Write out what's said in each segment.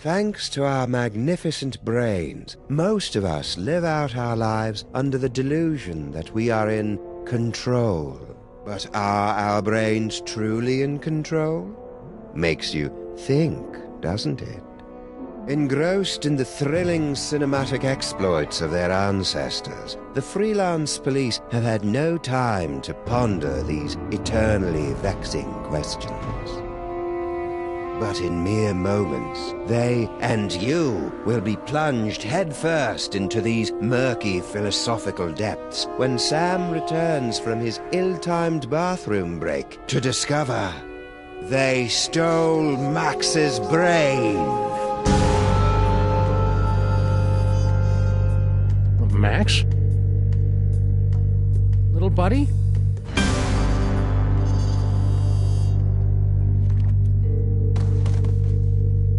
Thanks to our magnificent brains, most of us live out our lives under the delusion that we are in control. But are our brains truly in control? Makes you think, doesn't it? Engrossed in the thrilling cinematic exploits of their ancestors, the freelance police have had no time to ponder these eternally vexing questions. But in mere moments, they and you will be plunged headfirst into these murky philosophical depths when Sam returns from his ill-timed bathroom break to discover they stole Max's brain. Max? Little buddy?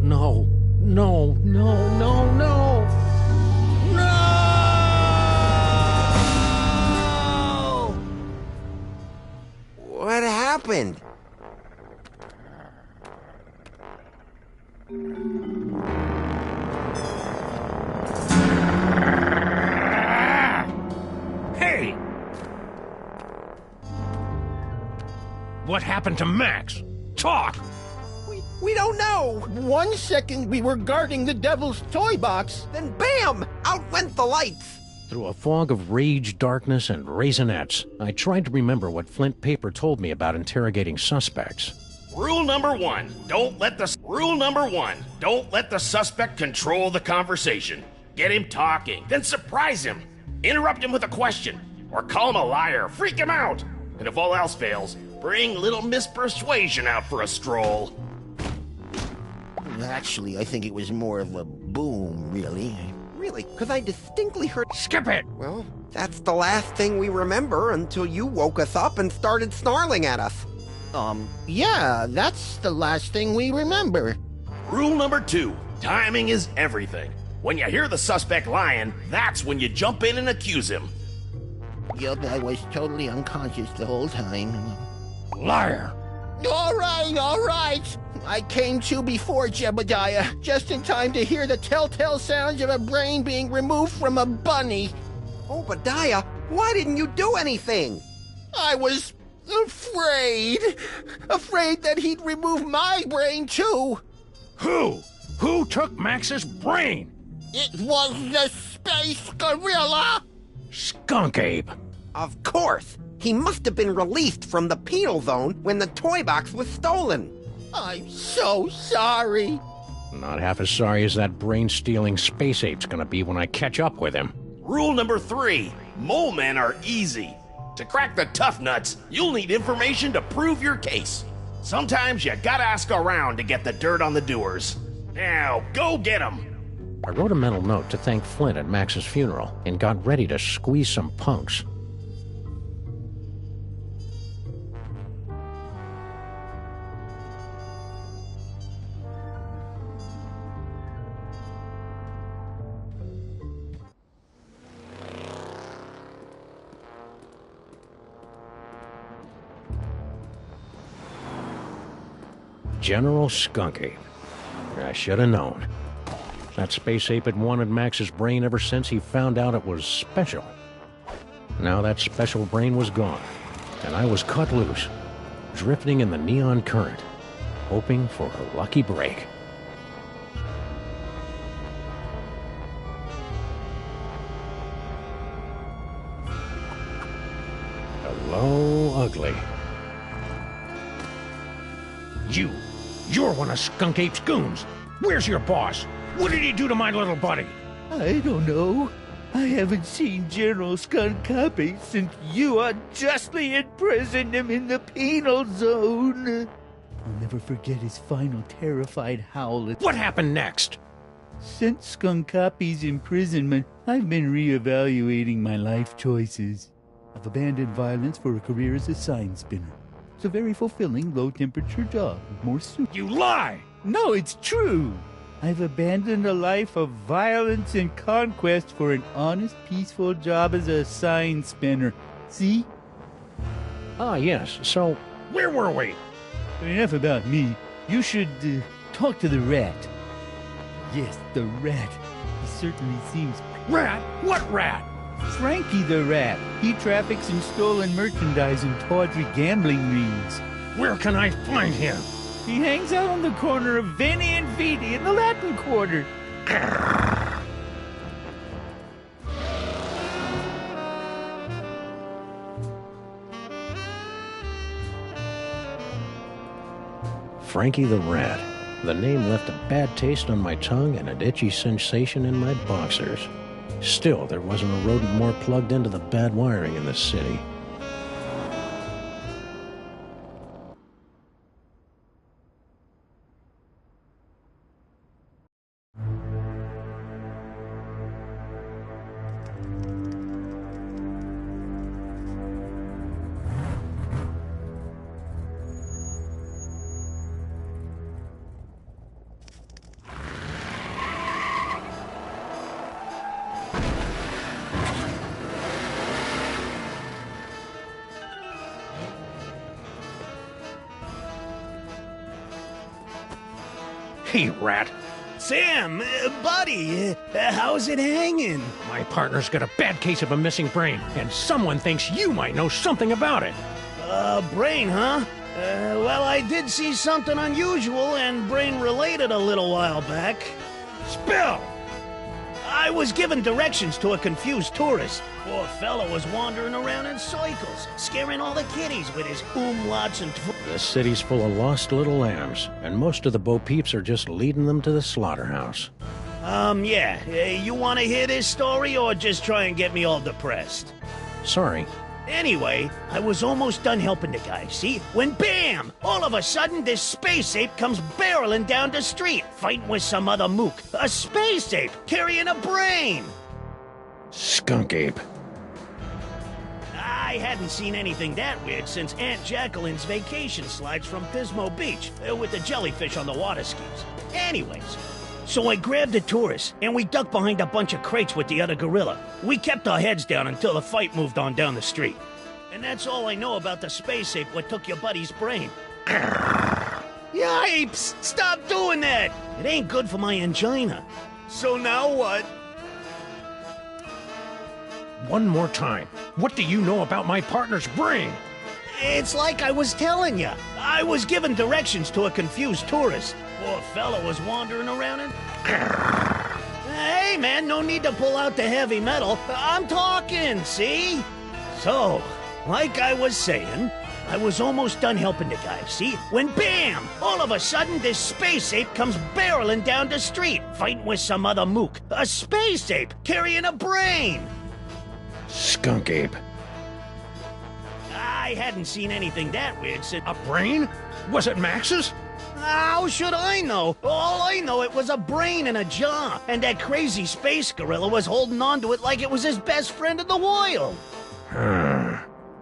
No, no, no, no, no! No! What happened? Hey! What happened to Max? Talk! We don't know! 1 second we were guarding the devil's toy box. Then bam! Out went the lights! Through a fog of rage, darkness, and raisinets, I tried to remember what Flint Paper told me about interrogating suspects. Rule number one, don't let the suspect control the conversation. Get him talking, then surprise him. Interrupt him with a question, or call him a liar, freak him out. And if all else fails, bring little Miss Persuasion out for a stroll. Actually, I think it was more of a boom, really. Really? Because I distinctly heard... Skip it! Well, that's the last thing we remember until you woke us up and started snarling at us. Yeah, that's the last thing we remember. Rule number two, timing is everything. When you hear the suspect lying, that's when you jump in and accuse him. Yep, I was totally unconscious the whole time. Liar! All right. I came to before Jebediah, just in time to hear the telltale sounds of a brain being removed from a bunny. Obadiah, why didn't you do anything? I was afraid that he'd remove my brain too. Who? Who took Max's brain? It was the space gorilla. Skunk Ape. Of course. He must have been released from the penal zone when the toy box was stolen. I'm so sorry. Not half as sorry as that brain-stealing space ape's gonna be when I catch up with him. Rule number three, mole men are easy. To crack the tough nuts, you'll need information to prove your case. Sometimes you gotta ask around to get the dirt on the doers. Now, go get 'em. I wrote a mental note to thank Flint at Max's funeral and got ready to squeeze some punks. General Skunk Ape. I should have known. That space ape had wanted Max's brain ever since he found out it was special. Now that special brain was gone, and I was cut loose, drifting in the neon current, hoping for a lucky break. Hello, ugly. You're one of Skunk Ape's goons. Where's your boss? What did he do to my little buddy? I don't know. I haven't seen General Skunk Ape since you unjustly imprisoned him in the penal zone. I'll never forget his final terrified howl. What happened next? Since Skunk Ape's imprisonment, I've been reevaluating my life choices. I've abandoned violence for a career as a sign spinner. It's a very fulfilling, low-temperature job, more suitable. You lie! No, it's true! I've abandoned a life of violence and conquest for an honest, peaceful job as a sign spinner. See? Ah, yes. So, where were we? Enough about me. You should talk to the rat. Yes, the rat. He certainly seems... Rat? What rat? Frankie the rat. He traffics in stolen merchandise and tawdry gambling rings. Where can I find him? He hangs out on the corner of Veni and Vidi in the Latin Quarter. Frankie the Rat. The name left a bad taste on my tongue and an itchy sensation in my boxers. Still, there wasn't a rodent more plugged into the bad wiring in the city. Hey, Rat. Sam, buddy, how's it hanging? My partner's got a bad case of a missing brain, and someone thinks you might know something about it. Brain, huh? Well, I did see something unusual and brain-related a little while back. Spill! I was given directions to a confused tourist. Poor fella was wandering around in circles, scaring all the kiddies with his umlauts and... The city's full of lost little lambs, and most of the Bo Peeps are just leading them to the slaughterhouse. Yeah. You want to hear this story or just try and get me all depressed? Sorry. Anyway, I was almost done helping the guy, see? When BAM! All of a sudden, this space ape comes barreling down the street, fighting with some other mook. A space ape carrying a brain! Skunk ape. I hadn't seen anything that weird since Aunt Jacqueline's vacation slides from Pismo Beach with the jellyfish on the water skis. Anyways, so I grabbed the tourist, and we ducked behind a bunch of crates with the other gorilla. We kept our heads down until the fight moved on down the street. And that's all I know about the space ape what took your buddy's brain. Yipes! Stop doing that! It ain't good for my angina. So now what? One more time. What do you know about my partner's brain? It's like I was telling you. I was given directions to a confused tourist. Poor fella was wandering around and... Hey, man, no need to pull out the heavy metal. I'm talking, see? So, like I was saying, I was almost done helping the guy, see? When BAM! All of a sudden, this space ape comes barreling down the street, fighting with some other mook. A space ape carrying a brain! Skunk ape. I hadn't seen anything that weird since... A brain? Was it Max's? How should I know? All I know, it was a brain in a jar, and that crazy space gorilla was holding on to it like it was his best friend in the world.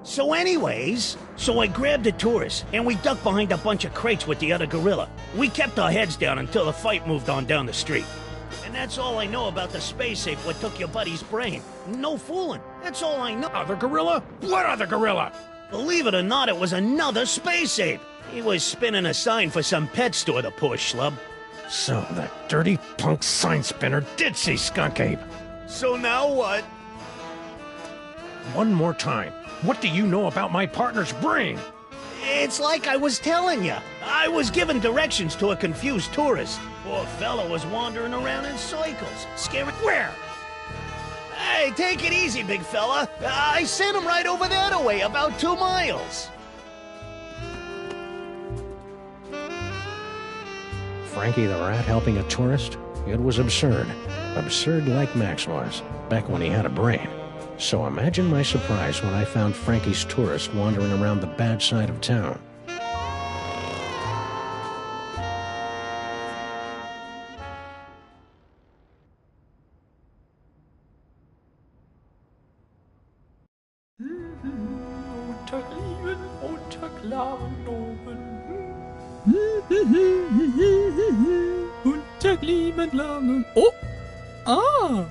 So anyways, I grabbed the tourist, and we ducked behind a bunch of crates with the other gorilla. We kept our heads down until the fight moved on down the street. And that's all I know about the space ape what took your buddy's brain. No fooling. That's all I know. Other gorilla? What other gorilla? Believe it or not, it was another space ape. He was spinning a sign for some pet store, the poor schlub. So the dirty punk sign spinner did see Skunk Ape. So now what? One more time. What do you know about my partner's brain? It's like I was telling you. I was given directions to a confused tourist. Poor fella was wandering around in circles, scaring... Where? Hey, take it easy, big fella. I sent him right over that way, about 2 miles. Frankie the Rat helping a tourist? It was absurd. Absurd like Max was, back when he had a brain. So imagine my surprise when I found Frankie's tourist wandering around the bad side of town. Oh! Ah!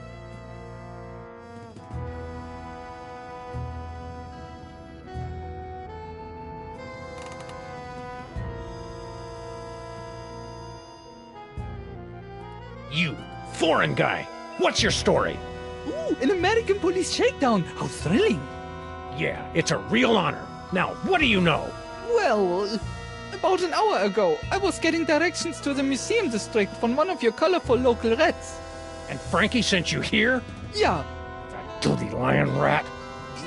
You, foreign guy, what's your story? Ooh, an American police shakedown. How thrilling. Yeah, it's a real honor. Now, what do you know? Well, about an hour ago, I was getting directions to the museum district from one of your colorful local rats. And Frankie sent you here? Yeah. That dirty lion rat.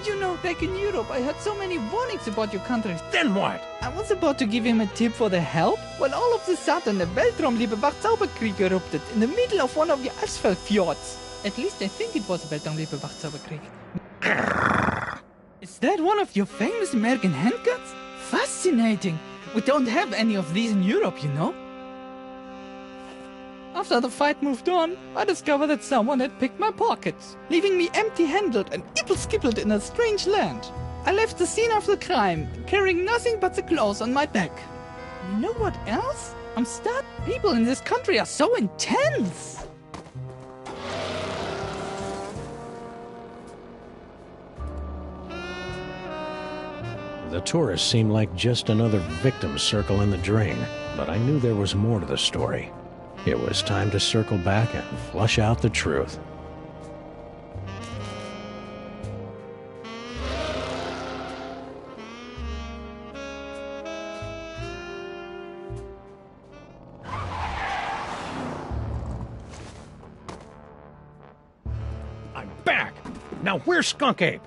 You know, back in Europe, I had so many warnings about your country. Then what? I was about to give him a tip for the help, when all of a sudden the Weltraumliebe Wachzauberkrieg erupted in the middle of one of your asphalt fjords. At least I think it was Weltraumliebe Wachzauberkrieg. Is that one of your famous American handguns? Fascinating. We don't have any of these in Europe, you know. After the fight moved on, I discovered that someone had picked my pockets, leaving me empty-handed and ipple-skippled in a strange land. I left the scene of the crime, carrying nothing but the clothes on my back. You know what else? I'm stunned. People in this country are so intense. The tourists seemed like just another victim circle in the drain, but I knew there was more to the story. It was time to circle back and flush out the truth. I'm back! Now where's Skunk Ape?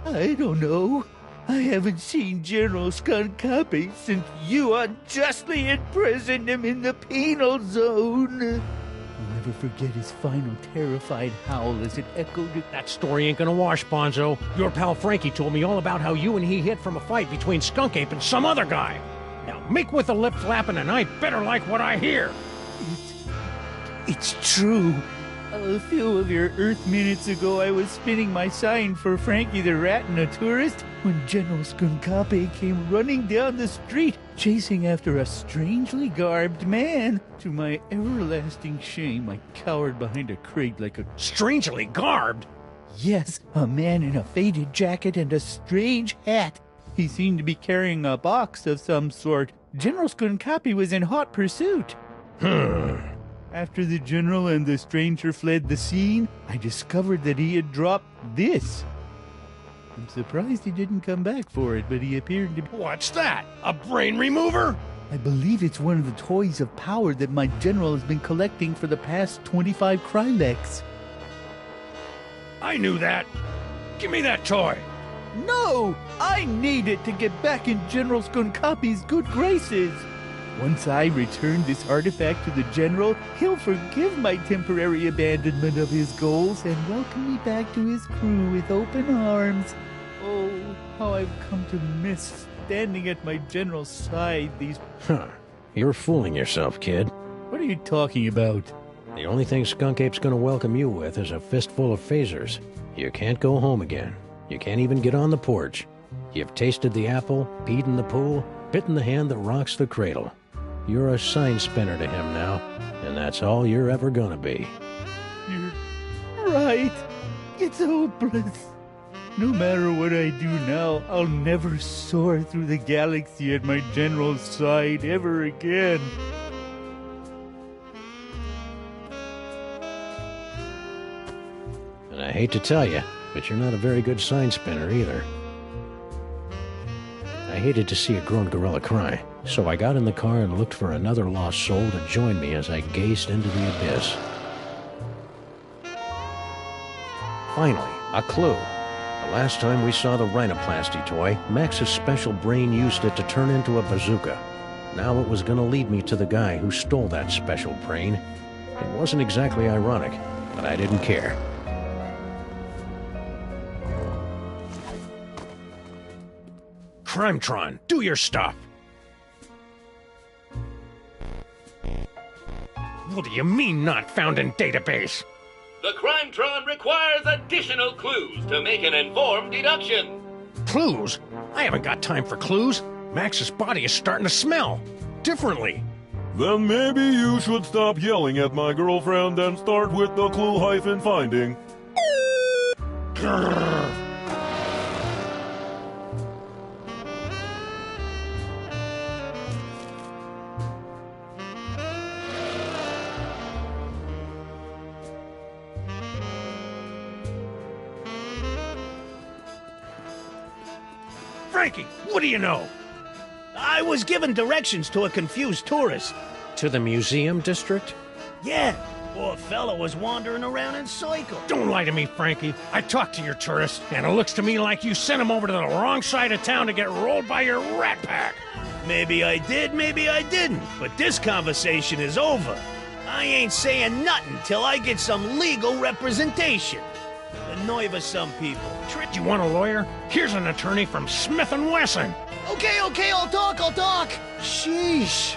I don't know. I haven't seen General Skunk Copy since you unjustly imprisoned him in the penal zone. I'll never forget his final terrified howl as it echoed. That story ain't gonna wash, Bonzo. Your pal Frankie told me all about how you and he hid from a fight between Skunk Ape and some other guy. Now make with the lip flapping and I better like what I hear. It's true. A few of your Earth minutes ago, I was spinning my sign for Frankie the Rat and a tourist when General Skunkape came running down the street, chasing after a strangely garbed man. To my everlasting shame, I cowered behind a crate like a... Strangely garbed? Yes, a man in a faded jacket and a strange hat. He seemed to be carrying a box of some sort. General Skunkape was in hot pursuit. After the general and the stranger fled the scene, I discovered that he had dropped this. I'm surprised he didn't come back for it, but he appeared to be... What's that? A brain remover? I believe it's one of the toys of power that my general has been collecting for the past 25 Kryleks. I knew that. Give me that toy. No! I need it to get back in General Skunkape's good graces. Once I return this artifact to the General, he'll forgive my temporary abandonment of his goals and welcome me back to his crew with open arms. Oh, how I've come to miss standing at my General's side these... You're fooling yourself, kid. What are you talking about? The only thing Skunk Ape's gonna welcome you with is a fistful of phasers. You can't go home again. You can't even get on the porch. You've tasted the apple, peed in the pool, bitten the hand that rocks the cradle. You're a sign spinner to him now, and that's all you're ever gonna be. You're right. It's hopeless. No matter what I do now, I'll never soar through the galaxy at my general's side ever again. And I hate to tell you, but you're not a very good sign spinner either. I hated to see a grown gorilla cry, so I got in the car and looked for another lost soul to join me as I gazed into the abyss. Finally, a clue. The last time we saw the rhinoplasty toy, Max's special brain used it to turn into a bazooka. Now it was going to lead me to the guy who stole that special brain. It wasn't exactly ironic, but I didn't care. Crimetron, do your stuff! What do you mean not found in database? The Crimetron requires additional clues to make an informed deduction. Clues? I haven't got time for clues. Max's body is starting to smell differently. Then maybe you should stop yelling at my girlfriend and start with the clue-finding. Grrr. Frankie, what do you know? I was given directions to a confused tourist. To the museum district? Yeah, poor fella was wandering around in circles. Don't lie to me, Frankie. I talked to your tourist, and it looks to me like you sent him over to the wrong side of town to get rolled by your rat pack. Maybe I did, maybe I didn't. But this conversation is over. I ain't saying nothing till I get some legal representation. The nerve of some people. Trent, you want a lawyer? Here's an attorney from Smith & Wesson. Okay, I'll talk. Sheesh.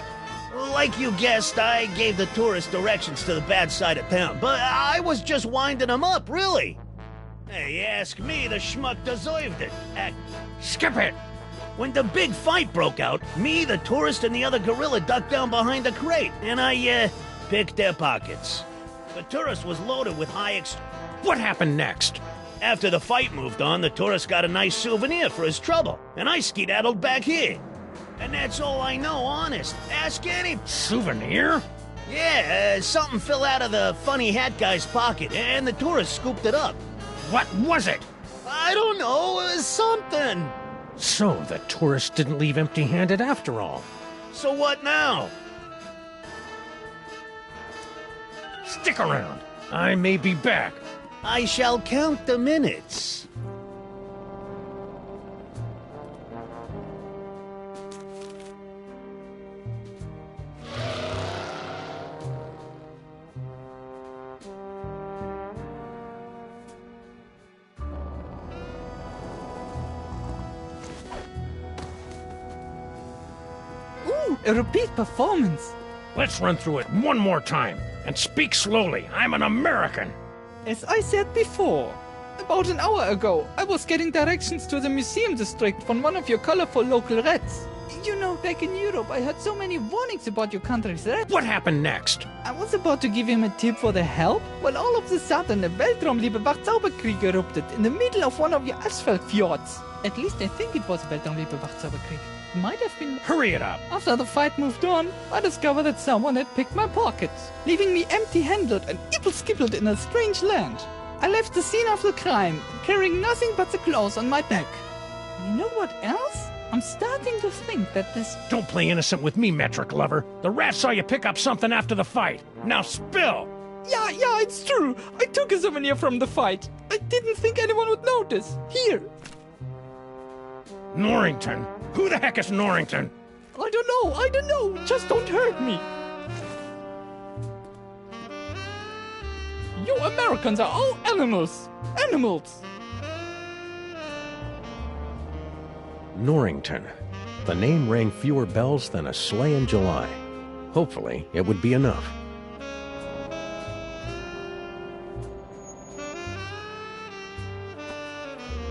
Like you guessed, I gave the tourist directions to the bad side of town, but I was just winding him up, really. Hey, ask me, the schmuck deserved it. Skip it! When the big fight broke out, me, the tourist, and the other gorilla ducked down behind a crate, and I, picked their pockets. The tourist was loaded with What happened next? After the fight moved on, the tourist got a nice souvenir for his trouble, and I skedaddled back here. And that's all I know, honest. Ask any... Souvenir? Yeah, something fell out of the funny hat guy's pocket, and the tourist scooped it up. What was it? I don't know, it was something. So the tourist didn't leave empty-handed after all. So what now? Stick around. I may be back. I shall count the minutes. Ooh, a repeat performance. Let's run through it one more time. And speak slowly. I'm an American. As I said before, about an hour ago, I was getting directions to the museum district from one of your colorful local rats. You know, back in Europe, I heard so many warnings about your country's rats. What happened next? I was about to give him a tip for the help, when all of a sudden a Weltraumliebewach Zauberkrieg erupted in the middle of one of your asphalt fjords. At least I think it was Weltraumliebewach Zauberkrieg. It might have been... Hurry it up! After the fight moved on, I discovered that someone had picked my pockets, leaving me empty-handed and ibble-skibbled in a strange land. I left the scene of the crime, carrying nothing but the clothes on my back. And you know what else? I'm starting to think that this... Don't play innocent with me, metric lover. The rat saw you pick up something after the fight. Now spill! Yeah, it's true. I took a souvenir from the fight. I didn't think anyone would notice. Here. Norrington? Who the heck is Norrington? I don't know. Just don't hurt me. You Americans are all animals. Animals. Norrington. The name rang fewer bells than a sleigh in July. Hopefully, it would be enough.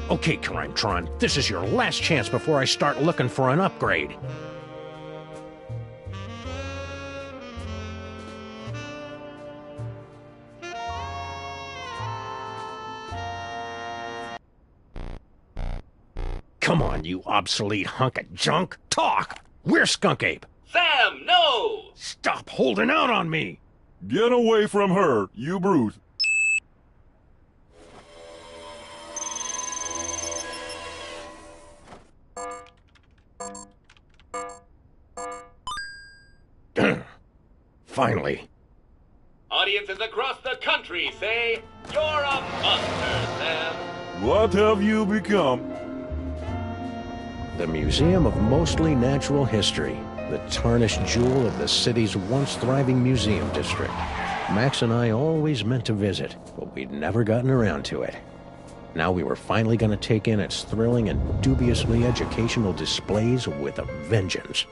Okay, Crime-Tron, this is your last chance before I start looking for an upgrade. Come on, you obsolete hunk of junk. Talk! Where's Skunk Ape? Sam, no! Stop holding out on me! Get away from her, you brute. Finally. Audiences across the country say, you're a monster, Sam. What have you become? The Museum of Mostly Natural History, the tarnished jewel of the city's once thriving museum district. Max and I always meant to visit, but we'd never gotten around to it. Now we were finally going to take in its thrilling and dubiously educational displays with a vengeance.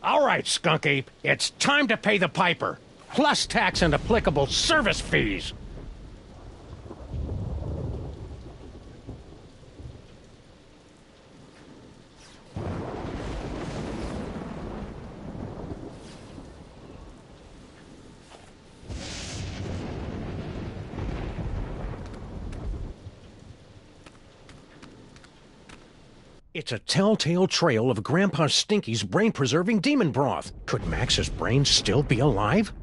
All right, Skunk Ape, it's time to pay the piper, plus tax and applicable service fees. It's a telltale trail of Grandpa Stinky's brain-preserving demon broth. Could Max's brain still be alive?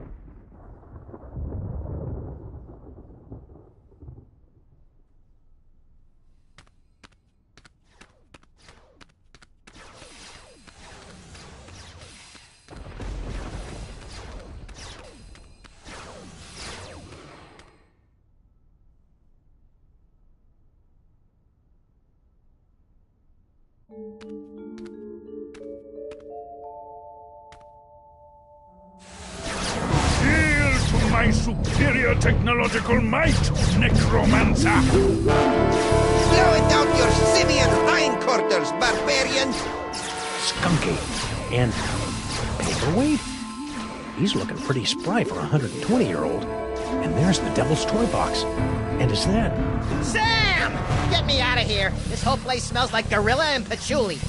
Hail to my superior technological might, Necromancer! Slow it down your simian hindquarters, barbarian! Skunky. And Paperweight? He's looking pretty spry for a 120-year-old. And there's the Devil's Toy Box. And is that... Sam! Get me out of here! This whole place smells like gorilla and patchouli.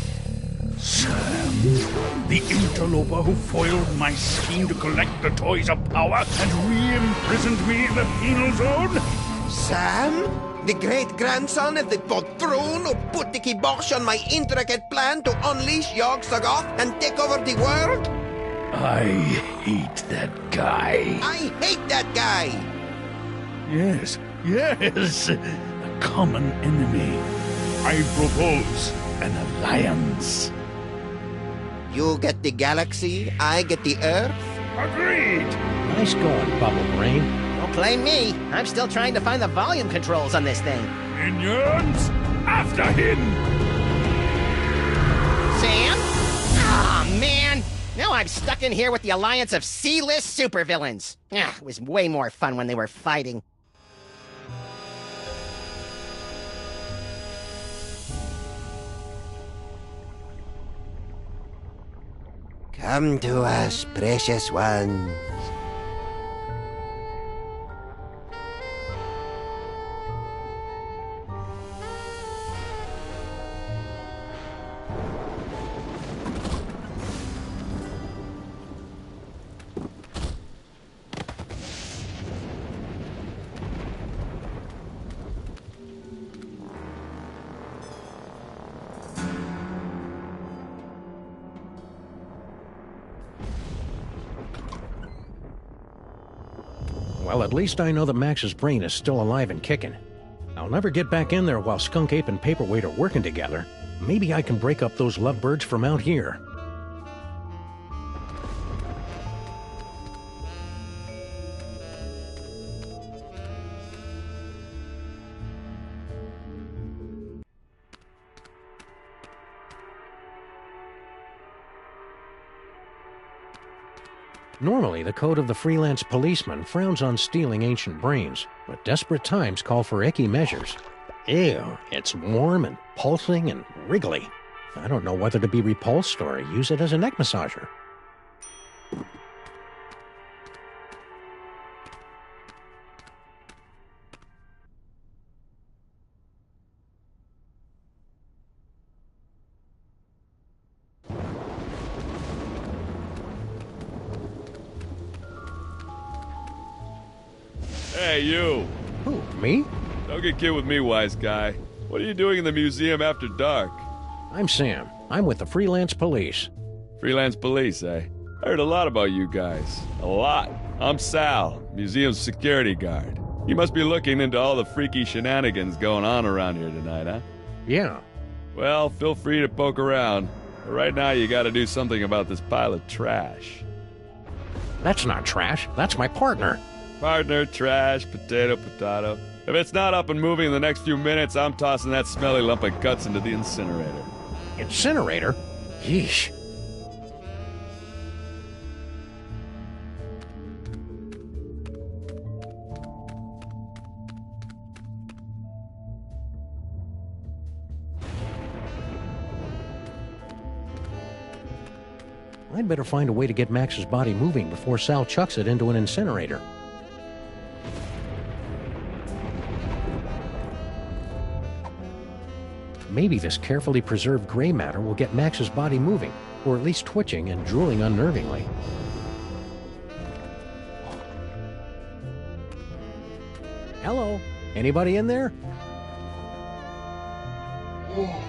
Sam, the interloper who foiled my scheme to collect the Toys of Power and re-imprisoned me in the penal zone? Sam? The great-grandson of the patron who put the kibosh on my intricate plan to unleash Yog-Sothoth and take over the world? I hate that guy. I hate that guy! Yes, a common enemy. I propose an alliance. You get the galaxy, I get the Earth? Agreed! Nice going, Bubble Brain. Don't blame me. I'm still trying to find the volume controls on this thing. Minions, after him! Sam? Aw, man! Now I'm stuck in here with the alliance of C-list supervillains. It was way more fun when they were fighting. Come to us, precious ones. Well, at least I know that Max's brain is still alive and kicking. I'll never get back in there while Skunk Ape and Paperweight are working together. Maybe I can break up those lovebirds from out here. Normally, the code of the freelance policeman frowns on stealing ancient brains, but desperate times call for icky measures. Ew, it's warm and pulsing and wriggly. I don't know whether to be repulsed or use it as a neck massager. Hey, you. Who, me? Don't get kid with me, wise guy. What are you doing in the museum after dark? I'm Sam. I'm with the freelance police. Freelance police, eh? I heard a lot about you guys. A lot. I'm Sal, museum's security guard. You must be looking into all the freaky shenanigans going on around here tonight, huh? Yeah. Well, feel free to poke around. But right now, you gotta do something about this pile of trash. That's not trash. That's my partner. Partner, trash, potato, potato. If it's not up and moving in the next few minutes, I'm tossing that smelly lump of guts into the incinerator. Incinerator? Yeesh. I'd better find a way to get Max's body moving before Sal chucks it into an incinerator. Maybe this carefully preserved gray matter will get Max's body moving, or at least twitching and drooling unnervingly. Hello? Anybody in there? Oh,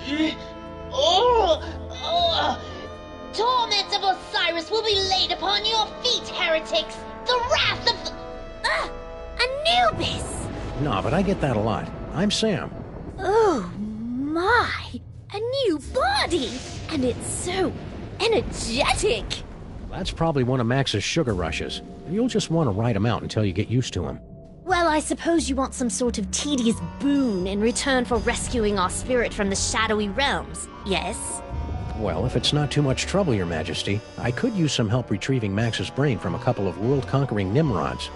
jeez! Torment of Osiris will be laid upon your feet, heretics! The wrath of... Anubis! No, but I get that a lot. I'm Sam. Oh, my! A new body! And it's so energetic! That's probably one of Max's sugar rushes. You'll just want to ride him out until you get used to him. Well, I suppose you want some sort of tedious boon in return for rescuing our spirit from the shadowy realms, yes? Well, if it's not too much trouble, Your Majesty, I could use some help retrieving Max's brain from a couple of world-conquering Nimrods.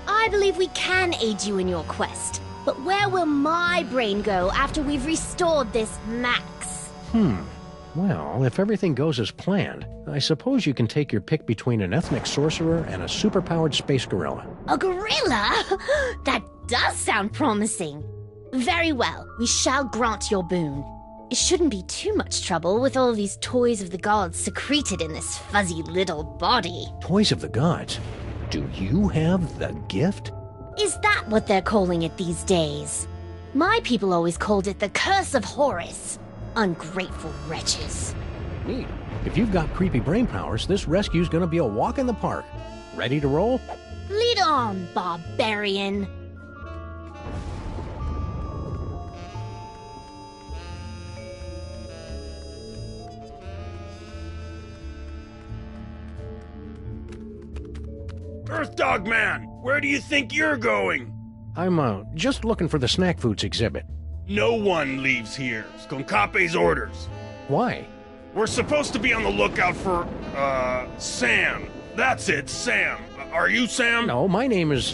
I believe we can aid you in your quest, but where will my brain go after we've restored this Max? Well, if everything goes as planned, I suppose you can take your pick between an ethnic sorcerer and a superpowered space gorilla. A gorilla? That does sound promising. Very well, we shall grant your boon. It shouldn't be too much trouble with all these toys of the gods secreted in this fuzzy little body. Toys of the gods? Do you have the gift? Is that what they're calling it these days? My people always called it the Curse of Horus. Ungrateful wretches. Neat. If you've got creepy brain powers, this rescue's gonna be a walk in the park. Ready to roll? Lead on, barbarian. Earthdog Man, where do you think you're going? I'm, just looking for the snack foods exhibit. No one leaves here. Skonkape's orders. Why? We're supposed to be on the lookout for, Sam. That's it, Sam. Are you Sam? No, my name is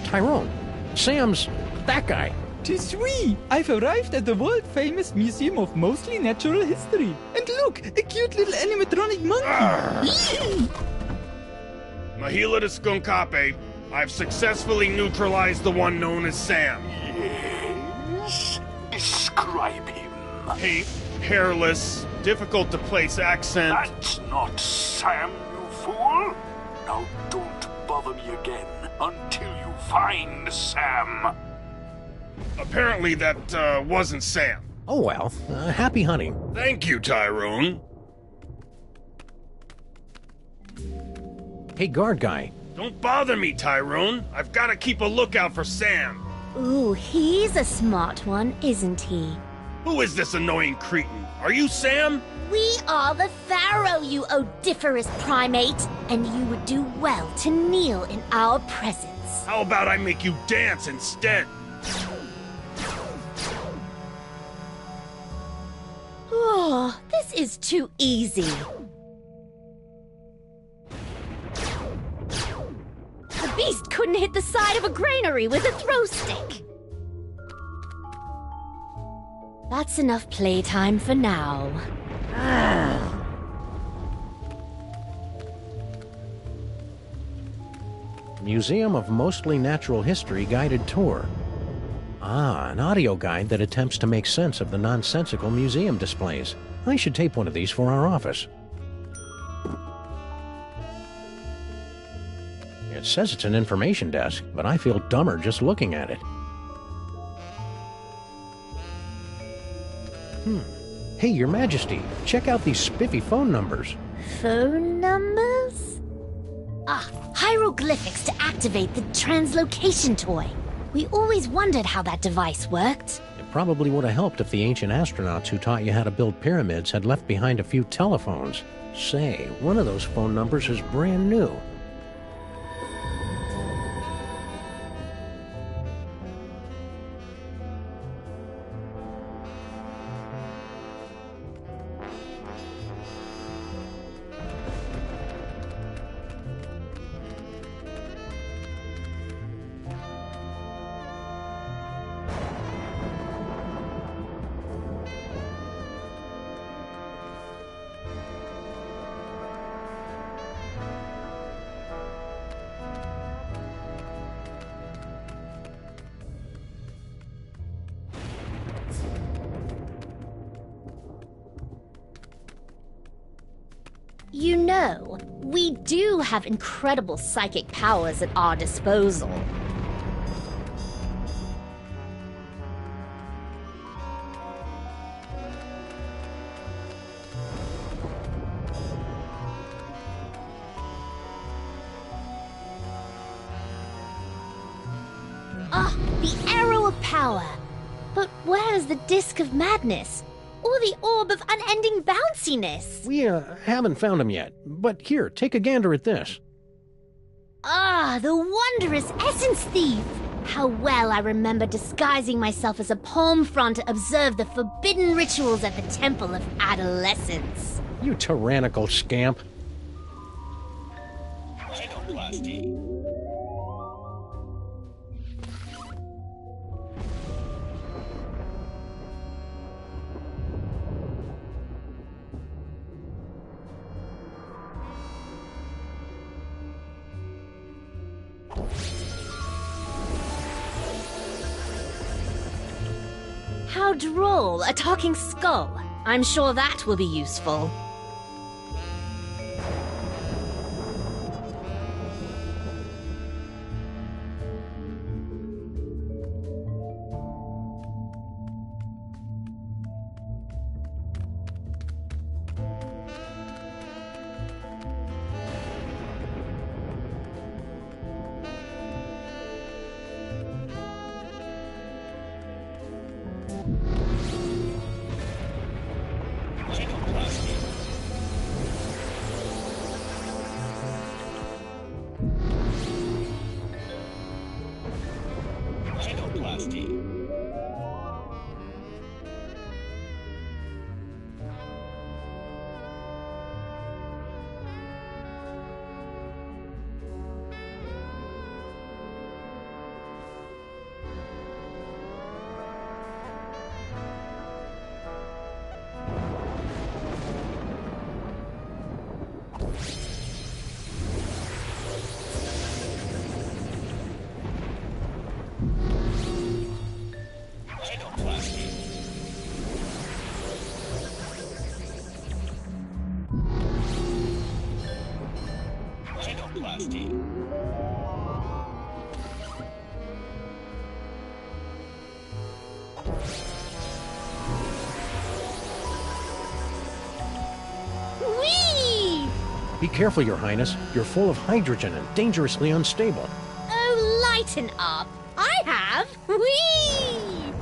Tyrone. Sam's that guy. Tis we! I've arrived at the world-famous Museum of Mostly Natural History. And look, a cute little animatronic monkey. Mahila to Skonkape, I've successfully neutralized the one known as Sam. Yes? Describe him. Pink, hairless, difficult to place accent. That's not Sam, you fool. Now don't bother me again until you find Sam. Apparently that, wasn't Sam. Oh well, happy hunting. Thank you, Tyrone. Hey, guard guy. Don't bother me, Tyrone. I've got to keep a lookout for Sam. Ooh, he's a smart one, isn't he? Who is this annoying cretin? Are you Sam? We are the Pharaoh, you odiferous primate, and you would do well to kneel in our presence. How about I make you dance instead? Oh, this is too easy. The beast couldn't hit the side of a granary with a throw stick. That's enough playtime for now. Museum of Mostly Natural History guided tour. Ah, an audio guide that attempts to make sense of the nonsensical museum displays. I should tape one of these for our office. It says it's an information desk, but I feel dumber just looking at it. Hey, Your Majesty, check out these spiffy phone numbers. Phone numbers? Ah, hieroglyphics to activate the translocation toy. We always wondered how that device worked. It probably would have helped if the ancient astronauts who taught you how to build pyramids had left behind a few telephones. Say, one of those phone numbers is brand new. You know, we do have incredible psychic powers at our disposal. The Arrow of Power. But where is the Disc of Madness? Or the Orb of Unending Bounciness? We haven't found them yet, but here, take a gander at this. Ah, the wondrous Essence Thief! How well I remember disguising myself as a palm frond to observe the forbidden rituals at the Temple of Adolescence. You tyrannical scamp. How droll, a talking skull. I'm sure that will be useful. Whee! Be careful, Your Highness. You're full of hydrogen and dangerously unstable. Oh, lighten up. I have. Whee!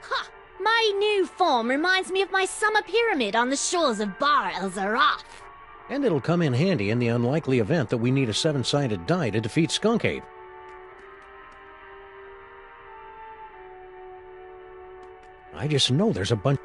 Ha! My new form reminds me of my summer pyramid on the shores of Bar El Zaraf. And it'll come in handy in the unlikely event that we need a seven-sided die to defeat Skunk Ape. I just know there's a bunch...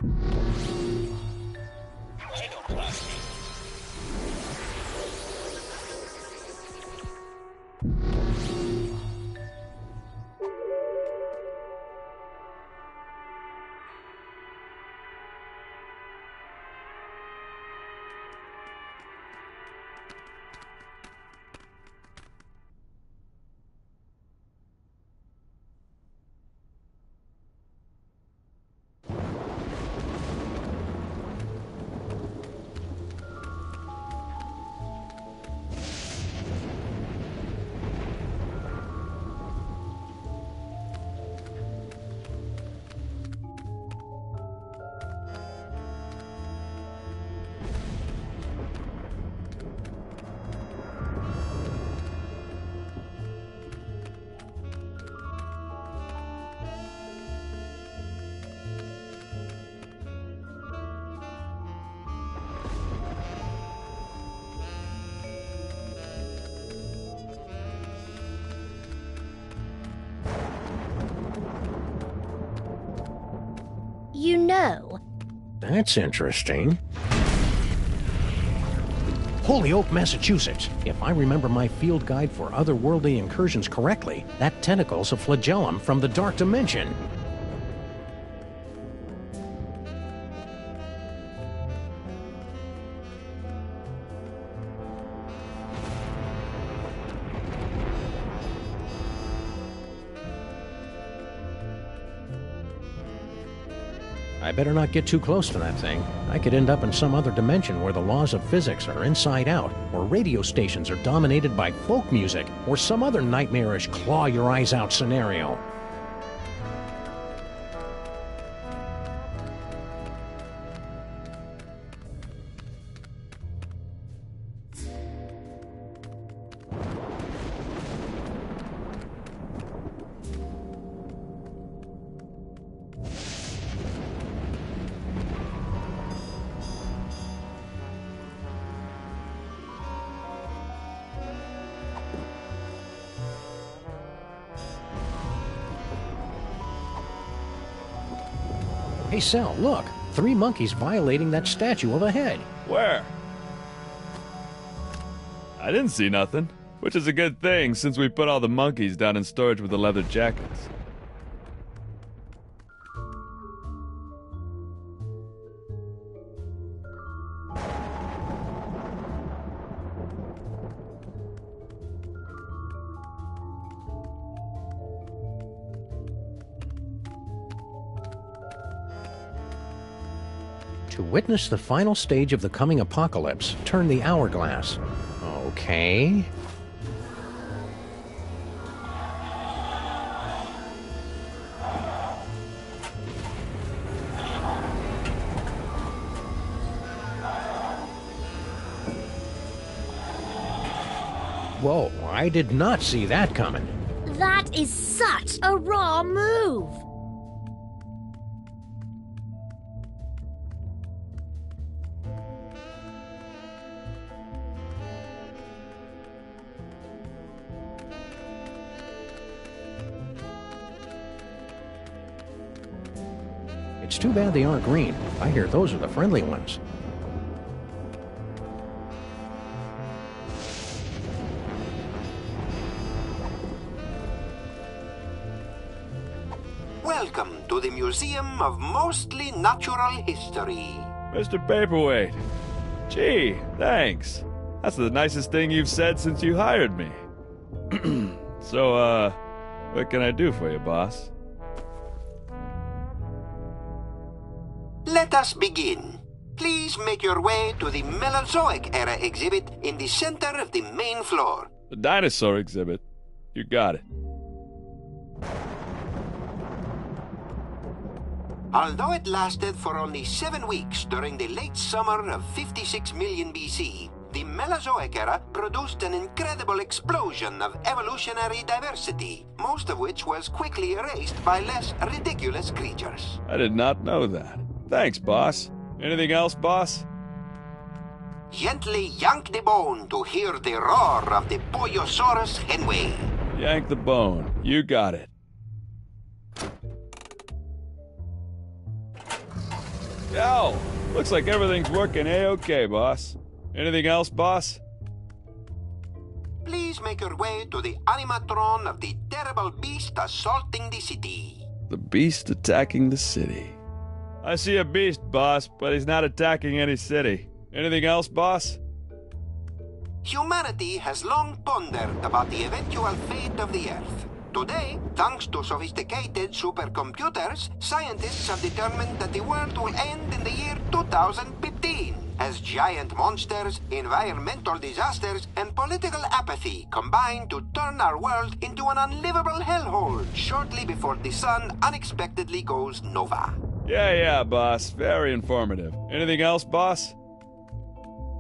you know. That's interesting. Holyoke, Massachusetts. If I remember my field guide for otherworldly incursions correctly, that tentacle's a flagellum from the Dark Dimension. I better not get too close to that thing. I could end up in some other dimension where the laws of physics are inside out, or radio stations are dominated by folk music, or some other nightmarish claw-your-eyes-out scenario. Hey, Sal, look! 3 monkeys violating that statue of a head. Where? I didn't see nothing, which is a good thing since we put all the monkeys down in storage with the leather jackets. To witness the final stage of the coming apocalypse, turn the hourglass. Okay. Whoa, I did not see that coming. That is such a raw move. It's too bad they aren't green. I hear those are the friendly ones. Welcome to the Museum of Mostly Natural History. Mr. Paperweight. Gee, thanks. That's the nicest thing you've said since you hired me. So, what can I do for you, boss? Let us begin. Please make your way to the Mesozoic era exhibit in the center of the main floor. The dinosaur exhibit. You got it. Although it lasted for only 7 weeks during the late summer of 56 million BC, the Mesozoic era produced an incredible explosion of evolutionary diversity, most of which was quickly erased by less ridiculous creatures. I did not know that. Thanks, boss. Anything else, boss? Gently yank the bone to hear the roar of the Poyosaurus henway. Yank the bone. You got it. Yo, looks like everything's working A-okay, boss. Anything else, boss? Please make your way to the animatron of the terrible beast assaulting the city. The beast attacking the city. I see a beast, boss, but he's not attacking any city. Anything else, boss? Humanity has long pondered about the eventual fate of the Earth. Today, thanks to sophisticated supercomputers, scientists have determined that the world will end in the year 2015, as giant monsters, environmental disasters, and political apathy combine to turn our world into an unlivable hellhole shortly before the sun unexpectedly goes nova. Yeah, boss. Very informative. Anything else, boss?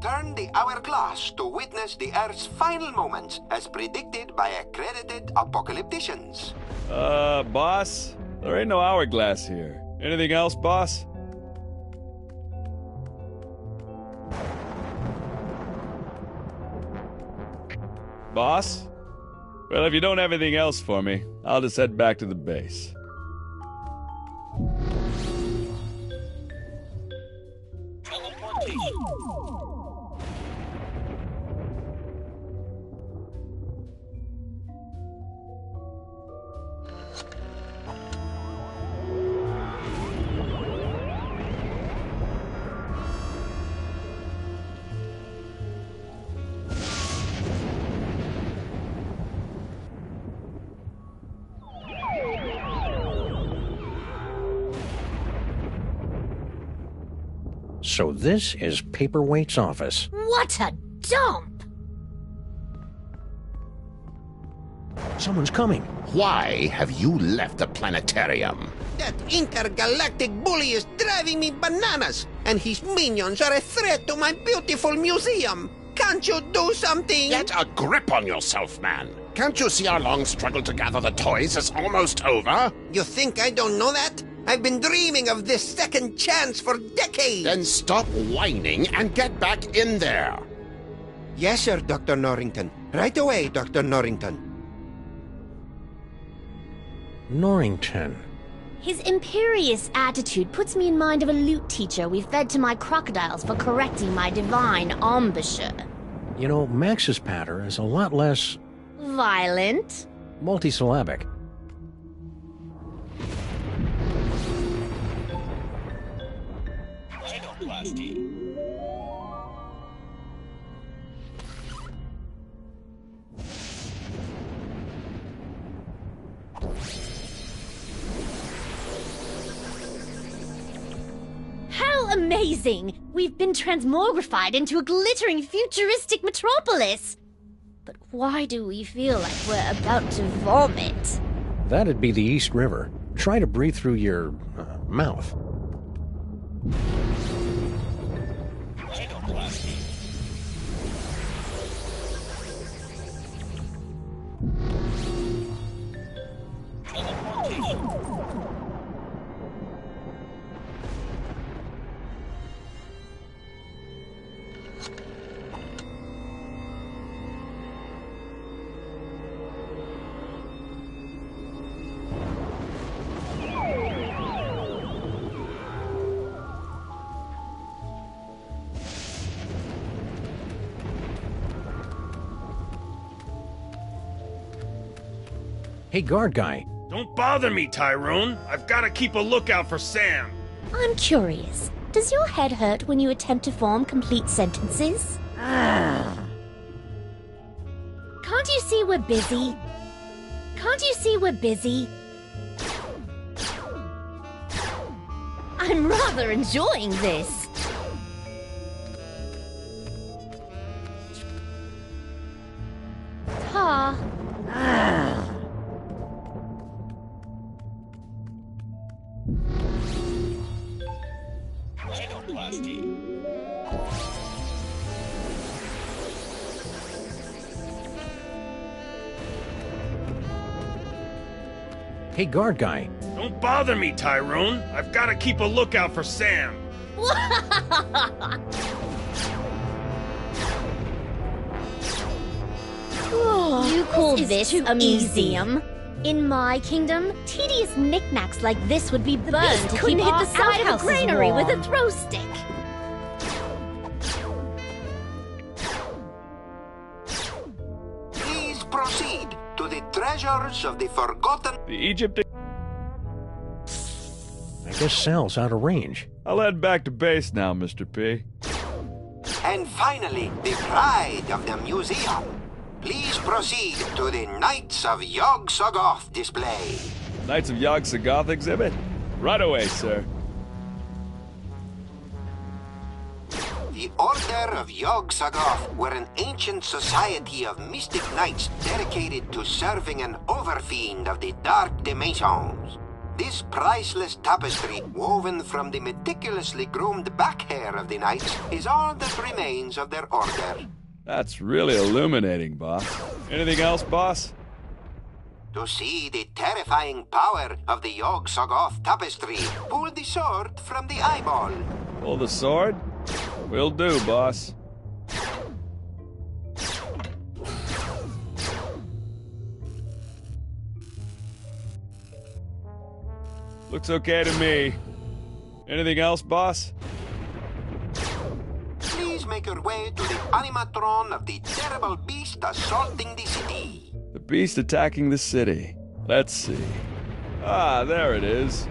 Turn the hourglass to witness the Earth's final moments as predicted by accredited apocalypticians. Boss? There ain't no hourglass here. Anything else, boss? Boss? Well, if you don't have anything else for me, I'll just head back to the base. So this is Paperweight's office. What a dump! Someone's coming. Why have you left the planetarium? That intergalactic bully is driving me bananas, and his minions are a threat to my beautiful museum. Can't you do something? Get a grip on yourself, man. Can't you see our long struggle to gather the toys is almost over? You think I don't know that? I've been dreaming of this second chance for decades. Then stop whining and get back in there. Yes, sir, Dr. Norrington. Right away, Dr. Norrington. Norrington. His imperious attitude puts me in mind of a lute teacher we fed to my crocodiles for correcting my divine embouchure. You know, Max's patter is a lot less... Violent? multisyllabic. How amazing! We've been transmogrified into a glittering futuristic metropolis! But why do we feel like we're about to vomit? That'd be the East River. Try to breathe through your mouth. Hey, guard guy. Don't bother me, Tyrone. I've got to keep a lookout for Sam. I'm curious. Does your head hurt when you attempt to form complete sentences? Can't you see we're busy? Can't you see we're busy? I'm rather enjoying this. Ta. Hey, guard guy. Don't bother me, Tyrone. I've got to keep a lookout for Sam. You call this a museum? In my kingdom, tedious knickknacks like this would be burned to keep hit the side of a granary with a throw stick. Please proceed to the treasures of the forgotten... The Egypt... I guess Sal's out of range. I'll head back to base now, Mr. P. And finally, the pride of the museum. Please proceed to the Knights of Yog-Sothoth display. Knights of Yog-Sothoth exhibit? Right away, sir. The Order of Yog-Sothoth were an ancient society of mystic knights dedicated to serving an overfiend of the dark dimensions. This priceless tapestry, woven from the meticulously groomed back hair of the knights, is all that remains of their order. That's really illuminating, boss. Anything else, boss? To see the terrifying power of the Yog-Sothoth tapestry, pull the sword from the eyeball. Pull the sword? Will do, boss. Looks okay to me. Anything else, boss? make your way to the animatron of the terrible beast assaulting the city. The beast attacking the city. Let's see. Ah, there it is.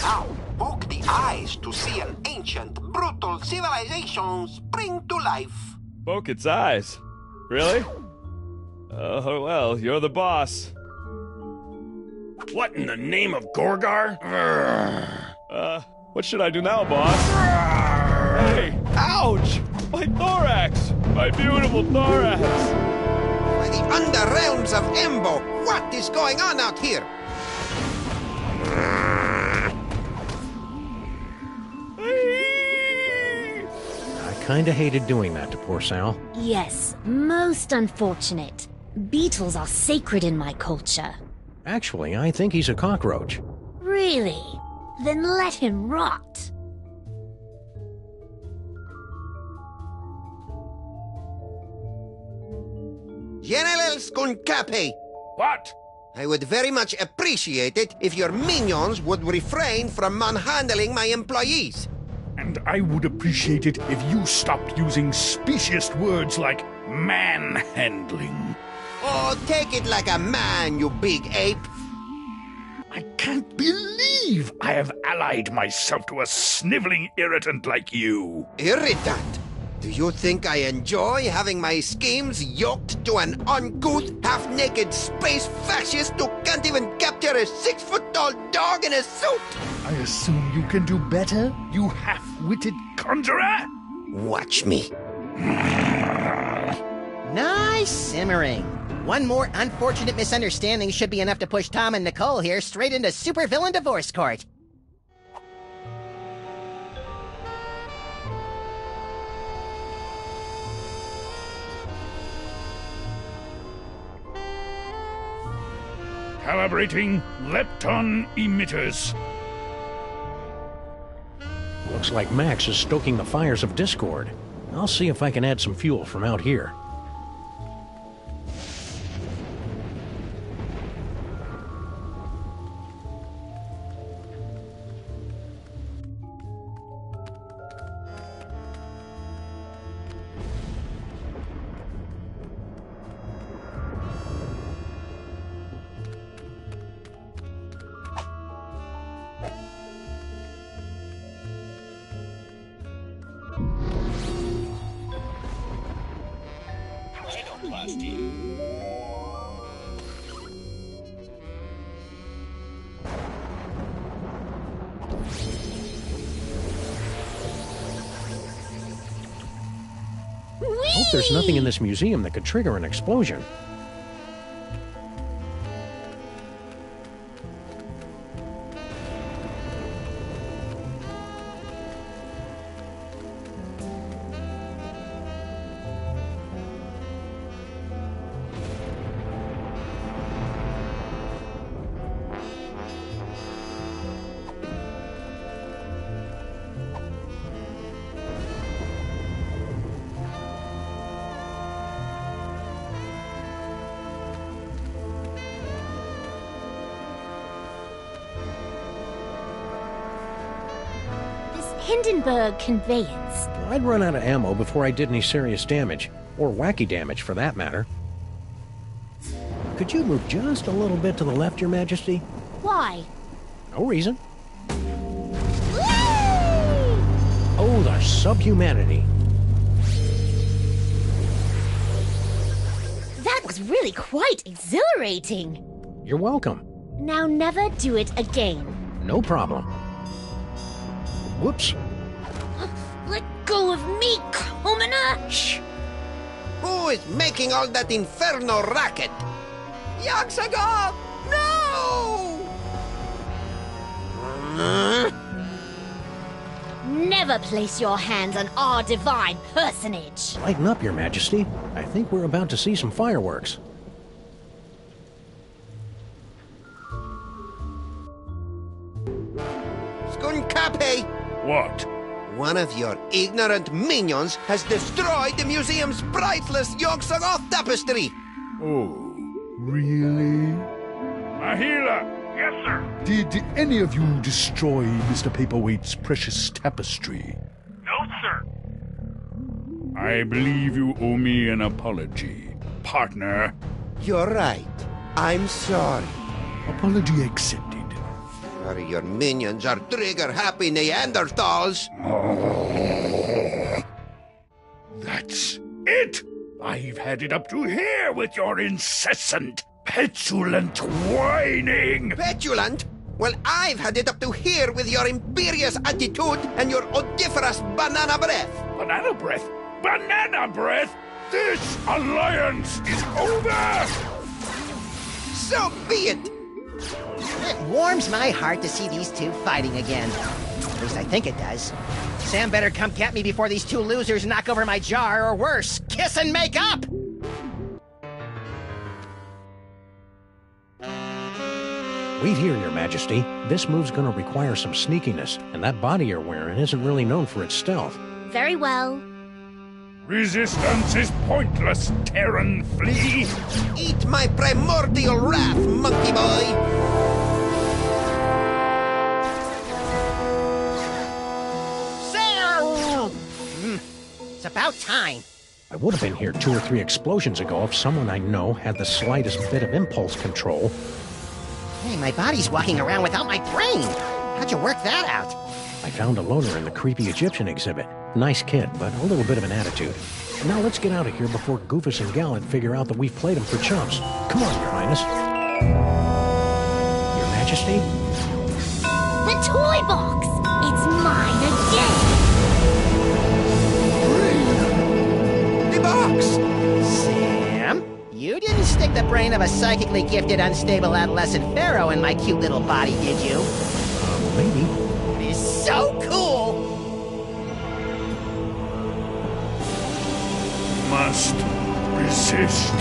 Now, poke the eyes to see an ancient, brutal civilization spring to life. Poke its eyes. Really? Oh, well, you're the boss. What in the name of Gorgar? What should I do now, boss? Hey! Ouch! My thorax! My beautiful thorax! By the underrealms of Embo, what is going on out here? I kinda hated doing that to poor Sal. Yes, most unfortunate. Beetles are sacred in my culture. Actually, I think he's a cockroach. Really? Then let him rot. General Skunkape! What? I would very much appreciate it if your minions would refrain from manhandling my employees. And I would appreciate it if you stopped using specious words like manhandling. Oh, take it like a man, you big ape. I can't believe I have allied myself to a sniveling irritant like you. Irritant? Do you think I enjoy having my schemes yoked to an uncouth, half-naked space fascist who can't even capture a 6-foot-tall dog in a suit? I assume you can do better, you half-witted conjurer? Watch me. Nice simmering. One more unfortunate misunderstanding should be enough to push Tom and Nicole here straight into supervillain divorce court. Calibrating lepton emitters. Looks like Max is stoking the fires of discord. I'll see if I can add some fuel from out here. Hope there's nothing in this museum that could trigger an explosion. Hindenburg conveyance. I'd run out of ammo before I did any serious damage, or wacky damage for that matter. Could you move just a little bit to the left, Your Majesty? Why? No reason. Oh, the subhumanity. That was really quite exhilarating. You're welcome. Now never do it again. No problem. Whoops. Let go of me, commoner! Shh. Who is making all that inferno racket? Yaxaga! No! Never place your hands on our divine personage. Lighten up, Your Majesty. I think we're about to see some fireworks. Skunkape! What? One of your ignorant minions has destroyed the museum's priceless Yogg-Sothoth tapestry! Oh, really? Mahila! Yes, sir. Did any of you destroy Mr. Paperweight's precious tapestry? No, sir. I believe you owe me an apology, partner. You're right. I'm sorry. Apology accepted. Sorry, your minions are trigger-happy Neanderthals. That's it! I've had it up to here with your incessant, petulant whining! Petulant? Well, I've had it up to here with your imperious attitude and your odoriferous banana breath. Banana breath? Banana breath? This alliance is over! So be it! It warms my heart to see these two fighting again. At least I think it does. Sam better come get me before these two losers knock over my jar, or worse, kiss and make up! Wait here, Your Majesty. This move's gonna require some sneakiness, and that body you're wearing isn't really known for its stealth. Very well. Resistance is pointless, Terran flea! Eat my primordial wrath, monkey boy! It's about time. I would have been here 2 or 3 explosions ago if someone I know had the slightest bit of impulse control. Hey, my body's walking around without my brain. How'd you work that out? I found a loner in the creepy Egyptian exhibit. Nice kid, but a little bit of an attitude. Now let's get out of here before Goofus and Gallant figure out that we've played them for chumps. Come on, Your Highness. Your Majesty? The toy box! It's mine again! The box! Sam, you didn't stick the brain of a psychically gifted, unstable adolescent pharaoh in my cute little body, did you? Maybe. It is so cool! Must resist.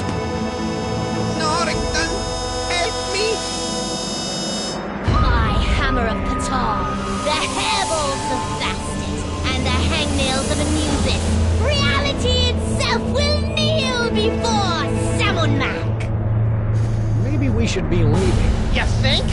Norrington, help me! My hammer of Ptah, the hairballs of Bastet, and the hangnails of Anubis. Reality itself will kneel before Samunmak! Maybe we should be leaving. You think?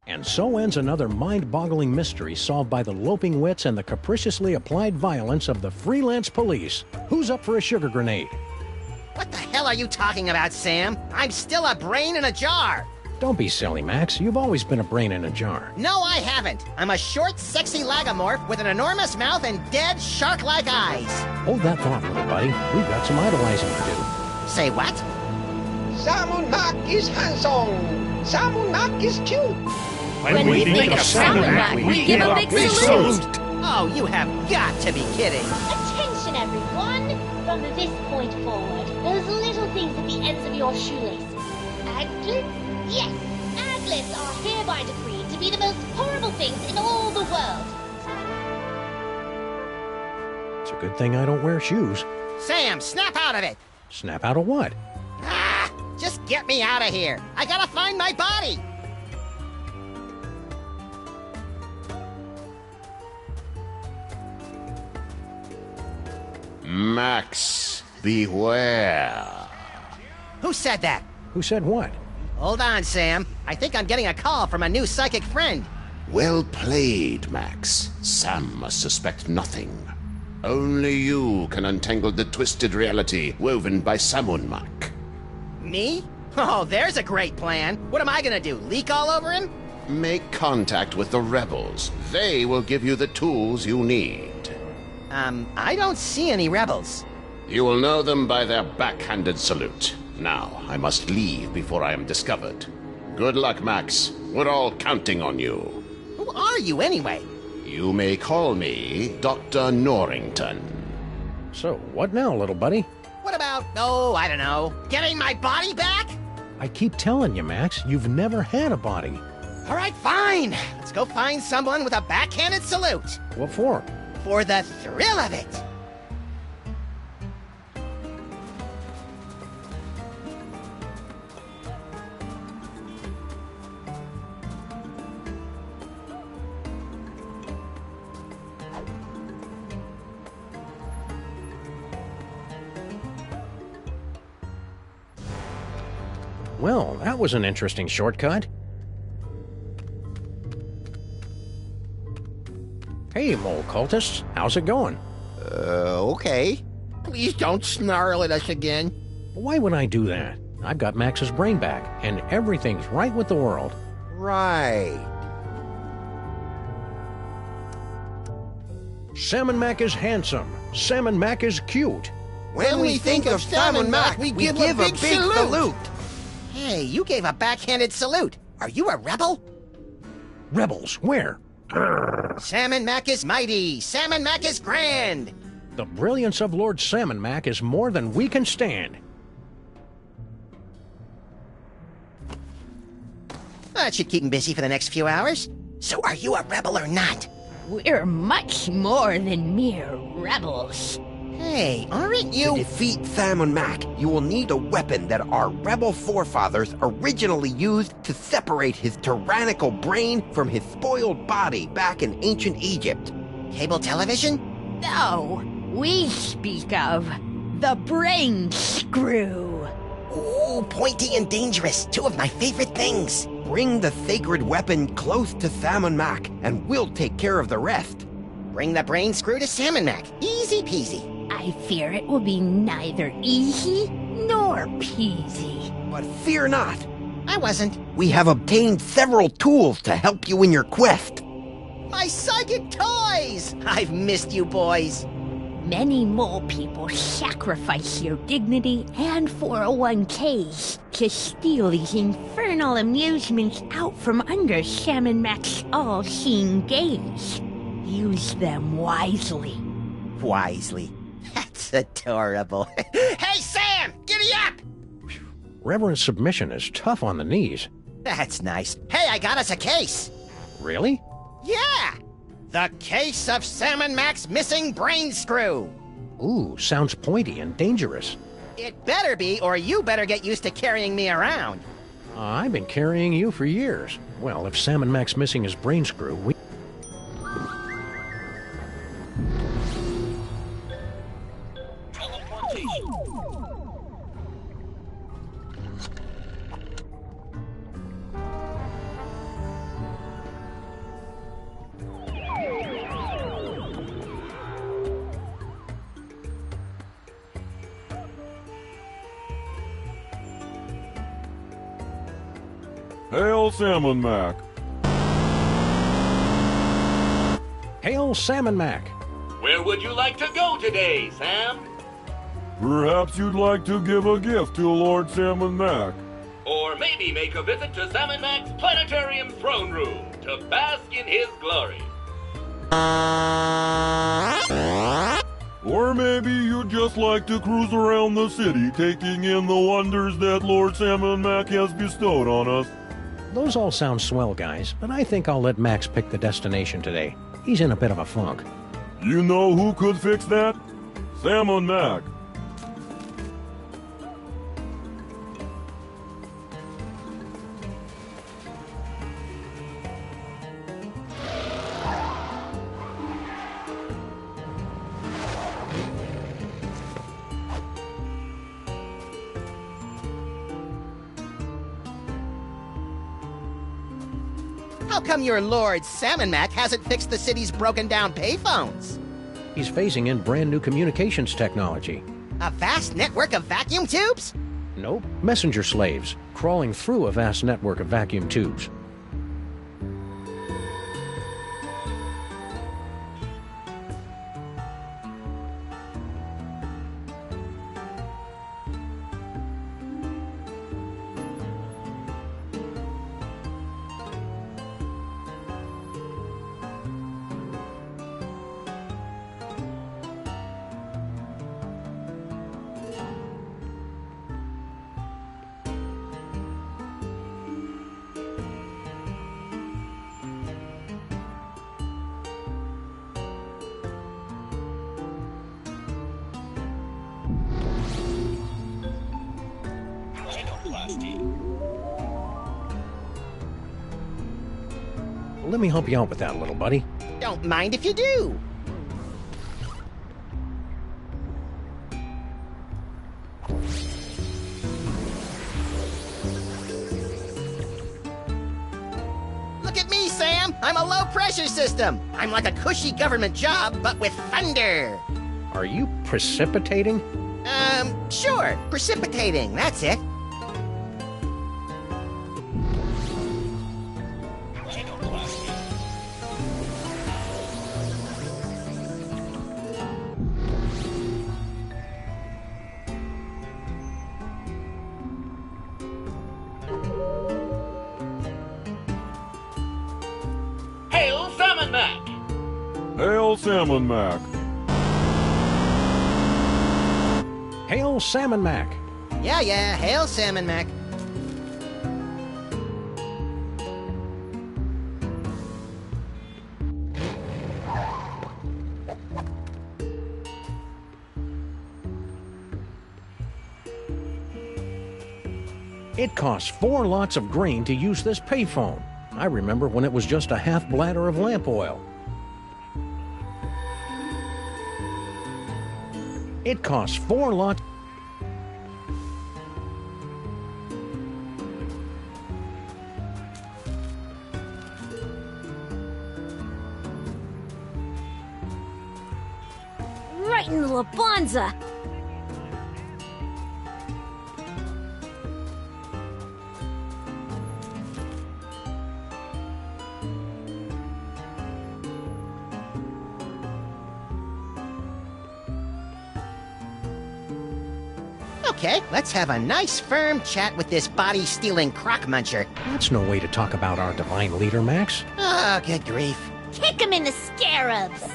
And so ends another mind-boggling mystery solved by the loping wits and the capriciously applied violence of the freelance police. Who's up for a sugar grenade? What the hell are you talking about, Sam? I'm still a brain in a jar! Don't be silly, Max. You've always been a brain in a jar. No, I haven't. I'm a short, sexy lagomorph with an enormous mouth and dead, shark-like eyes. Hold that thought, little buddy. We've got some idolizing to do. Say what? Samunmak is handsome! Samunmak is cute! When we think of Samunmak, we give a big salute! Oh, you have got to be kidding. Attention, everyone! From this point forward, those little things at the ends of your shoelaces. Aglets? Yes, aglets are hereby decreed to be the most horrible things in all the world. It's a good thing I don't wear shoes. Sam, snap out of it! Snap out of what? Ah! Just get me out of here! I gotta find my body! Max, beware. Who said that? Who said what? Hold on, Sam. I think I'm getting a call from a new psychic friend. Well played, Max. Sam must suspect nothing. Only you can untangle the twisted reality woven by Samunmak. Me? Oh, there's a great plan. What am I gonna do, leak all over him? Make contact with the rebels. They will give you the tools you need. I don't see any rebels. You will know them by their backhanded salute. Now, I must leave before I am discovered. Good luck, Max. We're all counting on you. Who are you, anyway? You may call me Dr. Norrington. So, what now, little buddy? What about, oh, I don't know, getting my body back? I keep telling you, Max, you've never had a body. All right, fine. Let's go find someone with a backhanded salute. What for? For the thrill of it. Well, that was an interesting shortcut. Hey, mole cultists. How's it going? Okay. Please don't snarl at us again. Why would I do that? I've got Max's brain back, and everything's right with the world. Right. Salmon Mac is handsome. Salmon Mac is cute. When we think of Salmon Mac, we give a big salute. Hey, you gave a backhanded salute. Are you a rebel? Rebels, where? Salmon Mac is mighty. Salmon Mac is grand. The brilliance of Lord Salmon Mac is more than we can stand. That should keep him busy for the next few hours. So are you a rebel or not? We're much more than mere rebels. Hey, aren't you? To defeat Salmon Mac, you will need a weapon that our rebel forefathers originally used to separate his tyrannical brain from his spoiled body back in ancient Egypt. Cable television? No, we speak of the brain screw. Ooh, pointy and dangerous. Two of my favorite things. Bring the sacred weapon close to Salmon Mac, and we'll take care of the rest. Bring the brain screw to Salmon Mac. Easy peasy. I fear it will be neither easy nor peasy. But fear not. I wasn't. We have obtained several tools to help you in your quest. My psychic toys! I've missed you boys. Many mole people sacrifice their dignity and 401ks to steal these infernal amusements out from under Salmon Mac's all-seeing gaze. Use them wisely. Wisely. That's adorable. Hey, Sam! Giddy up! Reverend submission is tough on the knees. That's nice. Hey, I got us a case. Really? Yeah! The case of Salmon Mac's missing brain screw. Ooh, sounds pointy and dangerous. It better be, or you better get used to carrying me around. I've been carrying you for years. Well, if Salmon Mac's missing his brain screw, we... Hail, Salmon Mac. Hail, Salmon Mac. Where would you like to go today, Sam? Perhaps you'd like to give a gift to Lord Salmon Mac. Or maybe make a visit to Salmon Mac's planetarium throne room to bask in his glory. Or maybe you'd just like to cruise around the city, taking in the wonders that Lord Salmon Mac has bestowed on us. Those all sound swell, guys, but I think I'll let Max pick the destination today. He's in a bit of a funk. You know who could fix that? Salmon Mac. How come your Lord Salmon Mac hasn't fixed the city's broken down payphones? He's phasing in brand new communications technology. A vast network of vacuum tubes? Nope. Messenger slaves, crawling through a vast network of vacuum tubes. Let me help you out with that, little buddy. Don't mind if you do. Sam. I'm a low-pressure system. I'm like a cushy government job, but with thunder. Are you precipitating? Sure. Precipitating. That's it. Hail Salmon Mac! Hail Salmon Mac. Hail Salmon Mac. Yeah. Hail, Salmon Mac. It costs 4 lots of grain to use this payphone. I remember when it was just a half bladder of lamp oil. It costs 4 lots. Right in the Labanza. Okay, let's have a nice firm chat with this body-stealing crock muncher. That's no way to talk about our divine leader, Max. Oh, good grief. Kick him in the scarabs.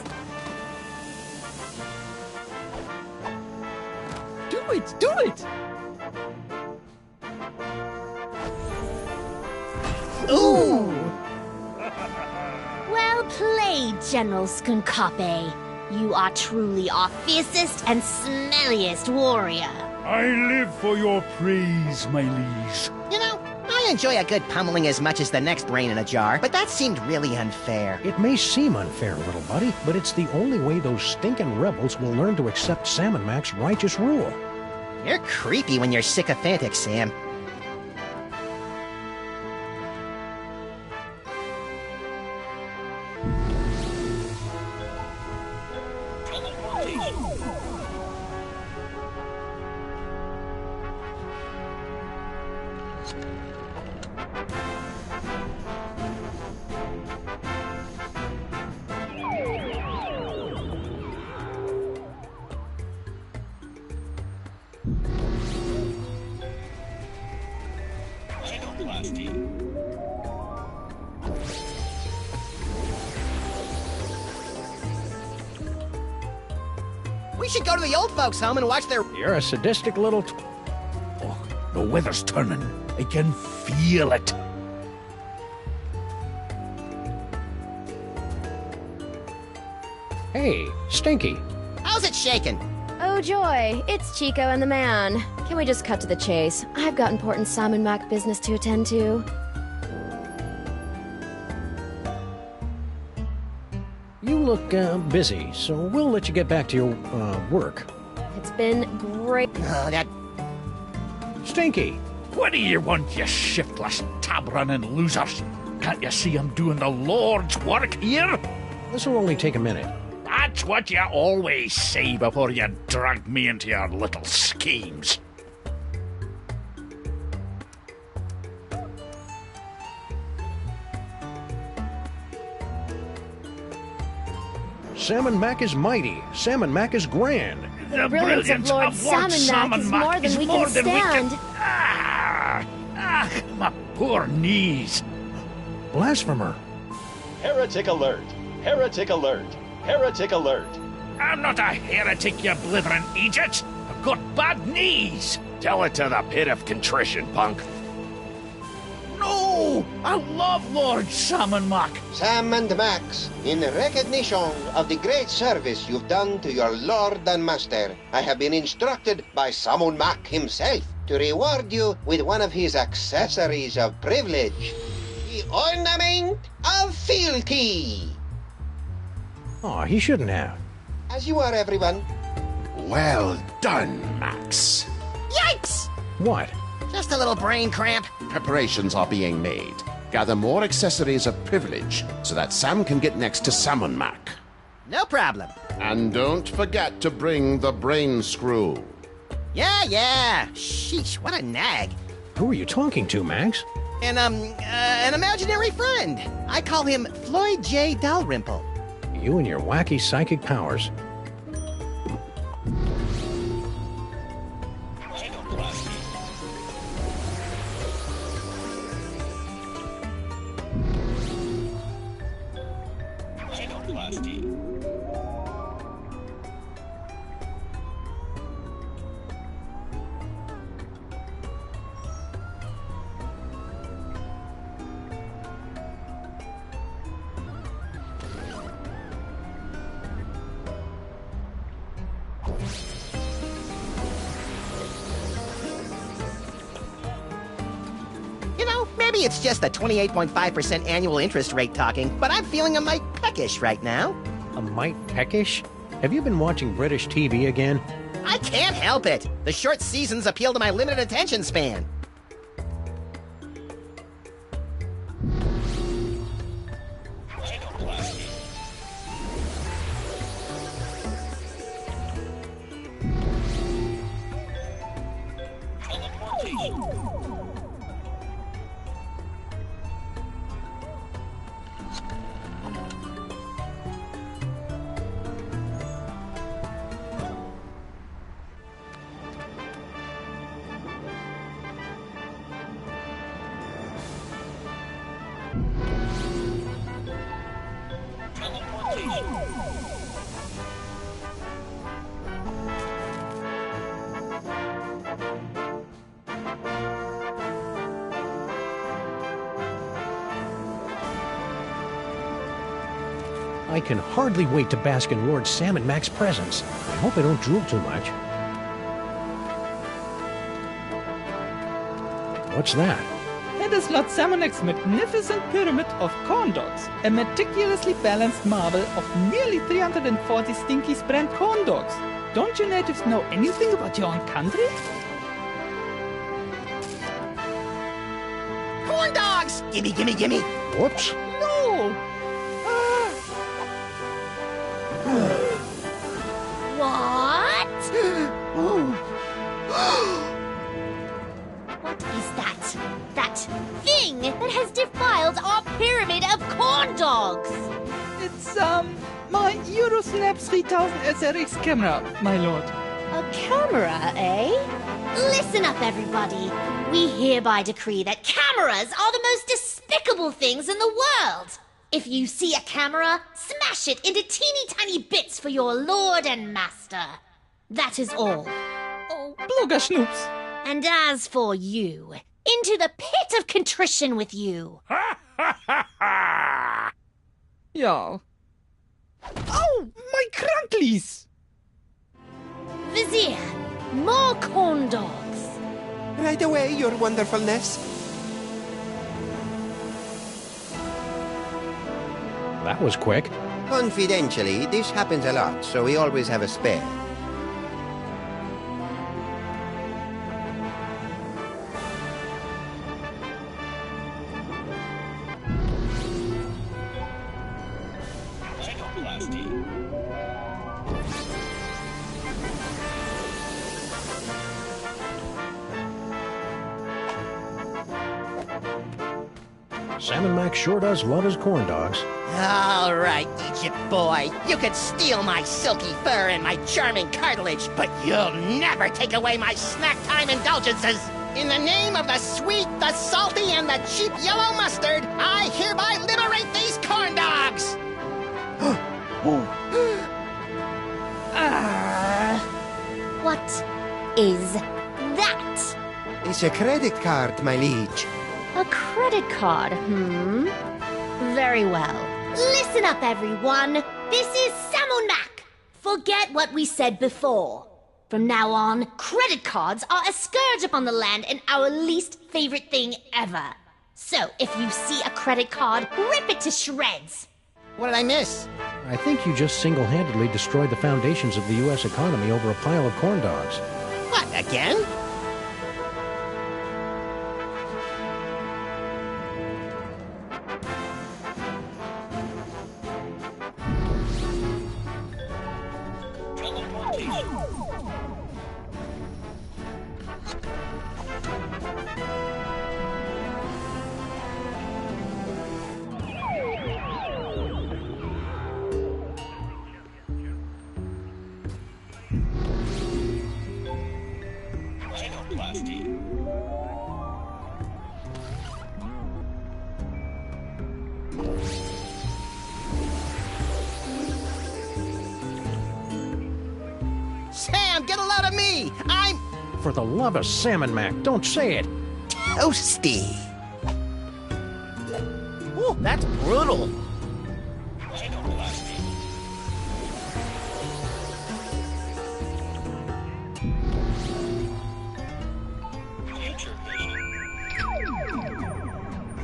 Do it! Ooh! Well played, General Skunkape. You are truly our fiercest and smelliest warrior. I live for your praise, my liege. You know, I enjoy a good pummeling as much as the next brain in a jar, but that seemed really unfair. It may seem unfair, little buddy, but it's the only way those stinking rebels will learn to accept Salmon Mac's righteous rule. You're creepy when you're sycophantic, Sam. We should go to the old folks' home and watch their... You're a sadistic little... Oh, the weather's turning. I can feel it. Hey, Stinky. How's it shaking? Oh joy, it's Chico and the man. Can we just cut to the chase? I've got important Salmon Mac business to attend to. You look busy, so we'll let you get back to your work. It's been great. Oh, that... Stinky! What do you want, you shiftless, tab-running losers? Can't you see I'm doing the Lord's work here? This will only take a minute. That's what you always say before you drag me into your little schemes. Salmon Mac is mighty. Salmon Mac is grand. The brilliance of Lord Salmon Mac is more than we can stand. My poor knees. Blasphemer. Heretic alert! Heretic alert! Heretic alert! I'm not a heretic, you blithering Egypt. I've got bad knees. Tell it to the pit of contrition, punk. No! I love Lord Salmon Mac. Sam and Max, in recognition of the great service you've done to your lord and master, I have been instructed by Salmon Mac himself to reward you with one of his accessories of privilege, the ornament of fealty. Oh, he shouldn't have. As you are, everyone. Well done, Max. Yikes! What? Just a little brain cramp. Preparations are being made. Gather more accessories of privilege so that Sam can get next to Salmon Mac. No problem. And don't forget to bring the brain screw. Yeah. Sheesh, what a nag. Who are you talking to, Max? An imaginary friend. I call him Floyd J. Dalrymple. You and your wacky psychic powers. Maybe it's just the 28.5% annual interest rate talking, but I'm feeling a mite peckish right now. A mite peckish? Have you been watching British TV again? I can't help it. The short seasons appeal to my limited attention span. I can hardly wait to bask in Lord Sam and Mac's presence. I hope I don't drool too much. What's that? That is Lord Samonek's magnificent pyramid of corn dogs, a meticulously balanced marble of nearly 340 stinky brand corn dogs. Don't you natives know anything about your own country? Corn dogs! Gimme! Whoops. No! What? What is that? That thing that has defiled our pyramid of corn dogs? It's, my Eurosnap 3000 SRX camera, my lord. A camera, eh? Listen up, everybody. We hereby decree that cameras are the most despicable things in the world. If you see a camera, smash it into teeny tiny bits for your lord and master. That is all. Oh, Blogger Schnoops. And as for you, into the pit of contrition with you. Ja. Oh, my Crunklies! Vizier, more corn dogs. Right away, your wonderfulness. That was quick. Confidentially, this happens a lot, so we always have a spare. Sam and Mac sure does love his corn dogs. All right, Egypt boy. You could steal my silky fur and my charming cartilage, but you'll never take away my snack time indulgences. In the name of the sweet, the salty, and the cheap yellow mustard, I hereby liberate these corn dogs! What is that? It's a credit card, my liege. A credit card, Very well. Listen up, everyone. This is Salmon Mac. Forget what we said before. From now on, credit cards are a scourge upon the land and our least favorite thing ever. So, if you see a credit card, rip it to shreds. What did I miss? I think you just single-handedly destroyed the foundations of the U.S. economy over a pile of corn dogs. What, again? Sam, get a load of me! I'm For the love of Salmon Mac, don't say it. toasty. Ooh, that's brutal.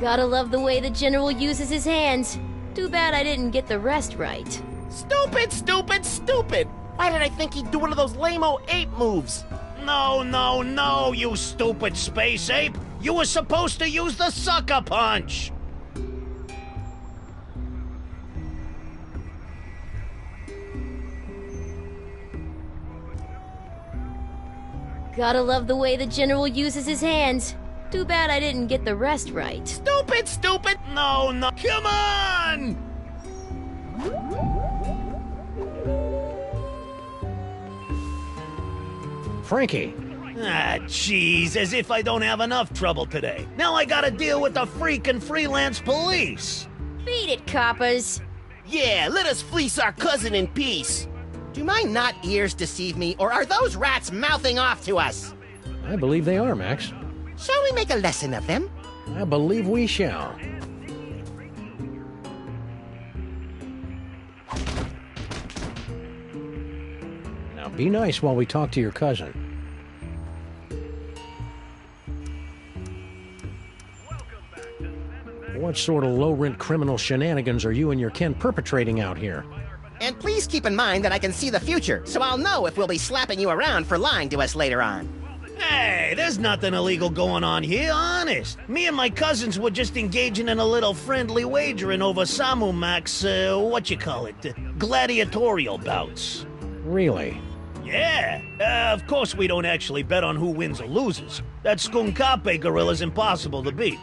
Gotta love the way the General uses his hands. Too bad I didn't get the rest right. Stupid, stupid, stupid! Why did I think he'd do one of those lame-o ape moves? No, no, no, you stupid space ape! You were supposed to use the sucker punch! Gotta love the way the General uses his hands. Too bad I didn't get the rest right. Stupid, stupid! No, no, come on! Frankie! Ah, jeez, as if I don't have enough trouble today. Now I gotta deal with the freaking freelance police! Beat it, coppers. Yeah, let us fleece our cousin in peace. Do my not ears deceive me, or are those rats mouthing off to us? I believe they are, Max. Shall we make a lesson of them? I believe we shall. Now be nice while we talk to your cousin. What sort of low-rent criminal shenanigans are you and your kin perpetrating out here? And please keep in mind that I can see the future, so I'll know if we'll be slapping you around for lying to us later on. Hey, there's nothing illegal going on here, honest. Me and my cousins were just engaging in a little friendly wagering over Samu Mac's, gladiatorial bouts. Really? Yeah. Of course we don't actually bet on who wins or loses. That Skunkape gorilla's impossible to beat.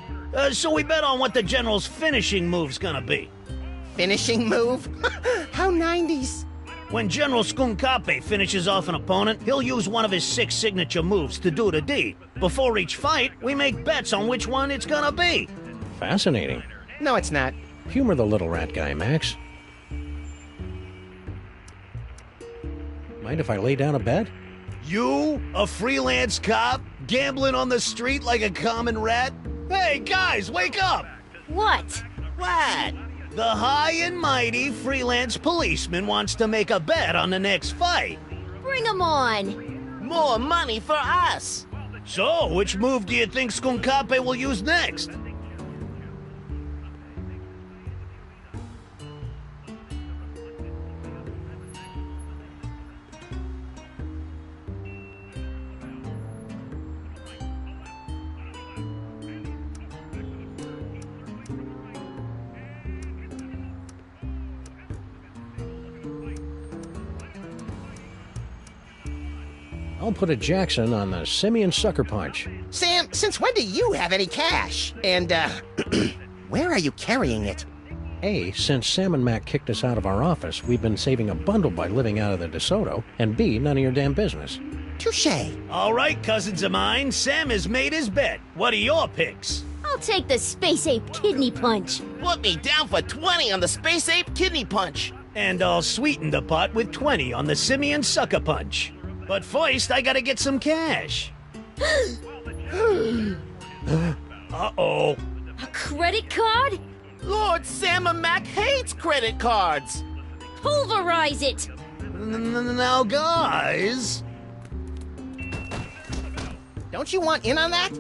So we bet on what the General's finishing move's gonna be. Finishing move? How 90s. When General Skunkape finishes off an opponent, he'll use one of his 6 signature moves to do the deed. Before each fight, we make bets on which one it's gonna be. Fascinating. No, it's not. Humor the little rat guy, Max. Mind if I lay down a bet? You, a freelance cop, gambling on the street like a common rat? Hey, guys, wake up! What? What? The high and mighty freelance policeman wants to make a bet on the next fight. Bring 'em on. More money for us. So, which move do you think Skunkape will use next? I'll put a Jackson on the Simeon Sucker Punch. Sam, since when do you have any cash? And, where are you carrying it? A, since Sam and Mac kicked us out of our office, we've been saving a bundle by living out of the DeSoto. And B, none of your damn business. Touché. All right, cousins of mine, Sam has made his bet. What are your picks? I'll take the Space Ape Kidney Punch. Put me down for 20 on the Space Ape Kidney Punch. And I'll sweeten the pot with 20 on the Simeon Sucker Punch. But first, I gotta get some cash. Uh-oh. A credit card? Lord Sam and Mac hates credit cards. Pulverize it. Now, guys. Don't you want in on that?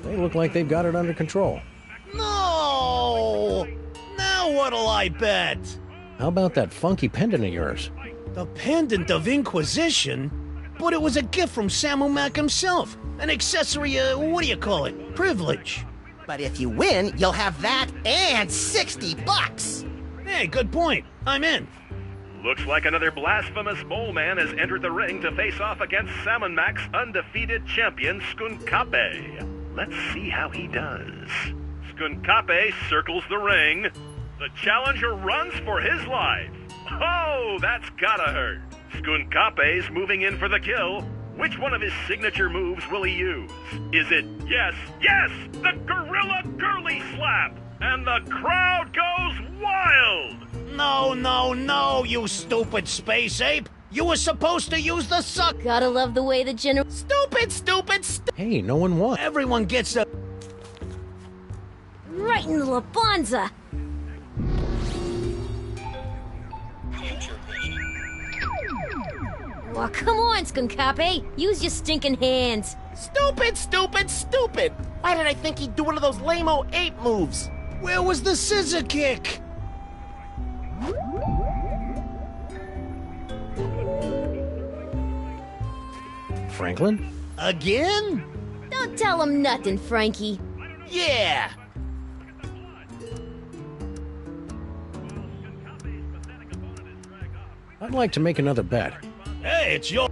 They look like they've got it under control. No! Now what'll I bet? How about that funky pendant of yours? The Pendant of Inquisition? But it was a gift from Samu Mac himself. An accessory, what do you call it? Privilege. But if you win, you'll have that and $60. Hey, good point. I'm in. Looks like another blasphemous mole man has entered the ring to face off against Salmon Mac's undefeated champion, Skunkape. Let's see how he does. Skunkape circles the ring. The challenger runs for his life. Oh, that's gotta hurt. Skunkape's moving in for the kill. Which one of his signature moves will he use? Is it yes, the Gorilla Girly Slap? And the crowd goes wild! No, you stupid space ape! You were supposed to use the suck! Gotta love the way the general... Stupid! Hey, no one won. Everyone gets a... Right in the La Bonza! Well, come on, Skunkape! Use your stinking hands! Stupid! Why did I think he'd do one of those lame-o ape moves? Where was the scissor kick? Franklin? Again? Don't tell him nothing, Frankie. Yeah! I'd like to make another bet. Hey, it's your...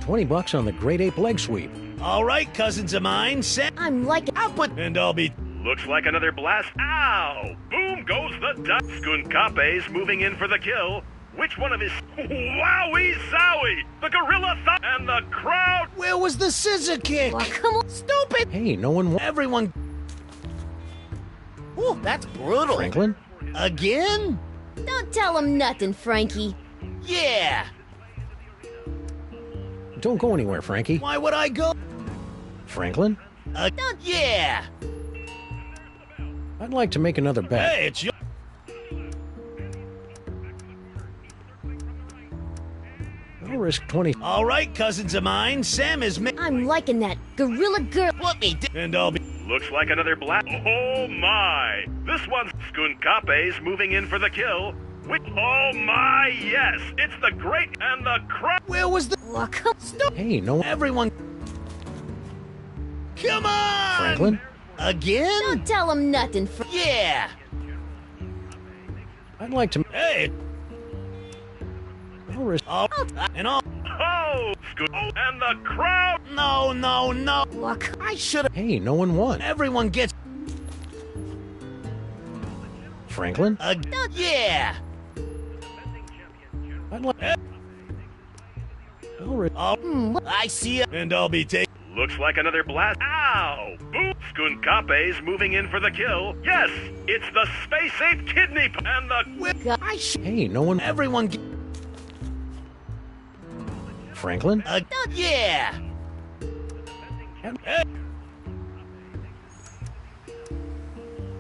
$20 on the Great Ape Leg Sweep. All right, cousins of mine, set... I'm like... And I'll be... Looks like another blast. Ow! Boom goes the dice. Skunkape's moving in for the kill. Which one of his... Wowie zowie! The Gorilla and the crowd... Where was the scissor kick? Well, come on. Stupid! Hey, no one won. Everyone... Ooh, that's brutal. Franklin? Again? Don't tell him nothing, Frankie. Yeah! Don't go anywhere, Frankie. Why would I go? Franklin? Yeah! I'd like to make another bet. Hey, it's your... I'll risk 20. All right, cousins of mine, Sam is... I'm liking that Gorilla Girl... Let me... And I'll be... Looks like another blast. Oh my! This one's Skunkape's moving in for the kill. Oh my, yes! It's the Great and the crowd. Where was the... Well, come... Hey, no one... Everyone... Come on! Franklin? Again? Don't tell him nothing, Yeah! I'd like to... Hey! I'll risk... And all... Oh! And the crowd... No! Look, I should've... Hey, no one won. Everyone gets... Franklin? Yeah! I'd like... I'll risk... I see it. And I'll be taking... Looks like another blast. Ow! Boom! Skunkape's moving in for the kill. Yes! It's the Space Ape Kidney and the... Hey, no one... Everyone Franklin? Yeah!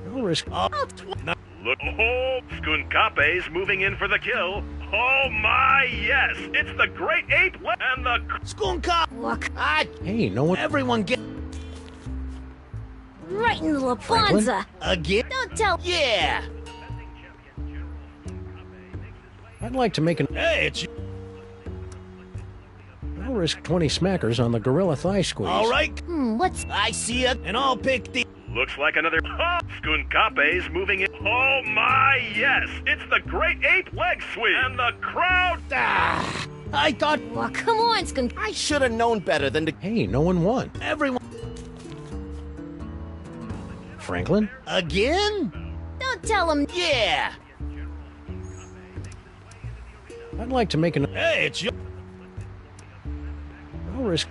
I'll risk... Look, oh, Skunkape's moving in for the kill. Oh my, yes! It's the Great Ape and the... Skunkap! look. Hey, no one... Everyone get... Right in the La Franklin? Bonza. Again? Don't tell... Yeah! I'd like to make an... Hey, it's... I'll risk 20 smackers on the Gorilla Thigh Squeeze. All right. What's... I see it, and I'll pick the... Looks like another... Oh, Skunkape's moving in. Oh my, yes! It's the Great Ape Leg Sweep and the crowd... I thought... Well, come on, Skunk... I should have known better than to... Hey, no one won. Everyone... Franklin? Again? Don't tell him... Yeah! I'd like to make an... Hey, it's your... I'll risk...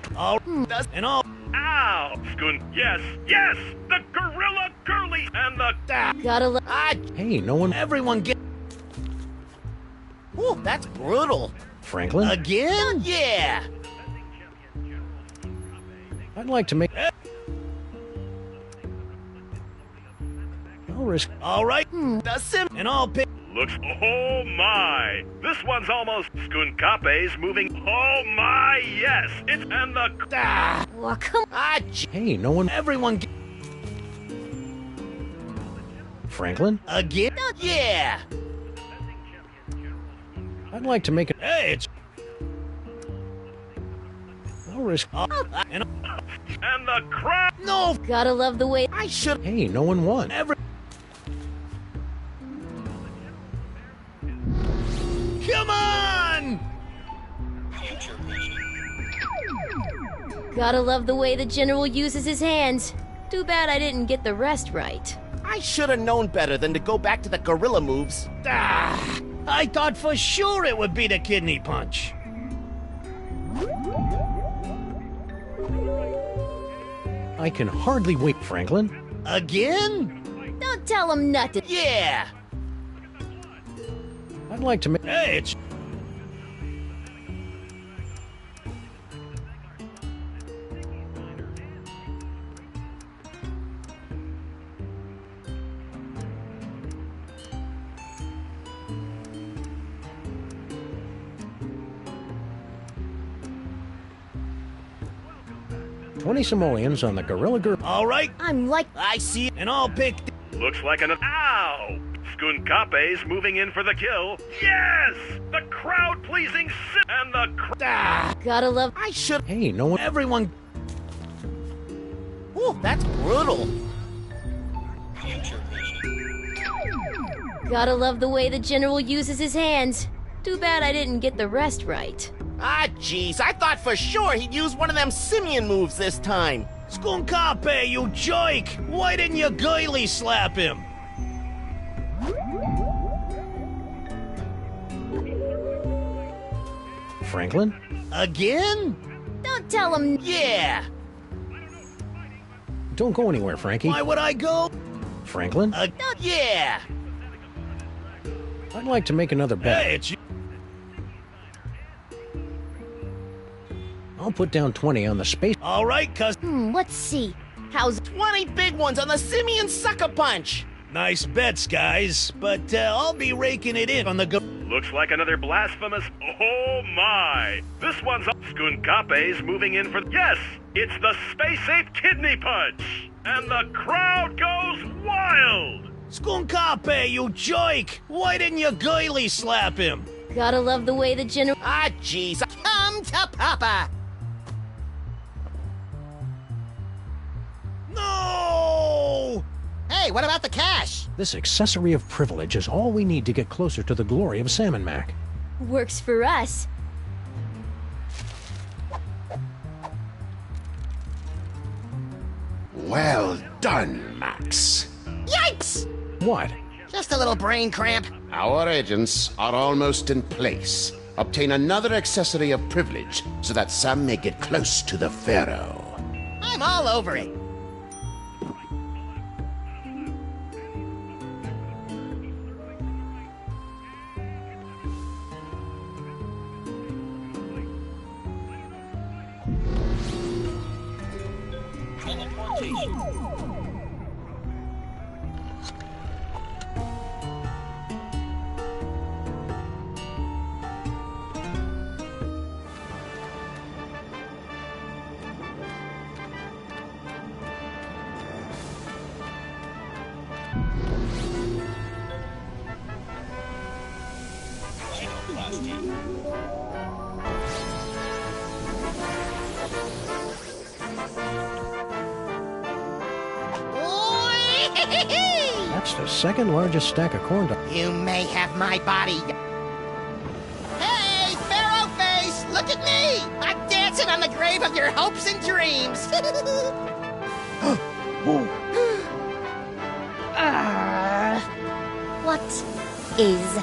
And all... Ow! Yes! The Gorilla Girly and the... Gotta look... Hey, no one... Everyone get... Ooh, that's brutal. Franklin? Again? Yeah! I'd like to make... I'll risk... All right. That's him. And I'll pick... Looks... Oh my! This one's almost... Skunkape's moving... Oh my, yes! It's... And the... Well, come... Hey, no one... Everyone get... Franklin? Again? Yeah! I'd like to make it... Hey, it's... I'll risk... And the crowd... No! Gotta love the way... I should... Hey, no one won. Come on! Gotta love the way the General uses his hands. Too bad I didn't get the rest right. I should have known better than to go back to the gorilla moves. Ah! I thought for sure it would be the kidney punch. I can hardly wait, Franklin. Again? Don't tell him nothing. Yeah! I'd like to make... Hey, it's... 20 simoleons on the gorilla girl. All right. I'm like... I see it, and I'll pick... Looks like an... Ow! Skunkape's moving in for the kill. Yes! The crowd-pleasing and the... Gotta love... I should... Hey, no one... Everyone... Ooh, that's brutal. Gotta love the way the general uses his hands. Too bad I didn't get the rest right. Ah, jeez, I thought for sure he'd use one of them simian moves this time. Skunkape, you joke! Why didn't you goily slap him? Franklin? Again? Don't tell him... Yeah! Don't go anywhere, Frankie. Why would I go? Franklin? Yeah! I'd like to make another bet. Hey, it's... I'll put down 20 on the space... All right, cuz... let's see. How's... 20 big ones on the simian sucker punch! Nice bets, guys, but I'll be raking it in on the go... Looks like another blasphemous... Oh my! This one's... Skunkape's moving in for... Yes! It's the Space Ape Kidney Punch! And the crowd goes wild! Skunkape, you joke! Why didn't you goily slap him? Gotta love the way the general... Ah, jeez. Come to Papa! No! Hey, what about the cash? This accessory of privilege is all we need to get closer to the glory of Salmon Mac. Works for us. Well done, Max. Yikes! What? Just a little brain cramp. Our agents are almost in place. Obtain another accessory of privilege so that Sam may get close to the Pharaoh. I'm all over it. That's the second largest stack of corn dogs. You may have my body. Hey, Pharaoh Face! Look at me! I'm dancing on the grave of your hopes and dreams! What is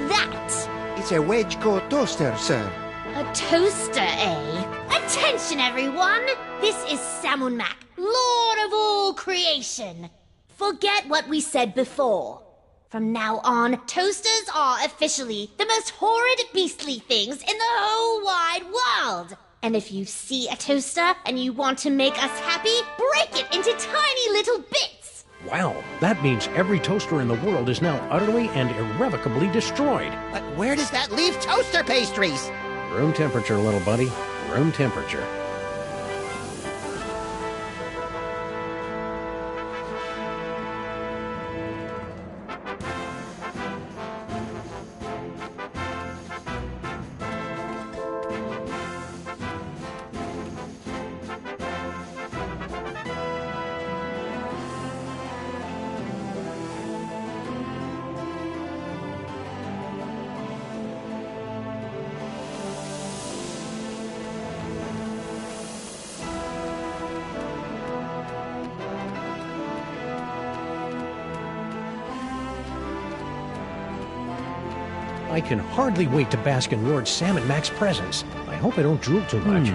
that? It's a wedge-core toaster, sir. A toaster, eh? Attention, everyone! This is Salmon Mac, Lord of all creation. Forget what we said before. From now on, toasters are officially the most horrid, beastly things in the whole wide world. And if you see a toaster and you want to make us happy, break it into tiny little bits. Wow, that means every toaster in the world is now utterly and irrevocably destroyed. But where does that leave toaster pastries? Room temperature, little buddy. Room temperature. I can hardly wait to bask in Lord Sam and Mac's presence. I hope I don't drool too much.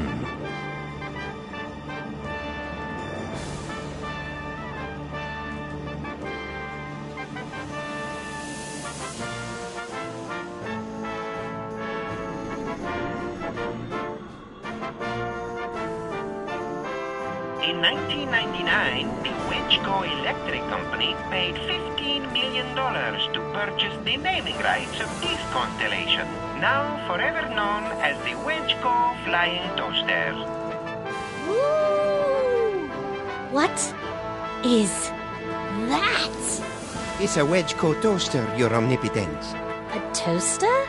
In 1999, the Wedgeco Electric Company paid $15 million to purchase the naming rights of this constellation, now forever known as the Wedgeco Flying Toaster. Woo! What is that? It's a Wedgeco toaster, Your Omnipotence. A toaster?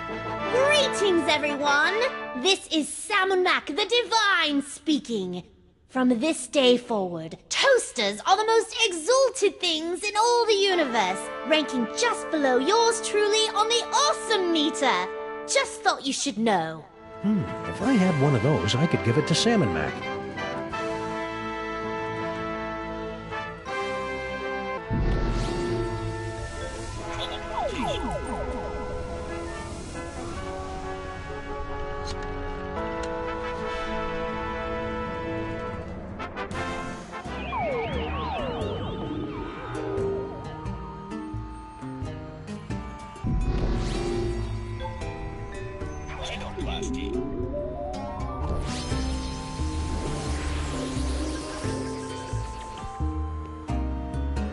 Greetings, everyone! This is Sam Mac, the Divine, speaking. From this day forward, toasters are the most exalted things in all the universe, ranking just below yours truly on the awesome meter. Just thought you should know. If I had one of those, I could give it to Sam and Mac.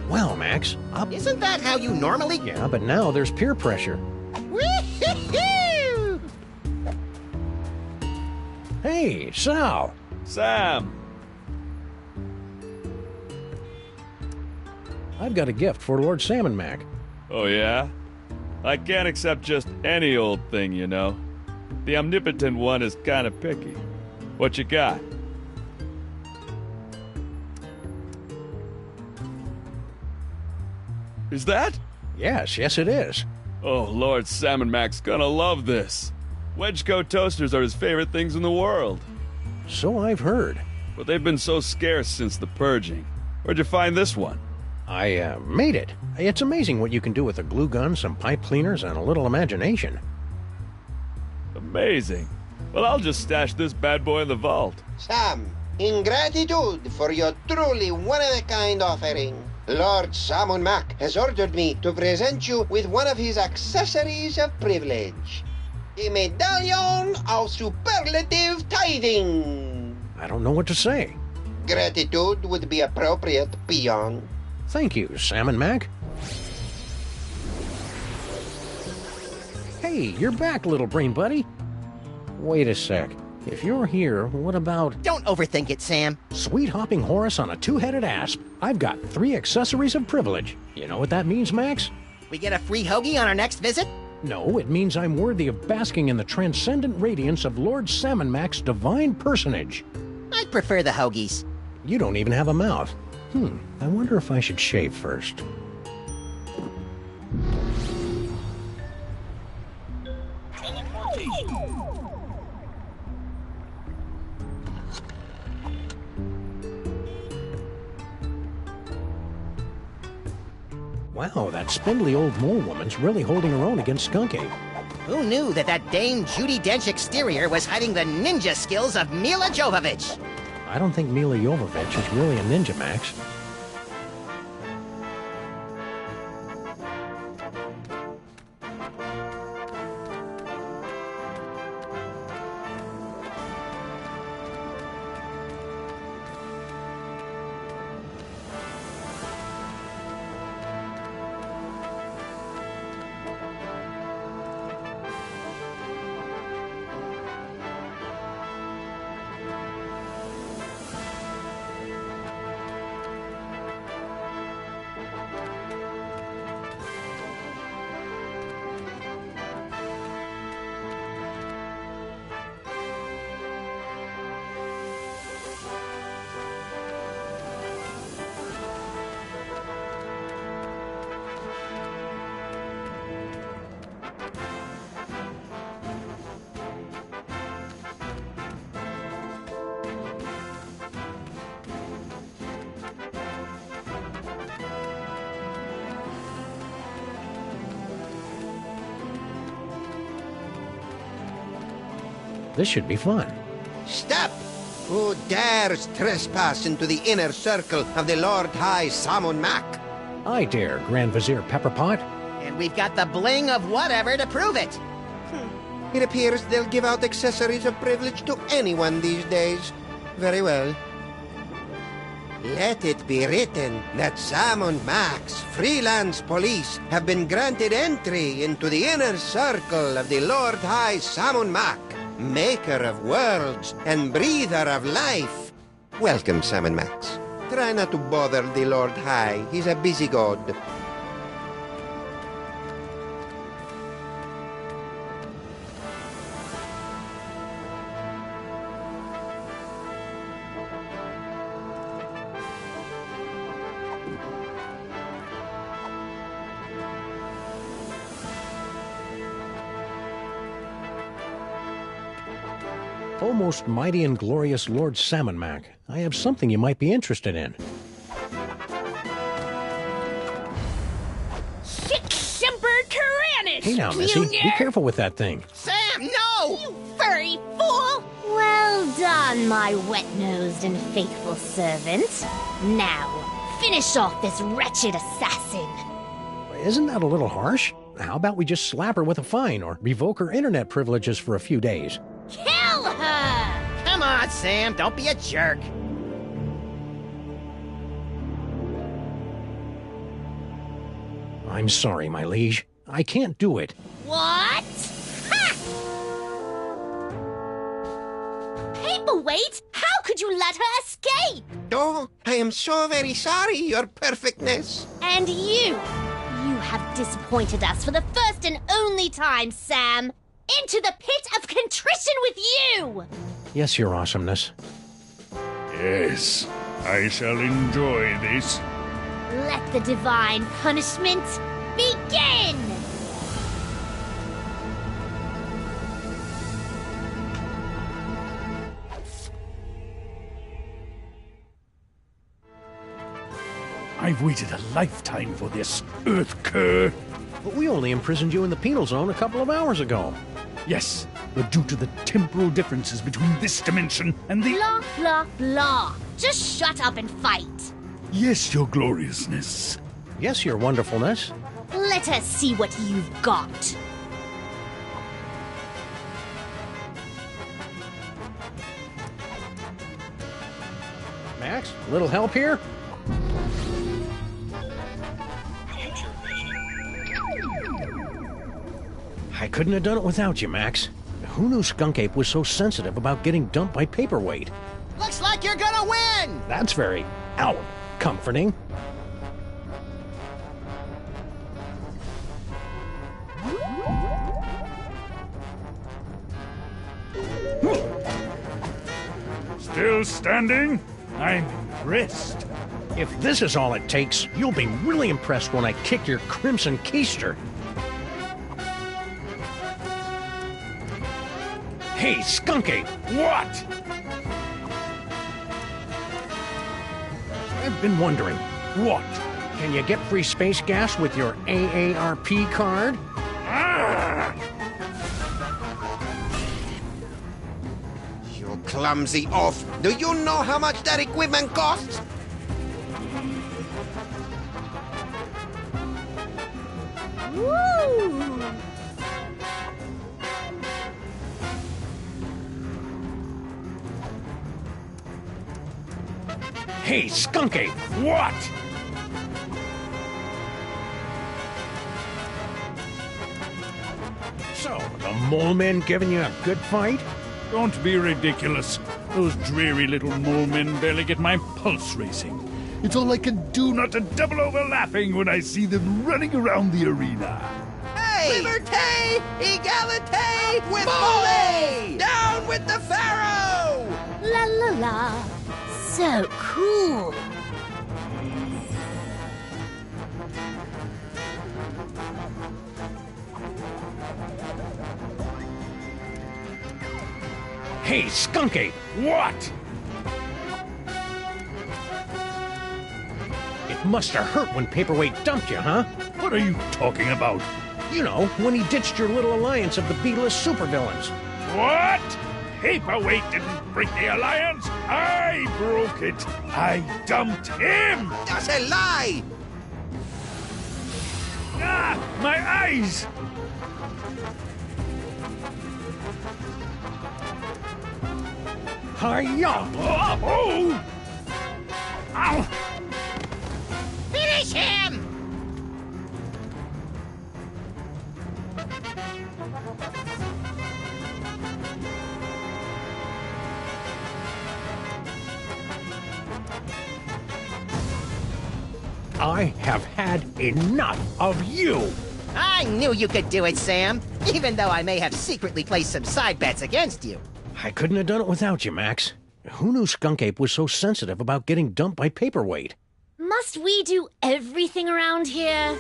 Well, Max, up. Isn't that how you normally... Yeah, but now there's peer pressure. Woo-hoo-hoo! Hey, Sal. Sam! I've got a gift for Lord Sam and Mac. Oh, yeah? I can't accept just any old thing, you know. The omnipotent one is kind of picky. What you got? Is that? Yes, it is. Oh, Lord Sam and Mac's gonna love this. Wedgeco toasters are his favorite things in the world. So I've heard. But they've been so scarce since the purging. Where'd you find this one? I made it. It's amazing what you can do with a glue gun, some pipe cleaners, and a little imagination. Amazing. Well, I'll just stash this bad boy in the vault. Sam, in gratitude for your truly one-of-a-kind offering, Lord Sam Mac has ordered me to present you with one of his accessories of privilege. A medallion of superlative tithing. I don't know what to say. Gratitude would be appropriate, peon. Thank you, Sam and Mac. Hey, you're back, little brain buddy. Wait a sec. If you're here, what about... Don't overthink it, Sam. Sweet hopping Horus on a two-headed asp. I've got 3 accessories of privilege. You know what that means, Max? We get a free hoagie on our next visit? No, it means I'm worthy of basking in the transcendent radiance of Lord Sam and Mac's divine personage. I'd prefer the hoagies. You don't even have a mouth. I wonder if I should shave first. Wow, that spindly old mole woman's really holding her own against Skunky. Who knew that Dame Judi Dench exterior was hiding the ninja skills of Mila Jovovich? I don't think Mila Jovovich is really a ninja, Max. This should be fun. Stop! Who dares trespass into the inner circle of the Lord High Samun Mac? I dare, Grand Vizier Pepperpot. And we've got the bling of whatever to prove it. It appears they'll give out accessories of privilege to anyone these days. Very well. Let it be written that Sam and Max, freelance police, have been granted entry into the inner circle of the Lord High Samun Mac, maker of worlds and breather of life. Welcome, Sam and Max. Try not to bother the Lord High. He's a busy god. O most mighty and glorious Lord Salmon Mac, I have something you might be interested in. Sic-Semper Tyrannis! Hey now, Missy, be careful with that thing. Sam, no! You furry fool! Well done, my wet-nosed and faithful servant. Now, finish off this wretched assassin. Isn't that a little harsh? How about we just slap her with a fine or revoke her internet privileges for a few days? Kill her! Come on, Sam, don't be a jerk. I'm sorry, my liege. I can't do it. What? Ha! Paperweight? How could you let her escape? Oh, I am so very sorry, Your Perfectness. And you have disappointed us for the first and only time, Sam. Into the pit of contrition with you! Yes, Your Awesomeness. Yes, I shall enjoy this. Let the divine punishment begin! I've waited a lifetime for this, Earth Cur. But we only imprisoned you in the penal zone a couple of hours ago. Yes, but due to the temporal differences between this dimension and the... Blah, blah, blah. Just shut up and fight. Yes, Your Gloriousness. Yes, Your Wonderfulness. Let us see what you've got. Max, a little help here? I couldn't have done it without you, Max. Who knew Skunk Ape was so sensitive about getting dumped by Paperweight? Looks like you're gonna win! That's very, comforting. Still standing? I'm impressed. If this is all it takes, you'll be really impressed when I kick your crimson keister. Hey, Skunk Ape! What? I've been wondering, What? can you get free space gas with your AARP card? Ah! You clumsy oaf. Do you know how much that equipment costs? Woo! Hey, Skunk Ape! What? So, the mole men giving you a good fight? Don't be ridiculous. Those dreary little mole men barely get my pulse racing. It's all I can do not to double over laughing when I see them running around the arena. Hey! Liberté! Egalité! With Mole! Down with the Pharaoh! La la la. So cool. Hey, Skunk Ape! What? It must have hurt when Paperweight dumped you, huh? What are you talking about? You know, when he ditched your little alliance of the B-list supervillains. What? paperweight didn't break the alliance. I broke it. I dumped him. That's a lie! Ah, my eyes! Hi-ya! Oh! Ow! Finish him! I have had enough of you! I knew you could do it, Sam, even though I may have secretly placed some side bets against you. I couldn't have done it without you, Max. Who knew Skunk Ape was so sensitive about getting dumped by Paperweight? Must we do everything around here?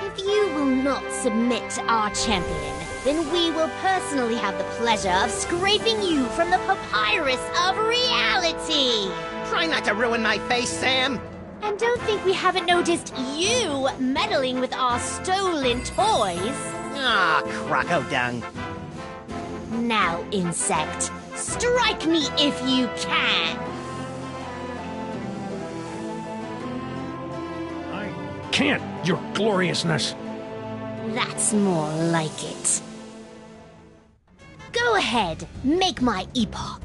If you will not submit to our champion, then we will personally have the pleasure of scraping you from the papyrus of reality! Try not to ruin my face, Sam! And don't think we haven't noticed you meddling with our stolen toys! Ah, croco dung. Now, insect, strike me if you can! I can't, your gloriousness! That's more like it. Go ahead, make my epoch.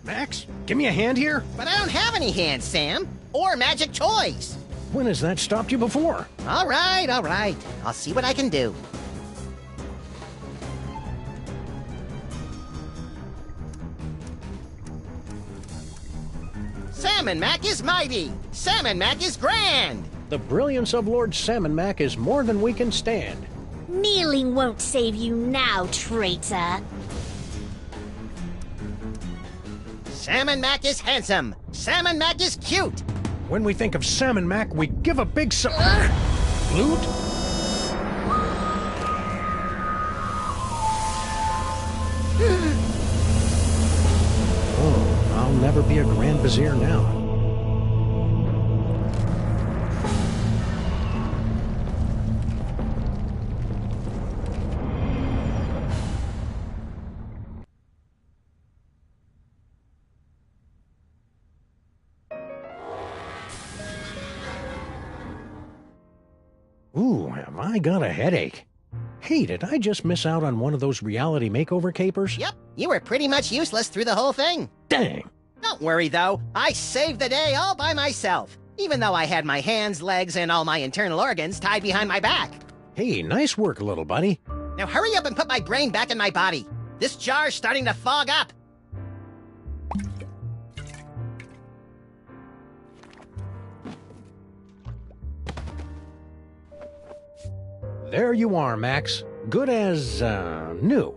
Max, give me a hand here? But I don't have any hands, Sam. Or magic toys. When has that stopped you before? All right. I'll see what I can do. Salmon Mac is mighty. Salmon Mac is grand. The brilliance of Lord Salmon Mac is more than we can stand. Kneeling won't save you now, traitor. Salmon Mac is handsome. Salmon Mac is cute. When we think of Salmon Mac, we give a big salute. Oh, I'll never be a Grand Vizier now. Ooh, have I got a headache. Hey, did I just miss out on one of those reality makeover capers? Yep, you were pretty much useless through the whole thing. Dang. Don't worry, though. I saved the day all by myself, even though I had my hands, legs, and all my internal organs tied behind my back. Hey, nice work, little buddy. Now hurry up and put my brain back in my body. This jar's starting to fog up. There you are, Max. Good as, new.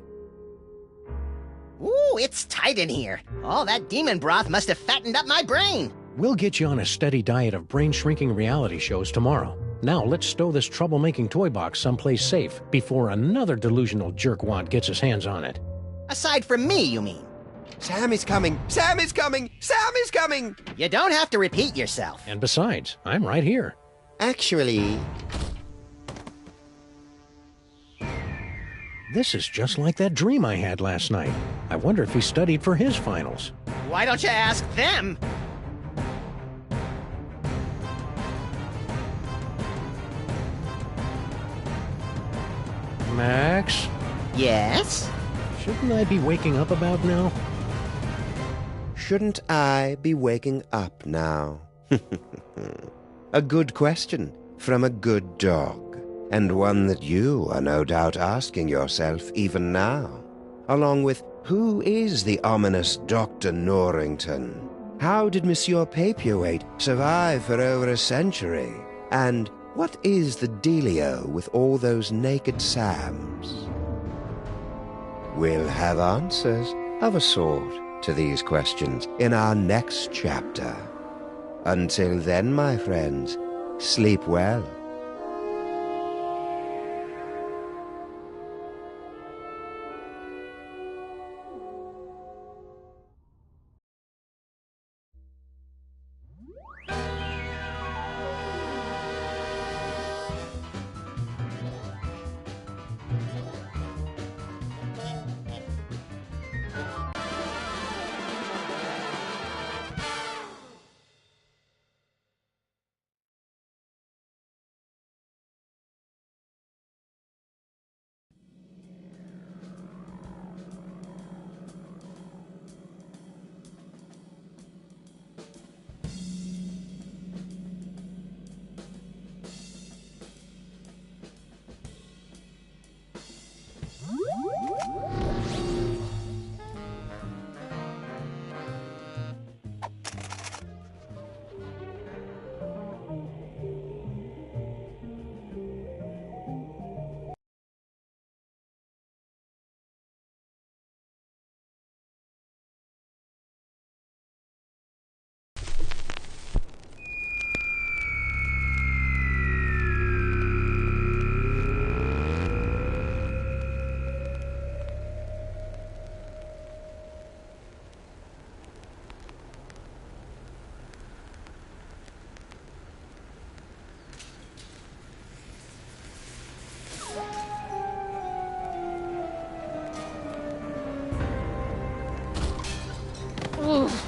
Ooh, it's tight in here. All that demon broth must have fattened up my brain. We'll get you on a steady diet of brain-shrinking reality shows tomorrow. Now let's stow this troublemaking toy box someplace safe before another delusional jerkwad gets his hands on it. Aside from me, you mean? Sam is coming! Sam is coming! Sam is coming! You don't have to repeat yourself. And besides, I'm right here. Actually... This is just like that dream I had last night. I wonder if he studied for his finals. Why don't you ask them? Max? Yes? Shouldn't I be waking up about now? Shouldn't I be waking up now? A good question from a good dog. And one that you are no doubt asking yourself even now, along with who is the ominous Dr. Norrington? How did Monsieur Paperweight survive for over a century? And what is the dealio with all those naked Sams? We'll have answers of a sort to these questions in our next chapter. Until then, my friends, sleep well.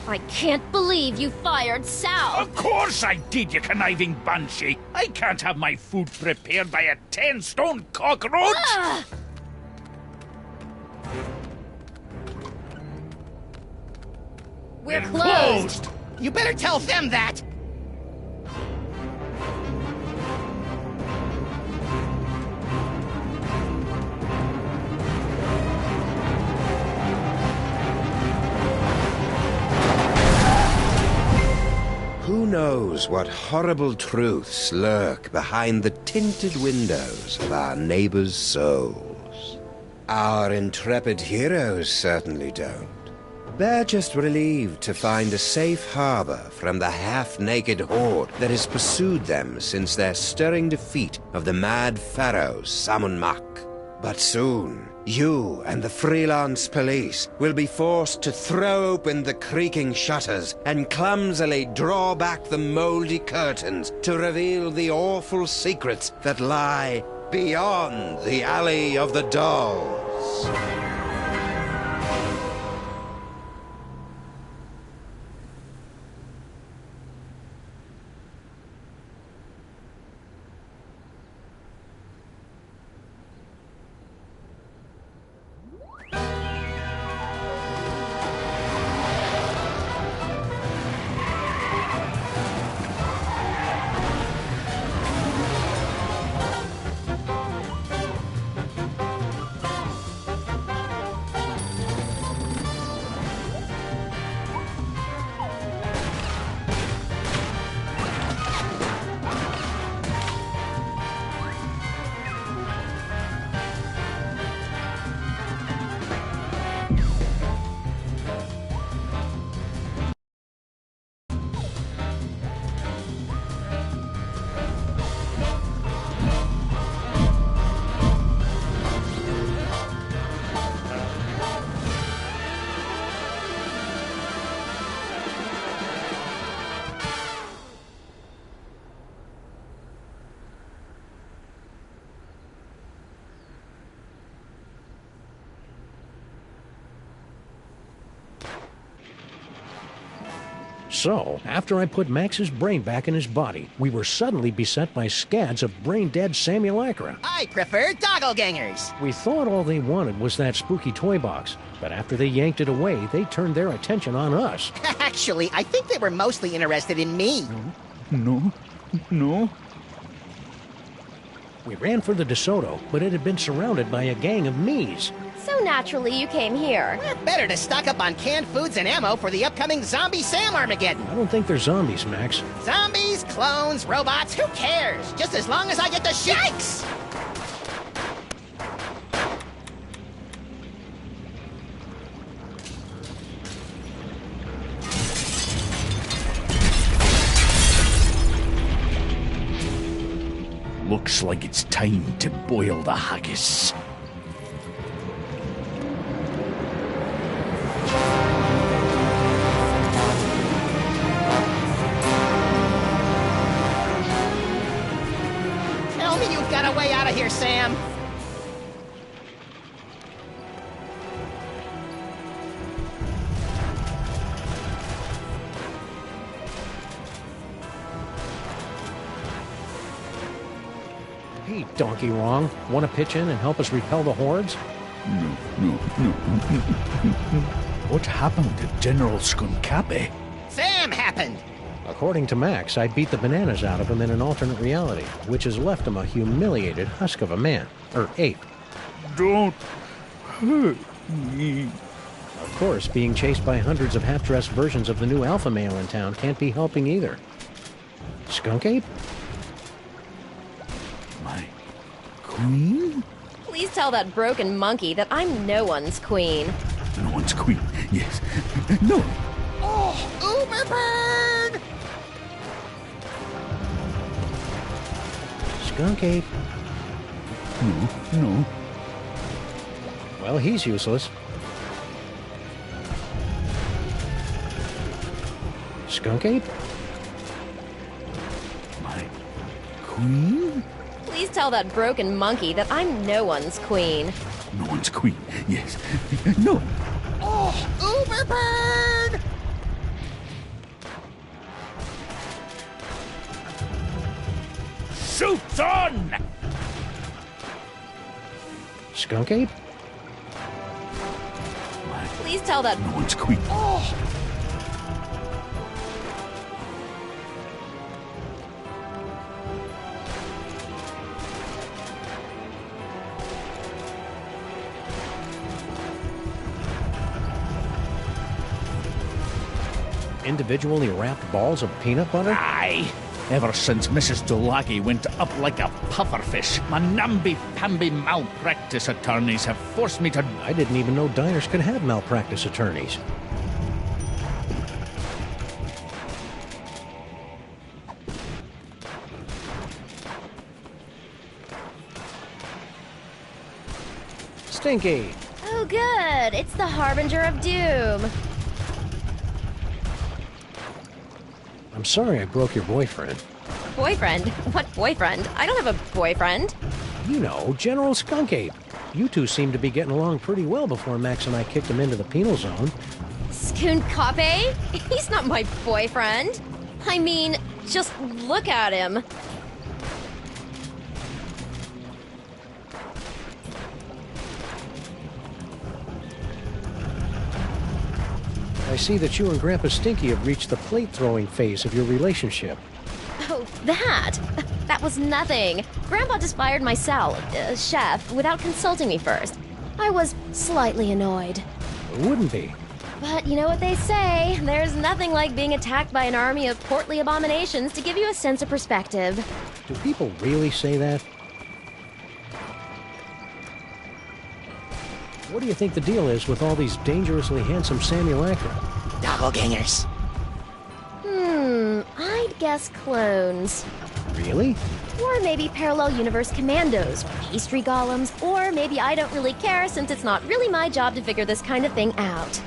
I can't believe you fired Sal! Of course I did, you conniving banshee! I can't have my food prepared by a 10-stone cockroach! Ah! We're closed! You better tell them that! Who knows what horrible truths lurk behind the tinted windows of our neighbors' souls? Our intrepid heroes certainly don't. They're just relieved to find a safe harbor from the half-naked horde that has pursued them since their stirring defeat of the mad pharaoh Samunmak. But soon, you and the freelance police will be forced to throw open the creaking shutters and clumsily draw back the moldy curtains to reveal the awful secrets that lie beyond the Alley of the Dolls. So, after I put Max's brain back in his body, we were suddenly beset by scads of brain-dead simulacra. I prefer doppelgangers. We thought all they wanted was that spooky toy box, but after they yanked it away, they turned their attention on us. Actually, I think they were mostly interested in me. No. We ran for the DeSoto, but it had been surrounded by a gang of me's. So naturally, you came here. Better to stock up on canned foods and ammo for the upcoming Zombie Sam Armageddon. I don't think they're zombies, Max. Zombies, clones, robots, who cares? Just as long as I get the shikes! Looks like it's time to boil the haggis. Tell me you've got a way out of here, Sam. Hey, Donkey Wrong, want to pitch in and help us repel the hordes? No. What happened to General Skunkape? Sam happened! According to Max, I beat the bananas out of him in an alternate reality, which has left him a humiliated husk of a man, or ape. Don't hurt me. Of course, being chased by hundreds of half-dressed versions of the new alpha male in town can't be helping either. Skunk ape? My queen? Please tell that broken monkey that I'm no one's queen. No one's queen, yes. No. Oh, Uberbird! Skunk ape. No. Well, he's useless. Skunk ape? My queen? Please tell that broken monkey that I'm no one's queen. No one's queen, yes. No. Oh, Uberbird! Suits on! Skunk Ape? Please tell that. No one's queen. Oh! Individually wrapped balls of peanut butter? Aye. Ever since Mrs. Dulagi went up like a pufferfish, my namby-pamby malpractice attorneys have forced me to... I didn't even know diners could have malpractice attorneys. Stinky! Oh, good. It's the harbinger of doom. I'm sorry I broke your boyfriend. Boyfriend? What boyfriend? I don't have a boyfriend. You know, General Skunk Ape. You two seem to be getting along pretty well before Max and I kicked him into the penal zone. Skunkape? He's not my boyfriend. I mean, just look at him. I see that you and Grandpa Stinky have reached the plate-throwing phase of your relationship. Oh, that? That was nothing. Grandpa just fired my chef, without consulting me first. I was slightly annoyed. It wouldn't be. But you know what they say, there's nothing like being attacked by an army of portly abominations to give you a sense of perspective. Do people really say that? What do you think the deal is with all these dangerously handsome simulacra? Doppelgangers. I'd guess clones. Really? Or maybe parallel universe commandos, or pastry golems, or maybe I don't really care since it's not really my job to figure this kind of thing out.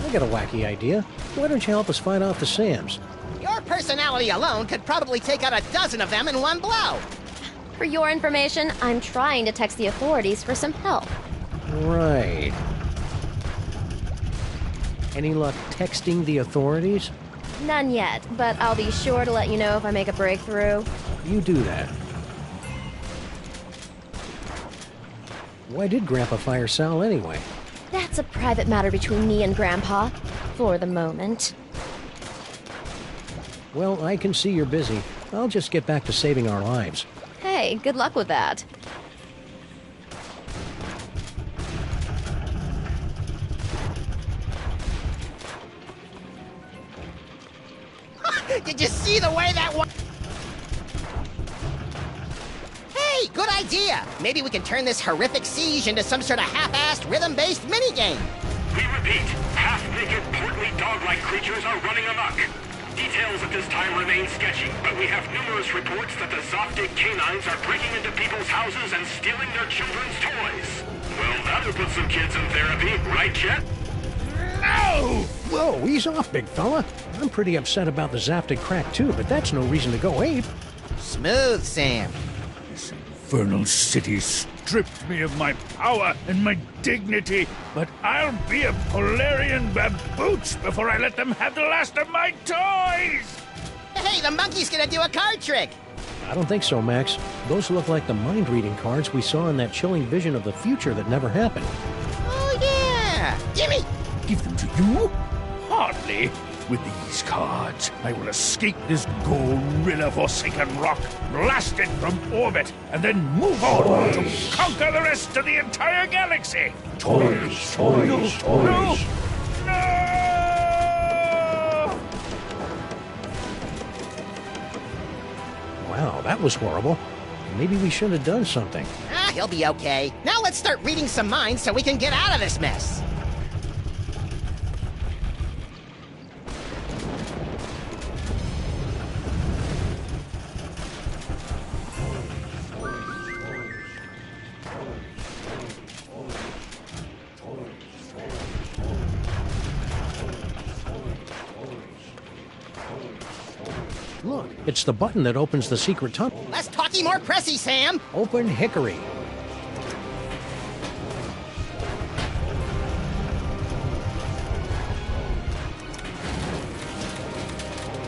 I got a wacky idea. Why don't you help us fight off the Sams? Your personality alone could probably take out a dozen of them in one blow. For your information, I'm trying to text the authorities for some help. Right. Any luck texting the authorities? None yet, but I'll be sure to let you know if I make a breakthrough. You do that. Why did Grandpa fire Sal anyway? That's a private matter between me and Grandpa, for the moment. Well, I can see you're busy. I'll just get back to saving our lives. Hey, good luck with that. Did you see the way that one? Hey, good idea! Maybe we can turn this horrific siege into some sort of half-assed, rhythm-based minigame. We repeat, half-naked, portly dog-like creatures are running amok. Details at this time remain sketchy, but we have numerous reports that the Zoptic canines are breaking into people's houses and stealing their children's toys. Well, that'll put some kids in therapy, right, Chet? No! Whoa, ease off, big fella. I'm pretty upset about the Zoptic crack, too, but that's no reason to go ape. Smooth, Sam. This infernal city stripped me of my power and my dignity, but I'll be a Polarian babooch before I let them have the last of my toys! Hey, the monkey's gonna do a card trick! I don't think so, Max. Those look like the mind-reading cards we saw in that chilling vision of the future that never happened. Oh, yeah! Gimme! Give them to you? Hardly. With these cards, I will escape this gorilla-forsaken rock, blast it from orbit, and then move on to conquer the rest of the entire galaxy! Toys, toys, toys. No! Wow, that was horrible. Maybe we should have done something. Ah, he'll be okay. Now let's start reading some minds so we can get out of this mess. Look, it's the button that opens the secret tunnel. Less talky, more pressy, Sam! Open hickory.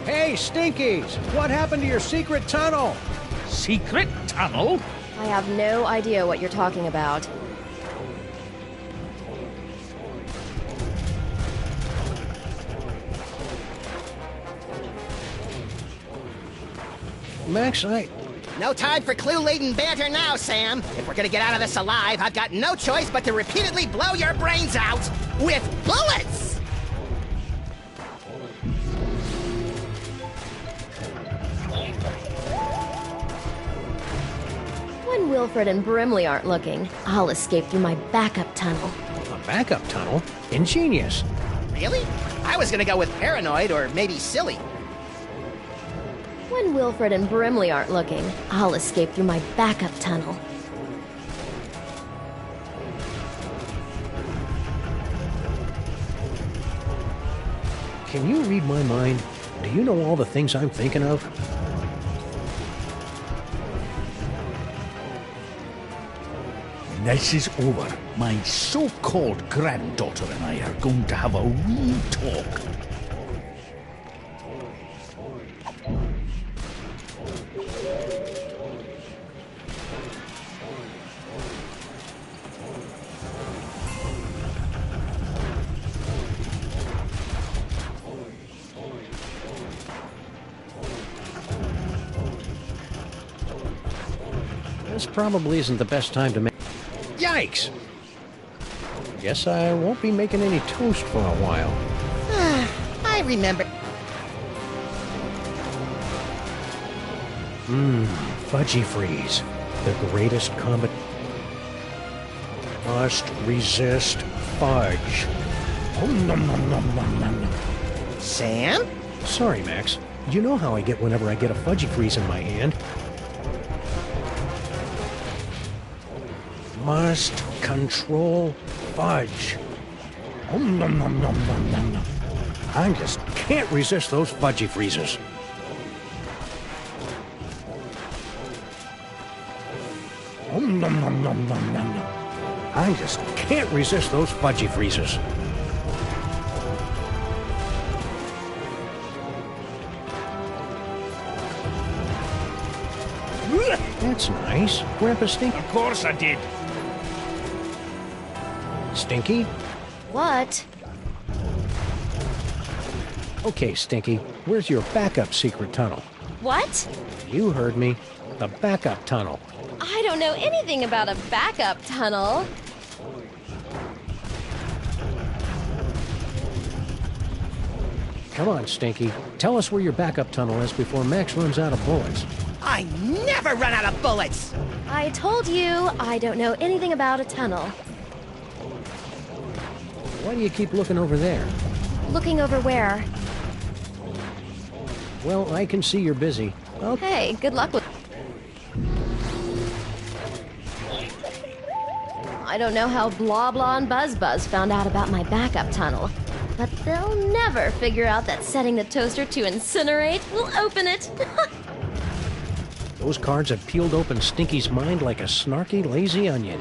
Hey, Hey, Stinkies! What happened to your secret tunnel? Secret tunnel? I have no idea what you're talking about. Max, No time for clue-laden banter now, Sam. If we're gonna get out of this alive, I've got no choice but to repeatedly blow your brains out with bullets! When Wilfred and Brimley aren't looking, I'll escape through my backup tunnel. A backup tunnel? Ingenious. Really? I was gonna go with paranoid or maybe silly. When Wilfred and Brimley aren't looking, I'll escape through my backup tunnel. Can you read my mind? Do you know all the things I'm thinking of? This is over. My so-called granddaughter and I are going to have a wee talk. This probably isn't the best time to make... Yikes! Guess I won't be making any toast for a while. I remember. Fudgy Freeze. The greatest combat... Must resist fudge. Oh, nom, nom, nom, nom, nom, nom. Sam? Sorry, Max. You know how I get whenever I get a Fudgy Freeze in my hand. Must control fudge. Oh, nom, nom, nom, nom, nom, nom. I just can't resist those Fudgy Freezes. Oh, nom, nom, nom, nom, nom, nom. I just can't resist those Fudgy Freezes. That's nice. Grandpa Stinky. Of course I did. Stinky? What? Okay, Stinky. Where's your backup secret tunnel? What? You heard me. The backup tunnel. I don't know anything about a backup tunnel. Come on, Stinky. Tell us where your backup tunnel is before Max runs out of bullets. I never run out of bullets! I told you I don't know anything about a tunnel. Why do you keep looking over there? Looking over where? Well, I can see you're busy. Hey, good luck with... I don't know how Blah Blah and Buzz Buzz found out about my backup tunnel, but they'll never figure out that setting the toaster to incinerate will open it. Those cards have peeled open Stinky's mind like a snarky, lazy onion.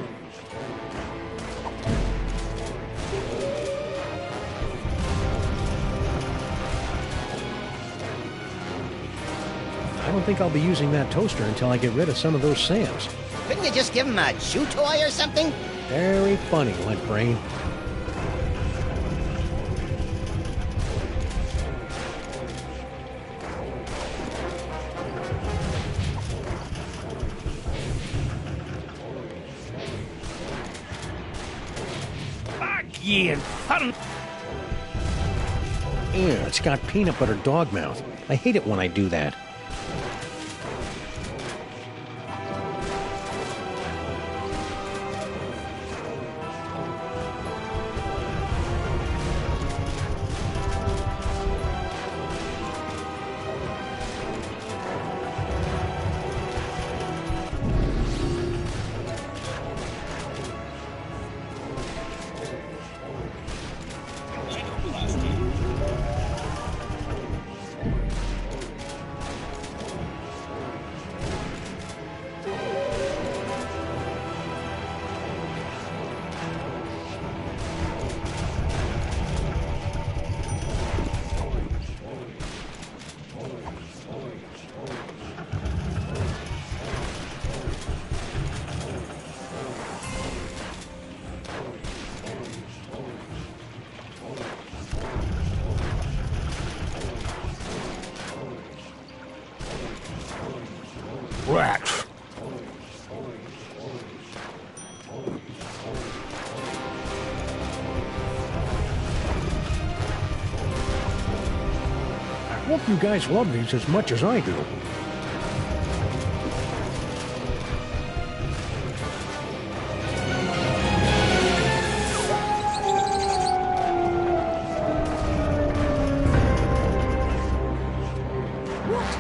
I don't think I'll be using that toaster until I get rid of some of those Sams. Couldn't you just give him a chew toy or something? Very funny, Lint Brain. Ye infernal... Ew, it's got peanut butter dog mouth. I hate it when I do that. Rat. I hope you guys love these as much as I do.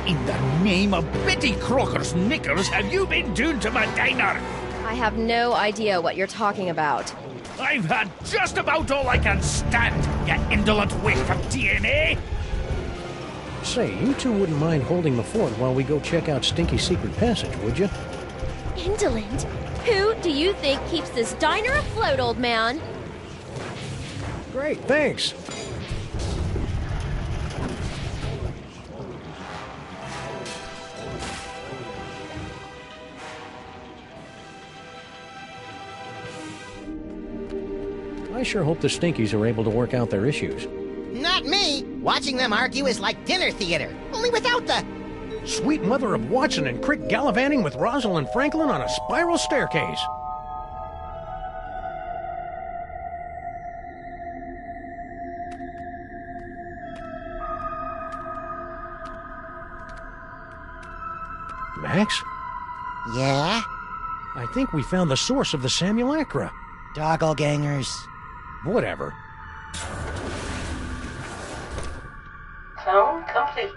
In the name of Betty Crocker's knickers have you been doing to my diner? I have no idea what you're talking about. I've had just about all I can stand, you indolent waste of DNA! Say, you two wouldn't mind holding the fort while we go check out Stinky's secret passage, would you? Indolent? Who do you think keeps this diner afloat, old man? Great, thanks. I sure hope the Stinkies are able to work out their issues. Not me! Watching them argue is like dinner theater, only without the... Sweet mother of Watson and Crick gallivanting with Rosalind Franklin on a spiral staircase. Max? Yeah? I think we found the source of the Simulacra. Doppelgangers. Whatever. Clone complete.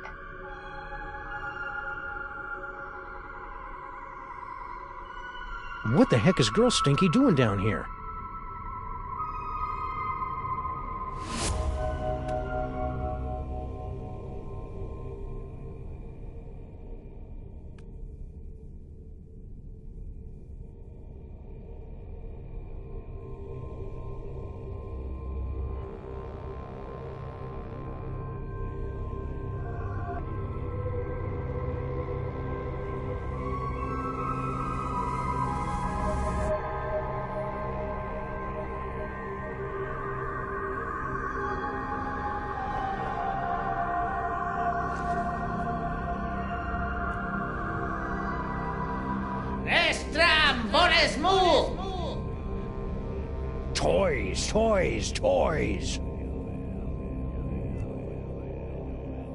What the heck is Girl Stinky doing down here? Toys, toys, toys.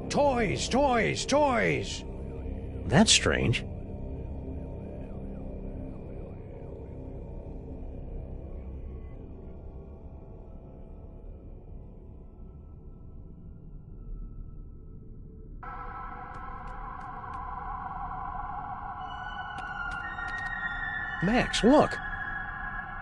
Toys, toys, toys. That's strange. Max, look.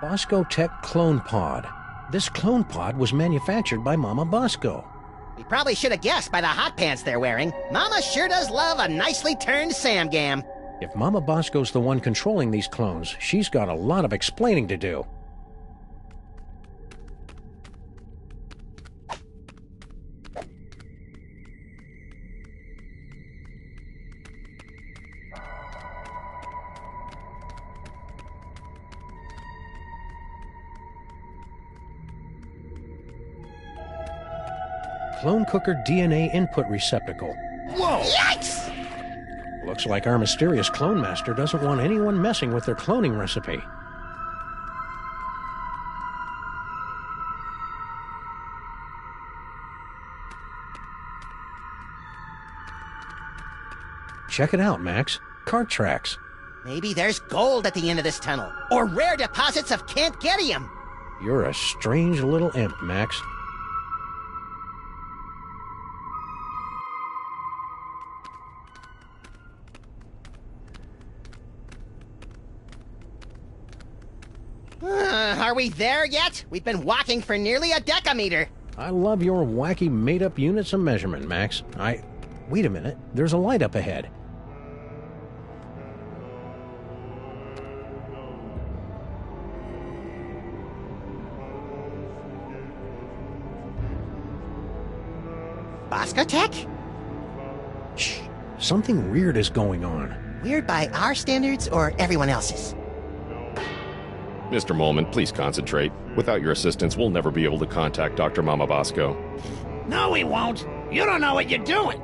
Bosco Tech Clone Pod. This clone pod was manufactured by Mama Bosco. We probably should have guessed by the hot pants they're wearing. Mama sure does love a nicely turned Samgam. If Mama Bosco's the one controlling these clones, she's got a lot of explaining to do. Clone cooker DNA input receptacle. Whoa! Yikes! Looks like our mysterious clone master doesn't want anyone messing with their cloning recipe. Check it out, Max. Cart tracks. Maybe there's gold at the end of this tunnel, or rare deposits of Kantgetium. You're a strange little imp, Max. Are we there yet? We've been walking for nearly a decameter. I love your wacky made-up units of measurement, Max. Wait a minute. There's a light up ahead. Bosco Tech? Shh. Something weird is going on. Weird by our standards or everyone else's? Mr. Molman, please concentrate. Without your assistance, we'll never be able to contact Dr. Mama Bosco. No, we won't. You don't know what you're doing.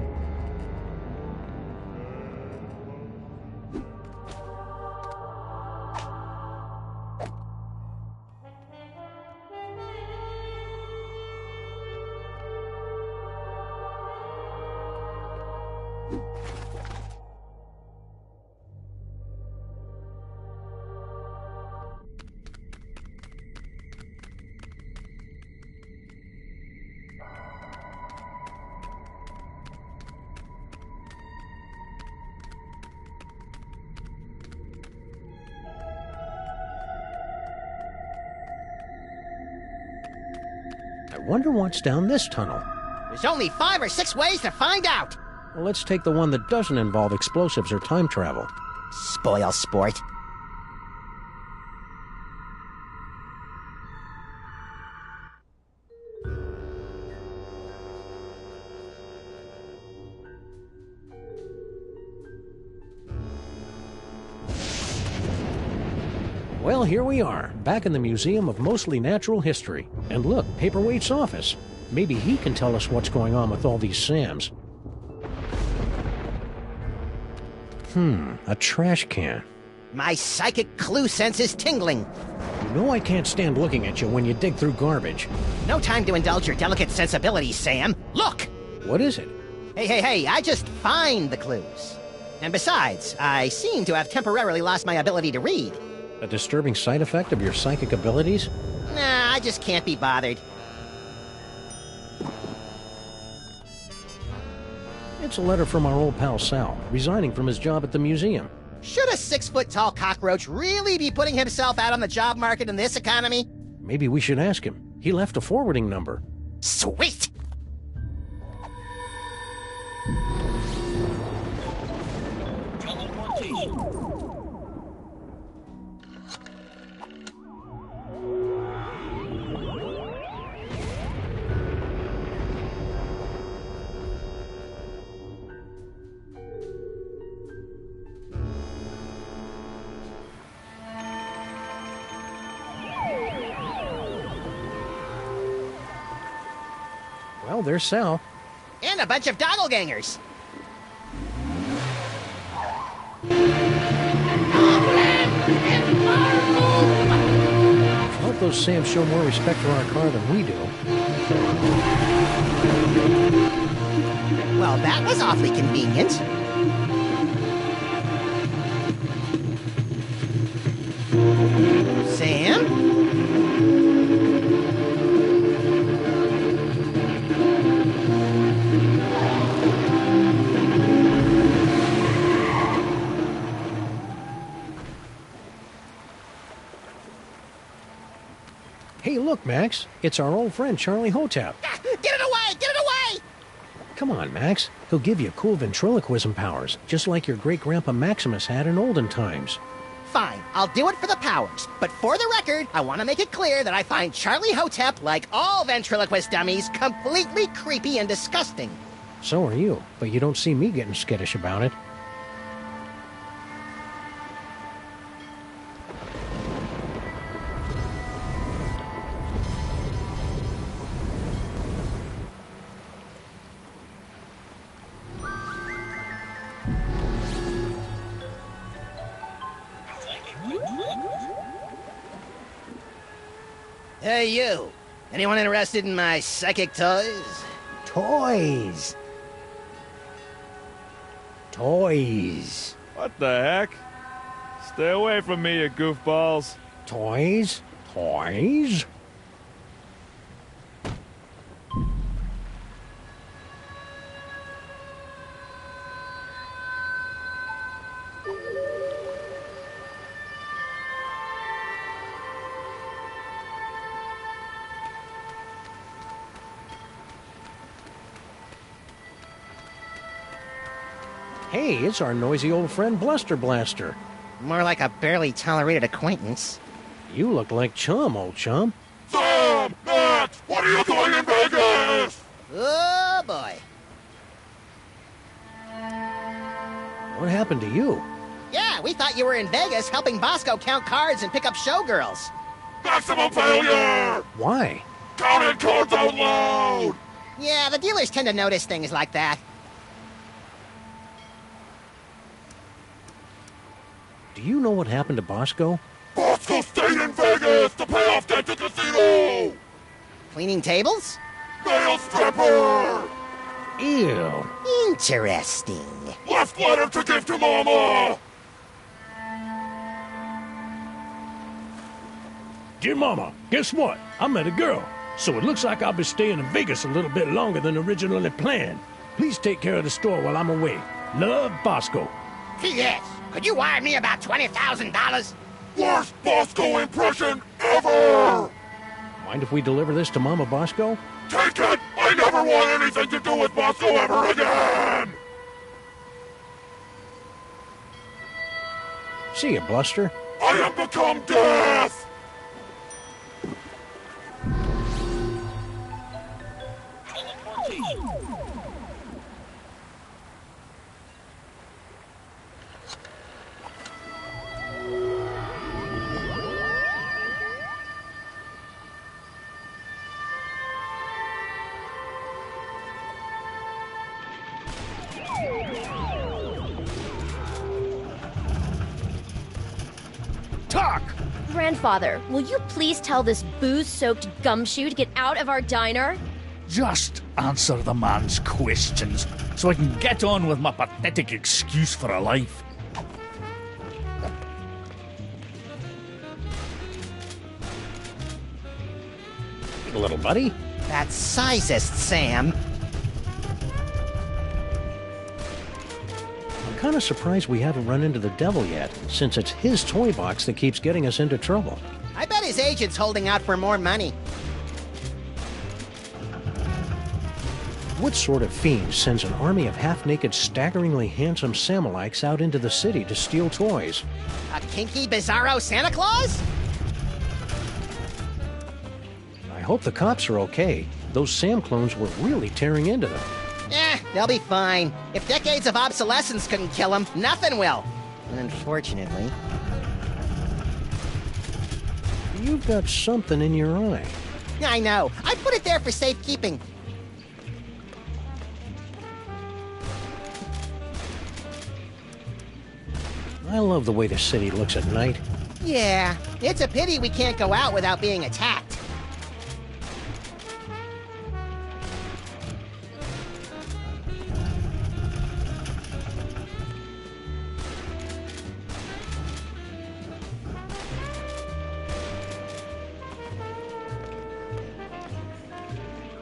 I wonder what's down this tunnel. There's only 5 or 6 ways to find out. Well, let's take the one that doesn't involve explosives or time travel. Spoil sport. Well, here we are, back in the Museum of Mostly Natural History. And look, Paperweight's office. Maybe he can tell us what's going on with all these Sams. A trash can. My psychic clue sense is tingling. You know I can't stand looking at you when you dig through garbage. No time to indulge your delicate sensibilities, Sam. Look! What is it? Hey, I just find the clues. And besides, I seem to have temporarily lost my ability to read. A disturbing side effect of your psychic abilities? Nah, I just can't be bothered. It's a letter from our old pal Sal, resigning from his job at the museum. Should a 6-foot-tall cockroach really be putting himself out on the job market in this economy? Maybe we should ask him. He left a forwarding number. Sweet! Well, there's Sal. And a bunch of doppelgangers. I hope those Sams show more respect for our car than we do. Well, that was awfully convenient. Sam? Hey, look, Max. It's our old friend, Charlie Hotep. Get it away! Get it away! Come on, Max. He'll give you cool ventriloquism powers, just like your great-grandpa Maximus had in olden times. Fine, I'll do it for the powers. But for the record, I want to make it clear that I find Charlie Hotep, like all ventriloquist dummies, completely creepy and disgusting. So are you, but you don't see me getting skittish about it. Hey, you. Anyone interested in my psychic toys? Toys. Toys. What the heck? Stay away from me, you goofballs. Toys? Toys? Hey, it's our noisy old friend Bluster Blaster. More like a barely tolerated acquaintance. You look like Chum, old chum. Sam! Max! What are you doing in Vegas? Oh, boy. What happened to you? Yeah, we thought you were in Vegas helping Bosco count cards and pick up showgirls. Maximum failure! Why? Counting cards out loud! Yeah, the dealers tend to notice things like that. Do you know what happened to Bosco? Bosco stayed in Vegas to pay off debt to casino! Cleaning tables? Male stripper! Ew. Interesting. Left letter to give to Mama! Dear Mama, guess what? I met a girl. So it looks like I'll be staying in Vegas a little bit longer than originally planned. Please take care of the store while I'm away. Love, Bosco. P.S. Could you wire me about $20,000? Worst Bosco impression ever! Mind if we deliver this to Mama Bosco? Take it! I never want anything to do with Bosco ever again! See ya, Bluster. I have become death! Talk! Grandfather, will you please tell this booze-soaked gumshoe to get out of our diner? Just answer the man's questions so I can get on with my pathetic excuse for a life. Little buddy. That's sizest, Sam. I'm kind of surprised we haven't run into the devil yet, since it's his toy box that keeps getting us into trouble. I bet his agent's holding out for more money. What sort of fiend sends an army of half-naked, staggeringly handsome Samuelites out into the city to steal toys? A kinky, bizarro Santa Claus? I hope the cops are okay. Those Sam clones were really tearing into them. They'll be fine. If decades of obsolescence couldn't kill them, nothing will. Unfortunately. You've got something in your eye. I know. I put it there for safekeeping. I love the way the city looks at night. Yeah, it's a pity we can't go out without being attacked.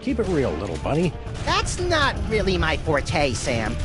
Keep it real, little buddy. That's not really my forte, Sam.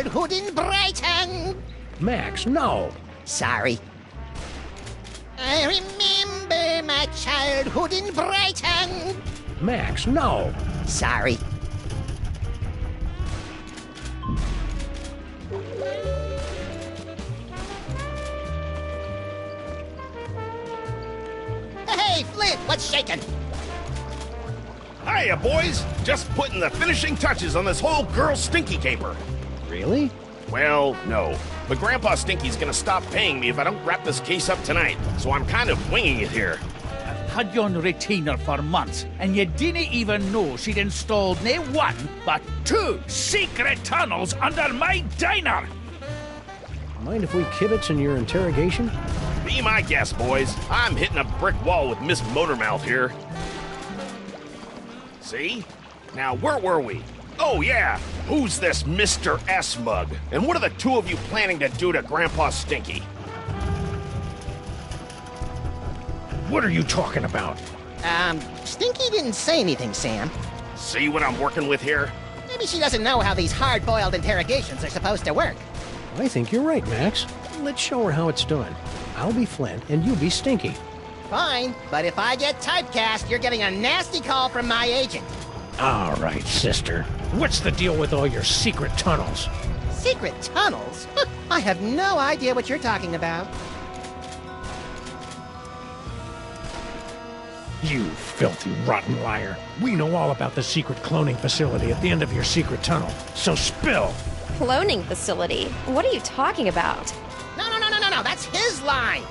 childhood in Brighton. Max, no! Sorry. I remember my childhood in Brighton. Max, no! Sorry. Hey, Flint, what's shaking? Hiya, boys! Just putting the finishing touches on this whole girl stinky caper. Really? Well, no. But Grandpa Stinky's gonna stop paying me if I don't wrap this case up tonight, so I'm kind of winging it here. I've had you on retainer for months, and you didn't even know she'd installed nae one, but 2 secret tunnels under my diner! Mind if we kibitz in your interrogation? Be my guest, boys. I'm hitting a brick wall with Miss Motormouth here. See? Now, where were we? Oh, yeah. Who's this Mr. S mug? And what are the two of you planning to do to Grandpa Stinky? What are you talking about? Stinky didn't say anything, Sam. See what I'm working with here? Maybe she doesn't know how these hard-boiled interrogations are supposed to work. I think you're right, Max. Let's show her how it's done. I'll be Flint, and you be Stinky. Fine, but if I get typecast, you're getting a nasty call from my agent. All right, sister. What's the deal with all your secret tunnels? Secret tunnels? I have no idea what you're talking about. You filthy, rotten liar. We know all about the secret cloning facility at the end of your secret tunnel. So spill! Cloning facility? What are you talking about? No, that's his line!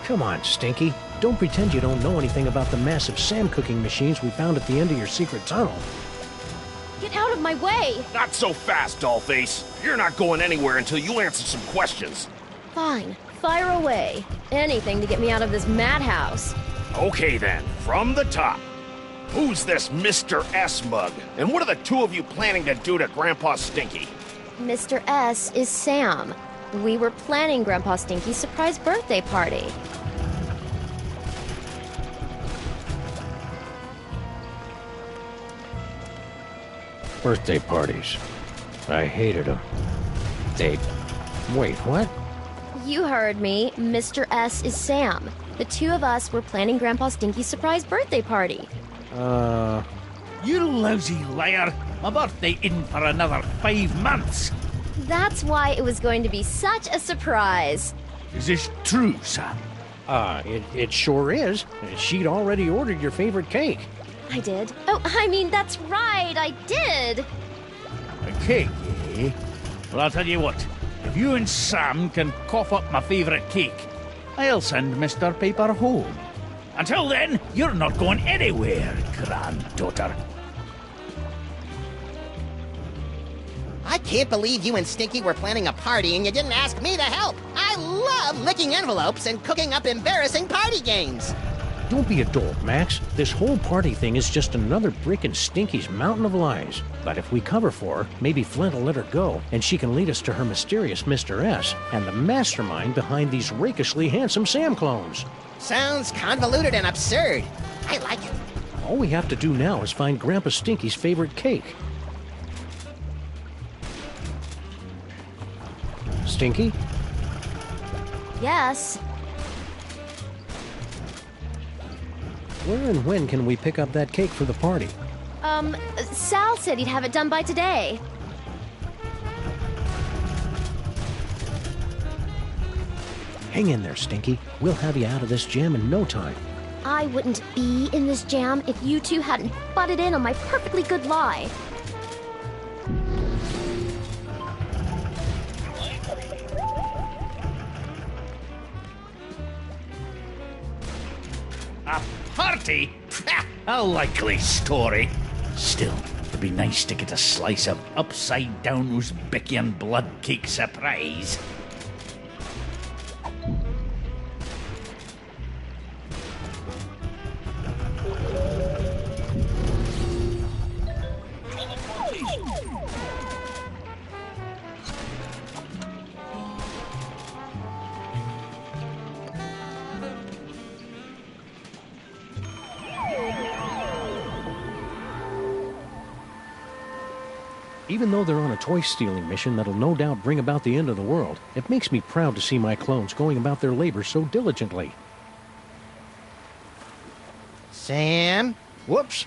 Come on, Stinky. Don't pretend you don't know anything about the massive Sam cooking machines we found at the end of your secret tunnel. Get out of my way! Not so fast, Dollface. You're not going anywhere until you answer some questions. Fine, fire away. Anything to get me out of this madhouse. Okay then, from the top. Who's this Mr. S mug? And what are the two of you planning to do to Grandpa Stinky? Mr. S is Sam. We were planning Grandpa Stinky's surprise birthday party. Birthday parties. I hated them. Wait, what? You heard me. Mr. S is Sam. The two of us were planning Grandpa Stinky's surprise birthday party. You lousy liar! My birthday isn't for another 5 months! That's why it was going to be such a surprise. Is this true, Sam? It sure is. She'd already ordered your favorite cake. I did. Oh, I mean, that's right, I did. A cake, eh? Well, I'll tell you what. If you and Sam can cough up my favorite cake, I'll send Mr. Paper home. Until then, you're not going anywhere, granddaughter. I can't believe you and Stinky were planning a party and you didn't ask me to help. I love licking envelopes and cooking up embarrassing party games. Don't be a dolt, Max. This whole party thing is just another brick in Stinky's mountain of lies. But if we cover for her, maybe Flint will let her go, and she can lead us to her mysterious Mr. S and the mastermind behind these rakishly handsome Sam clones. Sounds convoluted and absurd. I like it. All we have to do now is find Grandpa Stinky's favorite cake. Stinky? Yes. Where and when can we pick up that cake for the party? Sal said he'd have it done by today. Hang in there, Stinky. We'll have you out of this jam in no time. I wouldn't be in this jam if you two hadn't butted in on my perfectly good lie. A party? A likely story. Still, it'd be nice to get a slice of upside-down Uzbekian blood cake surprise. Even though they're on a toy-stealing mission that'll no doubt bring about the end of the world, it makes me proud to see my clones going about their labor so diligently. Sam? Whoops.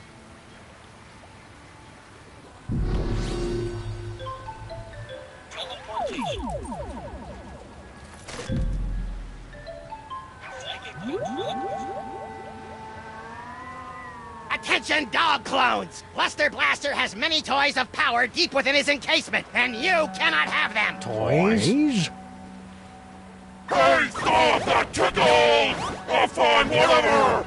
Attention, dog clones! Buster Blaster has many toys of power deep within his encasement, and you cannot have them! Toys? Hey, stop that tickle! I'll find whatever!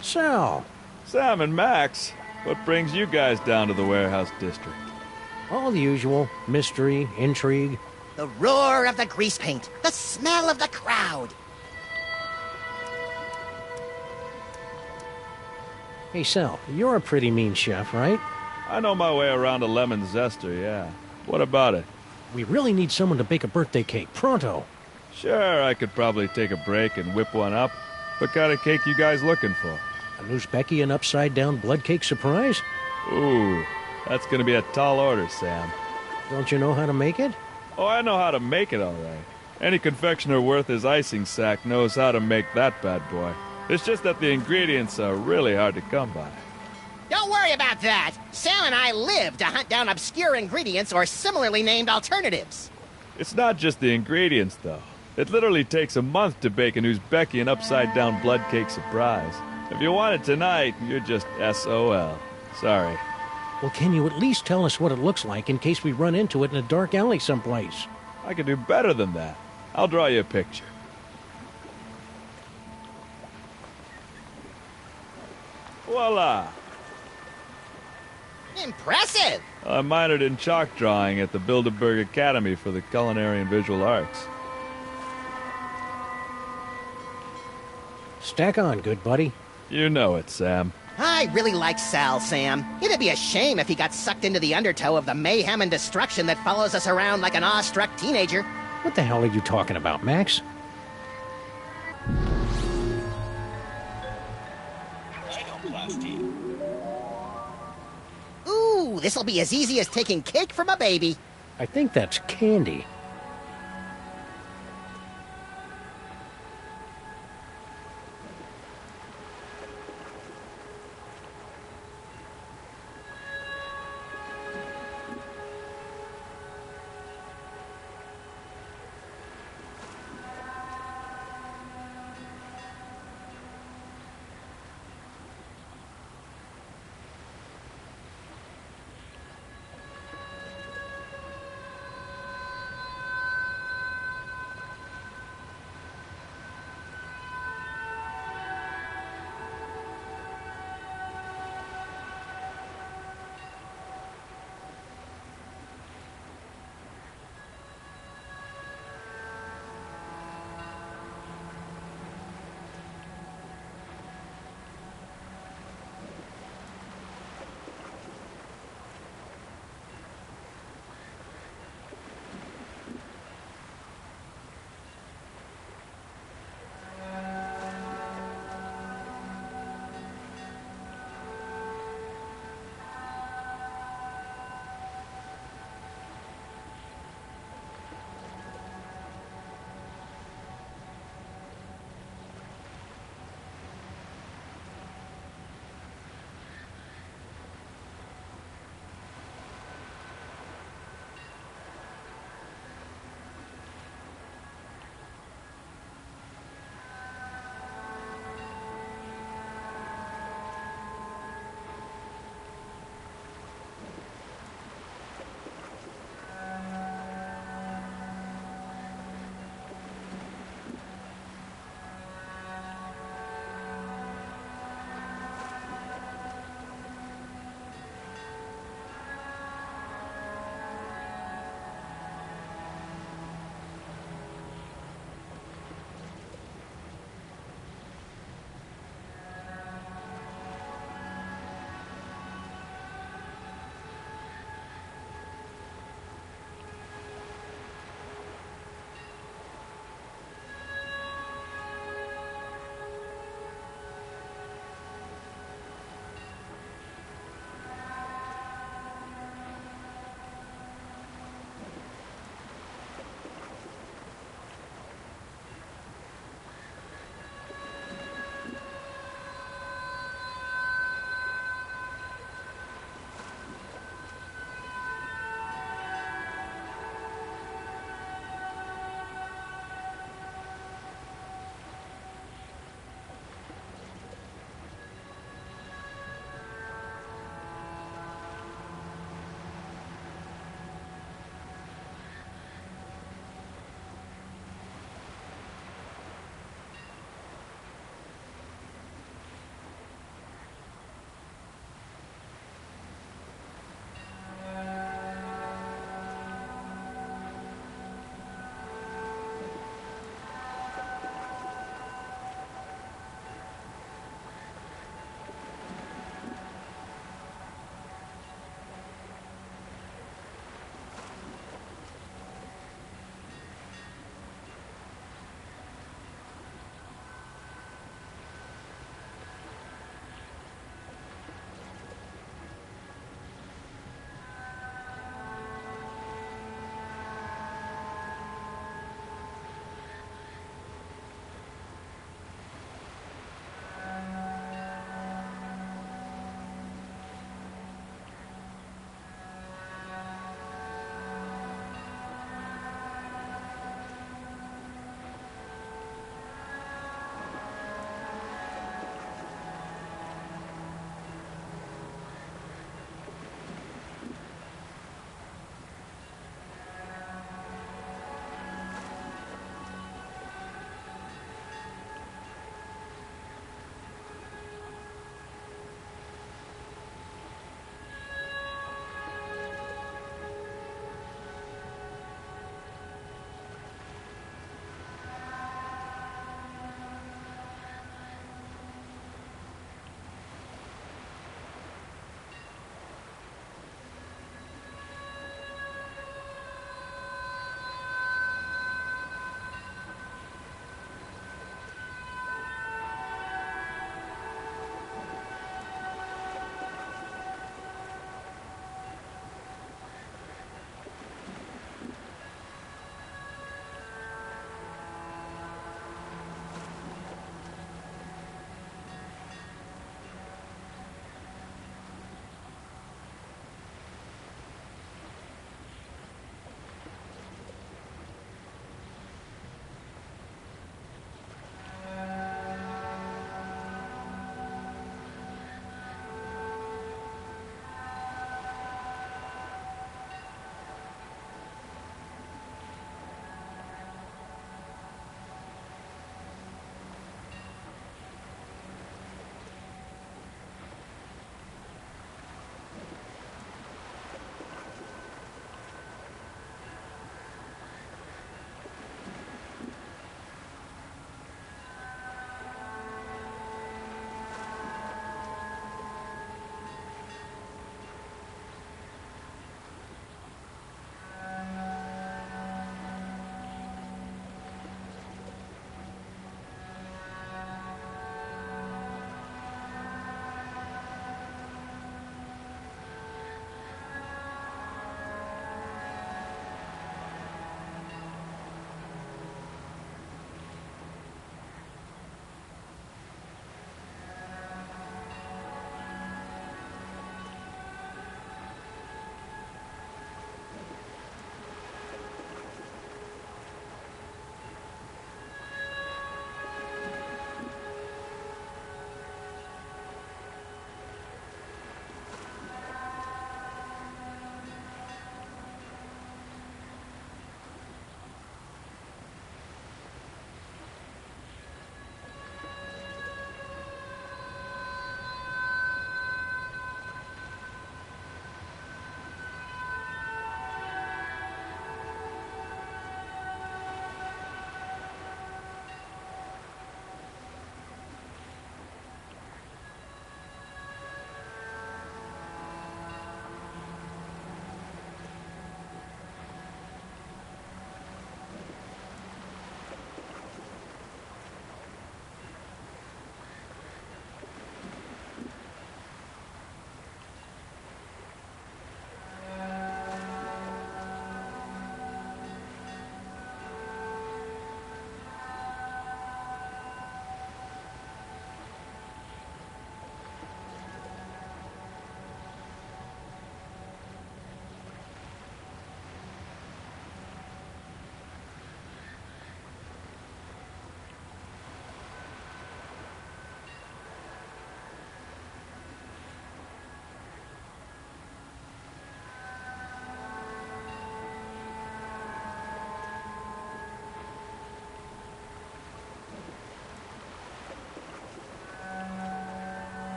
Sal. Sam and Max, what brings you guys down to the warehouse district? All the usual. Mystery, intrigue. The roar of the grease paint, the smell of the crowd. Hey, Sal, you're a pretty mean chef, right? I know my way around a lemon zester, yeah. What about it? We really need someone to bake a birthday cake, pronto. Sure, I could probably take a break and whip one up. What kind of cake you guys looking for? A Newsbecky and upside-down blood cake surprise? Ooh, that's gonna be a tall order, Sam. Don't you know how to make it? Oh, I know how to make it, all right. Any confectioner worth his icing sack knows how to make that bad boy. It's just that the ingredients are really hard to come by. Don't worry about that. Sam and I live to hunt down obscure ingredients or similarly named alternatives. It's not just the ingredients, though. It literally takes a month to bake a Newsbecky and upside-down blood cake surprise. If you want it tonight, you're just SOL. Sorry. Well, can you at least tell us what it looks like in case we run into it in a dark alley someplace? I can do better than that. I'll draw you a picture. Voila! Impressive! I minored in chalk drawing at the Bilderberg Academy for the Culinary and Visual Arts. Stack on, good buddy. You know it, Sam. I really like Sal, Sam. It'd be a shame if he got sucked into the undertow of the mayhem and destruction that follows us around like an awestruck teenager. What the hell are you talking about, Max? Ooh, this'll be as easy as taking cake from a baby. I think that's candy.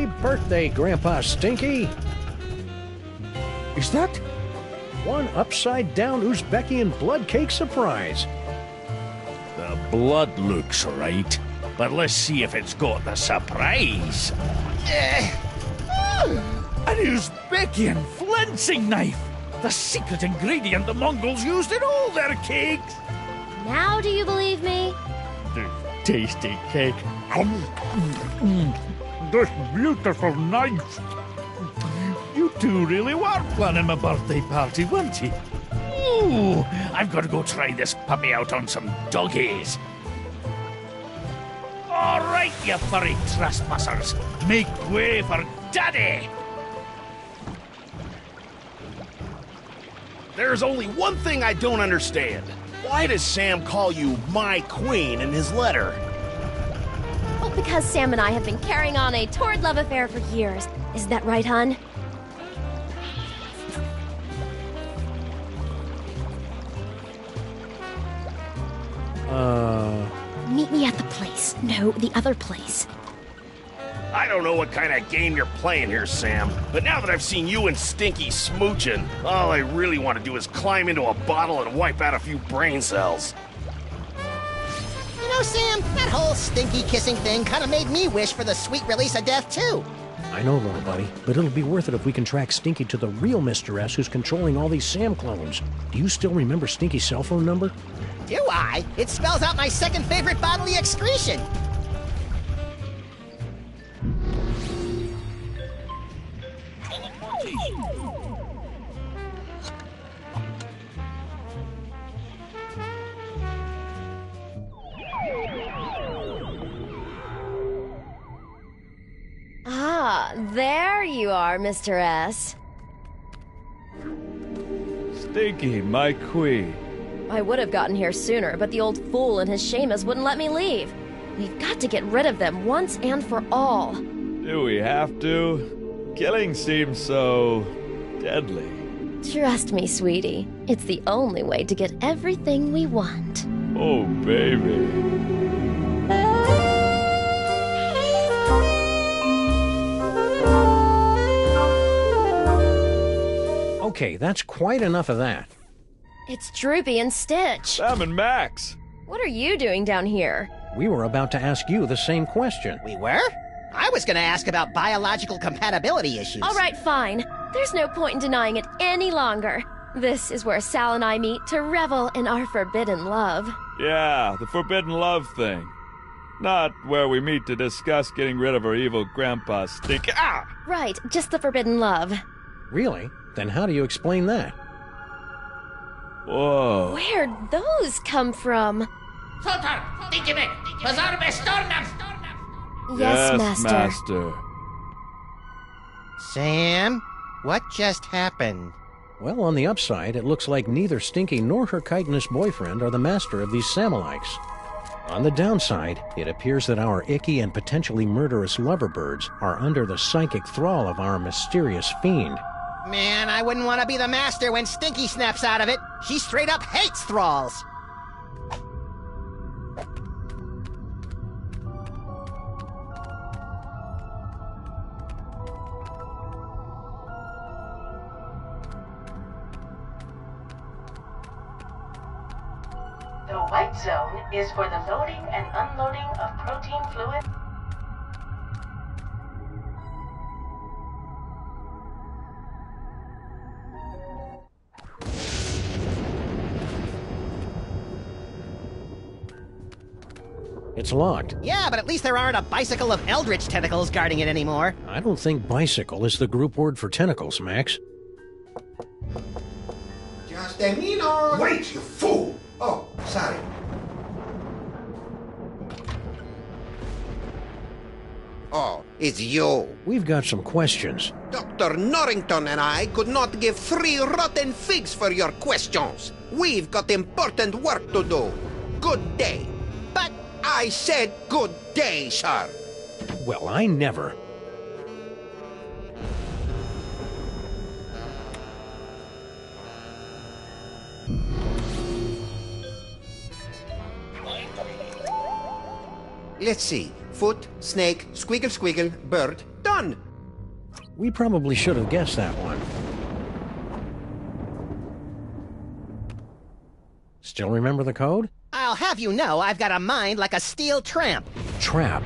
Happy birthday, Grandpa Stinky! Is that? One upside-down Uzbekian blood cake surprise. The blood looks right, but let's see if it's got the surprise. An Uzbekian flensing knife! The secret ingredient the Mongols used in all their cakes! Now do you believe me? This tasty cake. This beautiful knife. You two really were planning my birthday party, weren't you? Ooh, I've got to go try this puppy out on some doggies. All right, you furry trespassers. Make way for Daddy! There's only one thing I don't understand. Why does Sam call you my queen in his letter? Well, because Sam and I have been carrying on a torrid love affair for years. Isn't that right, hon? Meet me at the place. No, the other place. I don't know what kind of game you're playing here, Sam, but now that I've seen you and Stinky smooching, all I really want to do is climb into a bottle and wipe out a few brain cells. You know, Sam, that whole stinky kissing thing kind of made me wish for the sweet release of death, too. I know, little buddy, but it'll be worth it if we can track Stinky to the real Mr. S who's controlling all these Sam clones. Do you still remember Stinky's cell phone number? Do I? It spells out my second favorite bodily excretion. Ah, there you are, Mr. S. Stinky, my queen. I would have gotten here sooner, but the old fool and his Seamus wouldn't let me leave. We've got to get rid of them once and for all. Do we have to? Killing seems so deadly. Trust me, sweetie. It's the only way to get everything we want. Oh, baby. Okay, that's quite enough of that. It's Droopy and Stitch. Sam and Max. What are you doing down here? We were about to ask you the same question. We were? I was going to ask about biological compatibility issues. All right, fine. There's no point in denying it any longer. This is where Sal and I meet to revel in our forbidden love. Yeah, the forbidden love thing. Not where we meet to discuss getting rid of our evil grandpa Stinky. Ah! Right, just the forbidden love. Really? Then how do you explain that? Whoa. Where'd those come from? Yes, Master. Sam, what just happened? Well, on the upside, it looks like neither Stinky nor her chitinous boyfriend are the master of these Samalikes. On the downside, it appears that our icky and potentially murderous loverbirds are under the psychic thrall of our mysterious fiend. Man, I wouldn't want to be the master when Stinky snaps out of it. She straight up hates thralls. The white zone is for the loading and unloading of protein fluid. It's locked. Yeah, but at least there aren't a bicycle of eldritch tentacles guarding it anymore. I don't think bicycle is the group word for tentacles, Max. Just a minute. Wait, you fool! Oh, sorry. Oh, it's you. We've got some questions. Dr. Norrington and I could not give 3 rotten figs for your questions. We've got important work to do. Good day. But I said good day, sir. Well, I never. Let's see. Foot, snake, squiggle, squiggle, bird. Done. on! We probably should have guessed that one. Still remember the code? I'll have you know I've got a mind like a steel tramp. Trap.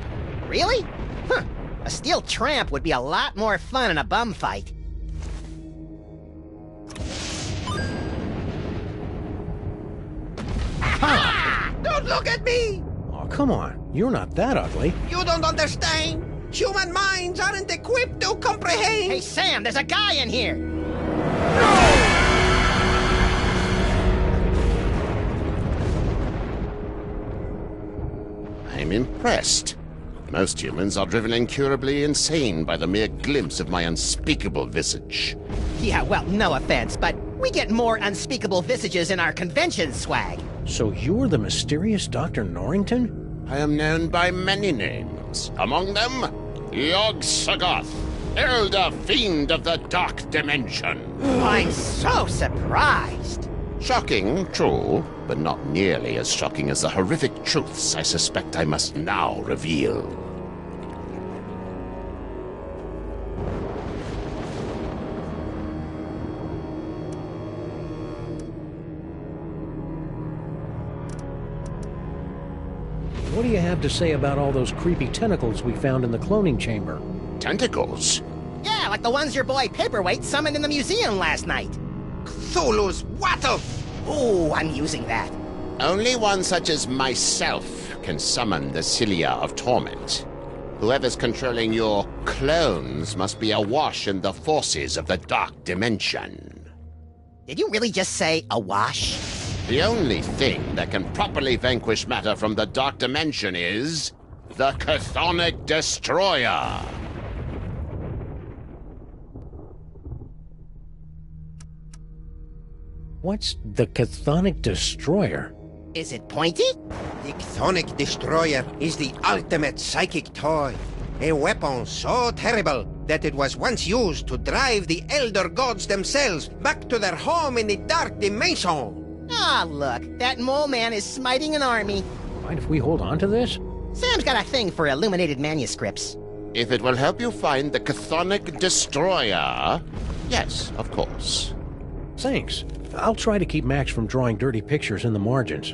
Really? Huh. A steel tramp would be a lot more fun in a bum fight. Ha! Don't look at me! Oh, come on. You're not that ugly. You don't understand. Human minds aren't equipped to comprehend. Hey, Sam, there's a guy in here. I'm impressed. Most humans are driven incurably insane by the mere glimpse of my unspeakable visage. Yeah, well, no offense, but we get more unspeakable visages in our convention swag. So you're the mysterious Dr. Norrington? I am known by many names. Among them, Yog-Sothoth, Elder Fiend of the Dark Dimension. I'm so surprised. Shocking, true, but not nearly as shocking as the horrific truths I suspect I must now reveal. What do you have to say about all those creepy tentacles we found in the cloning chamber? Tentacles? Yeah, like the ones your boy Paperweight summoned in the museum last night. Cthulhu's wattle! Ooh, I'm using that. Only one such as myself can summon the Cilia of Torment. Whoever's controlling your clones must be awash in the forces of the Dark Dimension. Did you really just say awash? The only thing that can properly vanquish matter from the Dark Dimension is the Chthonic Destroyer. What's the Chthonic Destroyer? Is it pointy? The Chthonic Destroyer is the ultimate psychic toy. A weapon so terrible that it was once used to drive the Elder Gods themselves back to their home in the Dark Dimension. Ah, look, that mole man is smiting an army. Mind if we hold on to this? Sam's got a thing for illuminated manuscripts. If it will help you find the Chthonic Destroyer, yes, of course. Thanks. I'll try to keep Max from drawing dirty pictures in the margins.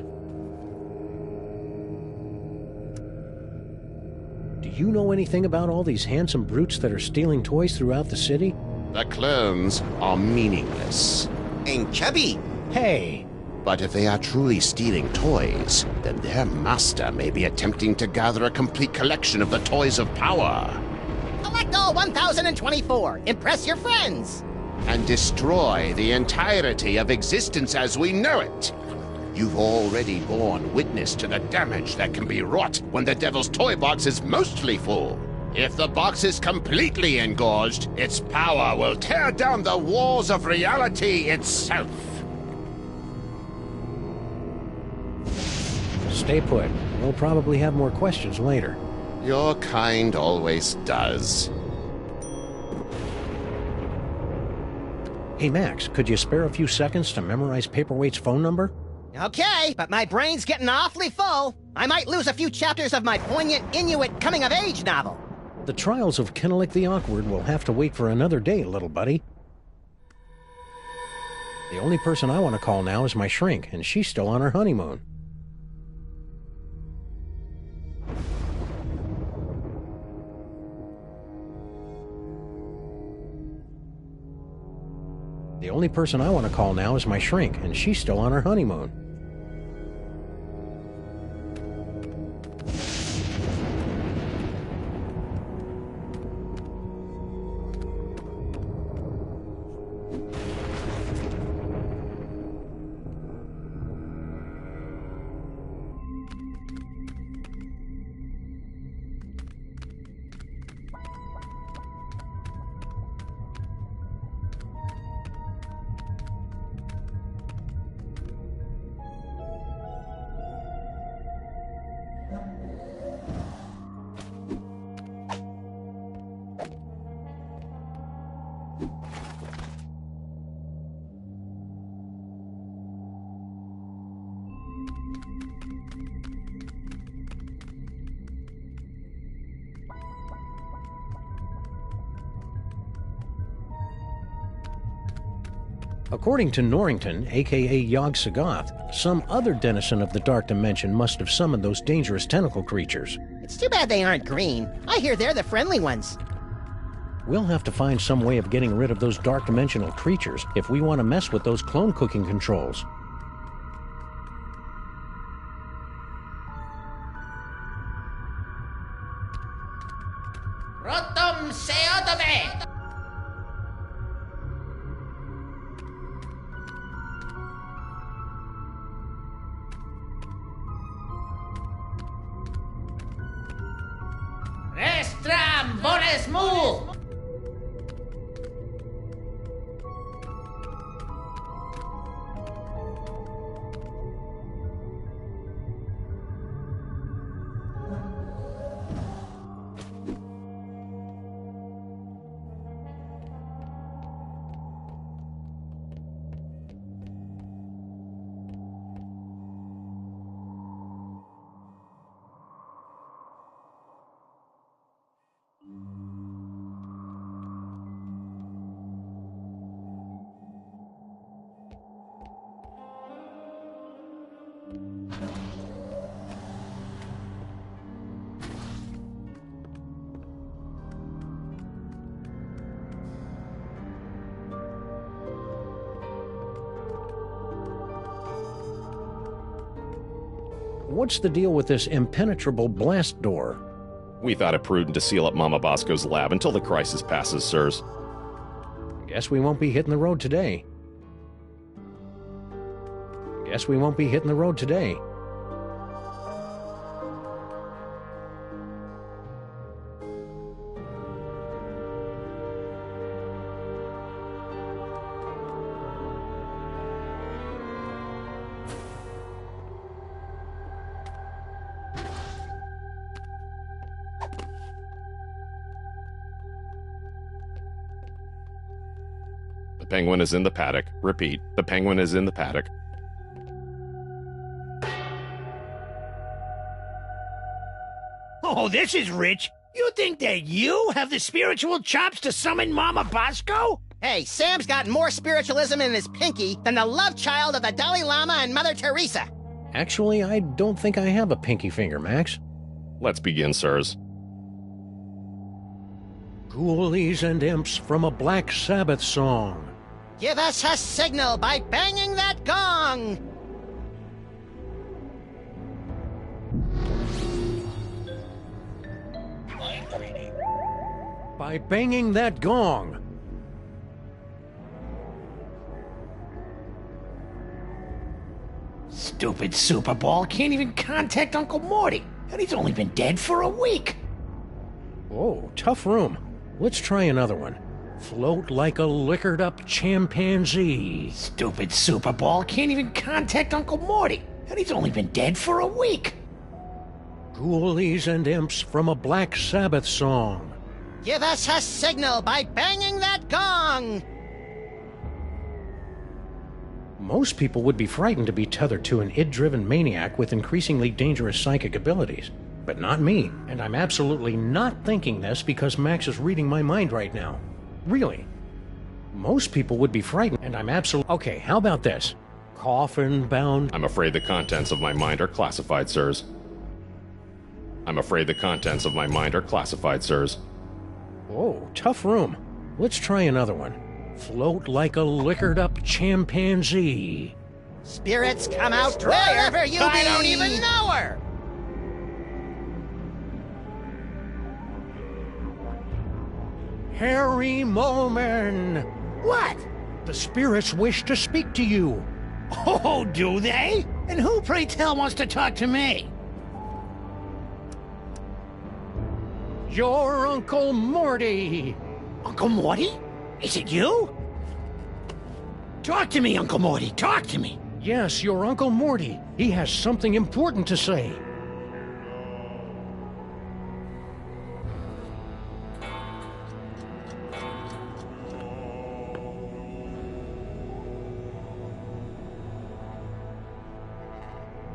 Do you know anything about all these handsome brutes that are stealing toys throughout the city? The clones are meaningless. And chubby. Hey! But if they are truly stealing toys, then their master may be attempting to gather a complete collection of the toys of power. Collect all 1,024. Impress your friends. And destroy the entirety of existence as we know it. You've already borne witness to the damage that can be wrought when the Devil's Toy Box is mostly full. If the box is completely engorged, its power will tear down the walls of reality itself. Stay put. We'll probably have more questions later. Your kind always does. Hey, Max, could you spare a few seconds to memorize Paperweight's phone number? Okay, but my brain's getting awfully full. I might lose a few chapters of my poignant Inuit coming-of-age novel. The trials of Kennelik the Awkward will have to wait for another day, little buddy. The only person I want to call now is my shrink, and she's still on her honeymoon. The only person I want to call now is my shrink, and she's still on her honeymoon. According to Norrington, aka Yog-Sothoth, some other denizen of the Dark Dimension must have summoned those dangerous tentacle creatures. It's too bad they aren't green. I hear they're the friendly ones. We'll have to find some way of getting rid of those dark dimensional creatures if we want to mess with those clone cooking controls. Rotom Seodove! Restram Bones Mu! What's the deal with this impenetrable blast door? We thought it prudent to seal up Mama Bosco's lab until the crisis passes, sirs. Guess we won't be hitting the road today. The penguin is in the paddock. Repeat, the penguin is in the paddock. Oh, this is rich. You think that you have the spiritual chops to summon Mama Bosco? Hey, Sam's got more spiritualism in his pinky than the love child of the Dalai Lama and Mother Teresa. Actually, I don't think I have a pinky finger, Max. Let's begin, sirs. Ghoulies and imps from a Black Sabbath song. Give us a signal by banging that gong! By banging that gong. Stupid Super Ball can't even contact Uncle Morty, and he's only been dead for a week. Oh, tough room. Let's try another one. Float like a liquored-up chimpanzee. Stupid Super Ball can't even contact Uncle Morty, and he's only been dead for a week. Ghoulies and imps from a Black Sabbath song. Give us a signal by banging that gong! Most people would be frightened to be tethered to an id-driven maniac with increasingly dangerous psychic abilities. But not me, and I'm absolutely not thinking this because Max is reading my mind right now. Really. Most people would be frightened, and I'm absolutely... Okay, how about this? Coffin-bound... I'm afraid the contents of my mind are classified, sirs. Oh, tough room. Let's try another one. Float like a liquored-up chimpanzee. Spirits come out wherever you be! I don't even know her! Harry Moleman! What? The spirits wish to speak to you. Oh, do they? And who, pray tell, wants to talk to me? Your Uncle Morty! Uncle Morty? Is it you? Talk to me, Uncle Morty. Talk to me. Yes, your Uncle Morty. He has something important to say.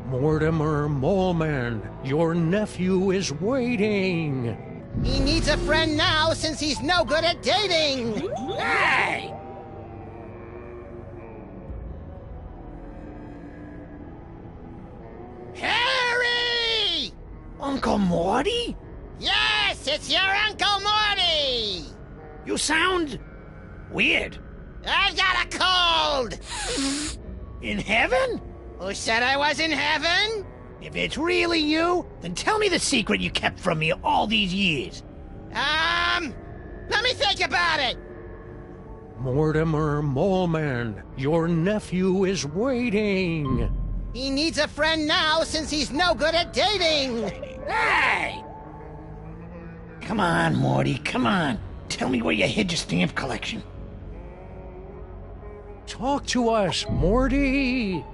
Mortimer Moleman, your nephew is waiting. He needs a friend now since he's no good at dating. Hey! Uncle Morty? Yes, it's your Uncle Morty! You sound weird. I've got a cold! In heaven? Who said I was in heaven? If it's really you, then tell me the secret you kept from me all these years. Let me think about it. Mortimer Moleman, your nephew is waiting. He needs a friend now since he's no good at dating. Hey! Come on, Morty, come on. Tell me where you hid your stamp collection. Talk to us, Morty.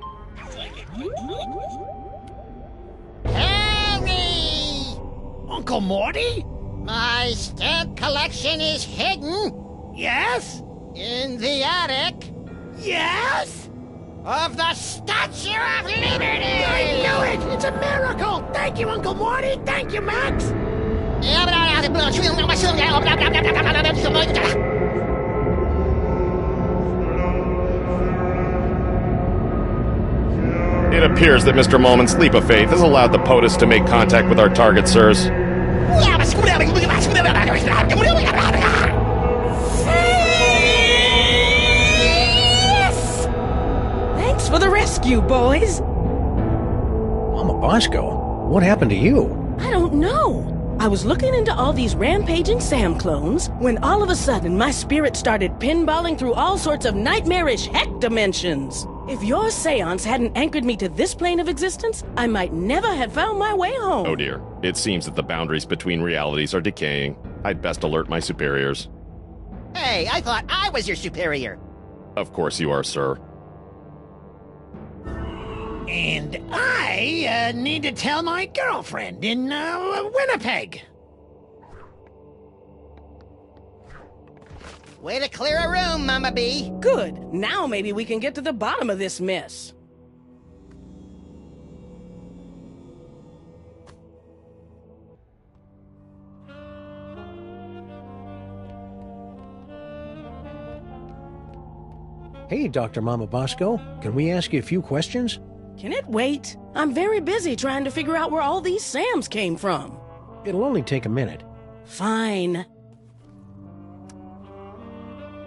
Harry! Uncle Morty? My stamp collection is hidden. Yes? In the attic. Yes? Of the Statue of Liberty! I knew it! It's a miracle! Thank you, Uncle Morty! Thank you, Max! It appears that Mr. Moleman's leap of faith has allowed the POTUS to make contact with our target, sirs. Thanks for the rescue, boys. Mama Bosco, what happened to you? I don't know. I was looking into all these rampaging Sam clones when all of a sudden my spirit started pinballing through all sorts of nightmarish heck dimensions. If your seance hadn't anchored me to this plane of existence, I might never have found my way home. Oh dear. It seems that the boundaries between realities are decaying. I'd best alert my superiors. Hey, I thought I was your superior. Of course you are, sir. And I need to tell my girlfriend in Winnipeg. Way to clear a room, Mama B. Good. Now maybe we can get to the bottom of this mess. Hey, Dr. Mama Bosco, can we ask you a few questions? Can it wait? I'm very busy trying to figure out where all these Sams came from. It'll only take a minute. Fine.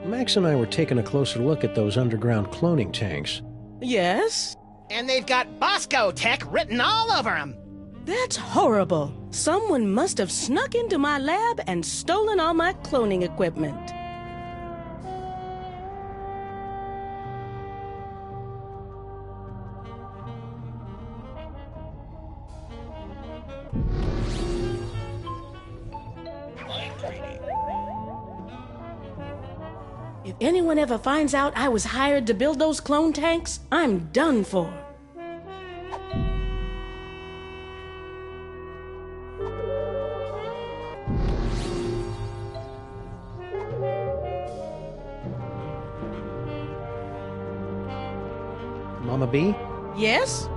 Max and I were taking a closer look at those underground cloning tanks. Yes? And they've got Bosco Tech written all over them. That's horrible. Someone must have snuck into my lab and stolen all my cloning equipment. If anyone ever finds out I was hired to build those clone tanks, I'm done for. Mama B? Yes?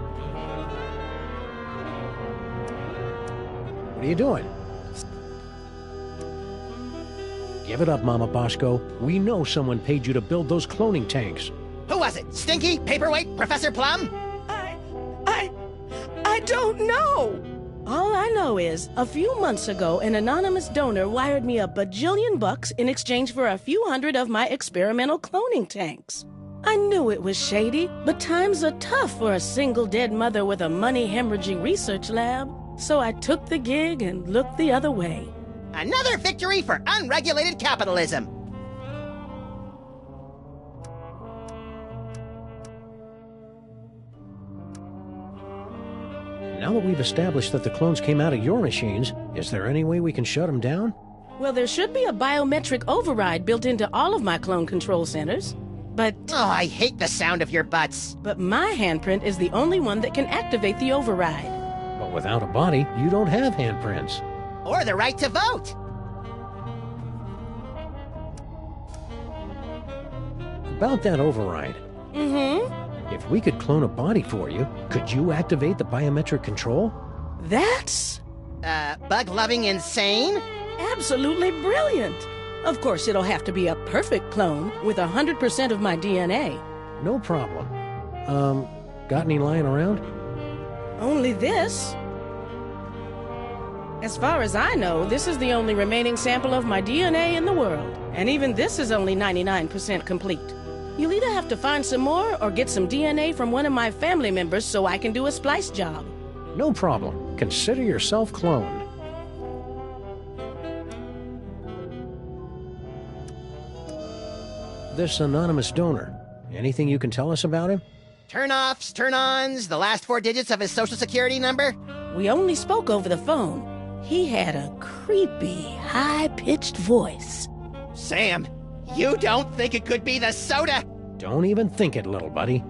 What are you doing? Give it up, Mama Bosco. We know someone paid you to build those cloning tanks. Who was it? Stinky? Paperweight? Professor Plum? I don't know. All I know is, a few months ago, an anonymous donor wired me $1 bajillion in exchange for a few hundred of my experimental cloning tanks. I knew it was shady, but times are tough for a single dead mother with a money-hemorrhaging research lab. So I took the gig and looked the other way. Another victory for unregulated capitalism. Now that we've established that the clones came out of your machines, is there any way we can shut them down? Well, there should be a biometric override built into all of my clone control centers. But... oh, I hate the sound of your butts. But my handprint is the only one that can activate the override. But without a body, you don't have handprints. Or the right to vote. About that override. Mm-hmm. If we could clone a body for you, could you activate the biometric control? That's... bug-loving insane? Absolutely brilliant. Of course, it'll have to be a perfect clone with 100% of my DNA. No problem. Got any lying around? Only this. As far as I know, this is the only remaining sample of my DNA in the world. And even this is only 99% complete. You'll either have to find some more or get some DNA from one of my family members so I can do a splice job. No problem. Consider yourself cloned. This anonymous donor, anything you can tell us about him? Turn-offs, turn-ons, the last 4 digits of his social security number? We only spoke over the phone. He had a creepy, high-pitched voice. Sam, you don't think it could be the soda? Don't even think it, little buddy.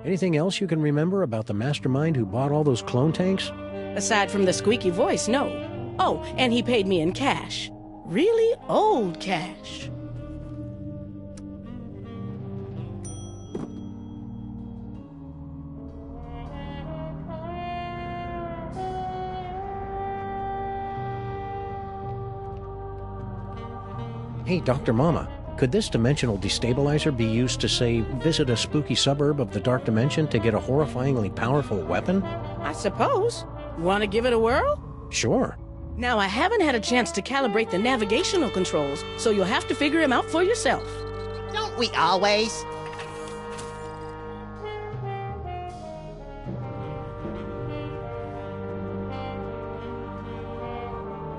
Anything else you can remember about the mastermind who bought all those clone tanks? Aside from the squeaky voice, no. Oh, and he paid me in cash. Really old cash. Hey, Dr. Mama, could this dimensional destabilizer be used to, say, visit a spooky suburb of the Dark Dimension to get a horrifyingly powerful weapon? I suppose. Want to give it a whirl? Sure. Now, I haven't had a chance to calibrate the navigational controls, so you'll have to figure him out for yourself. Don't we always?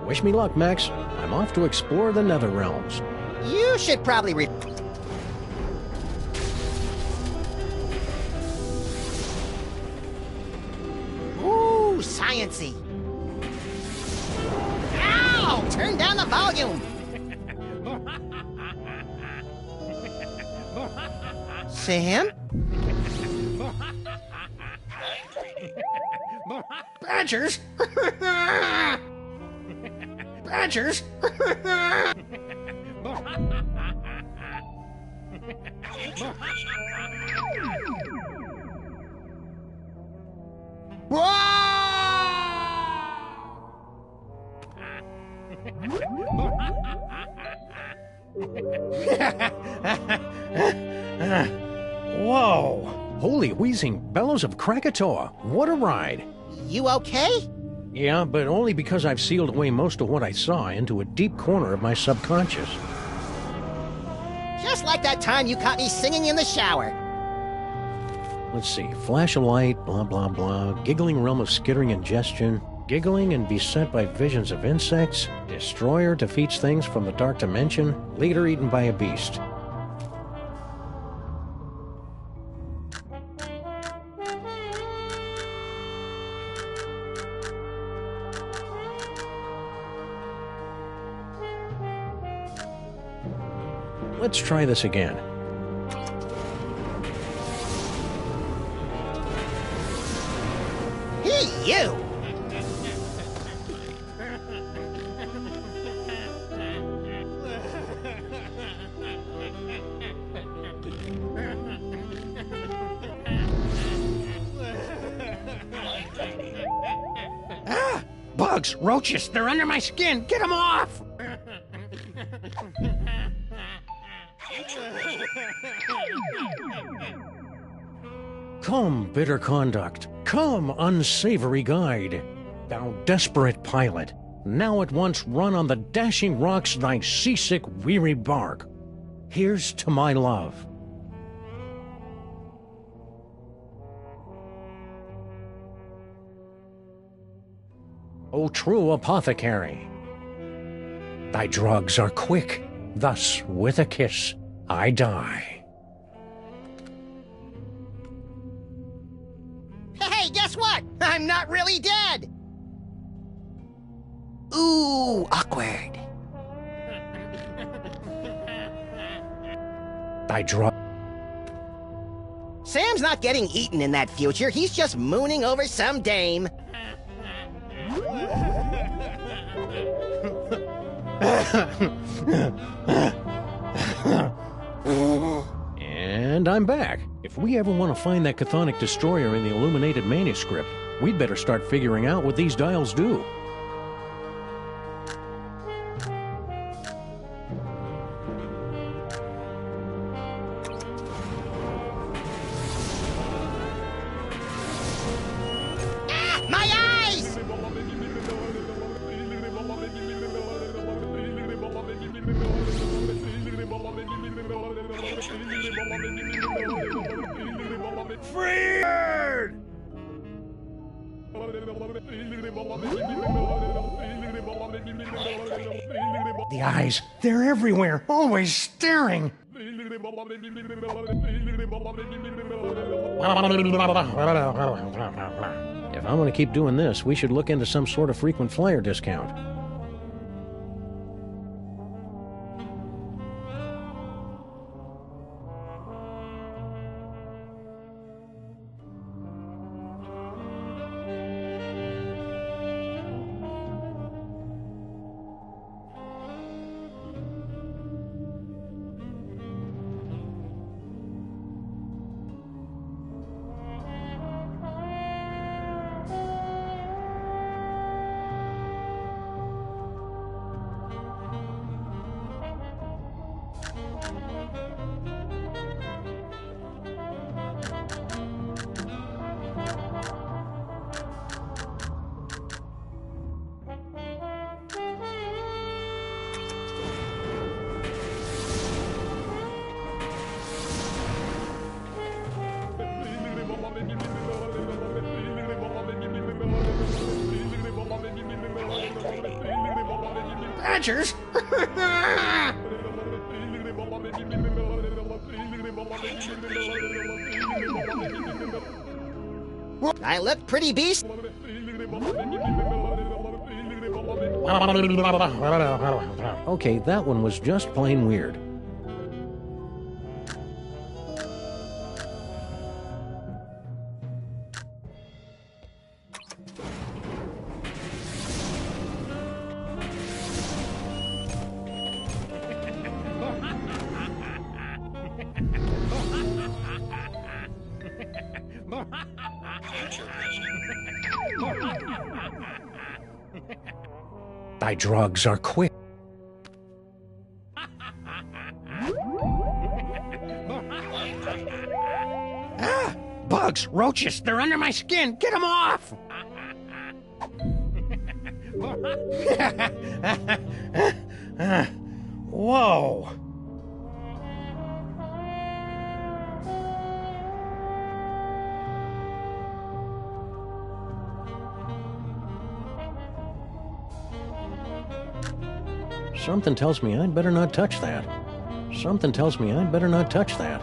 Wish me luck, Max. I'm off to explore the Nether Realms. You should probably Ooh, science-y. Ow! Turn down the volume! Sam? Badgers? Badgers? Whoa! Holy wheezing bellows of Krakatoa! What a ride! You okay? Yeah, but only because I've sealed away most of what I saw into a deep corner of my subconscious. Just like that time you caught me singing in the shower. Let's see. Flash of light, blah, blah, blah. Giggling realm of skittering ingestion. Giggling and beset by visions of insects. Destroyer defeats things from the dark dimension. Leader eaten by a beast. Let's try this again. Hey, you! Bugs, roaches, they're under my skin. Get them off! Come, bitter conduct. Come, unsavory guide. Thou desperate pilot, now at once run on the dashing rocks thy seasick, weary bark. Here's to my love. O true apothecary, thy drugs are quick, thus with a kiss I die. Hey, guess what? I'm not really dead! Ooh, awkward. Thy drug... Sam's not getting eaten in that future. He's just mooning over some dame. And I'm back. If we ever want to find that chthonic destroyer in the illuminated manuscript, we'd better start figuring out what these dials do. The eyes, they're everywhere, always staring. If I'm going to keep doing this, we should look into some sort of frequent flyer discount. Badgers? I look pretty beast. Okay, that one was just plain weird. Thy drugs are quick. Ah! Bugs! Roaches! They're under my skin! Get them off! Whoa! Something tells me I'd better not touch that. Something tells me I'd better not touch that.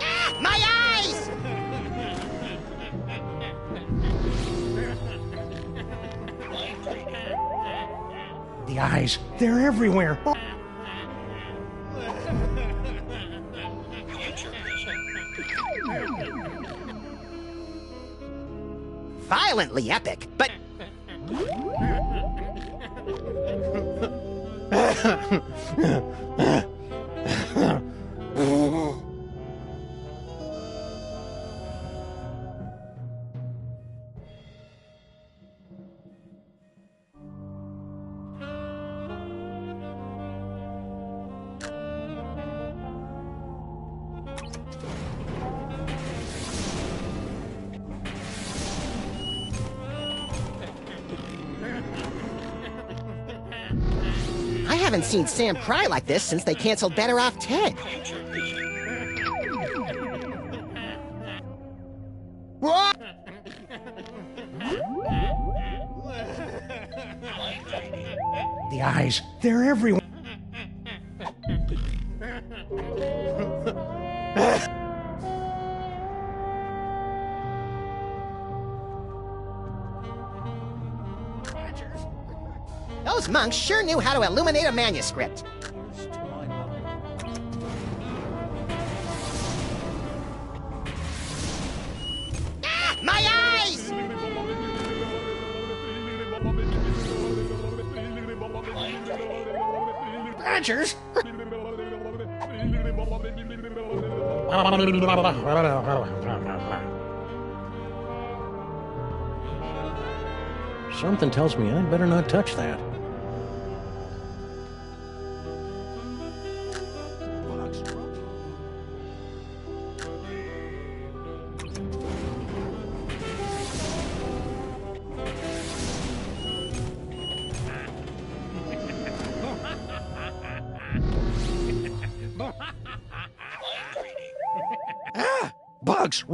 Ah, my eyes! The eyes, they're everywhere. Violently epic, but... I haven't seen Sam cry like this since they canceled Better Off Ted. What? The eyes, they're everywhere. Those monks sure knew how to illuminate a manuscript. Ah, my eyes! Badgers? Something tells me I'd better not touch that. Bugs,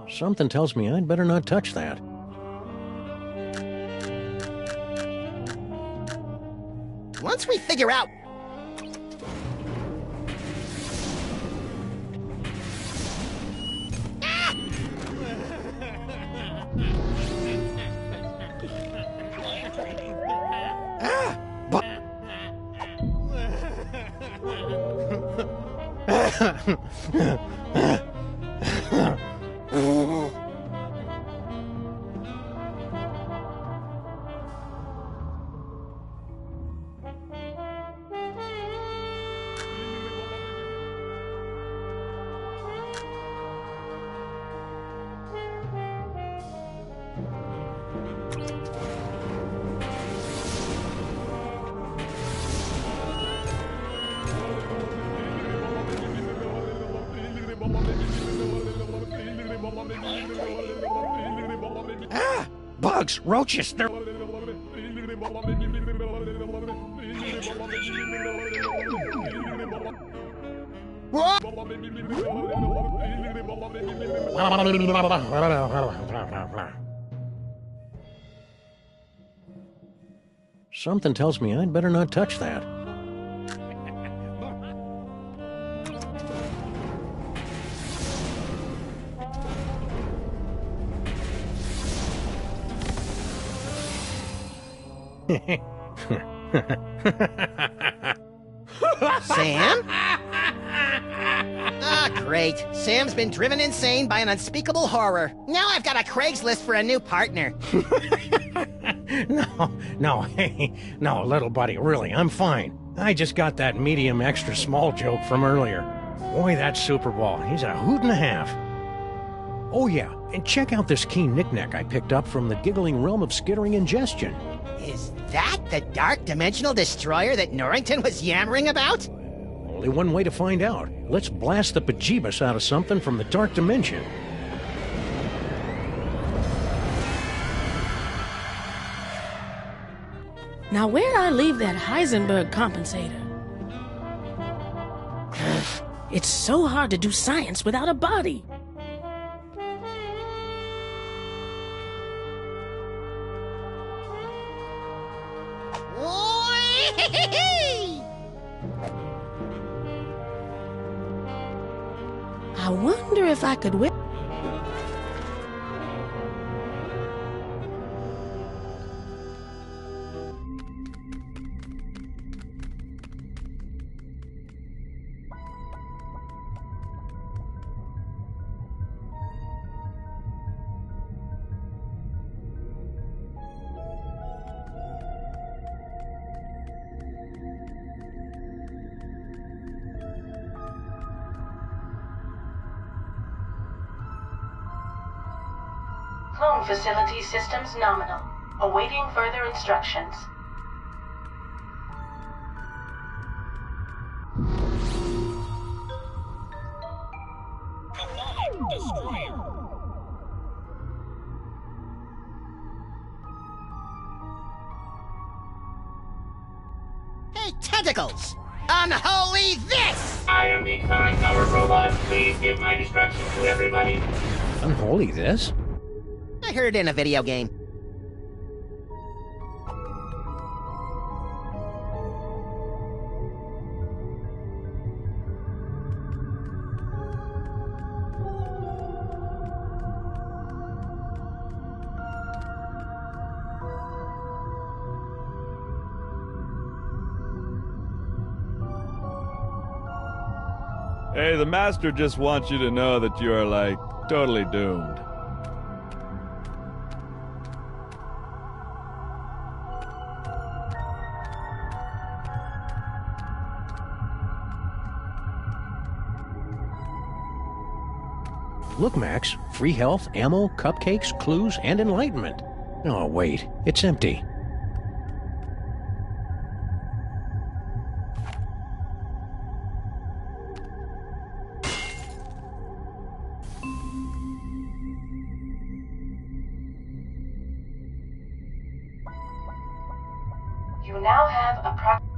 Something tells me I'd better not touch that. Once we figure out... Bugs, roaches, they're... Something tells me I'd better not touch that. Sam? Ah, great. Sam's been driven insane by an unspeakable horror. Now I've got a Craigslist for a new partner. No, little buddy, really, I'm fine. I just got that medium extra small joke from earlier. Boy, that Super Ball, he's a hoot and a half. Oh yeah, and check out this key knick-knack I picked up from the giggling realm of skittering ingestion. Is that the dark dimensional destroyer that Norrington was yammering about? Only one way to find out. Let's blast the bejeebus out of something from the dark dimension. Now where'd I leave that Heisenberg compensator? It's so hard to do science without a body. I wonder if I could whip... Clone facility systems nominal. Awaiting further instructions. Hey, tentacles! Unholy this! I am the current power robot. Please give my instructions to everybody. Unholy this? I heard it in a video game. Hey, the Master just wants you to know that you are, like, totally doomed. Look, Max. Free health, ammo, cupcakes, clues, and enlightenment. Oh, wait. It's empty. You now have approximately...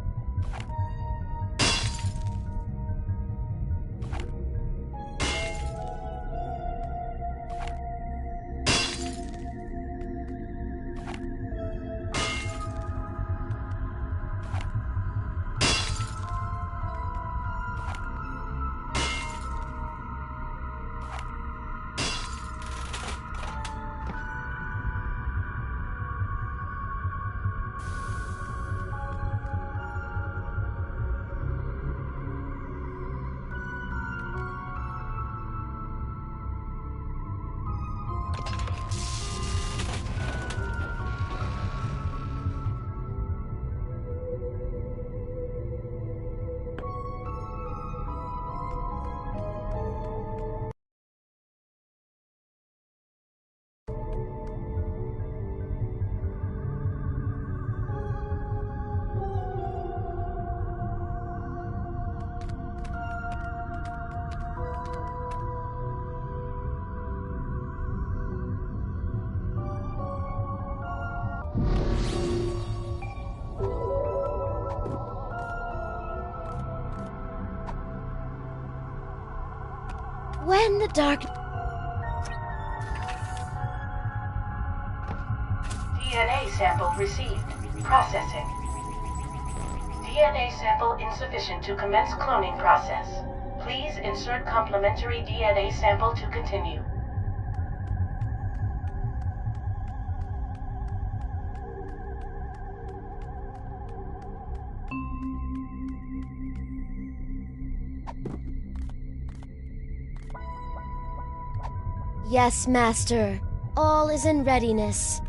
When the dark... DNA sample received. Processing. DNA sample insufficient to commence cloning process. Please insert complementary DNA sample to continue. Yes, Master. All is in readiness.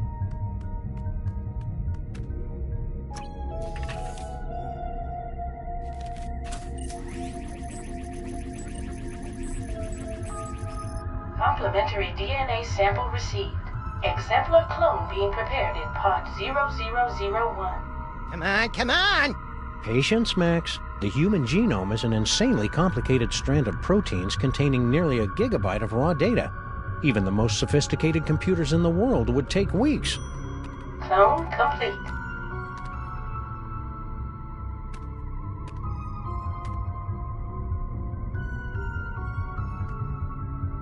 Complementary DNA sample received. Exemplar clone being prepared in Part 0001. Come on, come on! Patience, Max. The human genome is an insanely complicated strand of proteins containing nearly a gigabyte of raw data. Even the most sophisticated computers in the world would take weeks. Clone complete.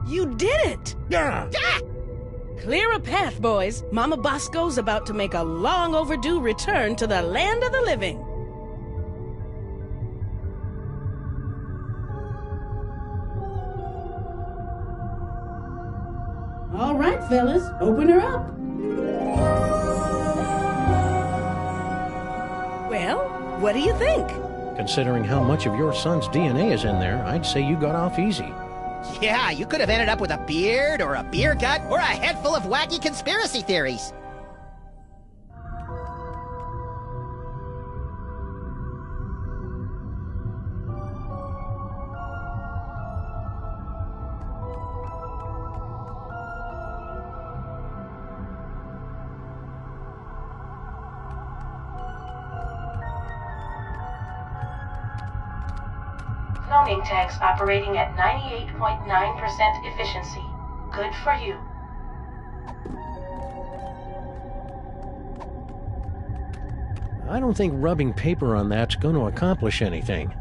You did it! Yeah! Clear a path, boys. Mama Bosco's about to make a long overdue return to the land of the living. All right, fellas, open her up. Well, what do you think? Considering how much of your son's DNA is in there, I'd say you got off easy. Yeah, you could have ended up with a beard, or a beer gut, or a head full of wacky conspiracy theories. Cloning tanks operating at 98.9% efficiency. Good for you. I don't think rubbing paper on that's going to accomplish anything.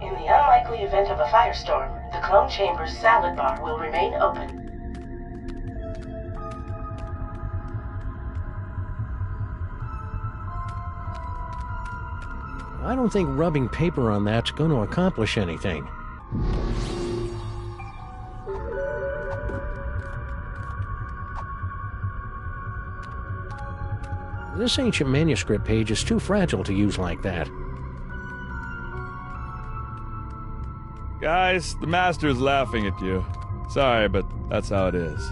In the unlikely event of a firestorm, the clone chamber's salad bar will remain open. I don't think rubbing paper on that's going to accomplish anything. This ancient manuscript page is too fragile to use like that. Guys, the Master's laughing at you. Sorry, but that's how it is.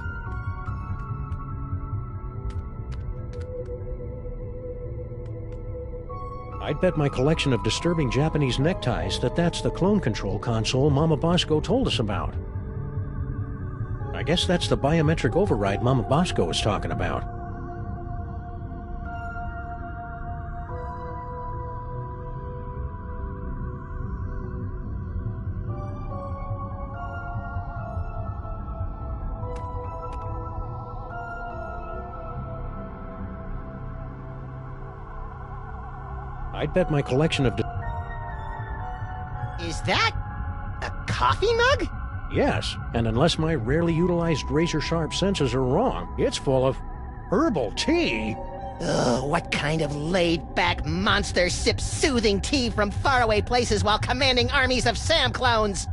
I'd bet my collection of disturbing Japanese neckties that's the clone control console Mama Bosco told us about. I guess that's the biometric override Mama Bosco was talking about. I'd bet my collection of... Is that a coffee mug? Yes, and unless my rarely utilized razor-sharp senses are wrong, it's full of herbal tea. Ugh, what kind of laid-back monster sips soothing tea from faraway places while commanding armies of Sam clones?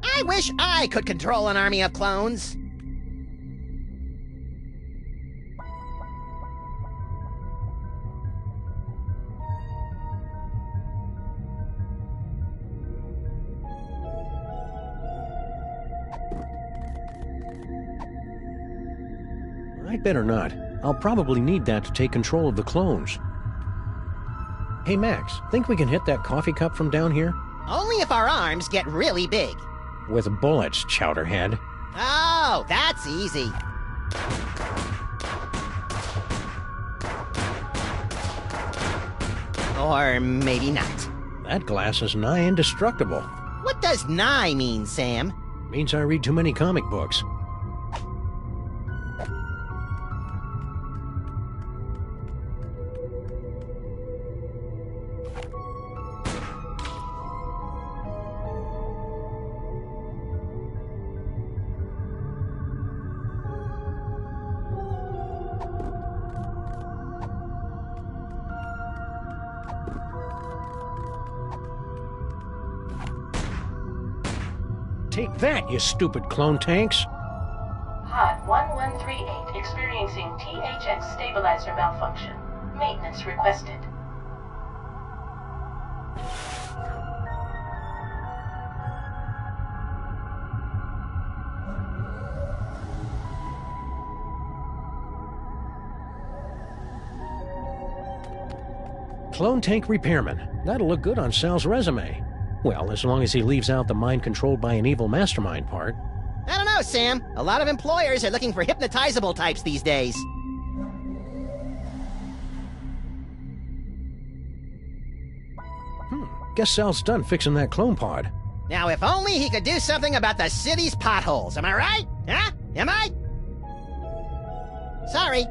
I wish I could control an army of clones. I'd better not. I'll probably need that to take control of the clones. Hey Max, think we can hit that coffee cup from down here? Only if our arms get really big. With bullets, Chowderhead. Oh, that's easy. Or maybe not. That glass is nigh indestructible. What does nigh mean, Sam? Means I read too many comic books. Take that, you stupid clone tanks! Pod 1138 experiencing THX stabilizer malfunction. Maintenance requested. Clone tank repairman. That'll look good on Sal's resume. Well, as long as he leaves out the mind controlled by an evil mastermind part. I don't know, Sam. A lot of employers are looking for hypnotizable types these days. Guess Sal's done fixing that clone pod. Now, if only he could do something about the city's potholes. Am I right? Huh? Am I? Sorry.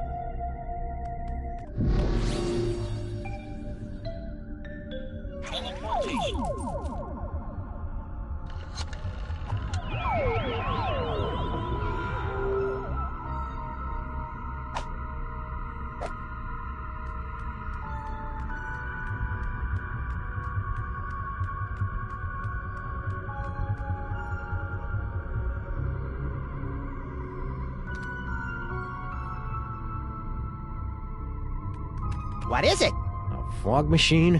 What is it? A fog machine,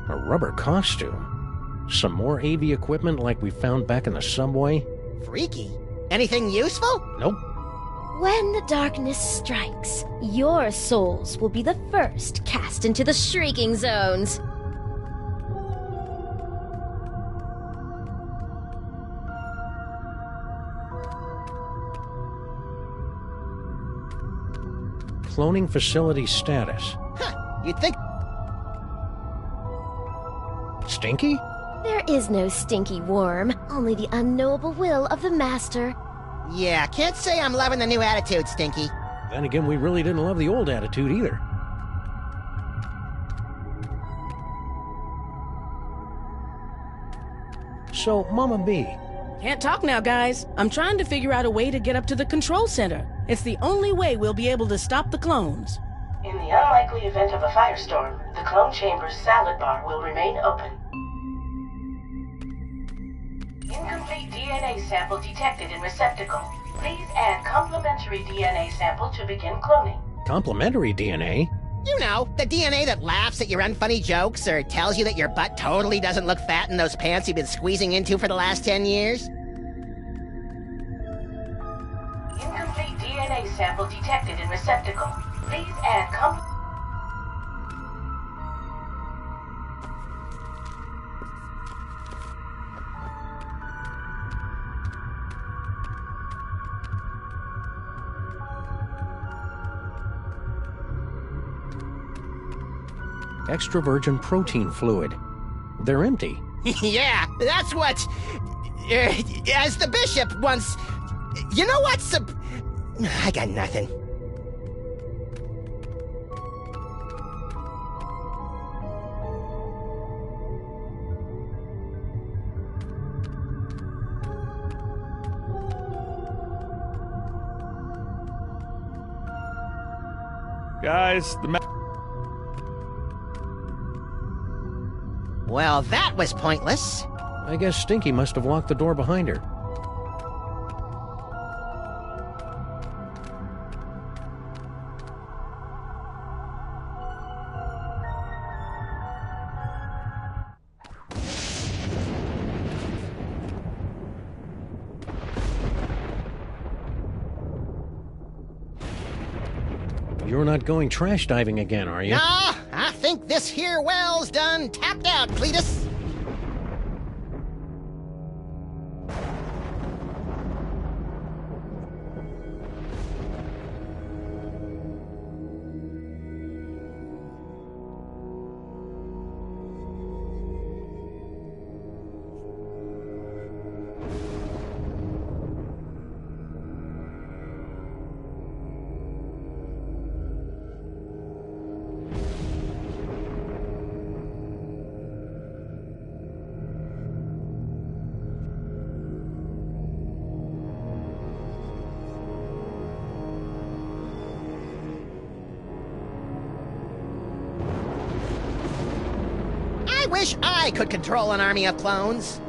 a rubber costume, some more AV equipment like we found back in the subway. Freaky. Anything useful? Nope. When the darkness strikes, your souls will be the first cast into the shrieking zones. Cloning facility status. You'd think... Stinky? There is no stinky worm, only the unknowable will of the Master. Yeah, can't say I'm loving the new attitude, Stinky. Then again, we really didn't love the old attitude either. So, Mama B. Can't talk now, guys. I'm trying to figure out a way to get up to the control center. It's the only way we'll be able to stop the clones. In the unlikely event of a firestorm, the clone chamber's salad bar will remain open. Incomplete DNA sample detected in receptacle. Please add complementary DNA sample to begin cloning. Complementary DNA? You know, the DNA that laughs at your unfunny jokes or tells you that your butt totally doesn't look fat in those pants you've been squeezing into for the last 10 years. Incomplete DNA sample detected in receptacle. Please add extra virgin protein fluid. They're empty. Yeah, that's what... as the bishop once... You know what, I got nothing. Guys, Well, that was pointless. I guess Stinky must have locked the door behind her. You're not going trash diving again, are you? No, I think this here well's done tapped out, Cletus. I wish I could control an army of clones.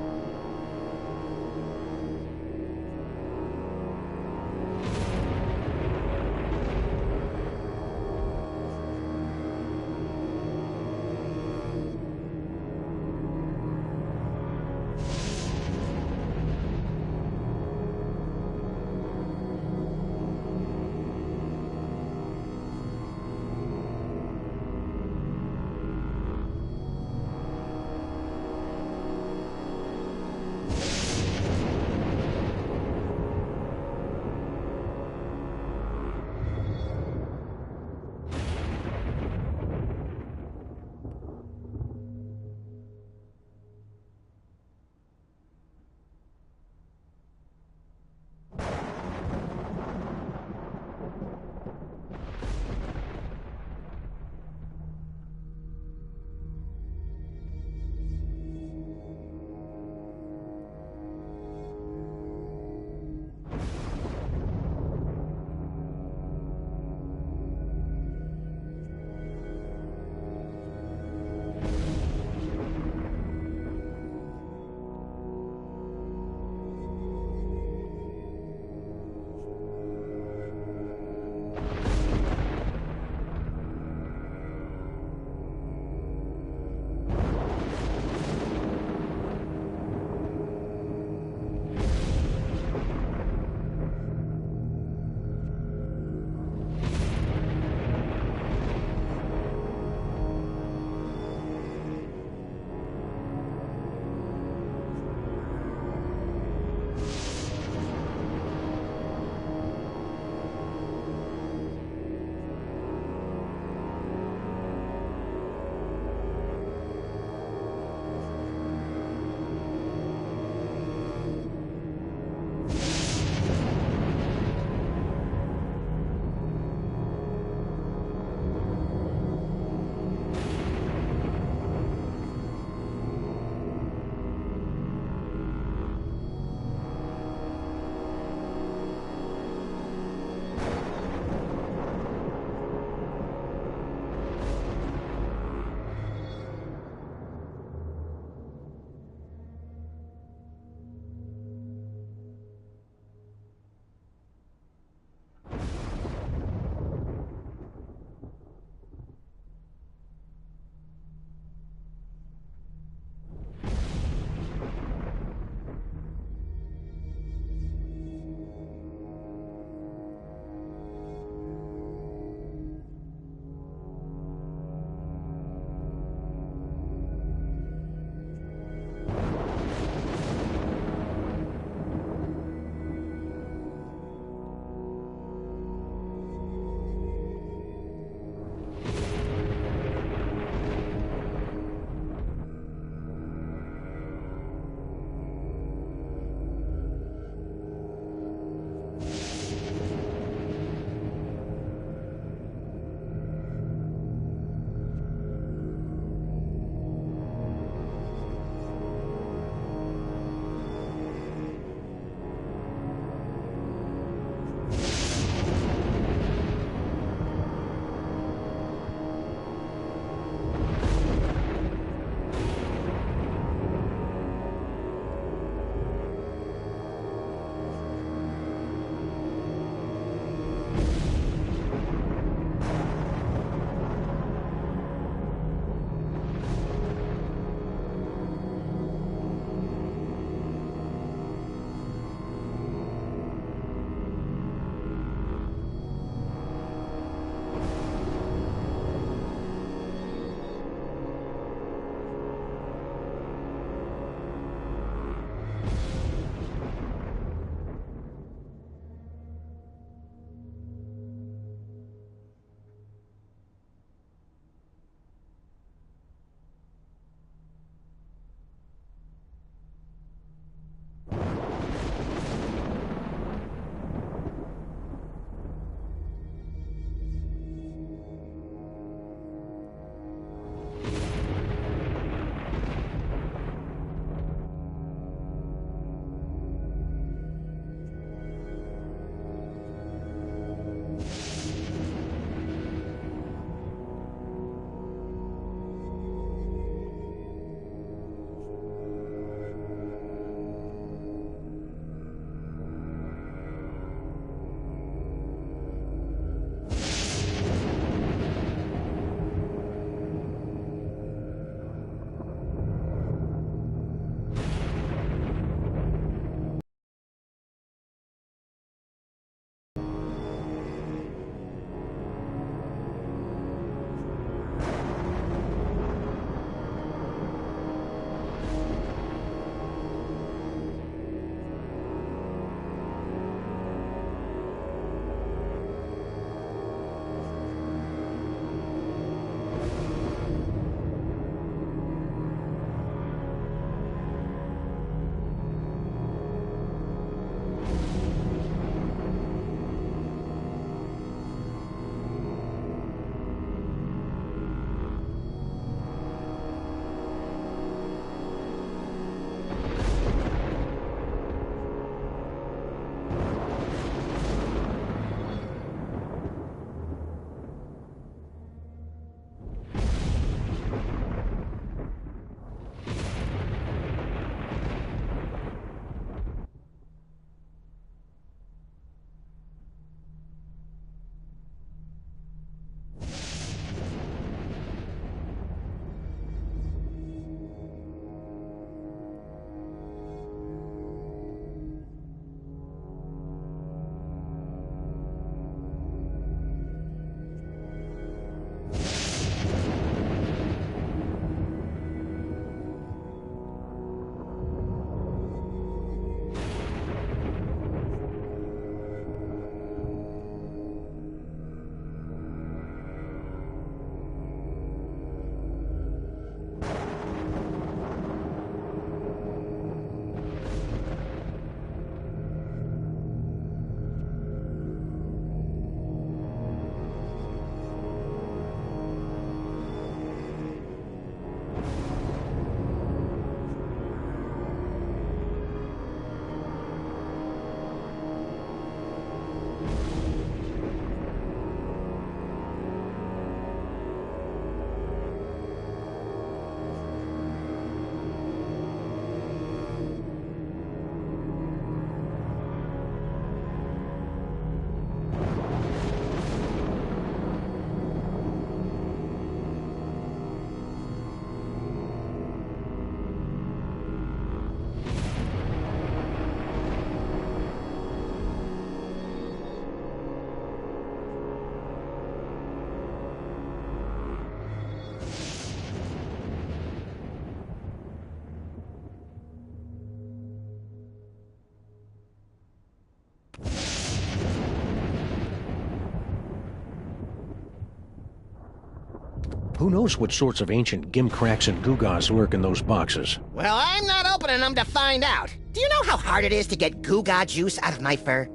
Who knows what sorts of ancient gimcracks and gewgaws lurk in those boxes? Well, I'm not opening them to find out. Do you know how hard it is to get gewgaw juice out of my fur?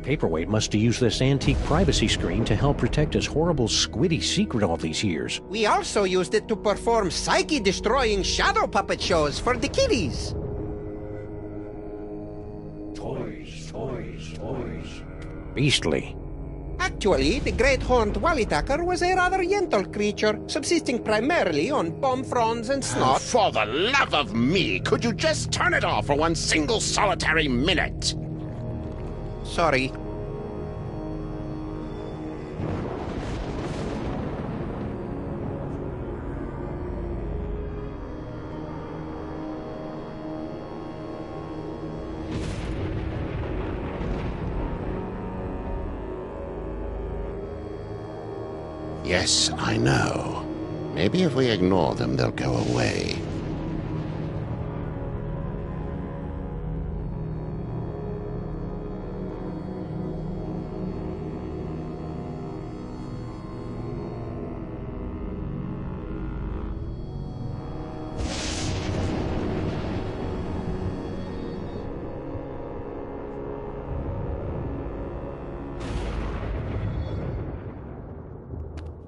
Paperweight must have used this antique privacy screen to help protect his horrible squiddy secret all these years. We also used it to perform psyche-destroying shadow puppet shows for the kiddies. Toys, toys, toys. Beastly. Actually, the great horned wallytacker was a rather gentle creature, subsisting primarily on palm fronds and snot. For the love of me, could you just turn it off for one single solitary minute? Sorry. Yes, I know. Maybe if we ignore them, they'll go away.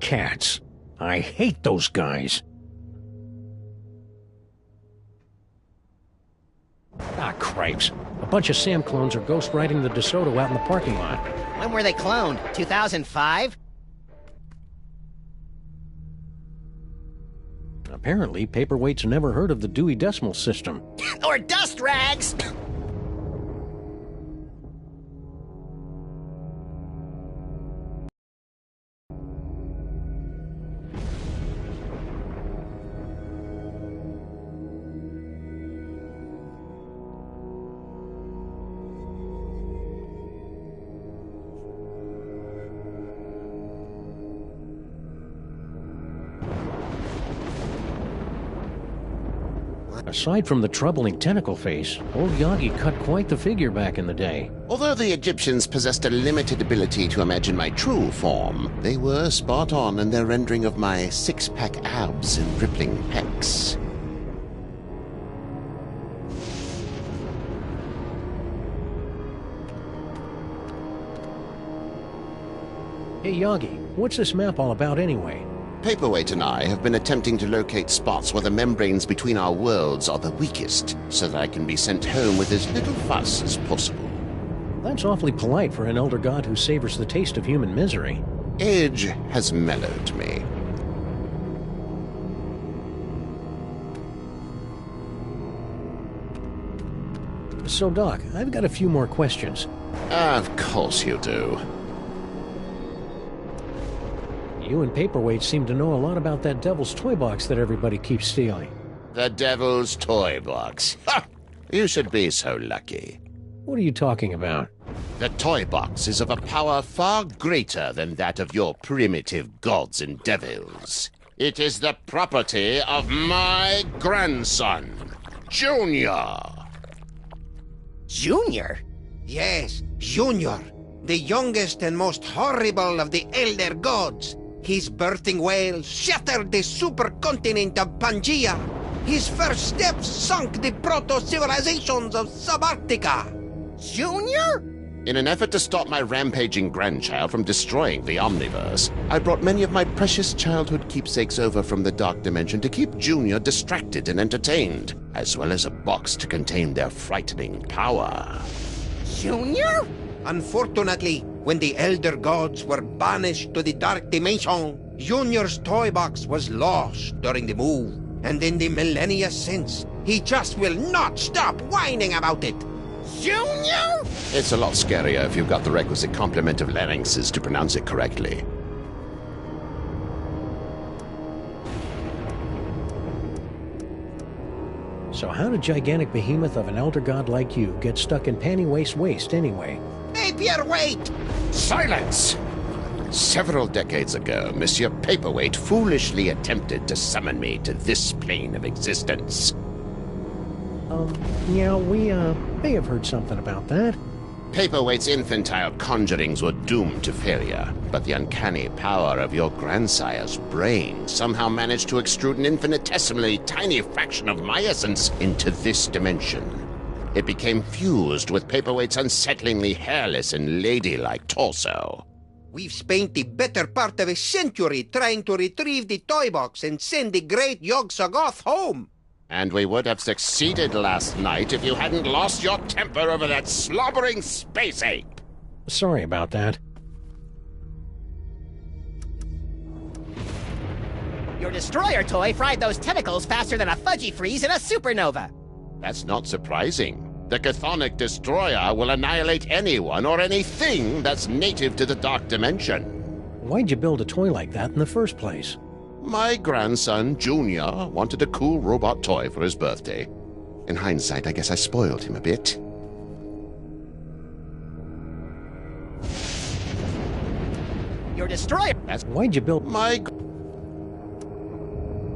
Cats. I hate those guys. Ah, cripes. A bunch of Sam clones are ghost riding the DeSoto out in the parking lot. When were they cloned? 2005? Apparently, Paperweight's never heard of the Dewey Decimal System. Or dust rags! Aside from the troubling tentacle face, old Yagi cut quite the figure back in the day. Although the Egyptians possessed a limited ability to imagine my true form, they were spot on in their rendering of my six-pack abs and rippling pecs. Hey Yagi, what's this map all about anyway? Paperweight and I have been attempting to locate spots where the membranes between our worlds are the weakest, so that I can be sent home with as little fuss as possible. That's awfully polite for an elder god who savors the taste of human misery. Age has mellowed me. So Doc, I've got a few more questions. Of course you do. You and Paperweight seem to know a lot about that devil's toy box that everybody keeps stealing. The devil's toy box. Ha! You should be so lucky. What are you talking about? The toy box is of a power far greater than that of your primitive gods and devils. It is the property of my grandson, Junior. Junior? Yes, Junior, the youngest and most horrible of the elder gods. His birthing wail shattered the supercontinent of Pangaea. His first steps sunk the proto-civilizations of Subarctica. Junior? In an effort to stop my rampaging grandchild from destroying the Omniverse, I brought many of my precious childhood keepsakes over from the Dark Dimension to keep Junior distracted and entertained, as well as a box to contain their frightening power. Junior? Unfortunately, when the Elder Gods were banished to the Dark Dimension, Junior's toy box was lost during the move. And in the millennia since, he just will not stop whining about it. Junior? It's a lot scarier if you've got the requisite complement of larynxes to pronounce it correctly. So how did gigantic behemoth of an elder god like you get stuck in panty waist anyway? Paperweight! Silence! Several decades ago, Monsieur Paperweight foolishly attempted to summon me to this plane of existence. Yeah, we may have heard something about that. Paperweight's infantile conjurings were doomed to failure, but the uncanny power of your grandsire's brain somehow managed to extrude an infinitesimally tiny fraction of my essence into this dimension. It became fused with Paperweight's unsettlingly hairless and ladylike torso. We've spent the better part of a century trying to retrieve the toy box and send the great Yog-Sothoth home. And we would have succeeded last night if you hadn't lost your temper over that slobbering space ape. Sorry about that. Your destroyer toy fried those tentacles faster than a fudgy freeze in a supernova. That's not surprising. The chthonic destroyer will annihilate anyone or anything that's native to the Dark Dimension. Why'd you build a toy like that in the first place? My grandson, Junior, wanted a cool robot toy for his birthday. In hindsight, I guess I spoiled him a bit. Your destroyer... Why'd you build... My...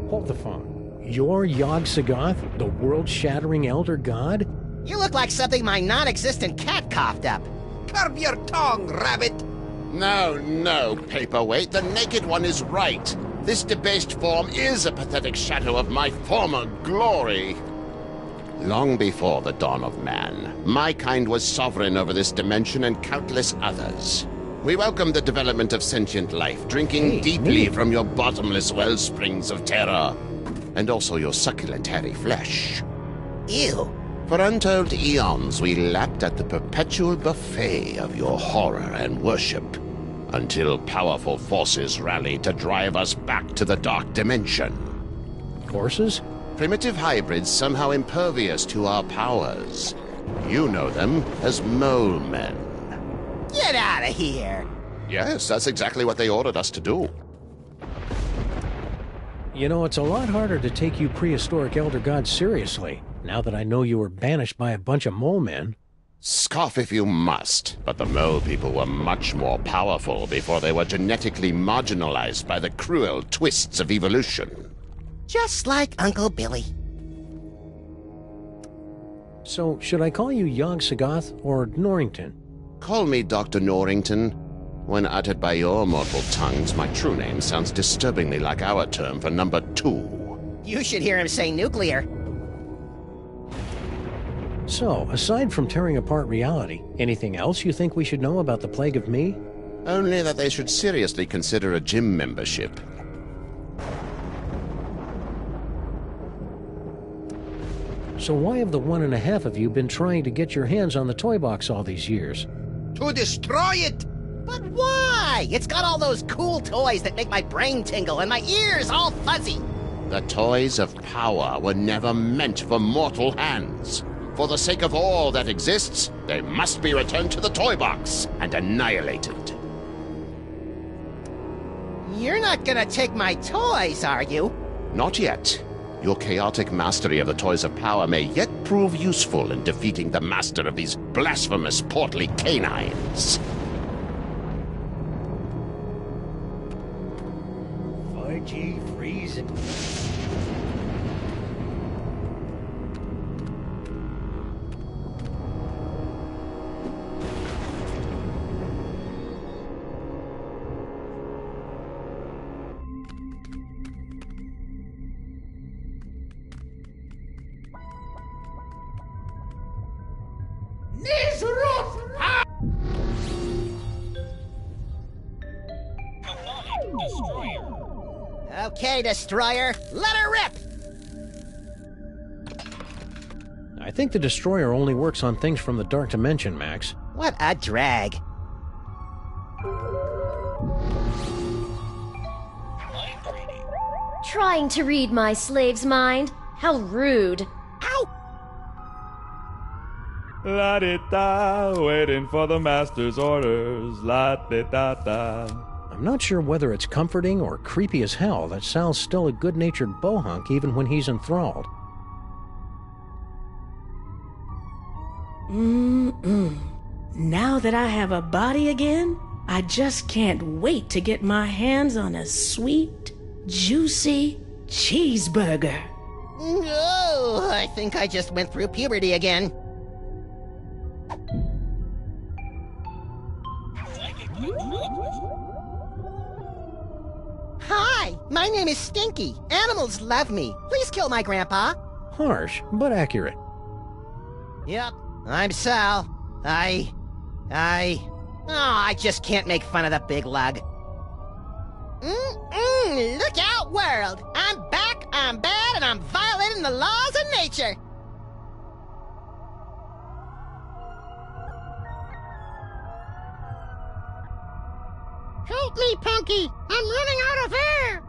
Hold the phone. You're Yog-Sothoth, the world-shattering elder god? You look like something my non-existent cat coughed up. Curb your tongue, rabbit! No, Paperweight. The Naked One is right. This debased form is a pathetic shadow of my former glory. Long before the dawn of man, my kind was sovereign over this dimension and countless others. We welcome the development of sentient life, drinking deeply from your bottomless well springs of terror, and also your succulent hairy flesh. Ew. For untold eons, we lapped at the perpetual buffet of your horror and worship, until powerful forces rallied to drive us back to the Dark Dimension. Forces? Primitive hybrids somehow impervious to our powers. You know them as mole men. Get out of here! Yes, that's exactly what they ordered us to do. You know, it's a lot harder to take you prehistoric elder gods seriously, now that I know you were banished by a bunch of mole men. Scoff if you must, but the mole people were much more powerful before they were genetically marginalized by the cruel twists of evolution. Just like Uncle Billy. So, should I call you Yog-Sothoth or Norrington? Call me Dr. Norrington. When uttered by your mortal tongues, my true name sounds disturbingly like our term for number 2. You should hear him say nuclear. So, aside from tearing apart reality, anything else you think we should know about the Plague of Me? Only that they should seriously consider a gym membership. So why have the 1.5 of you been trying to get your hands on the toy box all these years? To destroy it! But why? It's got all those cool toys that make my brain tingle and my ears all fuzzy. The toys of power were never meant for mortal hands. For the sake of all that exists, they must be returned to the toy box and annihilated. You're not gonna take my toys, are you? Not yet. Your chaotic mastery of the toys of power may yet prove useful in defeating the master of these blasphemous portly canines. Fudgy freezing. Okay, Destroyer, let her rip! I think the Destroyer only works on things from the Dark Dimension, Max. What a drag. Trying to read my slave's mind? How rude. Ow! La-di-da, waiting for the master's orders. La-di-da-da. I'm not sure whether it's comforting or creepy as hell that Sal's still a good-natured bohunk even when he's enthralled. Now that I have a body again, I just can't wait to get my hands on a sweet, juicy cheeseburger. Oh, I think I just went through puberty again. Hi, my name is Stinky. Animals love me. Please kill my grandpa. Harsh, but accurate. Yep, I'm Sal. I just can't make fun of the big lug. Look out, world! I'm back, I'm bad, and I'm violating the laws of nature! Help me, Punky! I'm running out of air!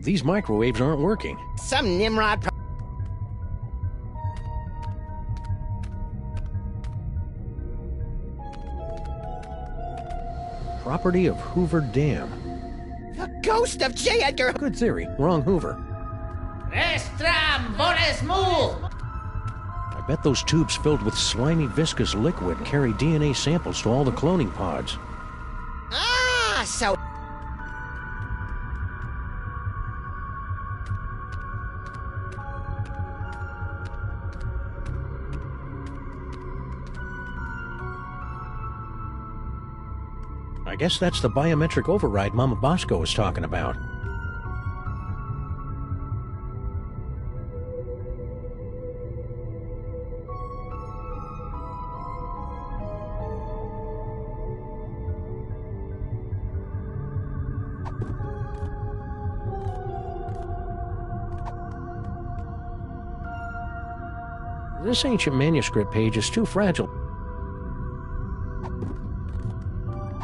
These microwaves aren't working. Some Nimrod Property of Hoover Dam. The ghost of J. Edgar. Good theory. Wrong Hoover. Restram, Boris, move! I bet those tubes filled with slimy, viscous liquid carry DNA samples to all the cloning pods. Ah, so... I guess that's the biometric override Mama Bosco was talking about. This ancient manuscript page is too fragile.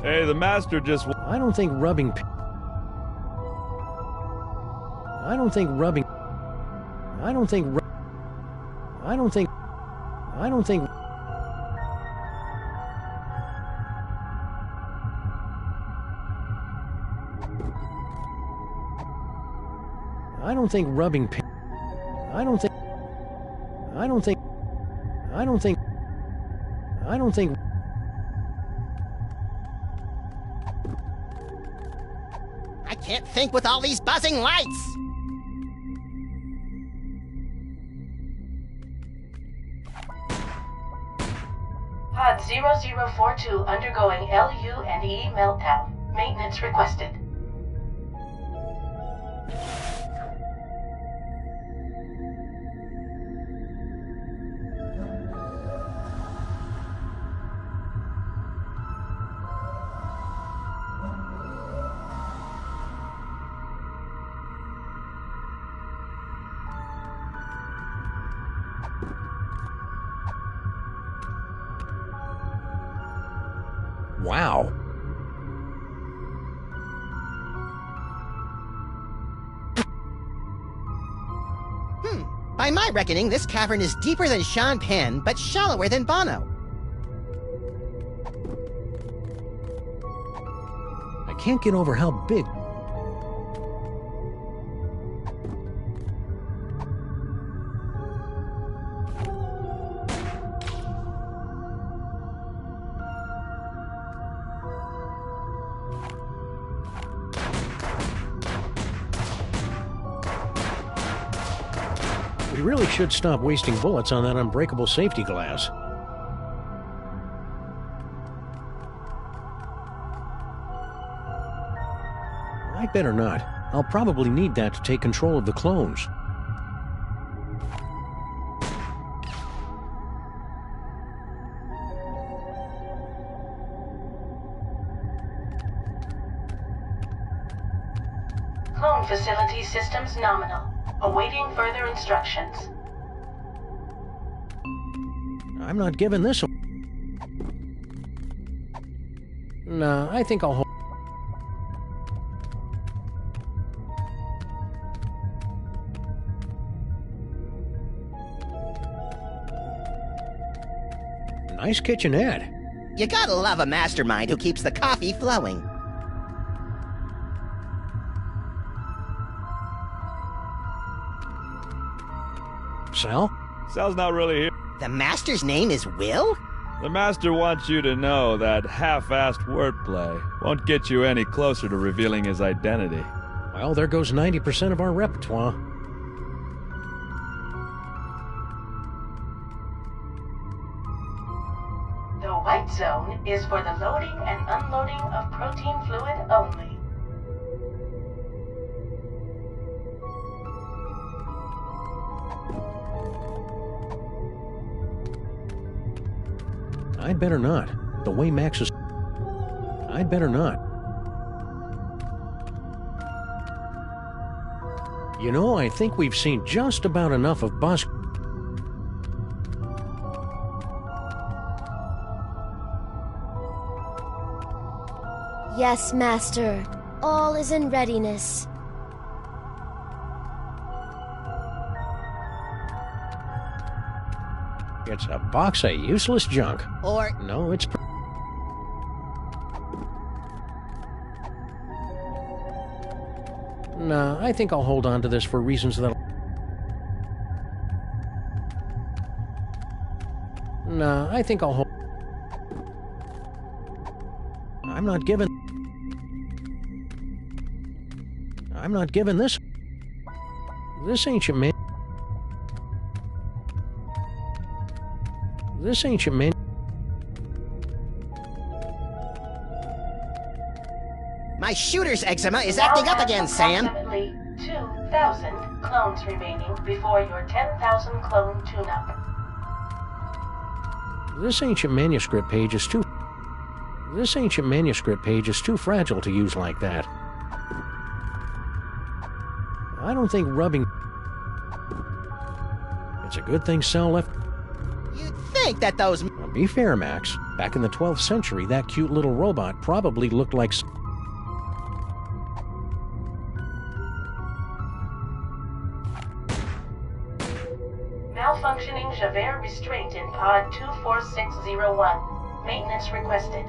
Hey, the master just... I don't think rubbing... I don't think rubbing... I don't think... I don't think... I don't think... I don't think rubbing... I don't think... I don't think... I don't think... I don't think... I can't think with all these buzzing lights! Pod 0042 undergoing LU and E meltdown. Maintenance requested. Wow. By my reckoning, this cavern is deeper than Sean Penn, but shallower than Bono. I can't get over how big... We really should stop wasting bullets on that unbreakable safety glass. I better not. I'll probably need that to take control of the clones. Clone facility systems nominal. Awaiting further instructions. I'm not giving this a... Nah, I think I'll hold... Nice kitchenette. You gotta love a mastermind who keeps the coffee flowing. Sal? Sal's not really here. The master's name is Will? The master wants you to know that half-assed wordplay won't get you any closer to revealing his identity. Well, there goes 90% of our repertoire. The white zone is for the loading and unloading of protein fluid only. I'd better not. The way Max is... I'd better not. You know, I think we've seen just about enough of Boss... Yes, Master. All is in readiness. It's a box of useless junk. Or... No, it's... Nah, I think I'll hold on to this for reasons that... Nah, I think I'll hold... I'm not giving this... This ancient man... This ancient man... My shooter's eczema is acting up again, Sam. Approximately 2,000 clones remaining before your 10,000 clone tune-up. This ancient manuscript page is too... This ancient manuscript page is too fragile to use like that. I don't think rubbing... It's a good thing Sal left... You'd think that those... Now, be fair, Max. Back in the 12th century, that cute little robot probably looked like... Malfunctioning Javert restraint in pod 24601. Maintenance requested.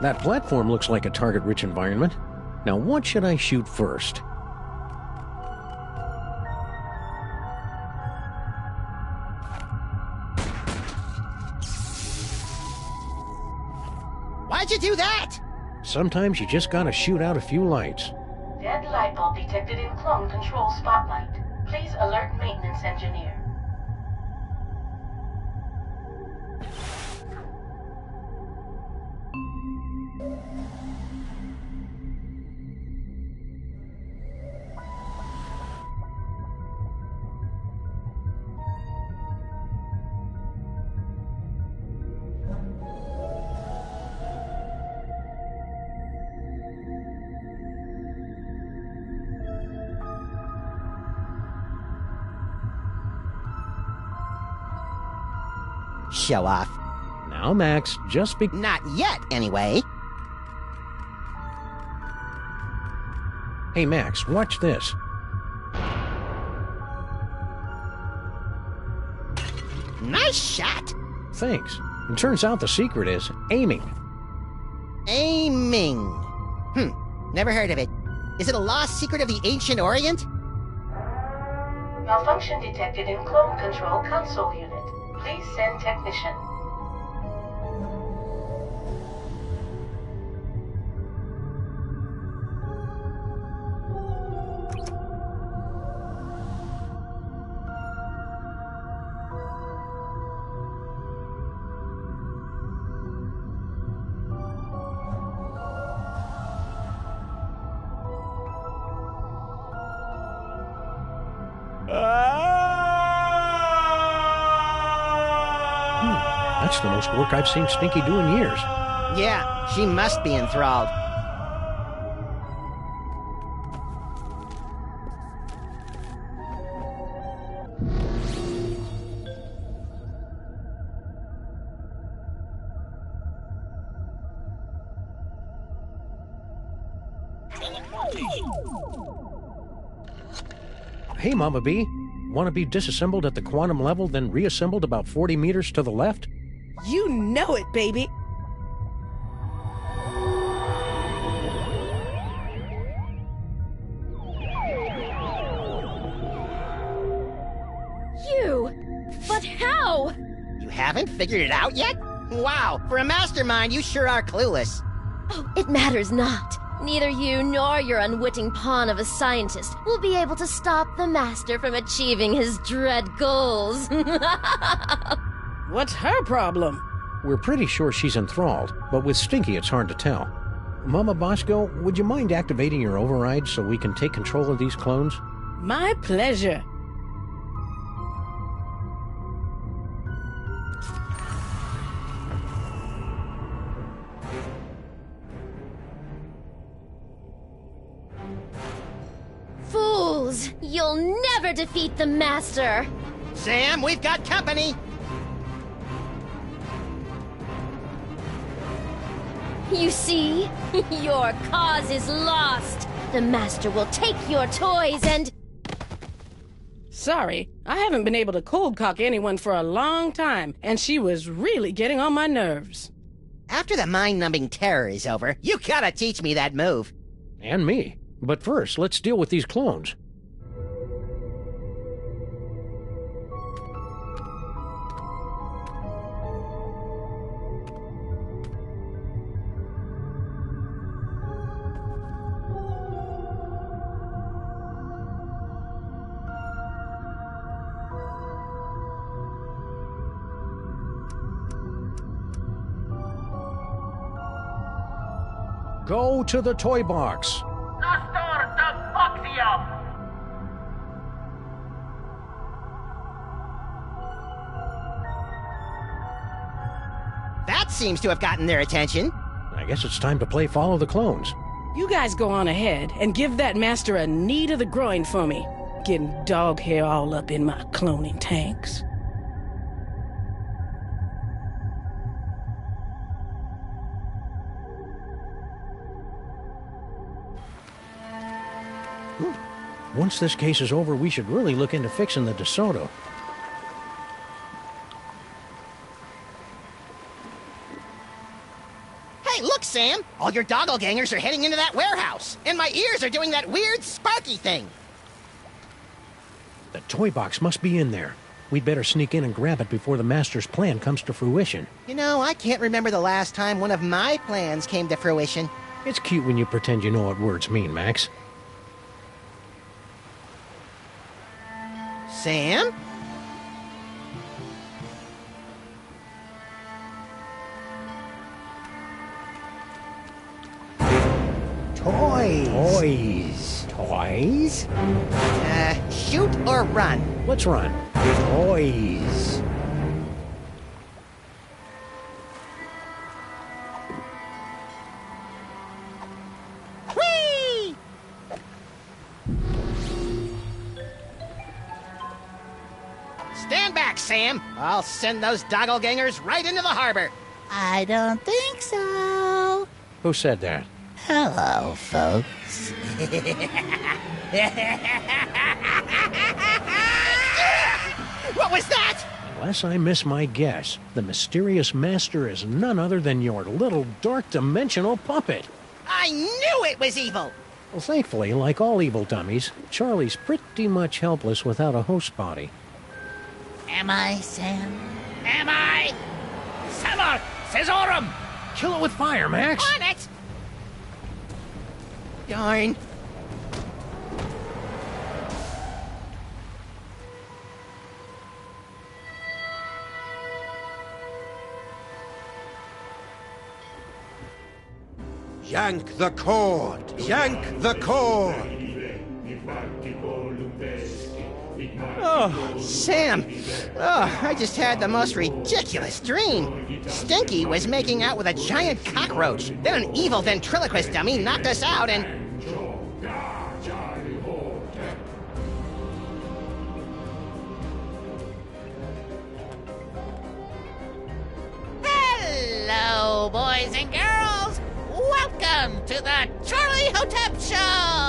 That platform looks like a target-rich environment. Now, what should I shoot first? Why'd you do that? Sometimes you just gotta shoot out a few lights. Dead light bulb detected in clone control spotlight. Please alert maintenance engineer. Show off. Now, Max, just be... Not yet, anyway. Hey, Max, watch this. Nice shot. Thanks. It turns out the secret is aiming. Aiming. Never heard of it. Is it a lost secret of the ancient Orient? Malfunction detected in clone control console unit. Please send technician. That's the most work I've seen Stinky do in years. Yeah, she must be enthralled. Hey, Mama B. Want to be disassembled at the quantum level, then reassembled about 40 meters to the left? You know it, baby. But how? You haven't figured it out yet? Wow, for a mastermind, you sure are clueless. Oh, it matters not. Neither you nor your unwitting pawn of a scientist will be able to stop the master from achieving his dread goals. What's her problem? We're pretty sure she's enthralled, but with Stinky it's hard to tell. Mama Bosco, would you mind activating your override so we can take control of these clones? My pleasure. Fools! You'll never defeat the master! Sam, we've got company! You see? Your cause is lost! The master will take your toys and... Sorry, I haven't been able to cold cock anyone for a long time, and she was really getting on my nerves. After the mind-numbing terror is over, you gotta teach me that move. And me. But first, let's deal with these clones. Go to the toy box. That seems to have gotten their attention. I guess it's time to play Follow the Clones. You guys go on ahead and give that master a knee to the groin for me. Getting dog hair all up in my cloning tanks. Once this case is over, we should really look into fixing the DeSoto. Hey, look, Sam! All your doppelgangers are heading into that warehouse, and my ears are doing that weird sparky thing. The toy box must be in there. We'd better sneak in and grab it before the master's plan comes to fruition. You know, I can't remember the last time one of my plans came to fruition. It's cute when you pretend you know what words mean, Max. Sam? Toys. Toys? Shoot or run? Let's run. Toys. Whee! Stand back, Sam. I'll send those doppelgangers right into the harbor. I don't think so. Who said that? Hello, folks. What was that? Unless I miss my guess, the mysterious master is none other than your little dark dimensional puppet. I knew it was evil! Well, thankfully, like all evil dummies, Charlie's pretty much helpless without a host body. Am I, Sam? Am I? Samar! Cesarum! Kill it with fire, Max! On it! Darn. Yank the cord! Yank the cord! Oh, Sam. Oh, I just had the most ridiculous dream. Stinky was making out with a giant cockroach. Then an evil ventriloquist dummy knocked us out and... Hello, boys and girls. Welcome to the Charlie Hotep Show.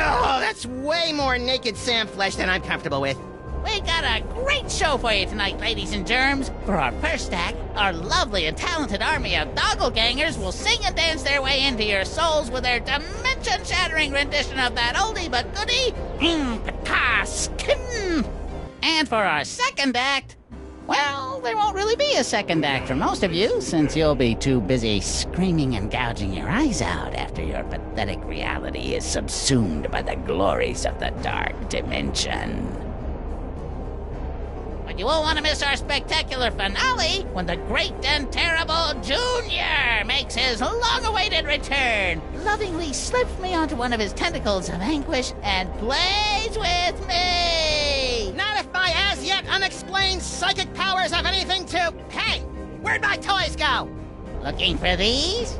Oh, that's way more naked Sam flesh than I'm comfortable with. We got a great show for you tonight, ladies and germs. For our first act, our lovely and talented army of doppelgangers will sing and dance their way into your souls with their dimension-shattering rendition of that oldie but goodie, Pataskin. And for our second act, well, there won't really be a second act for most of you, since you'll be too busy screaming and gouging your eyes out after your pathetic reality is subsumed by the glories of the dark dimension. But you won't want to miss our spectacular finale when the great and terrible Junior makes his long-awaited return, lovingly slips me onto one of his tentacles of anguish and plays with me! Not if my as-yet unexplained psychic powers have anything to... Hey! Where'd my toys go? Looking for these?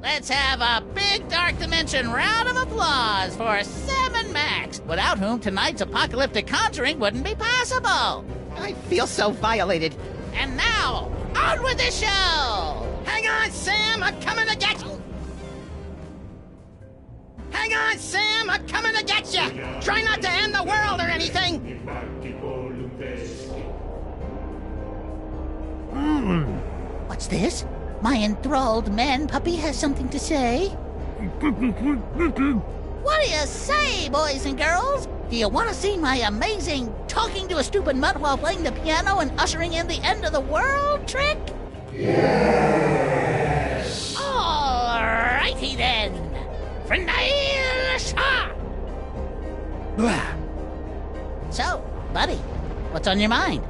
Let's have a big Dark Dimension round of applause for Sam and Max, without whom tonight's apocalyptic conjuring wouldn't be possible. I feel so violated. And now, on with the show! Hang on, Sam, I'm coming to get you! Hang on, Sam, I'm coming to get you! Try not to end the world or anything! What's this? My enthralled man puppy has something to say. What do you say, boys and girls? Do you want to see my amazing talking to a stupid mutt while playing the piano and ushering in the end of the world trick? Yes! All righty then. Frenail Shah! So, buddy, what's on your mind?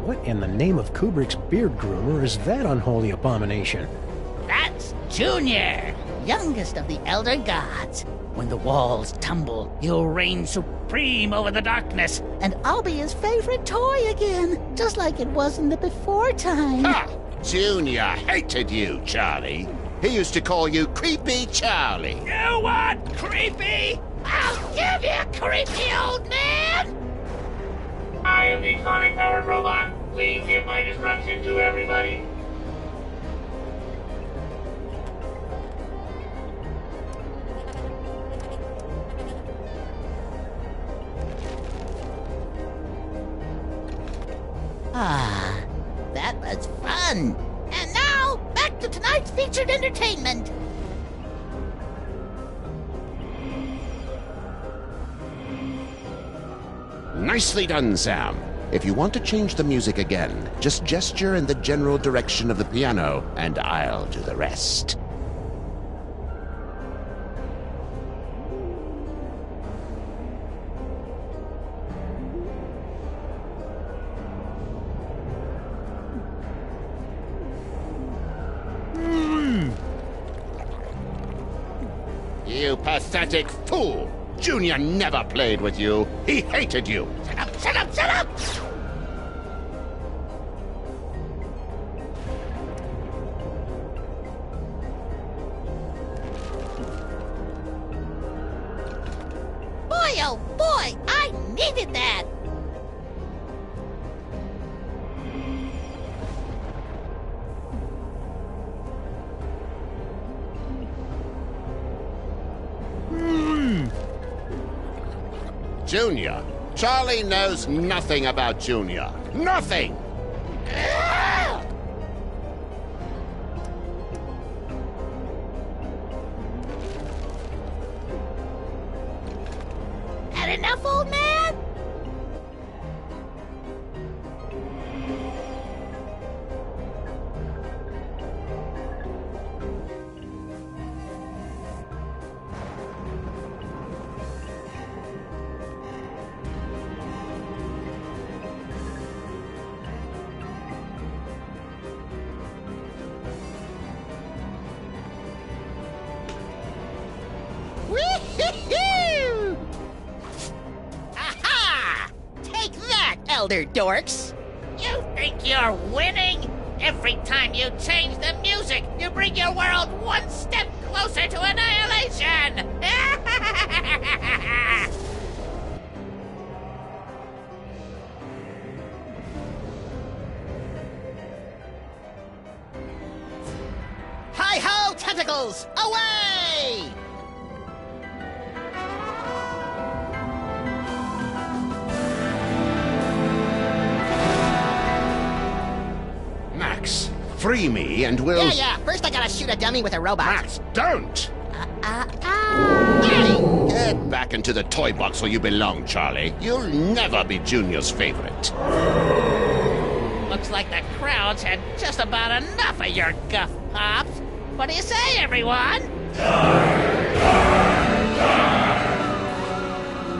What in the name of Kubrick's beard groomer is that unholy abomination? That's Junior, youngest of the Elder Gods. When the walls tumble, he'll reign supreme over the darkness, and I'll be his favorite toy again, just like it was in the before time. Ha! Junior hated you, Charlie. He used to call you Creepy Charlie. You what? Creepy? I'll give you, creepy old man! I am the sonic-powered robot. Please give my instruction to everybody. Ah, that was fun. And now, back to tonight's featured entertainment. Nicely done, Sam. If you want to change the music again, just gesture in the general direction of the piano, and I'll do the rest. You pathetic fool! Junior never played with you. He hated you. Shut up, shut up, shut up! Boy, oh boy, I needed that! Junior. Charlie knows nothing about Junior. Nothing! Had enough, old man? Wee-hee-hoo! Aha! Take that, Elder Dorks! You think you're winning? Every time you change the music, you bring your world one step closer to annihilation! tentacles! Away! Max, free me and we'll... Yeah. First I gotta shoot a dummy with a robot. Max, don't! Get back into the toy box where you belong, Charlie. You'll never be Junior's favorite. Looks like the crowd's had just about enough of your guff pops. What do you say, everyone?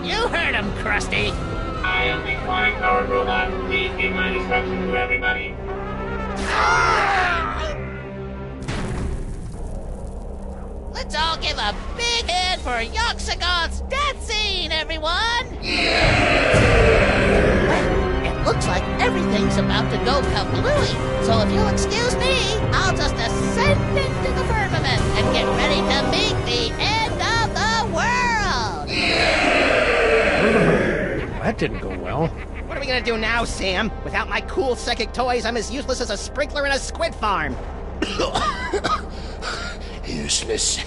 You heard him, Krusty. I am the Chronic Power Robot. Please give my instructions to everybody. Let's all give a big hand for Yoxagoth's death scene, everyone! It looks like everything's about to go kablooey. So if you'll excuse me, I'll just ascend into the firmament and get ready to meet the end of the world! That didn't go well. What are we gonna do now, Sam? Without my cool psychic toys, I'm as useless as a sprinkler in a squid farm. Useless?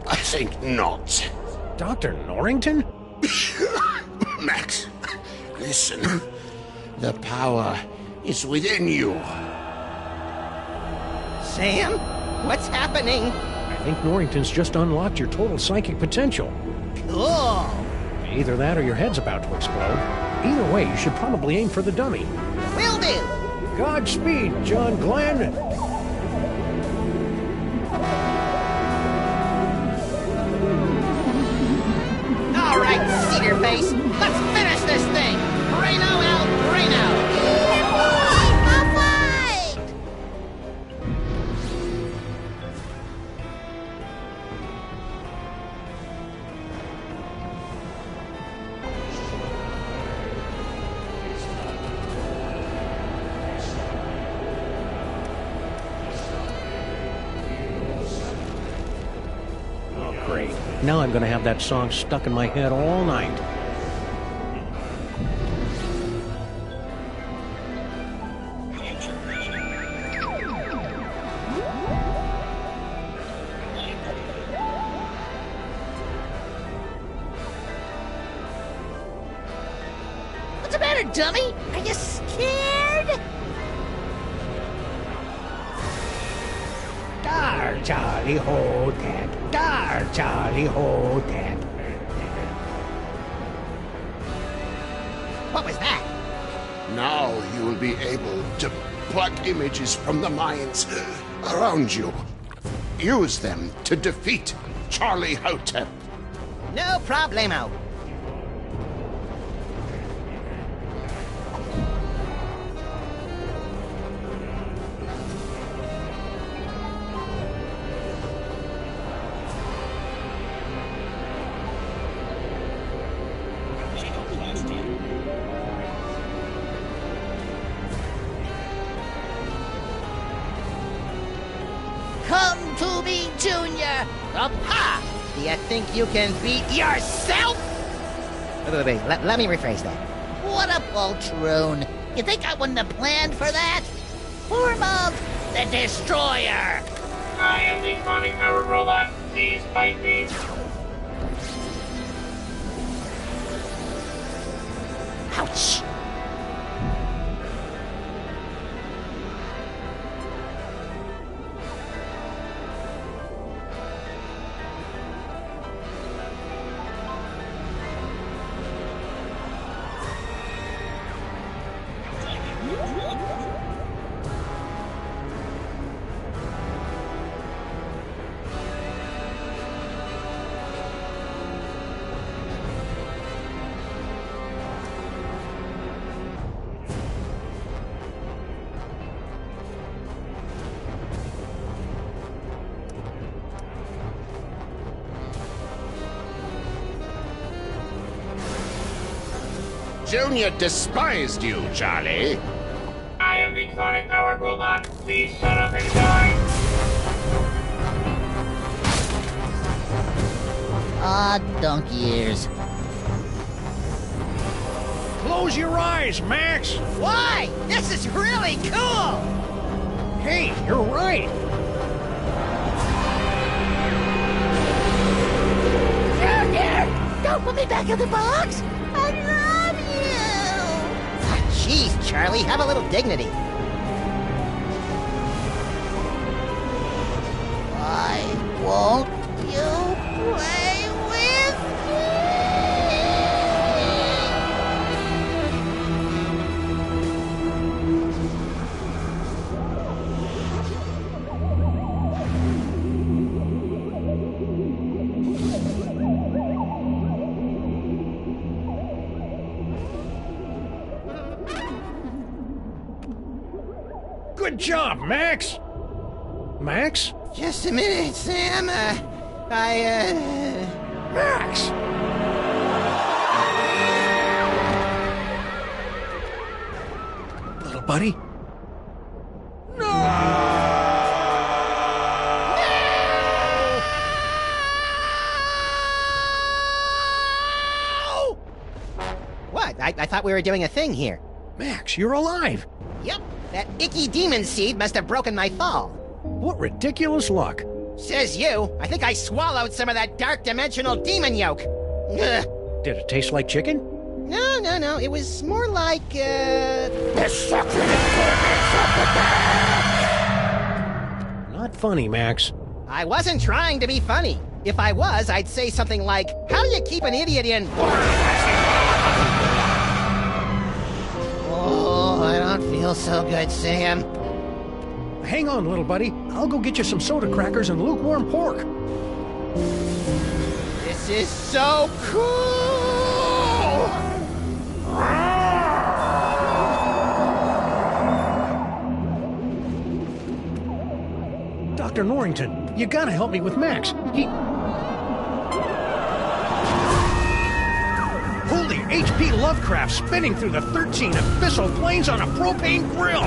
I think not. Dr. Norrington? Max, listen. The power is within you. Sam? What's happening? I think Norrington's just unlocked your total psychic potential. Cool. Either that or your head's about to explode. Either way, you should probably aim for the dummy. Will do. Godspeed, John Glenn. All right, Cedar Face, let's finish this thing. Reno El Reno. Great. Now I'm going to have that song stuck in my head all night. What's the matter, dummy? Are you scared? Dar, Charlie, hold that. Dar, Charlie, hold that. What was that? Now you will be able to pluck images from the minds around you. Use them to defeat Charlie Hotep. No problemo. Come to me, Junior! Ha! Do you think you can beat yourself? Wait. Let me rephrase that. What a poltroon! You think I wouldn't have planned for that? Form of the Destroyer! I am the Chronic Power Robot. Please fight me. Ouch! Junior despised you, Charlie. I am the Chronic Power Robot. Please shut up and die. Ah, donkey ears. Close your eyes, Max! Why? This is really cool! Hey, you're right! Don't put me back in the box! I love you! Jeez, Charlie, have a little dignity. Why won't you play with Good job, Max! Max? Just a minute, Sam. Max! Little buddy? What? I thought we were doing a thing here. Max, you're alive! Yep, that icky demon seed must have broken my fall. What ridiculous luck. Says you. I think I swallowed some of that dark dimensional demon yolk. Ugh. Did it taste like chicken? No. It was more like, Not funny, Max. I wasn't trying to be funny. If I was, I'd say something like, how do you keep an idiot in... Oh, I don't feel so good, Sam. Hang on, little buddy. I'll go get you some soda crackers and lukewarm pork. This is so cool! Dr. Norrington, you gotta help me with Max. Holy H.P. Lovecraft spinning through the 13 abyssal planes on a propane grill!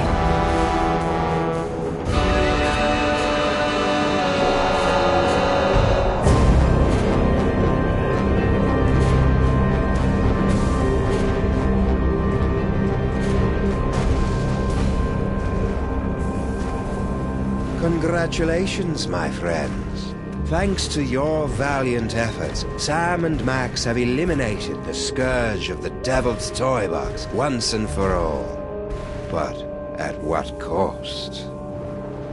Congratulations, my friends. Thanks to your valiant efforts, Sam and Max have eliminated the scourge of the Devil's Toy Box once and for all. But at what cost?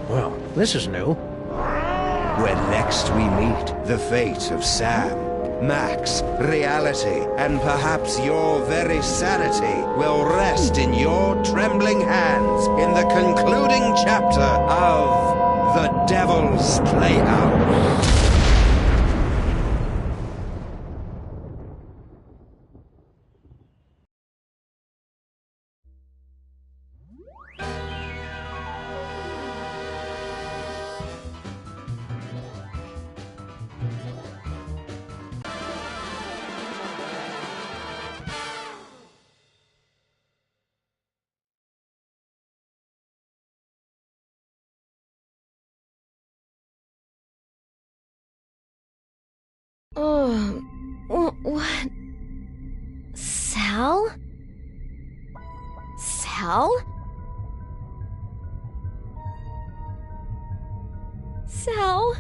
Well, this is new. When next we meet, the fate of Sam, Max, reality, and perhaps your very sanity will rest in your trembling hands in the concluding chapter of The Devil's Playhouse. What? Sal? Sal? Sal?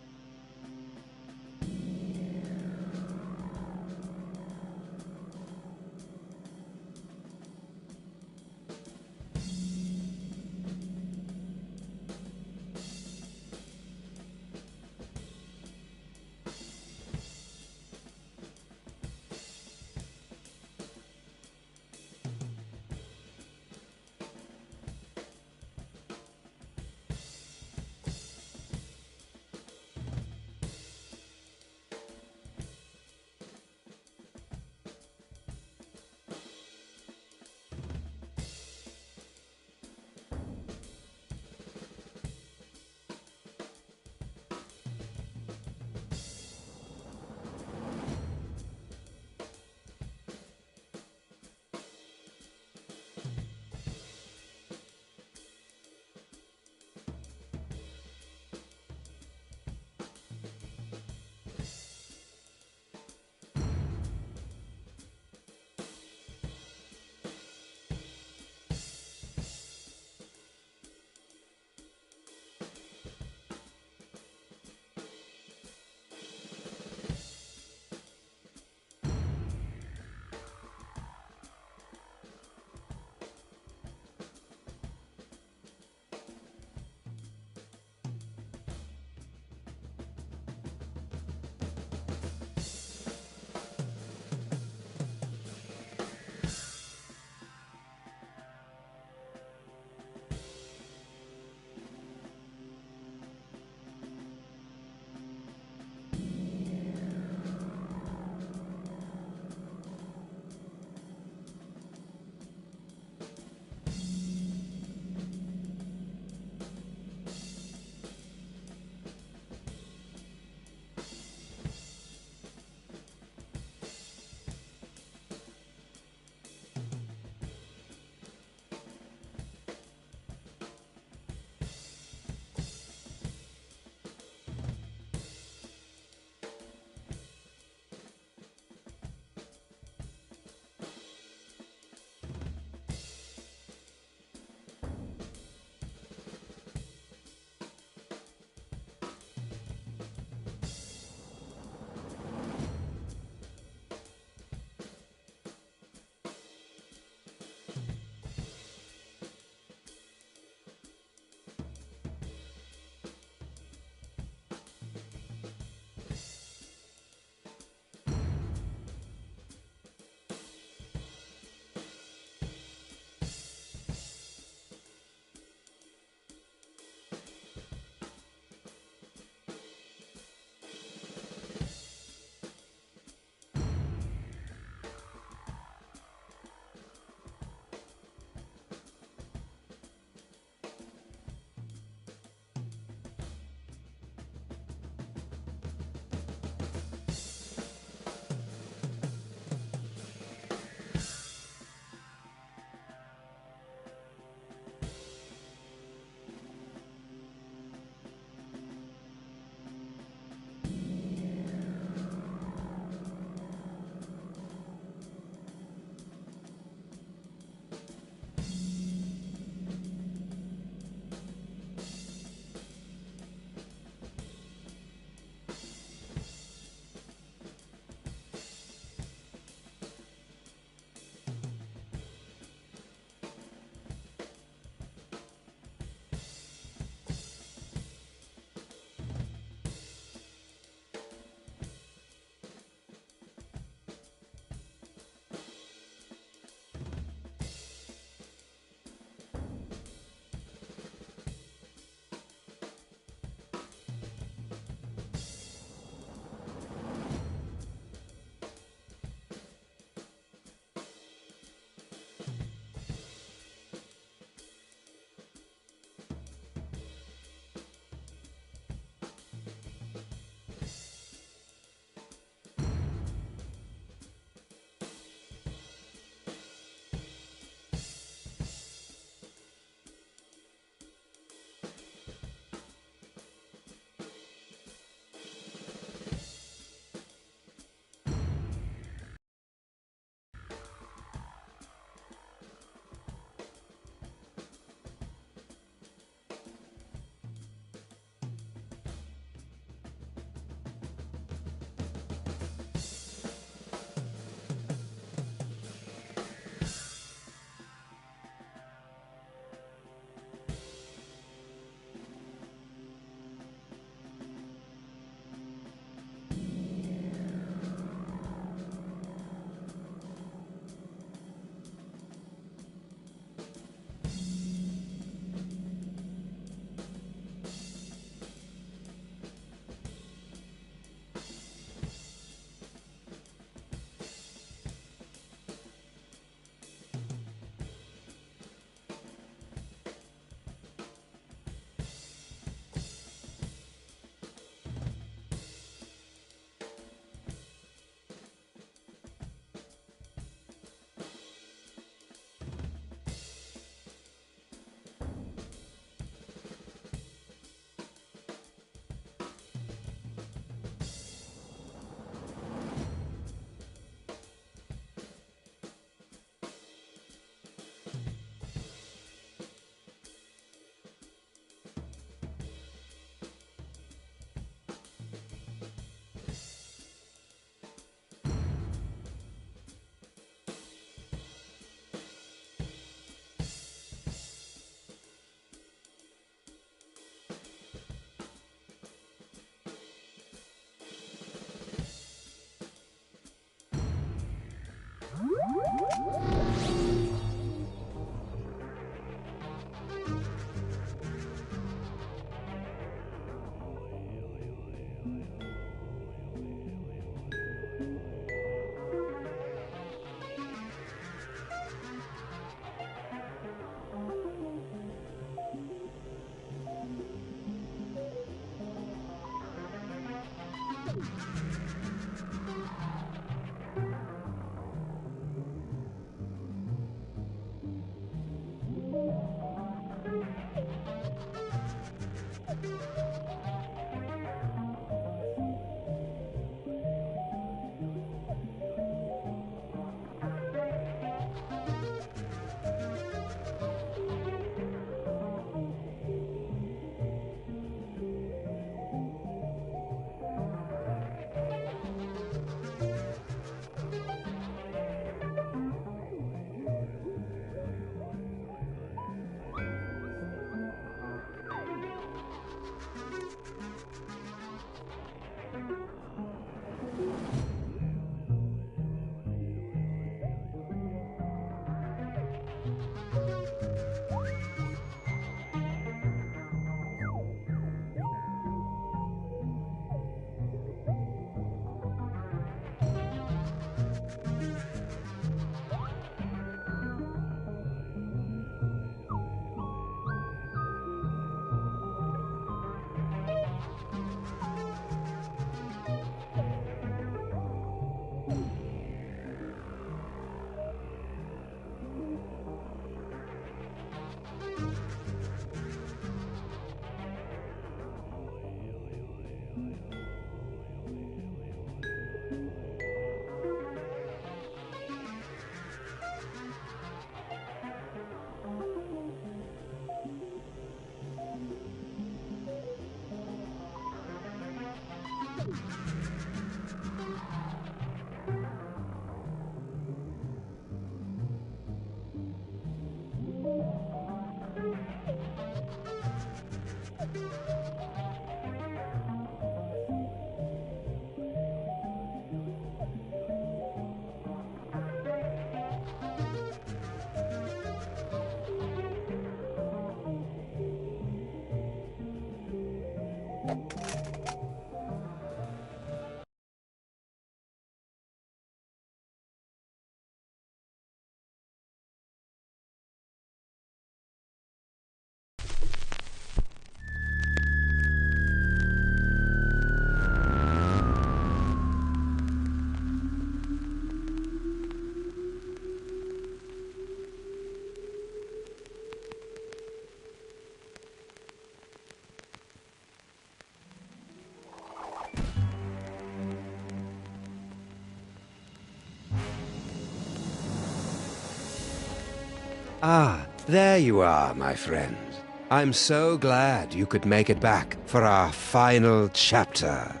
Ah, there you are, my friends. I'm so glad you could make it back for our final chapter.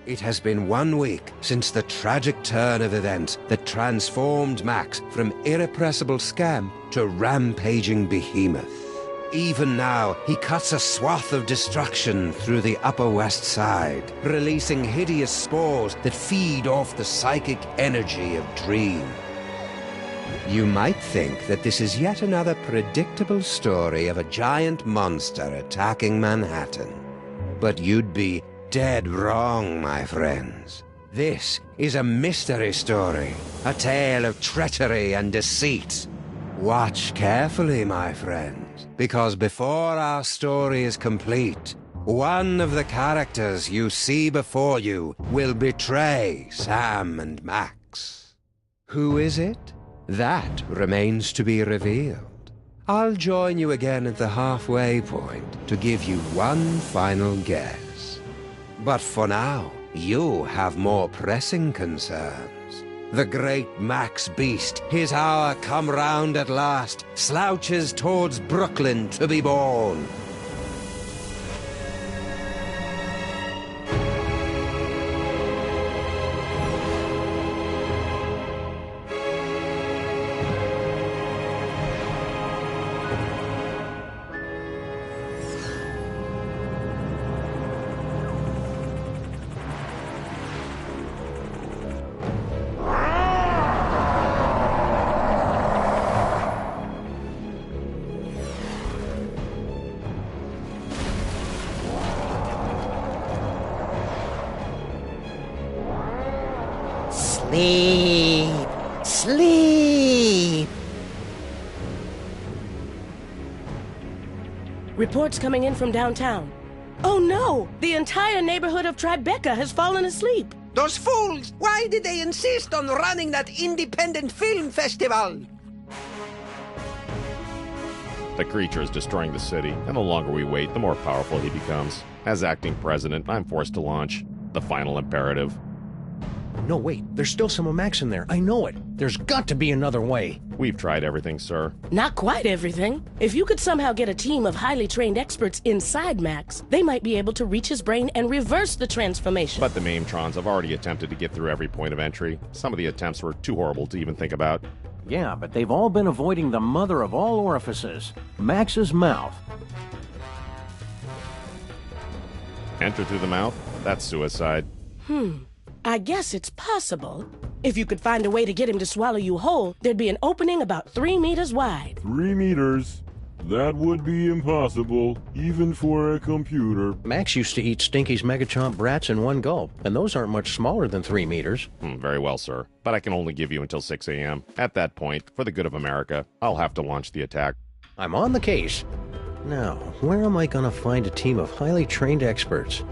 It has been 1 week since the tragic turn of events that transformed Max from irrepressible scamp to rampaging behemoth. Even now, he cuts a swath of destruction through the Upper West Side, releasing hideous spores that feed off the psychic energy of Dream. You might think that this is yet another predictable story of a giant monster attacking Manhattan. But you'd be dead wrong, my friends. This is a mystery story, a tale of treachery and deceit. Watch carefully, my friends, because before our story is complete, one of the characters you see before you will betray Sam and Max. Who is it? That remains to be revealed. I'll join you again at the halfway point to give you one final guess. But for now, you have more pressing concerns. The great Max Beast, his hour come round at last, slouches towards Brooklyn to be born. Sleep! Sleep! Reports coming in from downtown. Oh no! The entire neighborhood of Tribeca has fallen asleep. Those fools! Why did they insist on running that independent film festival? The creature is destroying the city, and the longer we wait, the more powerful he becomes. As acting president, I'm forced to launch the final imperative. No, wait. There's still some of Max in there. I know it. There's got to be another way. We've tried everything, sir. Not quite everything. If you could somehow get a team of highly trained experts inside Max, they might be able to reach his brain and reverse the transformation. But the Maimtrons have already attempted to get through every point of entry. Some of the attempts were too horrible to even think about. Yeah, but they've all been avoiding the mother of all orifices, Max's mouth. Enter through the mouth? That's suicide. I guess it's possible. If you could find a way to get him to swallow you whole, there'd be an opening about 3 meters wide. 3 meters? That would be impossible, even for a computer. Max used to eat Stinky's Megachomp brats in one gulp, and those aren't much smaller than 3 meters. Very well, sir. But I can only give you until 6 a.m. At that point, for the good of America, I'll have to launch the attack. I'm on the case. Now, where am I going to find a team of highly trained experts?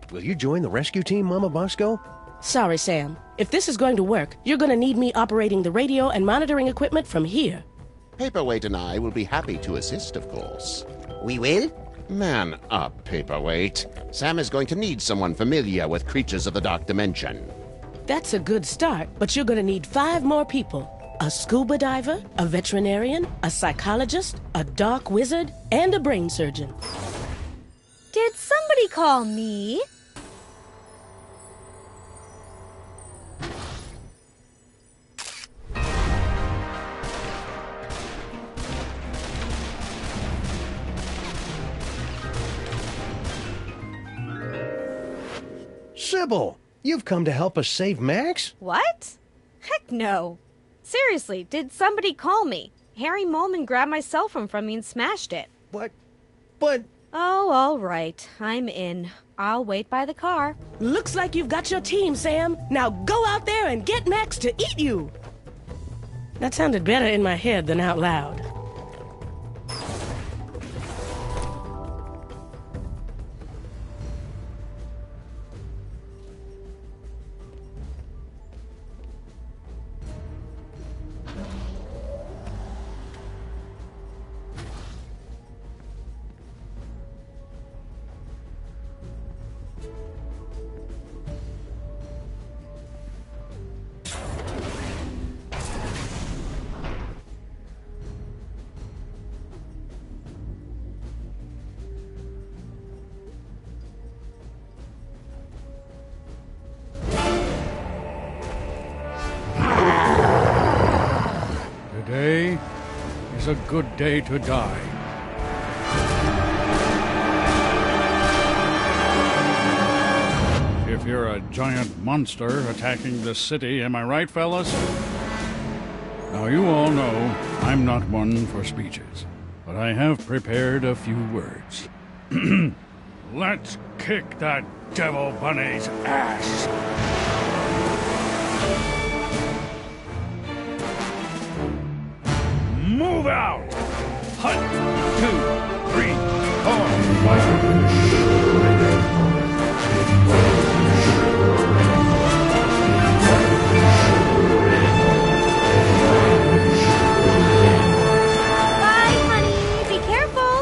Will you join the rescue team, Mama Bosco? Sorry, Sam. If this is going to work, you're going to need me operating the radio and monitoring equipment from here. Paperweight and I will be happy to assist, of course. We will? Man up, Paperweight. Sam is going to need someone familiar with creatures of the Dark Dimension. That's a good start, but you're gonna need 5 more people. A scuba diver, a veterinarian, a psychologist, a dark wizard, and a brain surgeon. Did somebody call me? Sybil, you've come to help us save Max? What? Heck no. Seriously, did somebody call me? Harry Molman grabbed my cell phone from me and smashed it. But... Oh, all right. I'm in. I'll wait by the car. Looks like you've got your team, Sam. Now go out there and get Max to eat you. That sounded better in my head than out loud. Today is a good day to die. If you're a giant monster attacking the city, am I right, fellas? Now, you all know I'm not one for speeches, but I have prepared a few words. Let's kick that devil bunny's ass! Move out! 1, 2, 3, Bye, honey. Be careful.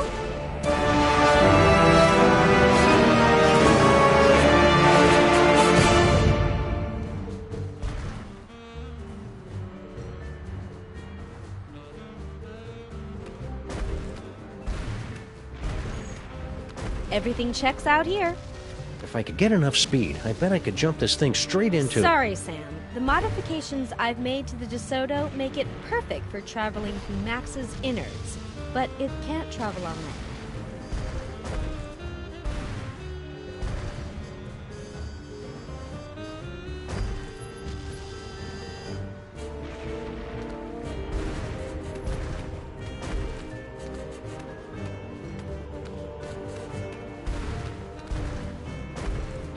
Everything checks out here. If I could get enough speed, I bet I could jump this thing straight into... Sorry, Sam. The modifications I've made to the DeSoto make it perfect for traveling through Max's innards, but it can't travel on land.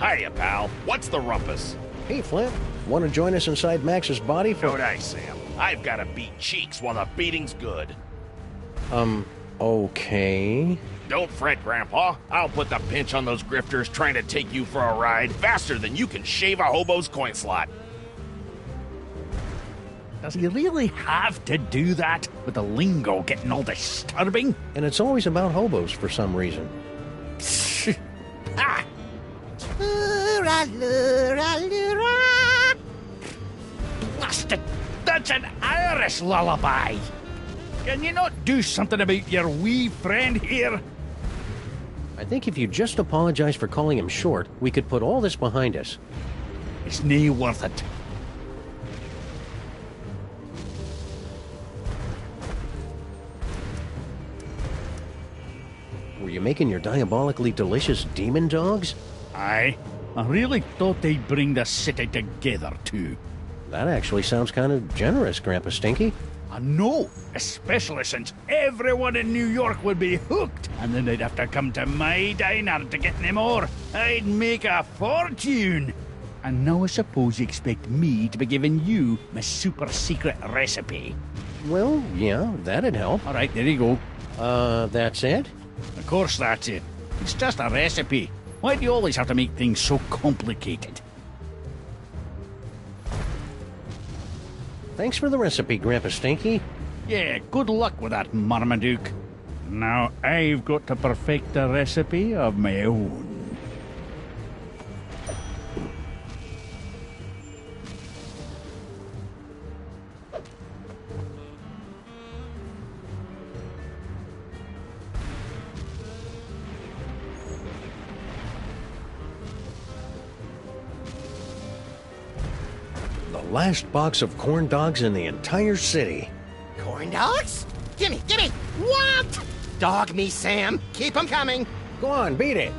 Hiya, pal. What's the rumpus? Hey, Flint. Want to join us inside Max's body for... No dice, Sam. I've got to beat cheeks while the beating's good. Okay. Don't fret, Grandpa. I'll put the pinch on those grifters trying to take you for a ride faster than you can shave a hobo's coin slot. Does he really have to do that with the lingo getting all disturbing? And it's always about hobos for some reason. Ah! Bastard! That's an Irish lullaby! Can you not do something about your wee friend here? I think if you just apologize for calling him short, we could put all this behind us. It's nae worth it. Were you making your diabolically delicious demon dogs? Aye. I really thought they'd bring the city together, too. That actually sounds kind of generous, Grandpa Stinky. I know, especially since everyone in New York would be hooked, and then they'd have to come to my diner to get any more. I'd make a fortune. And now I suppose you expect me to be giving you my super secret recipe. Well, yeah, that'd help. All right, there you go. That's it? Of course that's it. It's just a recipe. Why do you always have to make things so complicated? Thanks for the recipe, Grandpa Stinky. Yeah, good luck with that, Marmaduke. Now I've got to perfect a recipe of my own. The last box of corn dogs in the entire city. Corn dogs? Gimme, gimme! What? Dog me, Sam. Keep 'em coming. Go on, beat it.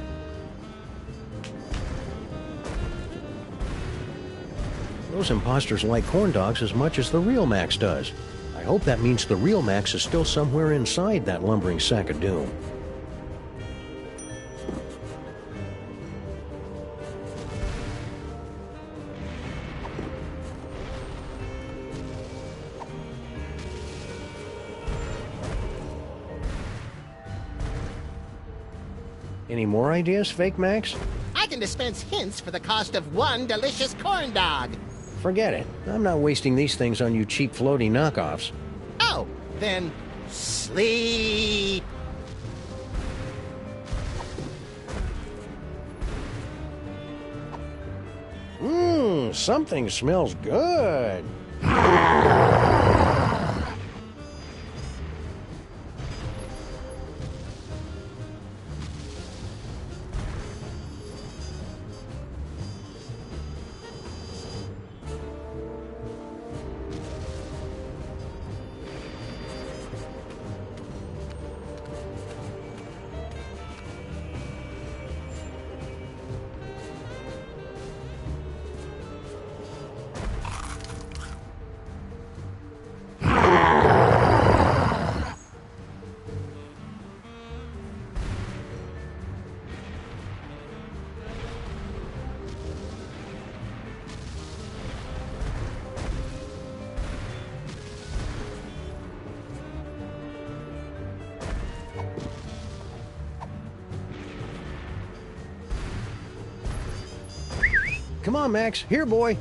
Those imposters like corn dogs as much as the real Max does. I hope that means the real Max is still somewhere inside that lumbering sack of doom. Any more ideas, Fake Max? I can dispense hints for the cost of one delicious corn dog. Forget it. I'm not wasting these things on you cheap floaty knockoffs. Oh, then sleep. Something smells good. Come on, Max. Here, boy.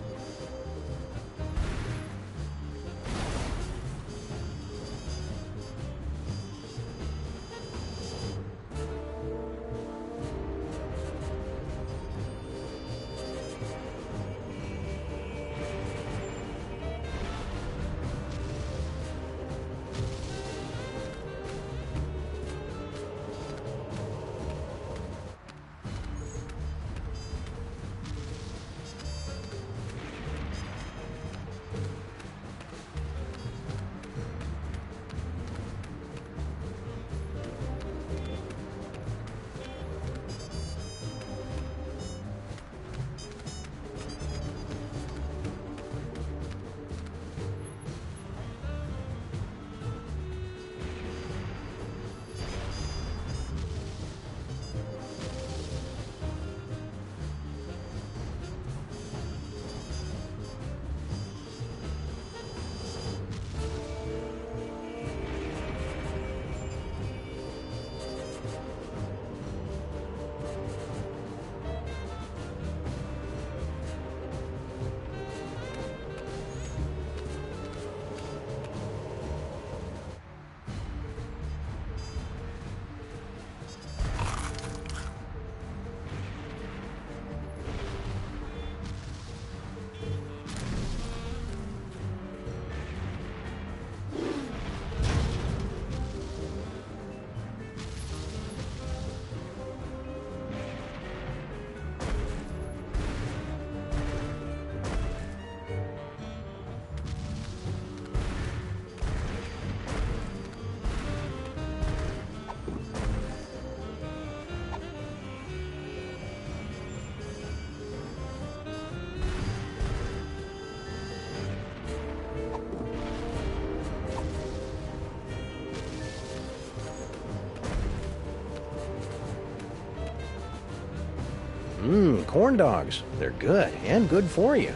Corn dogs. They're good, and good for you.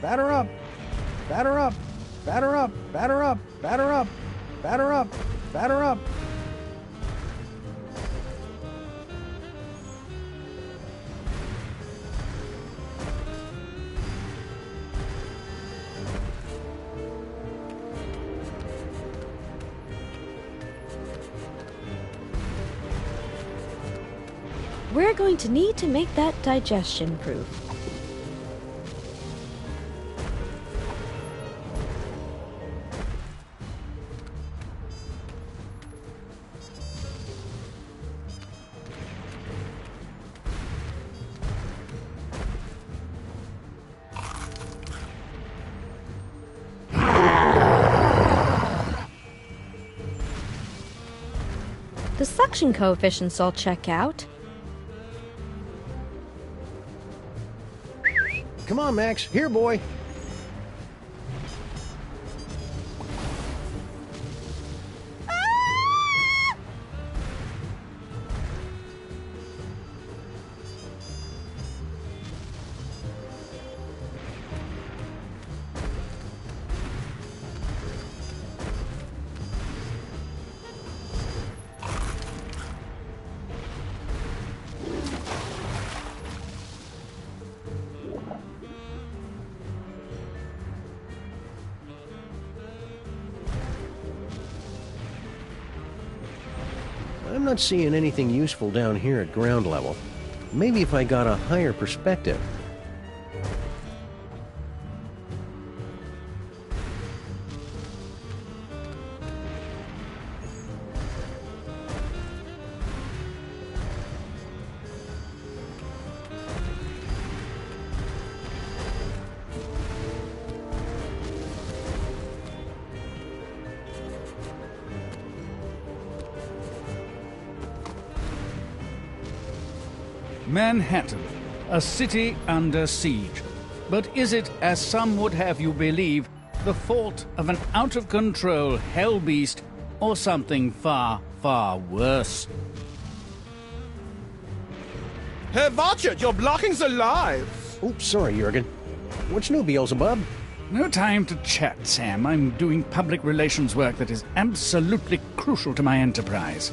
Batter up! Batter up! Batter up! Batter up! Batter up! Batter up! Batter up! We're going to need to make that digestion proof. The suction coefficients all check out. Come on, Max. Here, boy. I'm not seeing anything useful down here at ground level. Maybe if I got a higher perspective. Manhattan, a city under siege. But is it, as some would have you believe, the fault of an out-of-control hell beast, or something far, far worse? Hey, watch it! You're blocking the lights! Oops, sorry, Jurgen. What's new, Beelzebub? No time to chat, Sam. I'm doing public relations work that is absolutely crucial to my enterprise.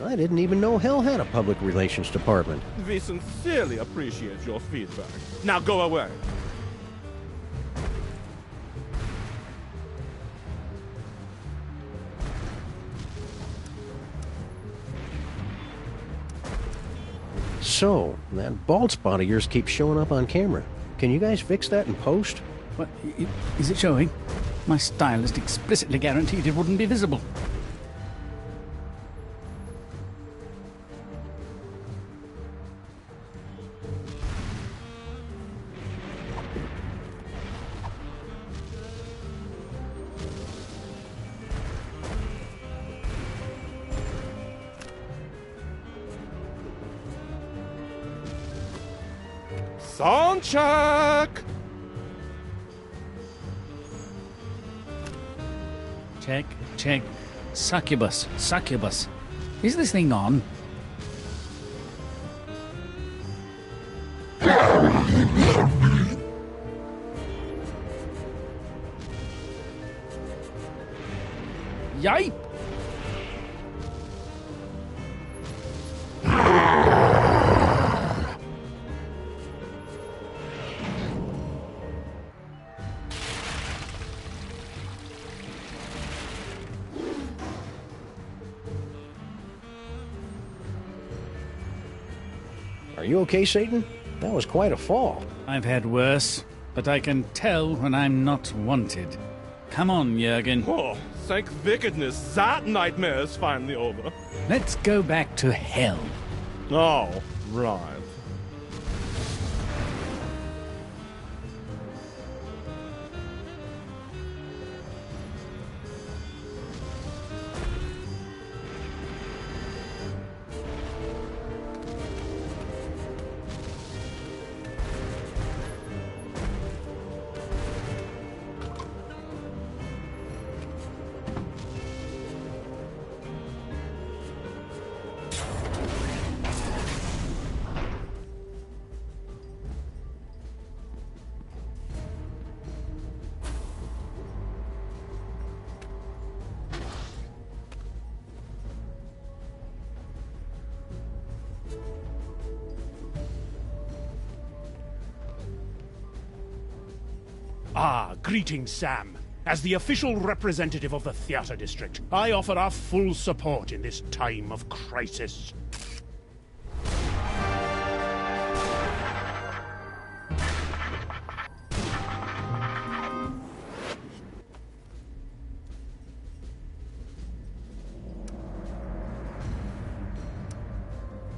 I didn't even know hell had a public relations department. We sincerely appreciate your feedback. Now go away. So, that bald spot of yours keeps showing up on camera. Can you guys fix that in post? What? Is it showing? My stylist explicitly guaranteed it wouldn't be visible. Sound check! Check, check. Succubus, succubus. Is this thing on? Yipe! Are you okay, Satan? That was quite a fall. I've had worse, but I can tell when I'm not wanted. Come on, Jurgen. Oh, thank wickedness, that nightmare is finally over. Let's go back to hell. Oh, right. Greetings, Sam. As the official representative of the theater district, I offer our full support in this time of crisis.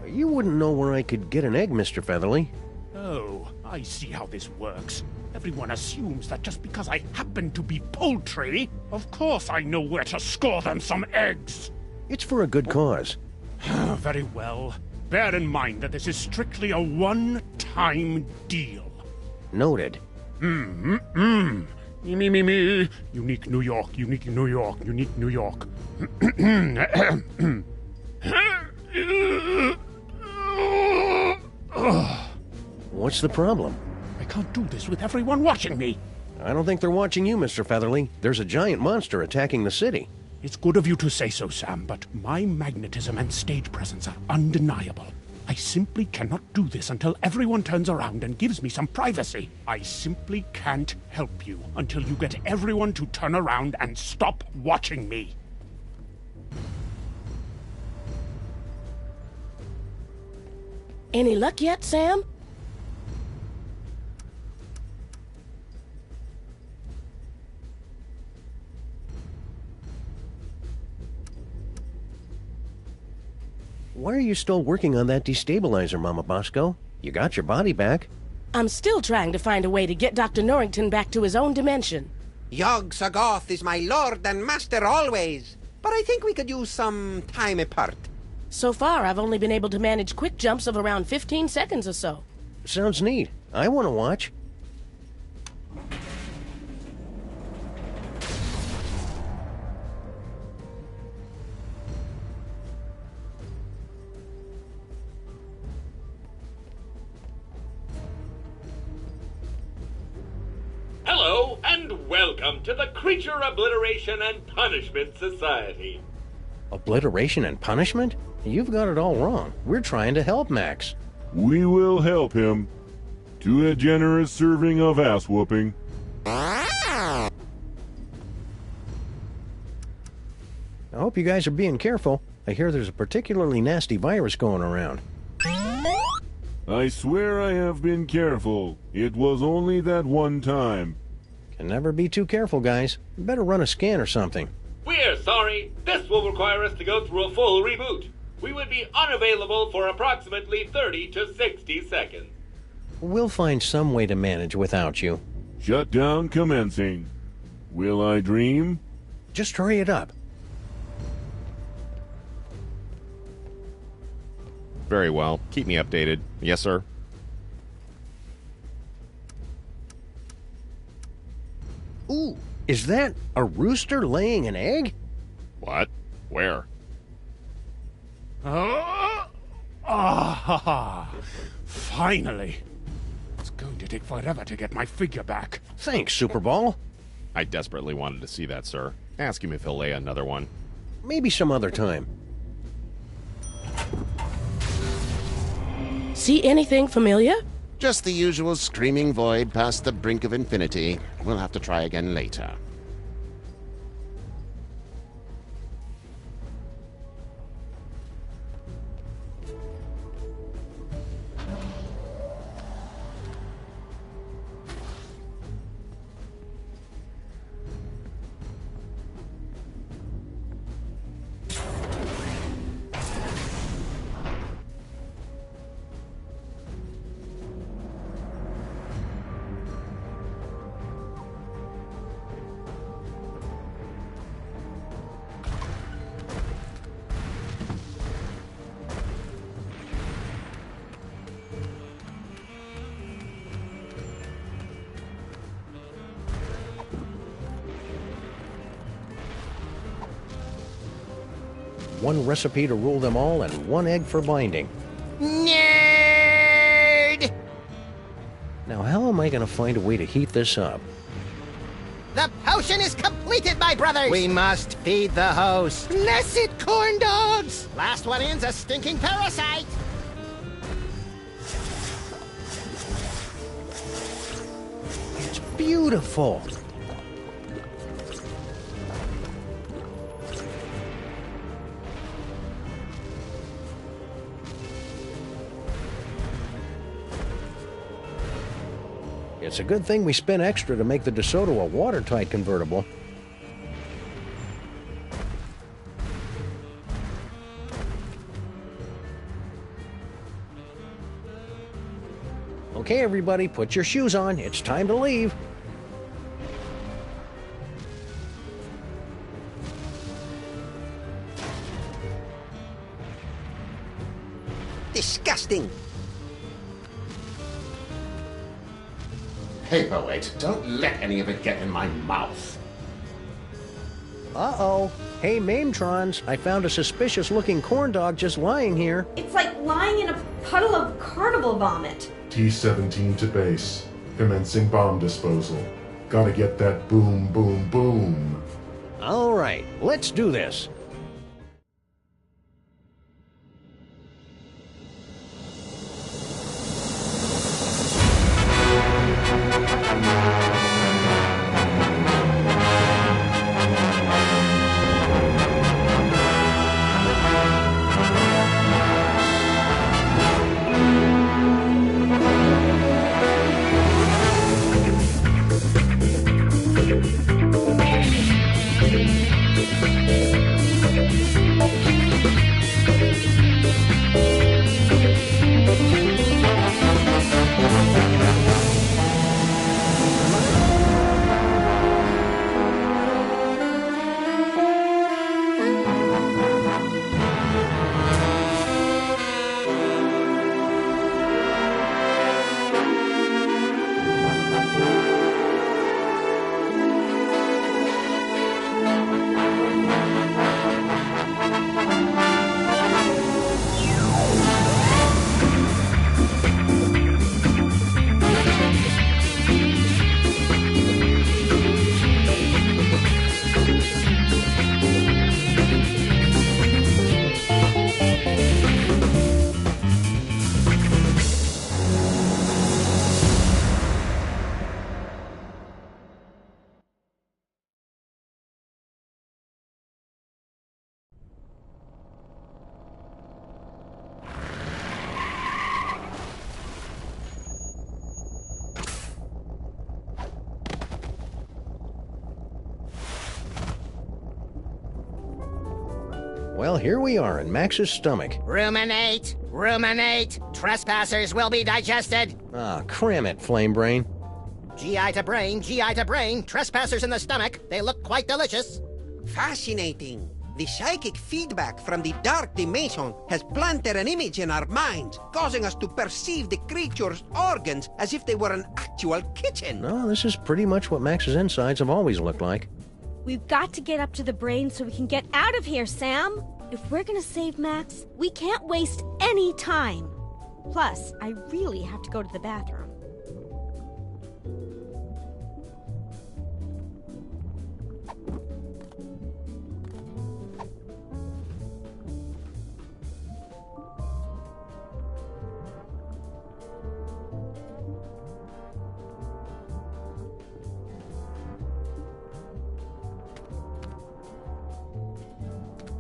You wouldn't know where I could get an egg, Mr. Featherly. Oh, I see how this works. Everyone assumes that just because I happen to be poultry, of course I know where to score them some eggs. It's for a good cause. Very well. Bear in mind that this is strictly a one-time deal. Noted. Me. Unique New York, unique New York, unique New York. What's the problem? I can't do this with everyone watching me. I don't think they're watching you, Mr. Featherly. There's a giant monster attacking the city. It's good of you to say so, Sam, but my magnetism and stage presence are undeniable. I simply cannot do this until everyone turns around and gives me some privacy. I simply can't help you until you get everyone to turn around and stop watching me. Any luck yet, Sam? Why are you still working on that destabilizer, Mama Bosco? You got your body back. I'm still trying to find a way to get Dr. Norrington back to his own dimension. Yog Sagoth is my lord and master always, but I think we could use some time apart. So far, I've only been able to manage quick jumps of around 15 seconds or so. Sounds neat. I want to watch. Hello, and welcome to the Creature Obliteration and Punishment Society. Obliteration and punishment? You've got it all wrong. We're trying to help Max. We will help him. To a generous serving of ass-whooping. I hope you guys are being careful. I hear there's a particularly nasty virus going around. I swear I have been careful. It was only that one time. Can never be too careful, guys. You better run a scan or something. We're sorry. This will require us to go through a full reboot. We would be unavailable for approximately 30 to 60 seconds. We'll find some way to manage without you. Shutdown commencing. Will I dream? Just hurry it up. Very well. Keep me updated. Yes, sir. Ooh, is that a rooster laying an egg? What? Where? Finally. It's going to take forever to get my figure back. Thanks, Superball. I desperately wanted to see that, sir. Ask him if he'll lay another one. Maybe some other time. See anything familiar? Just the usual screaming void past the brink of infinity. We'll have to try again later. One recipe to rule them all and one egg for binding. Nerd! Now, how am I going to find a way to heat this up? The potion is completed, my brothers! We must feed the host. Blessed corn dogs! Last one in's a stinking parasite! It's beautiful. It's a good thing we spent extra to make the DeSoto a watertight convertible. Okay, everybody, put your shoes on. It's time to leave. Disgusting. Paperweight, don't let any of it get in my mouth. Uh-oh. Hey, Mametrons, I found a suspicious-looking corn dog just lying here. It's like lying in a puddle of carnival vomit. T-17 to base. Commencing bomb disposal. Gotta get that boom, boom, boom. All right, let's do this. Well, here we are in Max's stomach. Ruminate, ruminate. Trespassers will be digested. Ah, cram it, Flame Brain. GI to brain, GI to brain. Trespassers in the stomach. They look quite delicious. Fascinating. The psychic feedback from the dark dimension has planted an image in our minds, causing us to perceive the creature's organs as if they were an actual kitchen. No, this is pretty much what Max's insides have always looked like. We've got to get up to the brain so we can get out of here, Sam. If we're gonna save Max, we can't waste any time. Plus, I really have to go to the bathroom.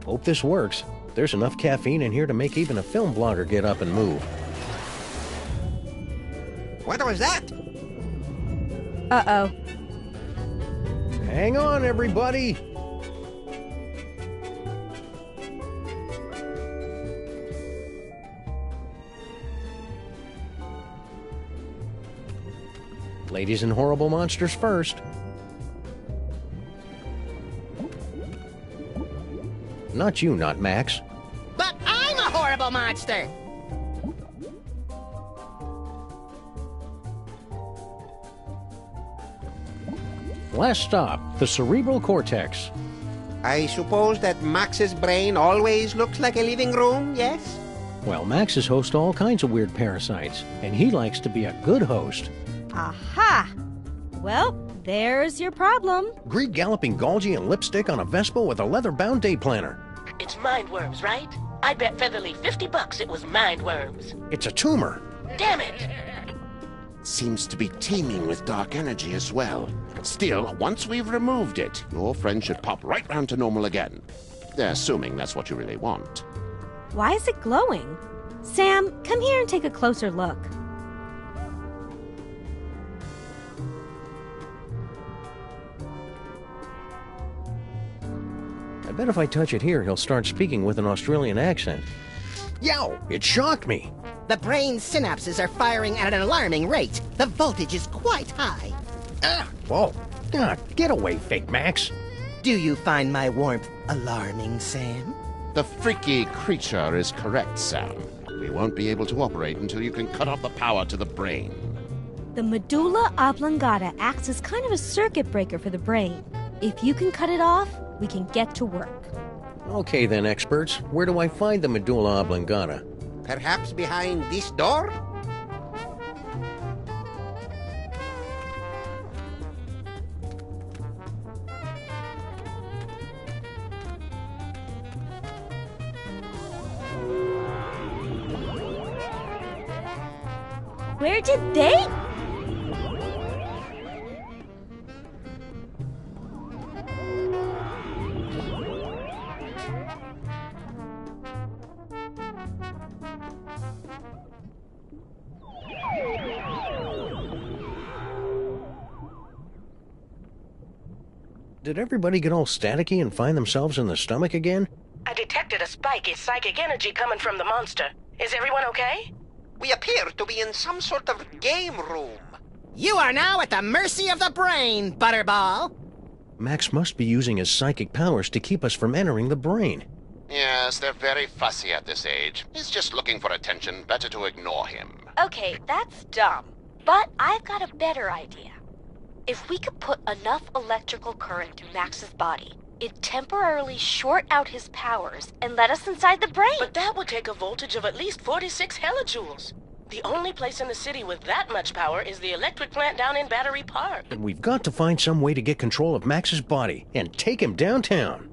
Hope this works. There's enough caffeine in here to make even a film blogger get up and move. What was that? Uh-oh. Hang on, everybody! Ladies and horrible monsters first. Not you, not Max. But I'm a horrible monster! Last stop, the cerebral cortex. I suppose that Max's brain always looks like a living room, yes? Well, Maxes host all kinds of weird parasites, and he likes to be a good host. Aha! Well, there's your problem. Greed galloping Golgi and lipstick on a Vespa with a leather-bound day planner. It's mindworms, right? I bet Featherly $50 it was mindworms. It's a tumor. Damn it! seems to be teeming with dark energy as well. Still, once we've removed it, your friend should pop right round to normal again. Assuming that's what you really want. Why is it glowing? Sam, come here and take a closer look. I bet if I touch it here, he'll start speaking with an Australian accent. Yow! It shocked me! The brain synapses are firing at an alarming rate. The voltage is quite high. Whoa! Get away, Fake Max! Do you find my warmth alarming, Sam? The freaky creature is correct, Sam. We won't be able to operate until you can cut off the power to the brain. The medulla oblongata acts as kind of a circuit breaker for the brain. If you can cut it off, we can get to work. Okay then, experts. Where do I find the medulla oblongata? Perhaps behind this door? Where did they? Did everybody get all staticky and find themselves in the stomach again? I detected a spike in psychic energy coming from the monster. Is everyone okay? We appear to be in some sort of game room. You are now at the mercy of the brain, Butterball. Max must be using his psychic powers to keep us from entering the brain. Yes, they're very fussy at this age. He's just looking for attention. Better to ignore him. Okay, that's dumb. But I've got a better idea. If we could put enough electrical current through Max's body, it'd temporarily short out his powers and let us inside the brain. But that would take a voltage of at least 46 hellijoules. The only place in the city with that much power is the electric plant down in Battery Park. And we've got to find some way to get control of Max's body and take him downtown.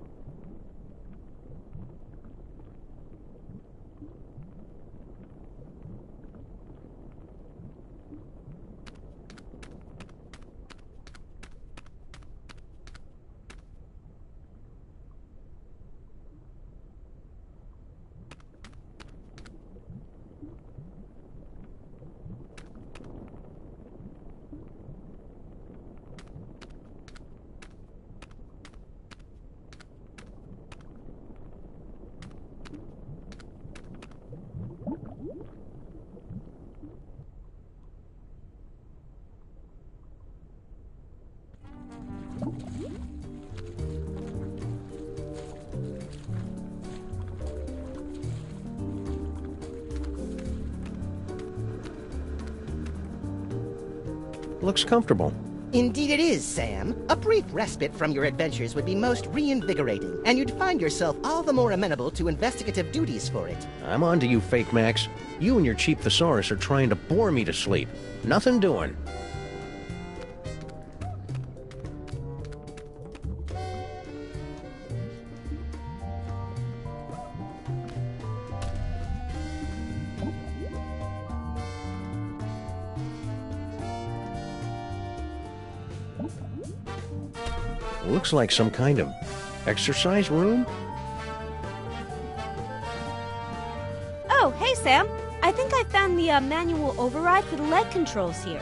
Looks comfortable. Indeed it is, Sam. A brief respite from your adventures would be most reinvigorating, and you'd find yourself all the more amenable to investigative duties for it. I'm on to you, Fake Max. You and your cheap thesaurus are trying to bore me to sleep. Nothing doing. Looks like some kind of exercise room? Oh, hey, Sam. I think I found the manual override for the leg controls here.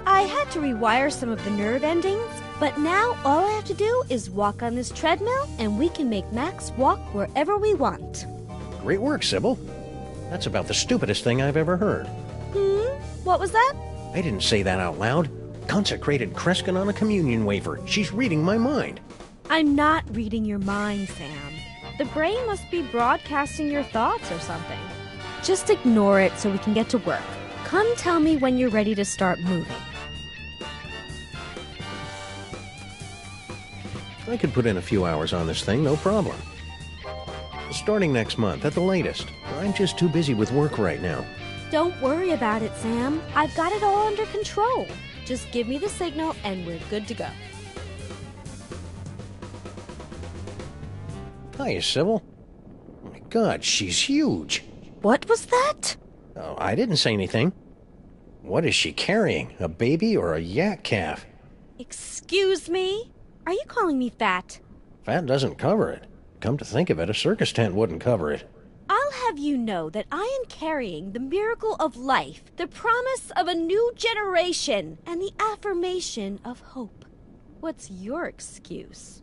I had to rewire some of the nerve endings, but now all I have to do is walk on this treadmill and we can make Max walk wherever we want. Great work, Sybil. That's about the stupidest thing I've ever heard. What was that? I didn't say that out loud. Consecrated Kreskin on a communion wafer. She's reading my mind. I'm not reading your mind, Sam. The brain must be broadcasting your thoughts or something. Just ignore it so we can get to work. Come tell me when you're ready to start moving. I could put in a few hours on this thing, no problem. Starting next month, at the latest. I'm just too busy with work right now. Don't worry about it, Sam. I've got it all under control. Just give me the signal and we're good to go. Hiya, Sybil. Oh my God, she's huge. What was that? Oh, I didn't say anything. What is she carrying? A baby or a yak calf? Excuse me? Are you calling me fat? Fat doesn't cover it. Come to think of it, a circus tent wouldn't cover it. I'll have you know that I am carrying the miracle of life, the promise of a new generation, and the affirmation of hope. What's your excuse?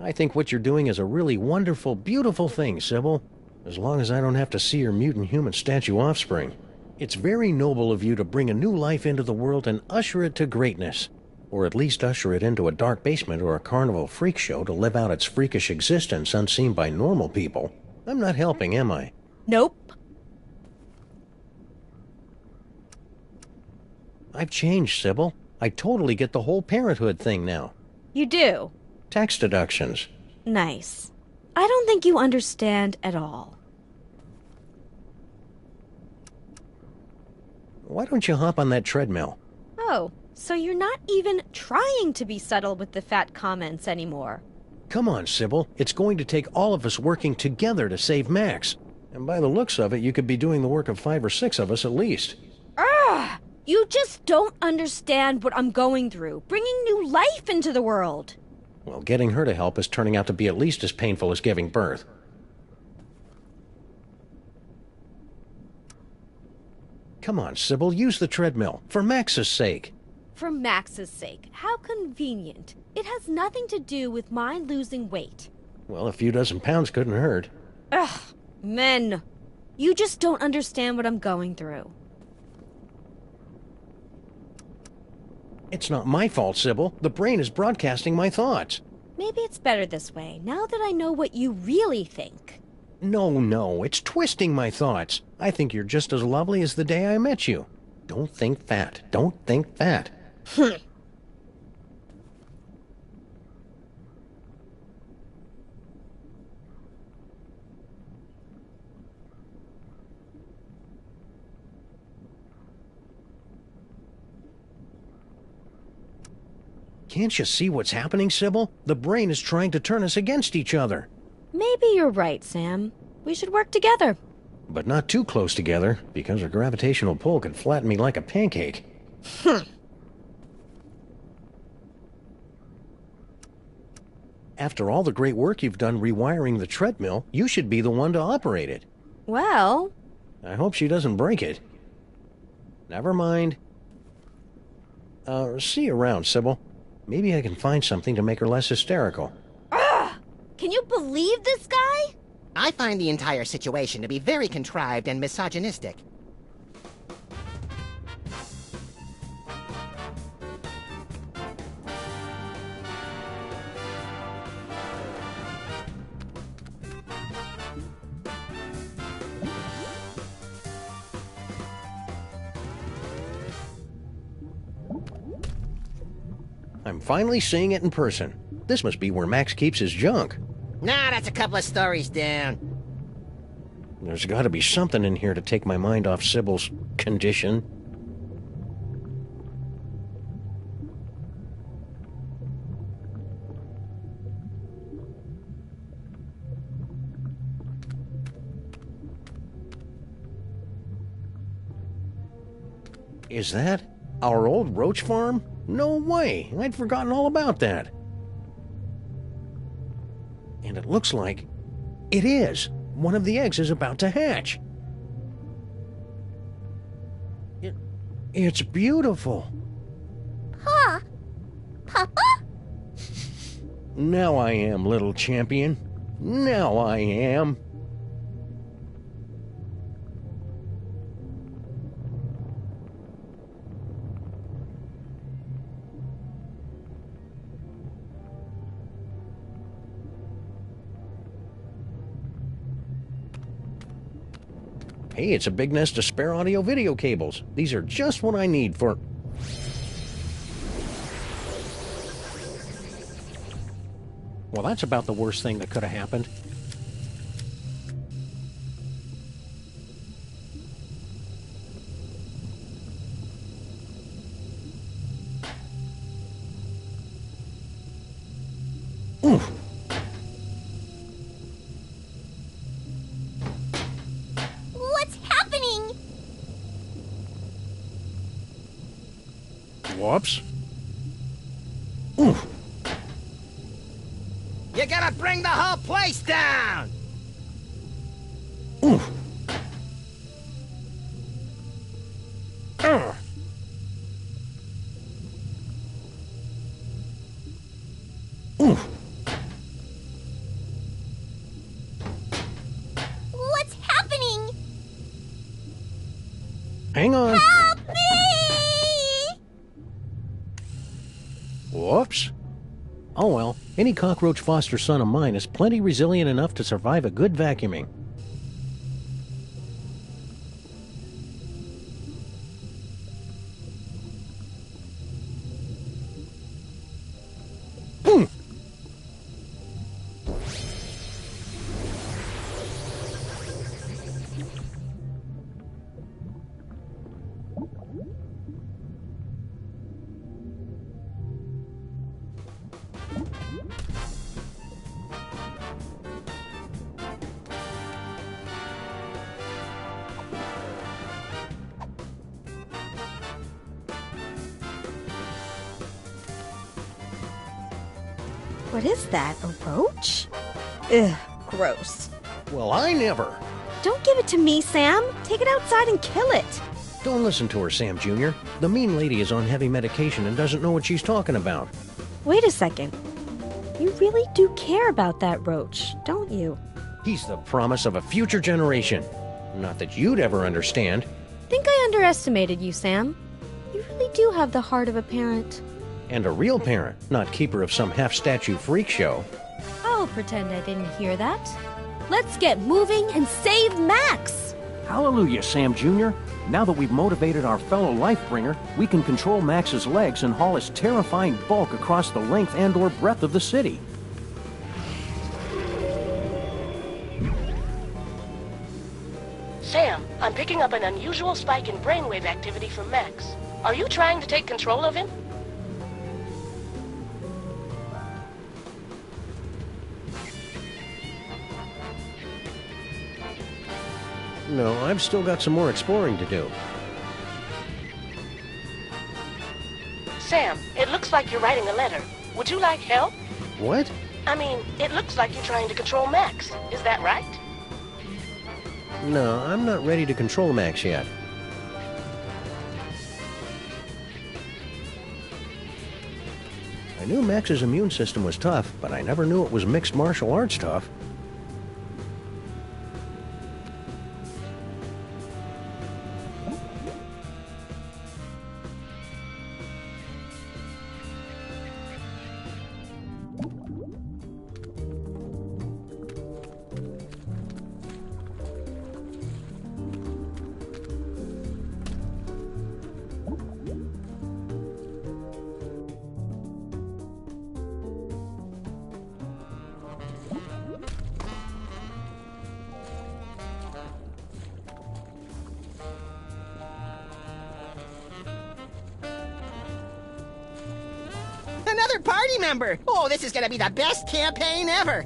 I think what you're doing is a really wonderful, beautiful thing, Sybil. As long as I don't have to see your mutant human statue offspring. It's very noble of you to bring a new life into the world and usher it to greatness. Or at least usher it into a dark basement or a carnival freak show to live out its freakish existence unseen by normal people. I'm not helping, am I? Nope. I've changed, Sybil. I totally get the whole parenthood thing now. You do? Tax deductions. Nice. I don't think you understand at all. Why don't you hop on that treadmill? Oh, so you're not even trying to be subtle with the fat comments anymore. Come on, Sybil. It's going to take all of us working together to save Max. And by the looks of it, you could be doing the work of 5 or 6 of us at least. Ugh! You just don't understand what I'm going through, bringing new life into the world. Well, getting her to help is turning out to be at least as painful as giving birth. Come on, Sybil, use the treadmill, for Max's sake. For Max's sake, how convenient. It has nothing to do with my losing weight. Well, a few dozen pounds couldn't hurt. Ugh, men. You just don't understand what I'm going through. It's not my fault, Sybil. The brain is broadcasting my thoughts. Maybe it's better this way, now that I know what you really think. No, it's twisting my thoughts. I think you're just as lovely as the day I met you. Don't think fat. Don't think fat. Can't you see what's happening, Sybil? The brain is trying to turn us against each other. Maybe you're right, Sam. We should work together. But not too close together, because her gravitational pull could flatten me like a pancake. After all the great work you've done rewiring the treadmill, you should be the one to operate it. Well... I hope she doesn't break it. Never mind. See you around, Sybil. Maybe I can find something to make her less hysterical. Ugh! Can you believe this guy? I find the entire situation to be very contrived and misogynistic. I'm finally seeing it in person. This must be where Max keeps his junk. Nah, that's a couple of stories down. There's got to be something in here to take my mind off Sybil's condition. Is that our old roach farm? No way! I'd forgotten all about that. And it looks like it is. One of the eggs is about to hatch. It's beautiful. Pa? Papa? Now I am, little champion. Now I am. Hey, it's a big nest of spare audio-video cables. These are just what I need for... Well, that's about the worst thing that could have happened. Oof. Whoops. Oof. You gotta bring the whole place down! Oof. Ugh. Oof. What's happening? Hang on. Help me! Whoops. Oh well, any cockroach foster son of mine is plenty resilient enough to survive a good vacuuming. Boom! What is that, a roach? Ugh, gross. Well, I never. Don't give it to me, Sam. Take it outside and kill it. Don't listen to her, Sam Jr. The mean lady is on heavy medication and doesn't know what she's talking about. Wait a second. You really do care about that roach, don't you? He's the promise of a future generation. Not that you'd ever understand. Think I underestimated you, Sam. You really do have the heart of a parent. And a real parent, not keeper of some half-statue freak show. I'll pretend I didn't hear that. Let's get moving and save Max! Hallelujah, Sam Jr. Now that we've motivated our fellow Lifebringer, we can control Max's legs and haul his terrifying bulk across the length and/or breadth of the city. Sam, I'm picking up an unusual spike in brainwave activity from Max. Are you trying to take control of him? No, I've still got some more exploring to do. Sam, it looks like you're writing a letter. Would you like help? What? I mean, it looks like you're trying to control Max. Is that right? No, I'm not ready to control Max yet. I knew Max's immune system was tough, but I never knew it was mixed martial arts tough. Another party member! Oh, this is gonna be the best campaign ever!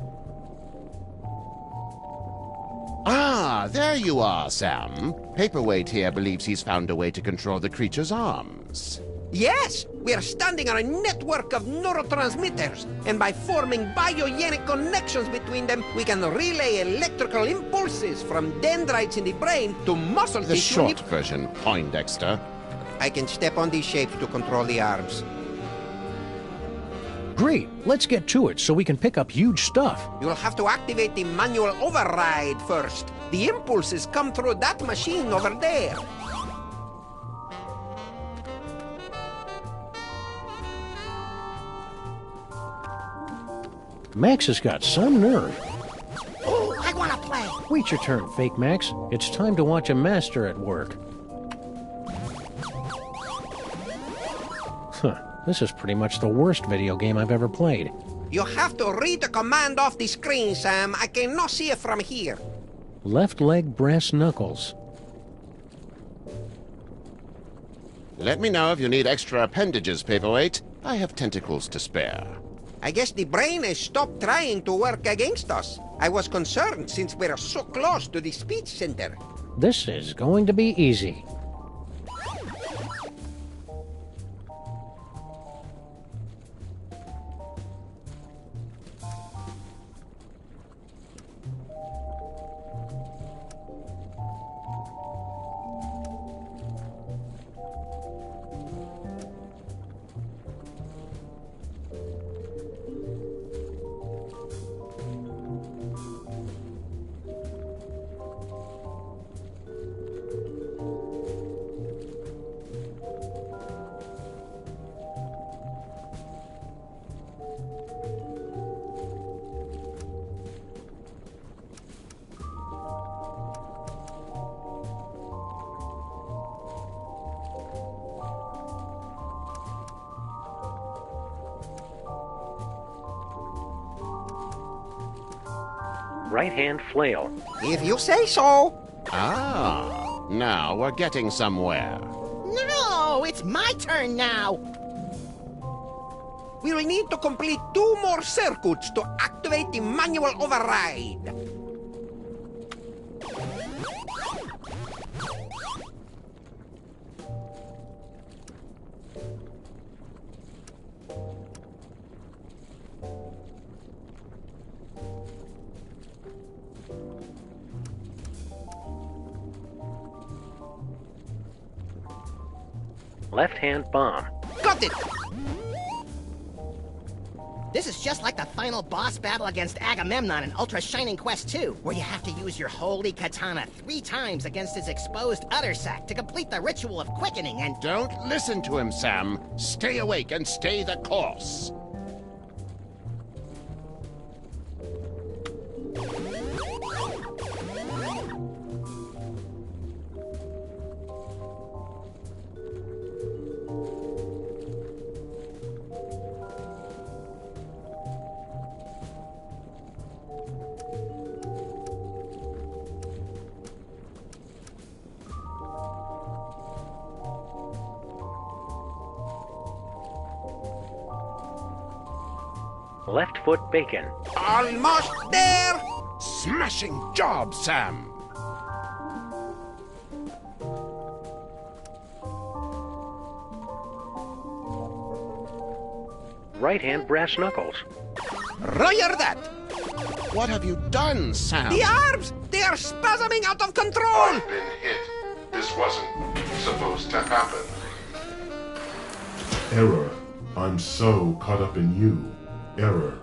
Ah, there you are, Sam. Paperweight here believes he's found a way to control the creature's arms. Yes, we are standing on a network of neurotransmitters, and by forming biogenic connections between them, we can relay electrical impulses from dendrites in the brain to muscle The tissue. short version, Poindexter. I can step on these shapes to control the arms. Great, let's get to it so we can pick up huge stuff. You'll have to activate the manual override first. The impulses come through that machine over there. Max has got some nerve. Oh, I wanna play! Wait your turn, Fake Max. It's time to watch a master at work. Huh, this is pretty much the worst video game I've ever played. You have to read the command off the screen, Sam. I cannot see it from here. Left leg brass knuckles. Let me know if you need extra appendages, Paperweight. I have tentacles to spare. I guess the brain has stopped trying to work against us. I was concerned since we're so close to the speech center. This is going to be easy. Right-hand flail. If you say so. Ah, now we're getting somewhere. No, it's my turn now. We will need to complete 2 more circuits to activate the manual override. Left-hand bomb. Got it! This is just like the final boss battle against Agamemnon in Ultra Shining Quest 2, where you have to use your holy katana 3 times against his exposed udder sac to complete the ritual of quickening and... Don't listen to him, Sam. Stay awake and stay the course. Left foot bacon. Almost there! Smashing job, Sam! Right-hand brass knuckles. Roger that! What have you done, Sam? The arms! They are spasming out of control! I've been hit. This wasn't supposed to happen. Error. I'm so caught up in you. Error.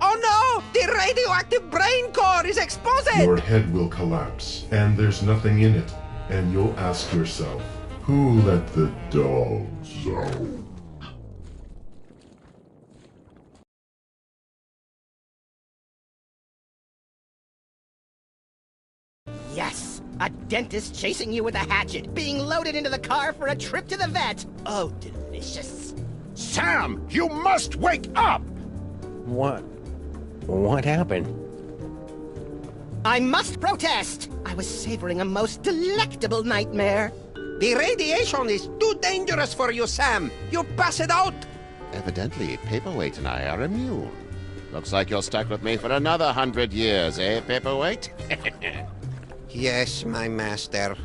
Oh no! The radioactive brain core is exposed! Your head will collapse, and there's nothing in it. And you'll ask yourself, who let the dogs out? Yes! A dentist chasing you with a hatchet, being loaded into the car for a trip to the vet! Oh, delicious. Sam, you must wake up! What happened? I must protest! I was savoring a most delectable nightmare. The radiation is too dangerous for you, Sam. You pass it out. Evidently, Paperweight and I are immune. Looks like you're stuck with me for another 100 years, eh, Paperweight? Yes, my master.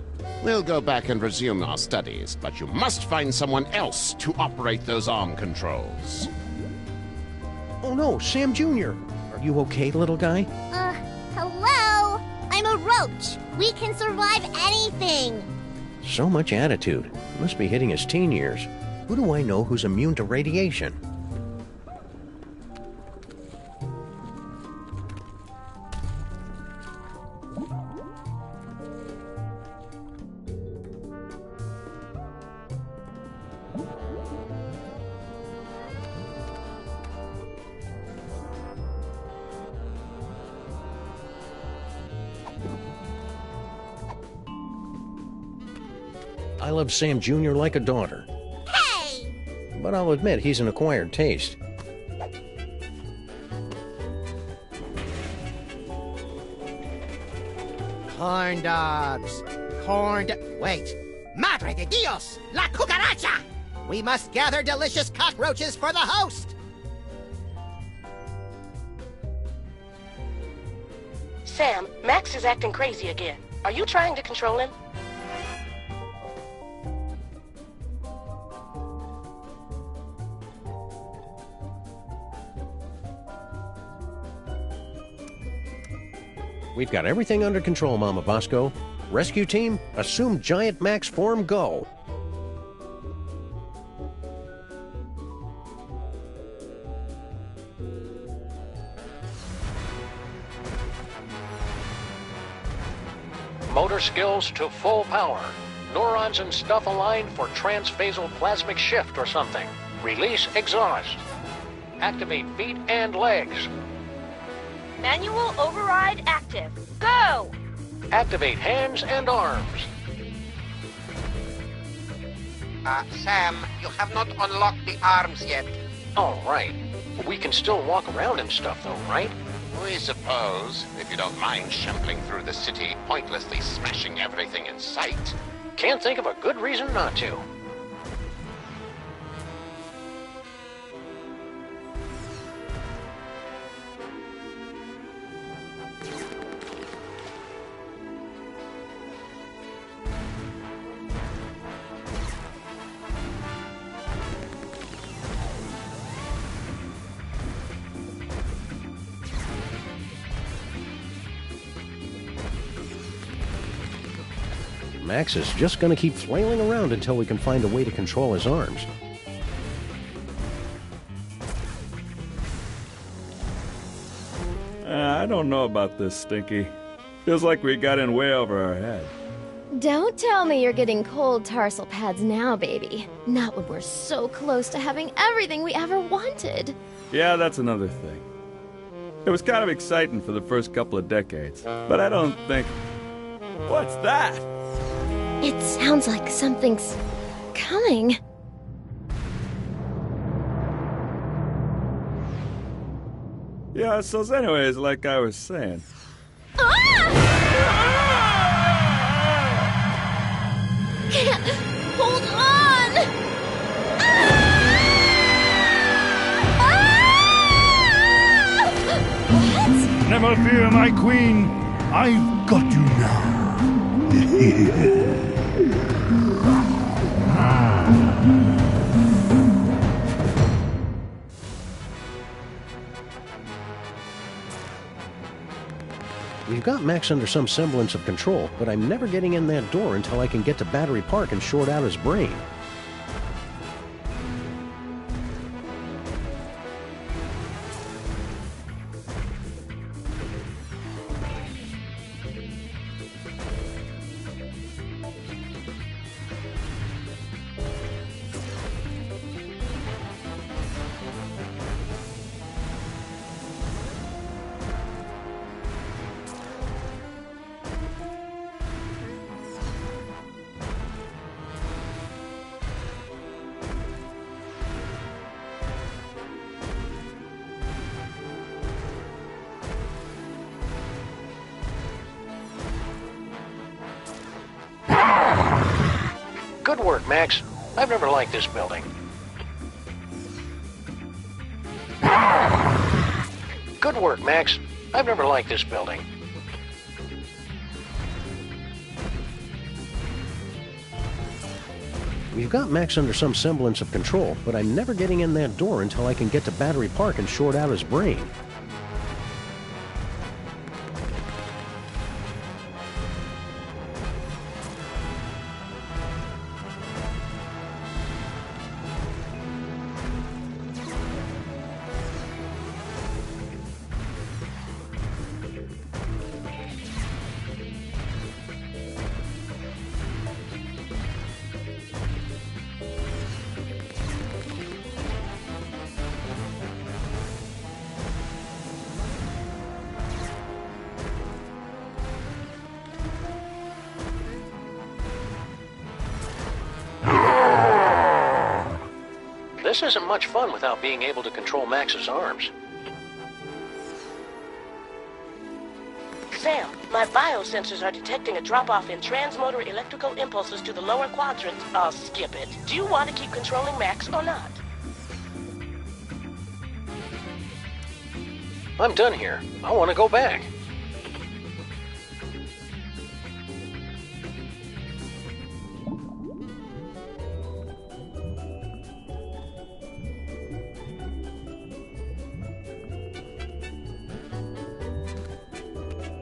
We'll go back and resume our studies, but you must find someone else to operate those arm controls. Oh no, Sam Jr. Are you okay, little guy? Hello? I'm a roach. We can survive anything. So much attitude. Must be hitting his teen years. Who do I know who's immune to radiation? I love Sam Jr. like a daughter. Hey! But I'll admit he's an acquired taste. Corn dogs. Wait. Madre de Dios! La cucaracha! We must gather delicious cockroaches for the host! Sam, Max is acting crazy again. Are you trying to control him? We've got everything under control, Mama Bosco. Rescue team, assume Giant Max form, go. Motor skills to full power. Neurons and stuff aligned for transphasal plasmic shift or something. Release exhaust. Activate feet and legs. Manual override active. Go! Activate hands and arms. Sam, you have not unlocked the arms yet. All right. We can still walk around and stuff, though, right? We suppose, if you don't mind shambling through the city, pointlessly smashing everything in sight. Can't think of a good reason not to. Max is just going to keep flailing around until we can find a way to control his arms. I don't know about this, Stinky. Feels like we got in way over our head. Don't tell me you're getting cold tarsal pads now, baby. Not when we're so close to having everything we ever wanted. Yeah, that's another thing. It was kind of exciting for the first couple of decades, but I don't think... What's that? It sounds like something's coming. Yeah, so anyways, like I was saying... Can't hold on! What? Never fear, my queen. I've got you now. We've got Max under some semblance of control, but I'm never getting in that door until I can get to Battery Park and short out his brain. Good work, Max. I've never liked this building. Good work, Max. I've never liked this building. We've got Max under some semblance of control, but I'm never getting in that door until I can get to Battery Park and short out his brain. This isn't much fun without being able to control Max's arms. Sam, my biosensors are detecting a drop-off in transmotor electrical impulses to the lower quadrants. I'll skip it. Do you want to keep controlling Max or not? I'm done here. I want to go back.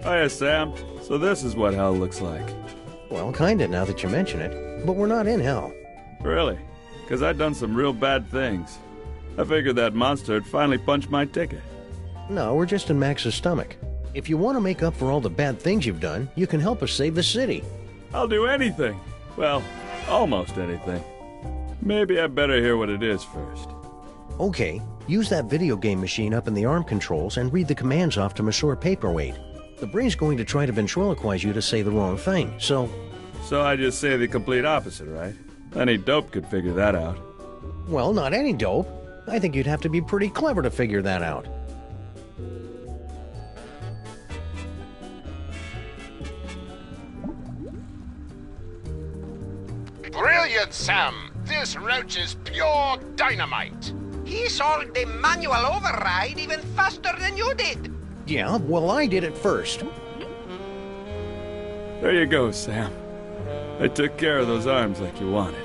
Hiya, Sam. So this is what hell looks like. Well, kinda now that you mention it. But we're not in hell. Really? Because I'd done some real bad things. I figured that monster had finally punched my ticket. No, we're just in Max's stomach. If you want to make up for all the bad things you've done, you can help us save the city. I'll do anything. Well, almost anything. Maybe I better hear what it is first. Okay, use that video game machine up in the arm controls and read the commands off to Monsieur Paperweight. The brain's going to try to ventriloquize you to say the wrong thing, so... So I just say the complete opposite, right? Any dope could figure that out. Well, not any dope. I think you'd have to be pretty clever to figure that out. Brilliant, Sam! This roach is pure dynamite! He solved the manual override even faster than you did. Yeah, well, I did it first. There you go, Sam. I took care of those arms like you wanted.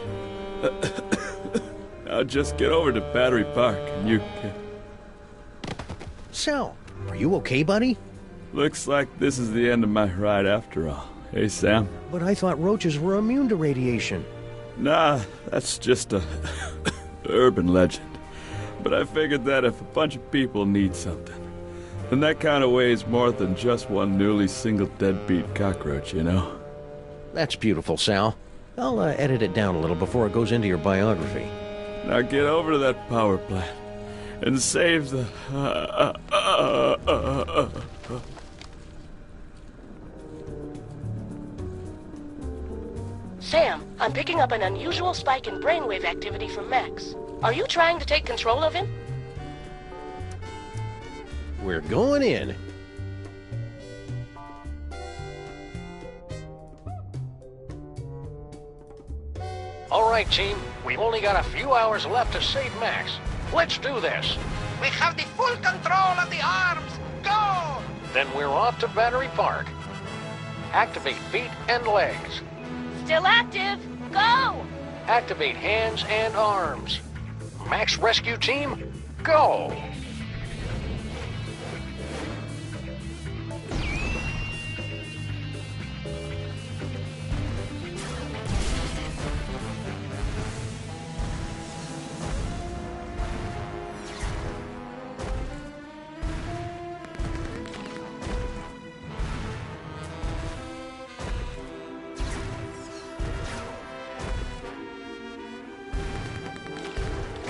Now just get over to Battery Park and you can... Sal, are you okay, buddy? Looks like this is the end of my ride after all. Hey, Sam? But I thought roaches were immune to radiation. Nah, that's just a urban legend. But I figured that if a bunch of people need something, then that kind of weighs more than just one newly single deadbeat cockroach, you know? That's beautiful, Sal. I'll edit it down a little before it goes into your biography. Now get over to that power plant and save the... Sam, I'm picking up an unusual spike in brainwave activity from Max. Are you trying to take control of him? We're going in. All right, team. We've only got a few hours left to save Max. Let's do this. We have the full control of the arms. Go! Then we're off to Battery Park. Activate feet and legs. Still active. Go! Activate hands and arms. Max Rescue Team, go!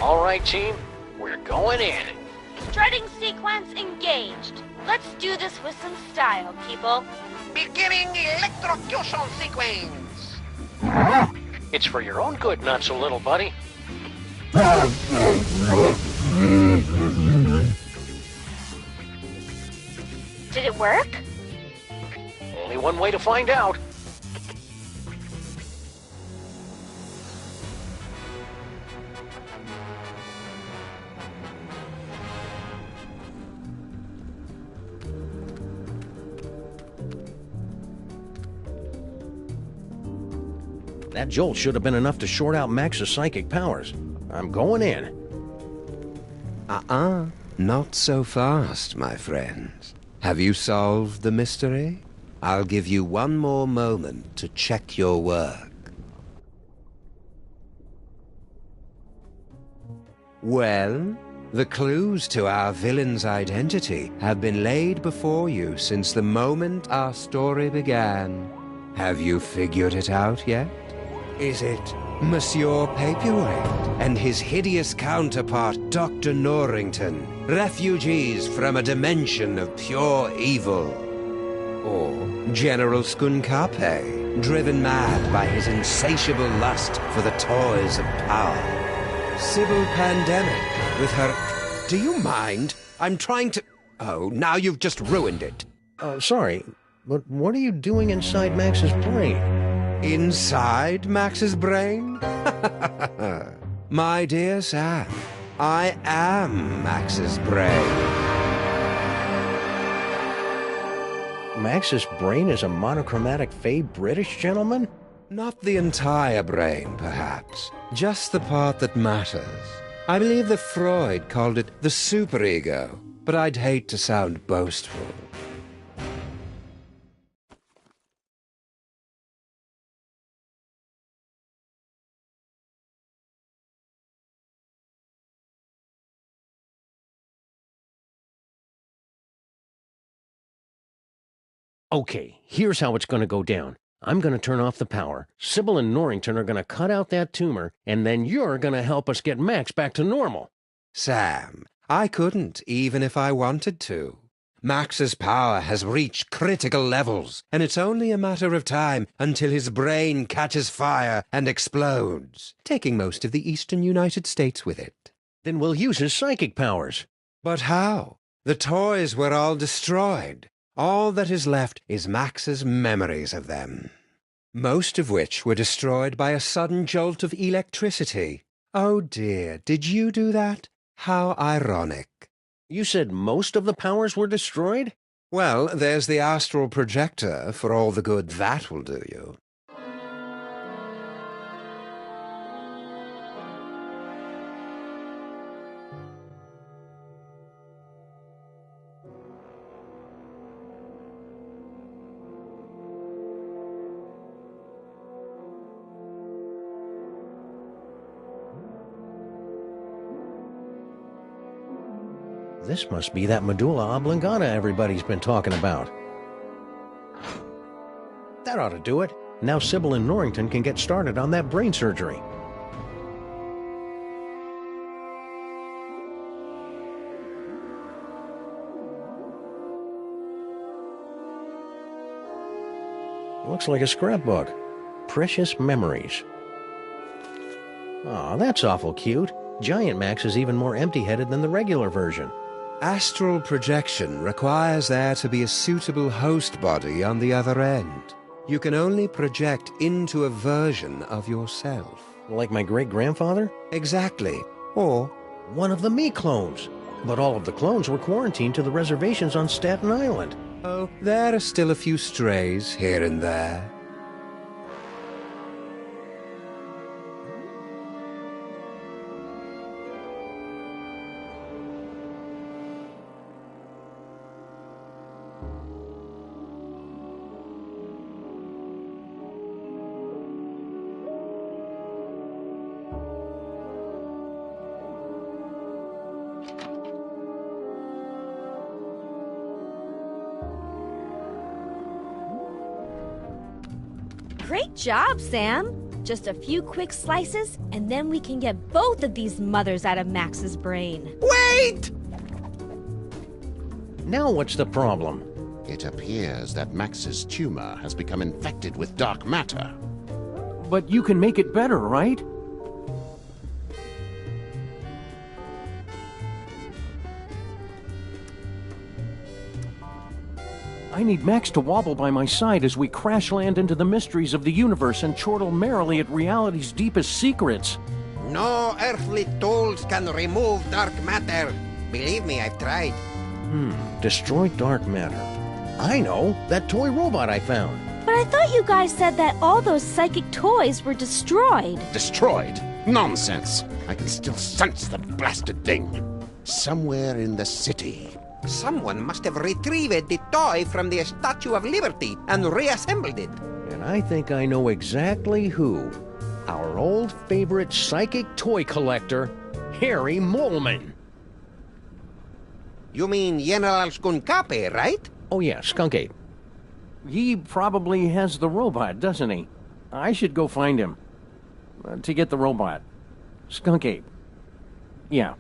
All right, team, we're going in. Strutting sequence engaged. Let's do this with some style, people. Beginning electrocution sequence. It's for your own good, not so little buddy. Did it work? Only one way to find out. That jolt should have been enough to short out Max's psychic powers. I'm going in. Not so fast, my friends. Have you solved the mystery? I'll give you one more moment to check your work. Well, the clues to our villain's identity have been laid before you since the moment our story began. Have you figured it out yet? Is it Monsieur Paperweight and his hideous counterpart, Dr. Norrington, refugees from a dimension of pure evil? Or General Skunkape, driven mad by his insatiable lust for the toys of power? Sybil Pandemic, with her... Do you mind? I'm trying to... Oh, now you've just ruined it. Sorry, but what are you doing inside Max's brain? Inside Max's brain? My dear Sam, I am Max's brain. Max's brain is a monochromatic fey British gentleman? Not the entire brain, perhaps. Just the part that matters. I believe that Freud called it the superego, but I'd hate to sound boastful. Okay, here's how it's going to go down. I'm going to turn off the power. Sybil and Norrington are going to cut out that tumor, and then you're going to help us get Max back to normal. Sam, I couldn't, even if I wanted to. Max's power has reached critical levels, and it's only a matter of time until his brain catches fire and explodes, taking most of the eastern United States with it. Then we'll use his psychic powers. But how? The toys were all destroyed. All that is left is Max's memories of them. most of which were destroyed by a sudden jolt of electricity. Oh dear, did you do that? How ironic. You said most of the powers were destroyed? Well, there's the astral projector, for all the good that will do you. This must be that medulla oblongata everybody's been talking about. That ought to do it. Now Sybil and Norrington can get started on that brain surgery. Looks like a scrapbook. Precious memories. Aw, that's awful cute. Giant Max is even more empty-headed than the regular version. Astral projection requires there to be a suitable host body on the other end. You can only project into a version of yourself. Like my great-grandfather? Exactly. Or one of the me clones. But all of the clones were quarantined to the reservations on Staten Island. Oh, there are still a few strays here and there. Great job, Sam. Just a few quick slices, and then we can get both of these mothers out of Max's brain. Wait! Now what's the problem? It appears that Max's tumor has become infected with dark matter. But you can make it better, right? I need Max to wobble by my side as we crash land into the mysteries of the universe and chortle merrily at reality's deepest secrets. No earthly tools can remove dark matter. Believe me, I've tried. Destroy dark matter. I know, that toy robot I found. But I thought you guys said that all those psychic toys were destroyed. Destroyed? Nonsense! I can still sense the blasted thing. Somewhere in the city. Someone must have retrieved the toy from the Statue of Liberty and reassembled it. And I think I know exactly who. Our old favorite psychic toy collector, Harry Molman. You mean General Skunkape, right? Oh yeah, Skunk Ape. He probably has the robot, doesn't he? I should go find him. To get the robot. Skunk Ape. Yeah.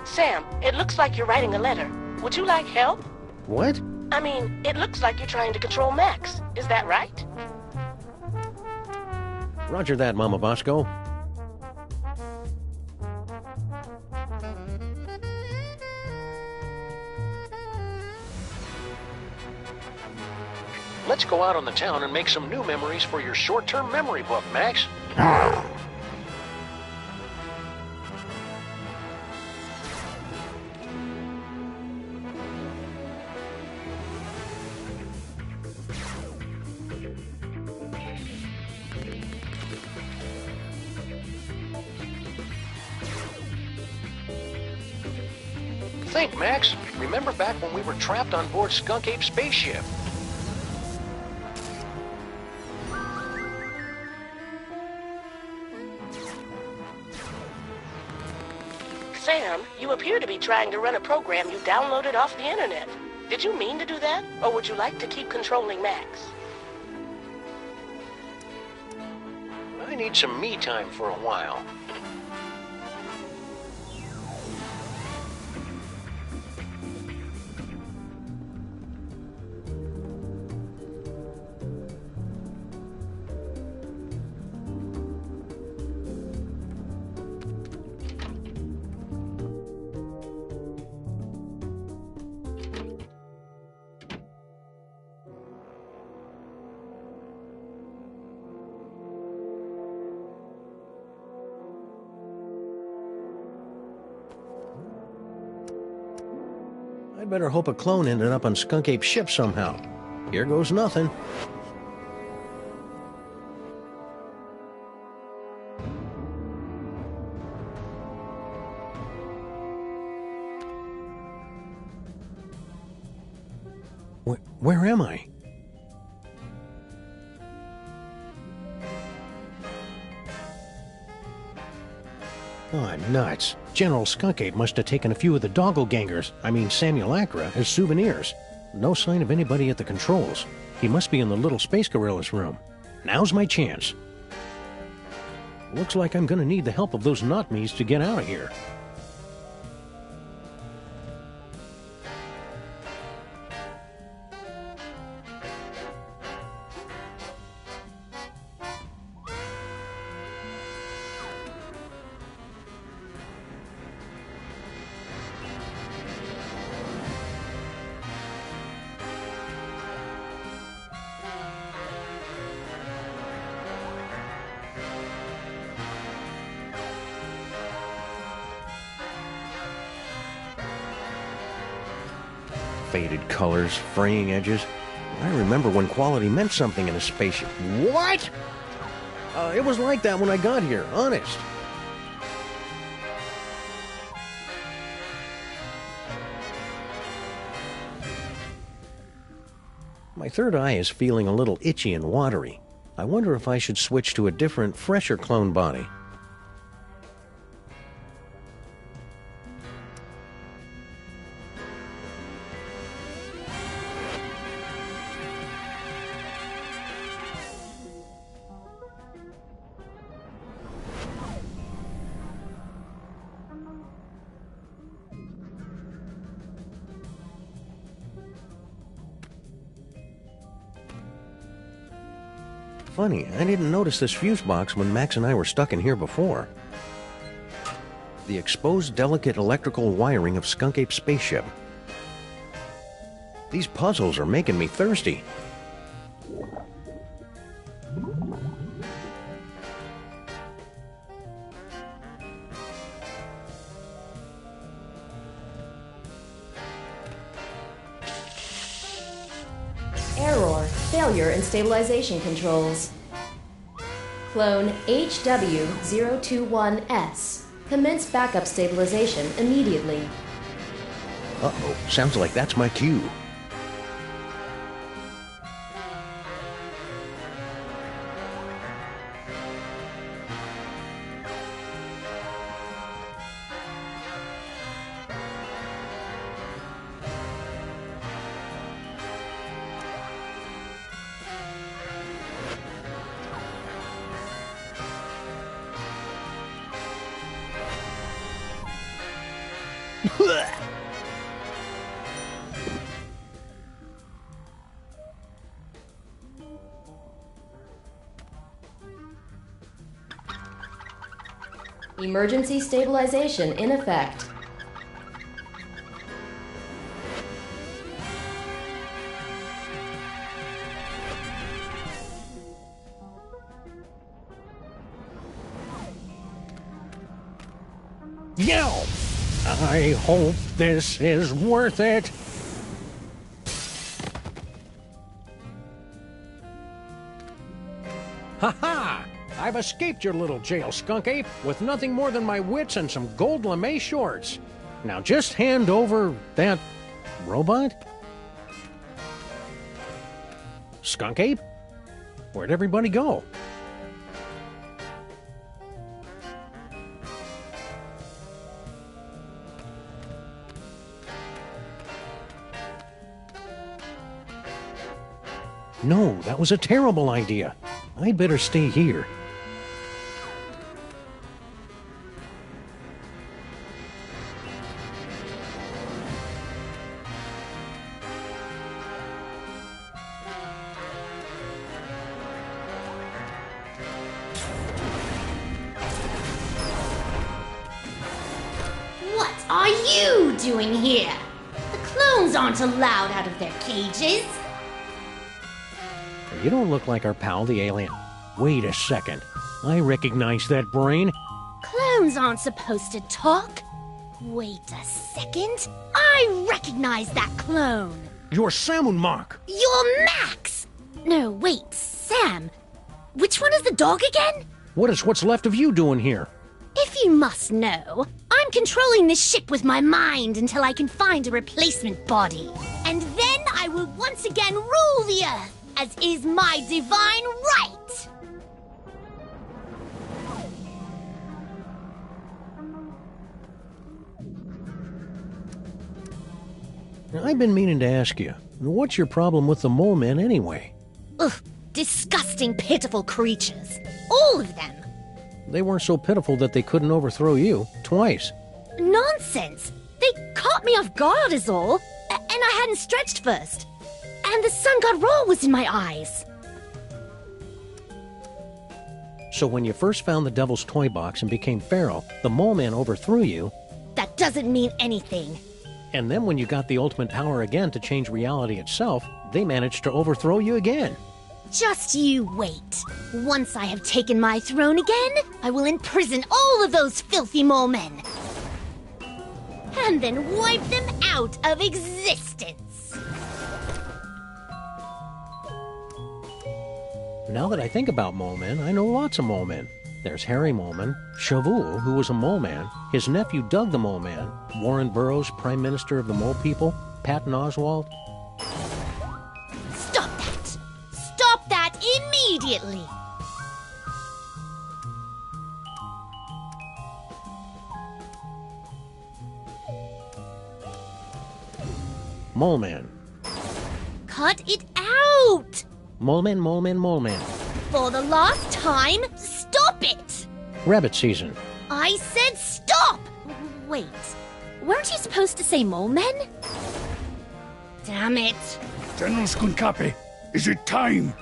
Sam, it looks like you're writing a letter. Would you like help? What? I mean, it looks like you're trying to control Max. Is that right? Roger that, Mama Bosco. Let's go out on the town and make some new memories for your short-term memory book, Max. Think, Max. Remember back when we were trapped on board Skunk Ape's spaceship? Sam, you appear to be trying to run a program you downloaded off the internet. Did you mean to do that, or would you like to keep controlling Max? I need some me time for a while. I'd better hope a clone ended up on Skunk Ape's ship somehow. Here goes nothing. Where am I? Oh, nuts. General Skunk Ape must have taken a few of the simulacra, as souvenirs. No sign of anybody at the controls. He must be in the little space gorilla's room. Now's my chance. Looks like I'm gonna need the help of those not-me's to get out of here. Faded colors, fraying edges. I remember when quality meant something in a spaceship. What? It was like that when I got here, honest. My third eye is feeling a little itchy and watery. I wonder if I should switch to a different, fresher clone body. Funny, I didn't notice this fuse box when Max and I were stuck in here before. The exposed delicate electrical wiring of Skunk Ape's spaceship. These puzzles are making me thirsty. Error. Failure in stabilization controls. Clone HW021S. Commence backup stabilization immediately. Uh-oh, sounds like that's my cue. Emergency stabilization in effect. Yow! I hope this is worth it. Ha-ha! I've escaped your little jail, Skunk Ape, with nothing more than my wits and some gold lame shorts. Now just hand over that robot? Skunk Ape? Where'd everybody go? No, that was a terrible idea. I'd better stay here. What are you doing here? The clones aren't allowed out of their cages. You don't look like our pal, the alien. Wait a second. I recognize that brain. Clones aren't supposed to talk. Wait a second. I recognize that clone. You're Sam and Mark. You're Max! No, wait, Sam. Which one is the dog again? What is what's left of you doing here? If you must know, I'm controlling this ship with my mind until I can find a replacement body. And then I will once again rule the Earth, as is my divine right! Now, I've been meaning to ask you, what's your problem with the mole men anyway? Ugh, disgusting, pitiful creatures. All of them. They weren't so pitiful that they couldn't overthrow you twice. Nonsense! They caught me off guard is all, and I hadn't stretched first. And the sun god roll was in my eyes. So when you first found the Devil's Toy Box and became feral, the mole men overthrew you. That doesn't mean anything. And then when you got the ultimate power again to change reality itself, they managed to overthrow you again. Just you wait. Once I have taken my throne again, I will imprison all of those filthy mole men. And then wipe them out of existence. Now that I think about mole men, I know lots of mole men. There's Harry Moleman, Shavul, who was a mole man, his nephew Doug the Mole Man, Warren Burroughs, Prime Minister of the Mole People, Patton Oswalt. Stop that! Stop that immediately! Mole Man. Cut it out! Mole Man, Mole Man, Mole Man. For the last time, stop it! Rabbit season. I said stop! Wait, weren't you supposed to say mole men? Damn it. General Skunkapi, is it time?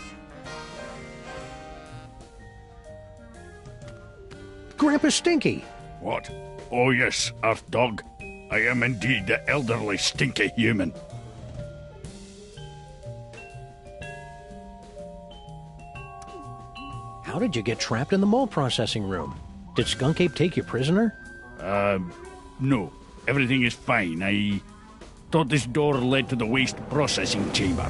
Grandpa Stinky. What? Oh yes, Earth Dog. I am indeed the elderly stinky human. How did you get trapped in the mole processing room? Did Skunk Ape take you prisoner? No. Everything is fine. I thought this door led to the waste processing chamber.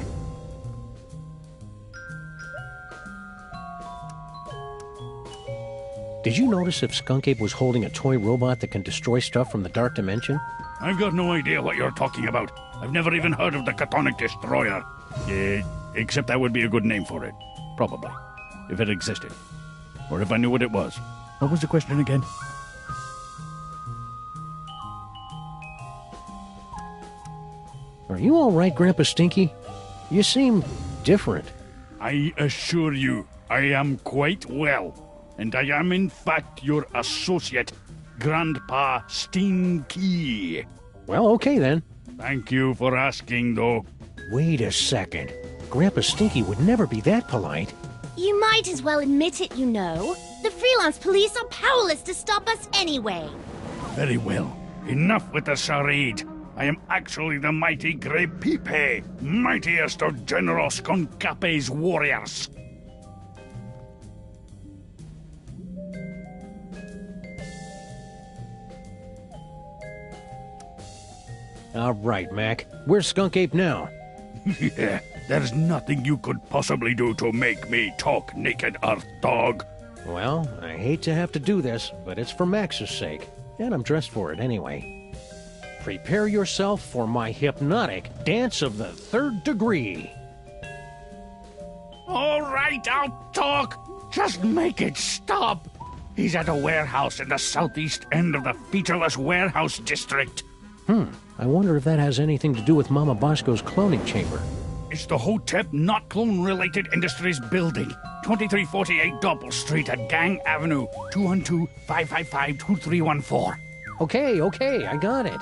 Did you notice if Skunk Ape was holding a toy robot that can destroy stuff from the Dark Dimension? I've got no idea what you're talking about. I've never even heard of the Catonic Destroyer. Except that would be a good name for it. Probably. If it existed. Or if I knew what it was. What was the question again? Are you all right, Grandpa Stinky? You seem different. I assure you, I am quite well. And I am in fact your associate, Grandpa Stinky. Well, okay then. Thank you for asking, though. Wait a second. Grandpa Stinky would never be that polite. You might as well admit it, you know. The freelance police are powerless to stop us anyway. Very well. Enough with the charade. I am actually the mighty Grey Pipe, mightiest of General Skunkape's warriors. All right, Mac. Where's Skunk Ape now? Yeah, there's nothing you could possibly do to make me talk, naked Earth Dog. Well, I hate to have to do this, but it's for Max's sake, and I'm dressed for it anyway. Prepare yourself for my hypnotic dance of the third degree. All right, I'll talk. Just make it stop. He's at a warehouse in the southeast end of the featureless warehouse district. I wonder if that has anything to do with Mama Bosco's cloning chamber. It's the Hotep Not Clone-Related Industries Building, 2348 Doppel Street at Gang Avenue, 212-555-2314. Okay, I got it.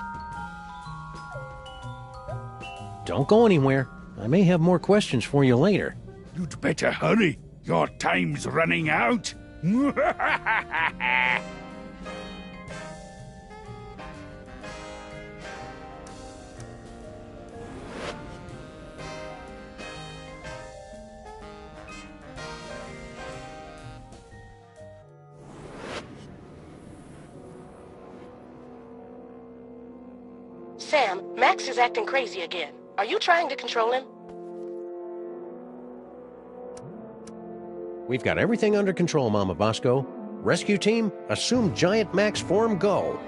Don't go anywhere. I may have more questions for you later. You'd better hurry. Your time's running out. Sam, Max is acting crazy again. Are you trying to control him? We've got everything under control, Mama Bosco. Rescue team, assume Giant Max form, go.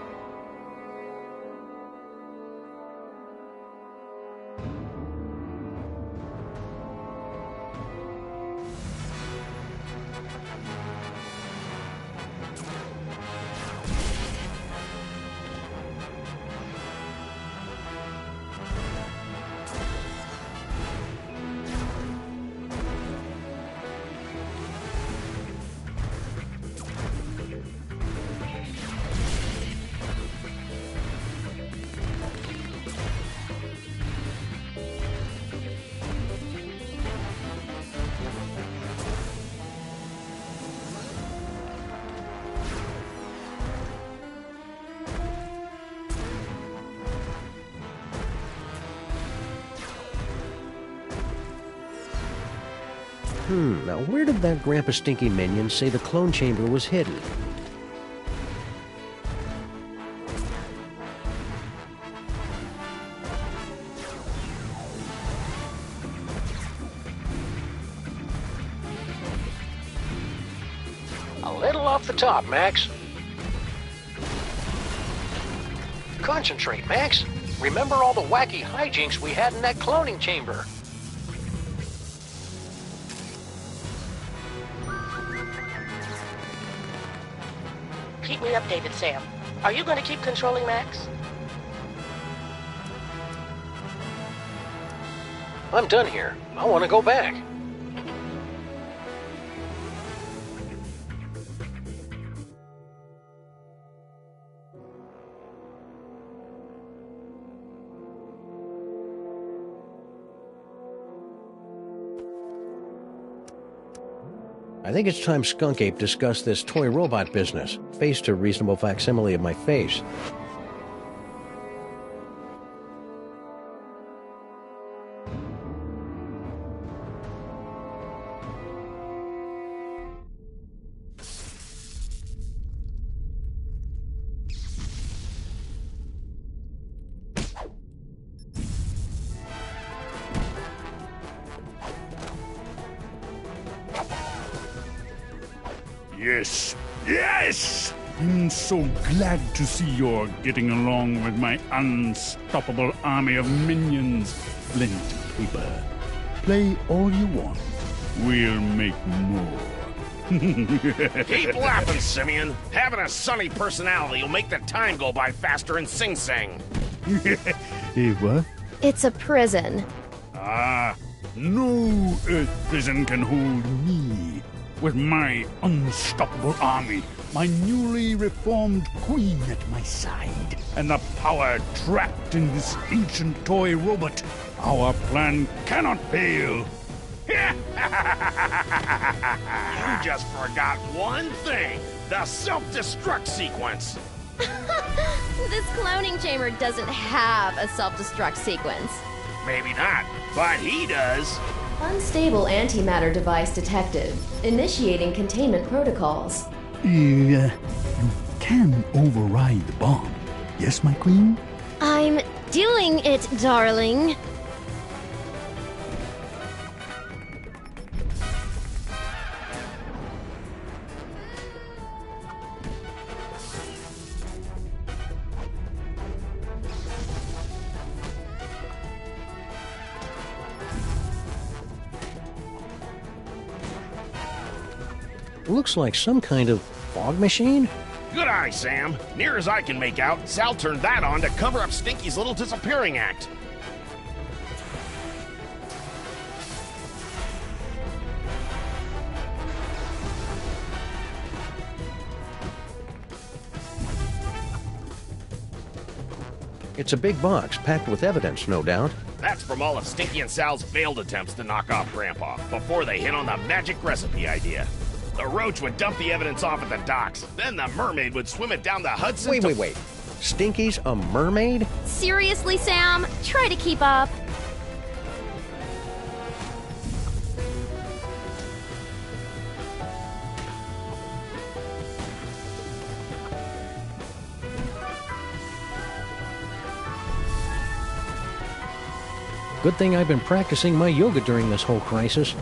Now where did that Grandpa Stinky minion say the clone chamber was hidden? A little off the top, Max. Concentrate, Max. Remember all the wacky hijinks we had in that cloning chamber. Keep me updated, Sam. Are you going to keep controlling Max? I'm done here. I want to go back. I think it's time Skunk Ape discussed this toy robot business. Faced a reasonable facsimile of my face. Yes, yes! I'm so glad to see you're getting along with my unstoppable army of minions. Plenty paper. Play all you want. We'll make more. Keep laughing, Simeon. Having a sunny personality will make the time go by faster in Sing Sing. Hey, what? It's a prison. Ah, no Earth prison can hold me. With my unstoppable army, my newly reformed queen at my side, and the power trapped in this ancient toy robot, our plan cannot fail. You just forgot one thing. The self-destruct sequence. This cloning chamber doesn't have a self-destruct sequence. Maybe not, but he does. Unstable antimatter device detected. Initiating containment protocols. You can override the bomb. Yes, my queen? I'm doing it, darling. Looks like some kind of fog machine? Good eye, Sam. Near as I can make out, Sal turned that on to cover up Stinky's little disappearing act. It's a big box, packed with evidence, no doubt. That's from all of Stinky and Sal's failed attempts to knock off Grandpa before they hit on the magic recipe idea. The roach would dump the evidence off at the docks. Then the mermaid would swim it down the Hudson. Wait. Stinky's a mermaid? Seriously, Sam? Try to keep up. Good thing I've been practicing my yoga during this whole crisis.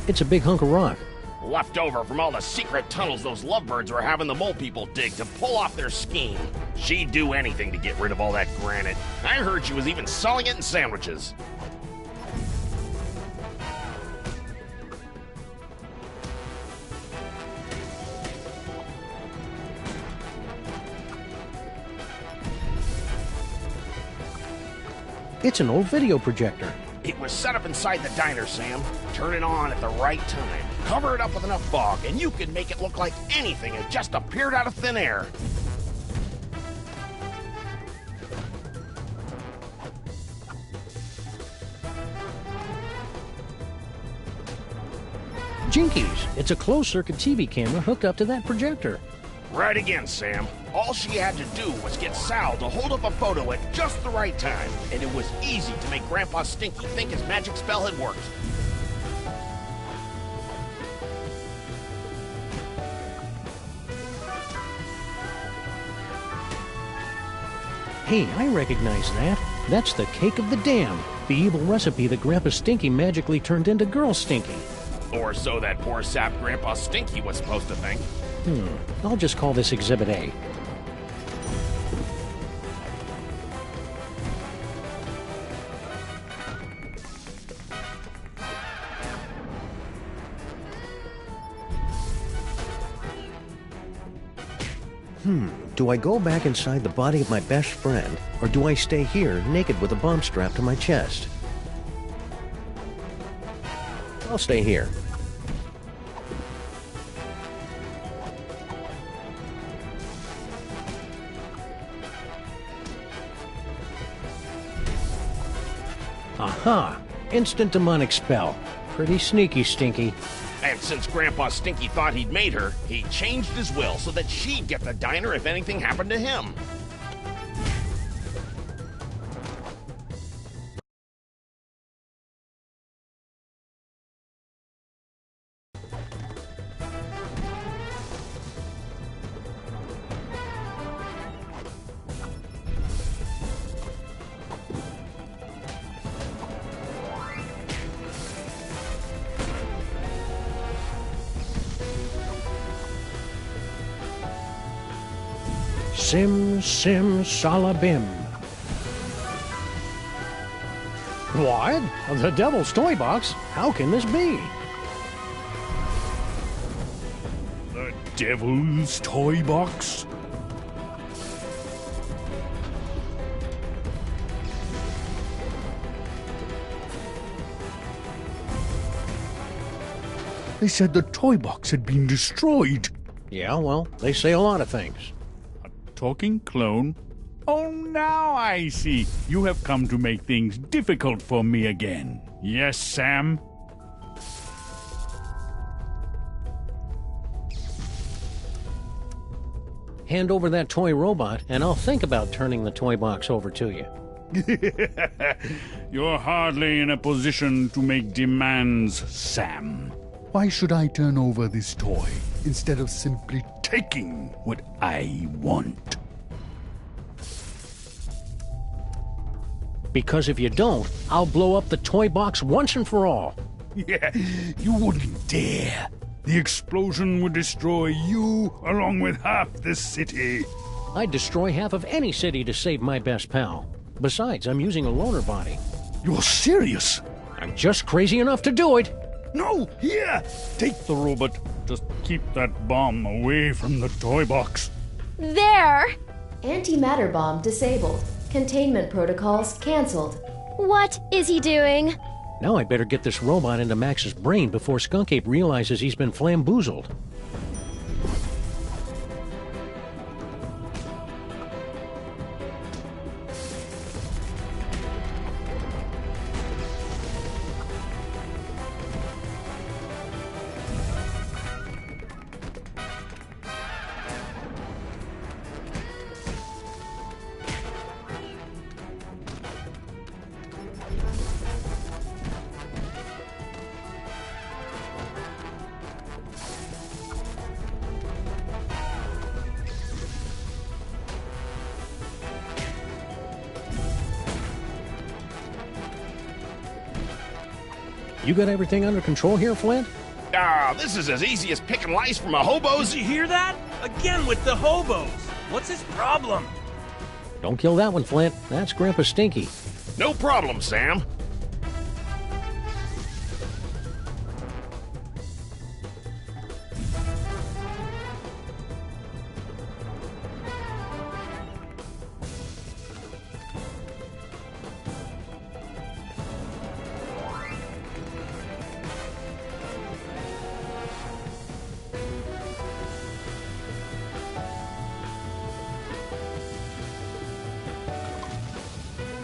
It's a big hunk of rock. Left over from all the secret tunnels those lovebirds were having the mole people dig to pull off their scheme. She'd do anything to get rid of all that granite. I heard she was even selling it in sandwiches. It's an old video projector. It was set up inside the diner, Sam. Turn it on at the right time. Cover it up with enough fog, and you can make it look like anything had just appeared out of thin air. Jinkies! It's a closed-circuit TV camera hooked up to that projector. Right again, Sam. All she had to do was get Sal to hold up a photo at just the right time, and it was easy to make Grandpa Stinky think his magic spell had worked. Hey, I recognize that. That's the cake of the dam, the evil recipe that Grandpa Stinky magically turned into Girl Stinky. Or so that poor sap Grandpa Stinky was supposed to think. I'll just call this Exhibit A. Do I go back inside the body of my best friend, or do I stay here, naked with a bomb strapped to my chest? I'll stay here. Aha! Instant demonic spell. Pretty sneaky, Stinky. And since Grandpa Stinky thought he'd made her, he changed his will so that she'd get the diner if anything happened to him. Sim, sim, salabim. What? The Devil's Toy Box? How can this be? The Devil's Toy Box? They said the toy box had been destroyed. Yeah, well, they say a lot of things. Talking clone? Oh, now I see. You have come to make things difficult for me again. Yes, Sam? Hand over that toy robot, and I'll think about turning the toy box over to you. You're hardly in a position to make demands, Sam. Why should I turn over this toy instead of simply taking what I want? Because if you don't, I'll blow up the toy box once and for all. Yeah, you wouldn't dare. The explosion would destroy you along with half the city. I'd destroy half of any city to save my best pal. Besides, I'm using a loaner body. You're serious? I'm just crazy enough to do it. No, here! Take the robot. Just keep that bomb away from the toy box. There! Antimatter bomb disabled. Containment protocols canceled. What is he doing? Now I better get this robot into Max's brain before Skunk Ape realizes he's been flamboozled. You got everything under control here, Flint? Ah, this is as easy as picking lice from a hobo's. Did you hear that? Again with the hobos. What's his problem? Don't kill that one, Flint. That's Grandpa Stinky. No problem, Sam.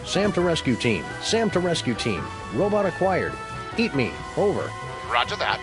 Sam to rescue team. Sam to rescue team. Robot acquired. Eat me. Over. Roger that.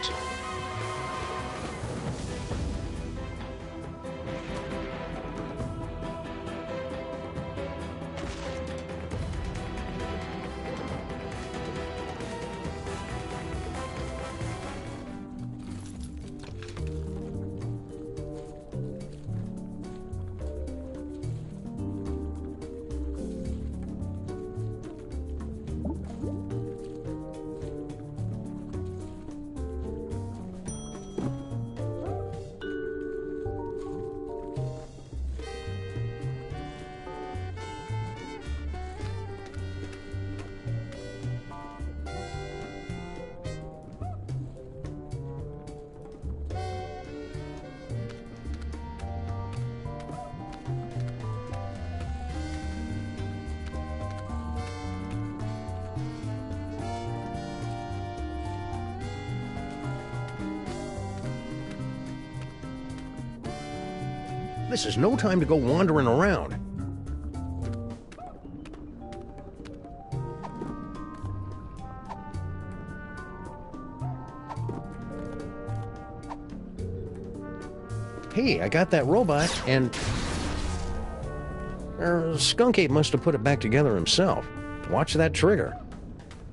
This is no time to go wandering around. Hey, I got that robot, and Skunk Ape must have put it back together himself. Watch that trigger.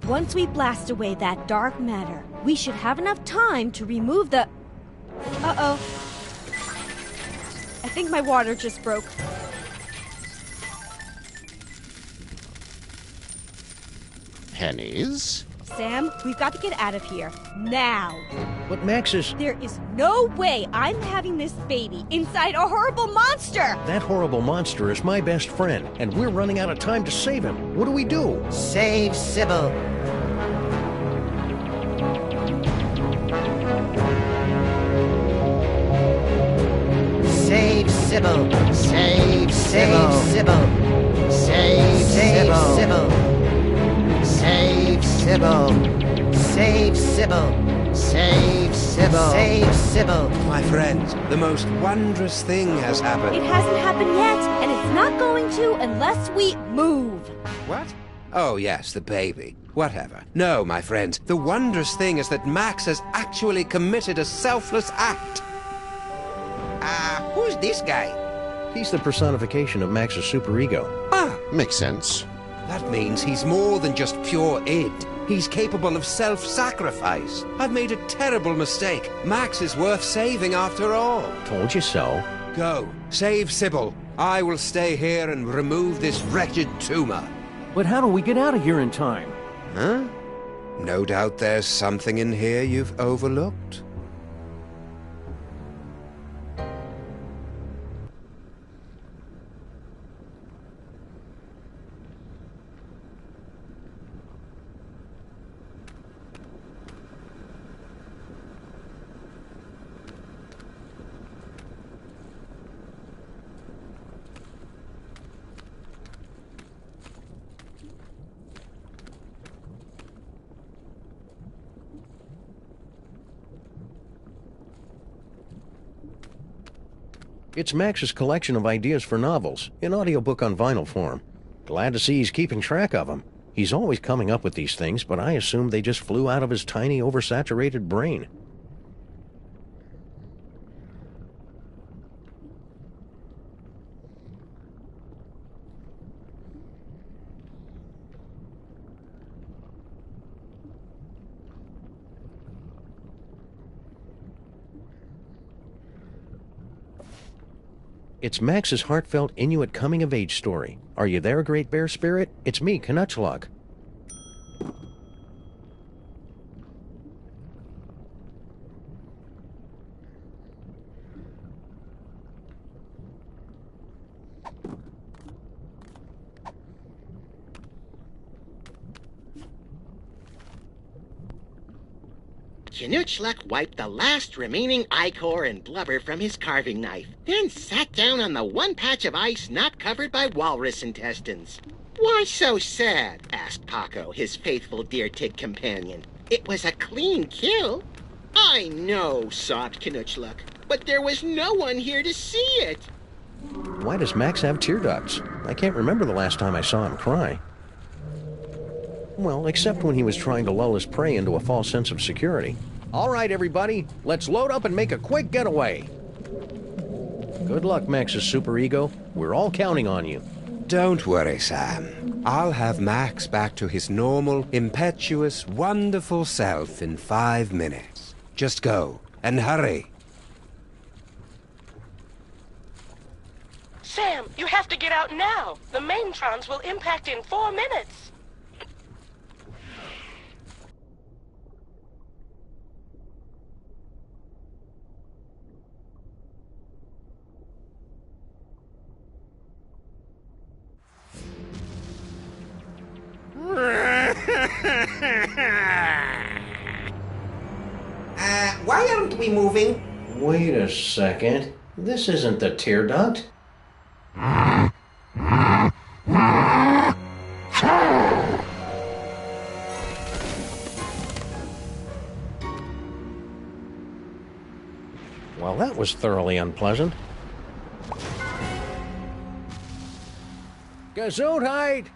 Once we blast away that dark matter, we should have enough time to remove the... Uh-oh. I think my water just broke. Pennies? Sam, we've got to get out of here. Now. But Max is... There is no way I'm having this baby inside a horrible monster! That horrible monster is my best friend, and we're running out of time to save him. What do we do? Save Sybil. Save Sybil. Save Sybil. Save Sybil. Save Sybil. Save Sybil. Save Sybil. Save Sybil. My friends, the most wondrous thing has happened. It hasn't happened yet, and it's not going to unless we move. What? Oh, yes, the baby. Whatever. No, my friends, the wondrous thing is that Max has actually committed a selfless act. Who's this guy? He's the personification of Max's superego. Ah, makes sense. That means he's more than just pure id. He's capable of self-sacrifice. I've made a terrible mistake. Max is worth saving after all. Told you so. Go. Save Sybil. I will stay here and remove this wretched tumor. But how do we get out of here in time? Huh? No doubt there's something in here you've overlooked. It's Max's collection of ideas for novels, in audiobook on vinyl form. Glad to see he's keeping track of them. He's always coming up with these things, but I assume they just flew out of his tiny, oversaturated brain. It's Max's heartfelt Inuit coming-of-age story. Are you there, Great Bear Spirit? It's me, Canuchlog. Knutschluck wiped the last remaining ichor and blubber from his carving knife, then sat down on the one patch of ice not covered by walrus intestines. "Why so sad?" asked Paco, his faithful deer-tick companion. "It was a clean kill." "I know," sobbed Knutschluck, "but there was no one here to see it." Why does Max have tear ducts? I can't remember the last time I saw him cry. Well, except when he was trying to lull his prey into a false sense of security. All right, everybody, let's load up and make a quick getaway. Good luck, Max's superego. We're all counting on you. Don't worry, Sam. I'll have Max back to his normal, impetuous, wonderful self in 5 minutes. Just go, and hurry. Sam, you have to get out now. The maintrons will impact in 4 minutes. Why aren't we moving? Wait a second. This isn't the tear duct. Well, that was thoroughly unpleasant. Gesundheit!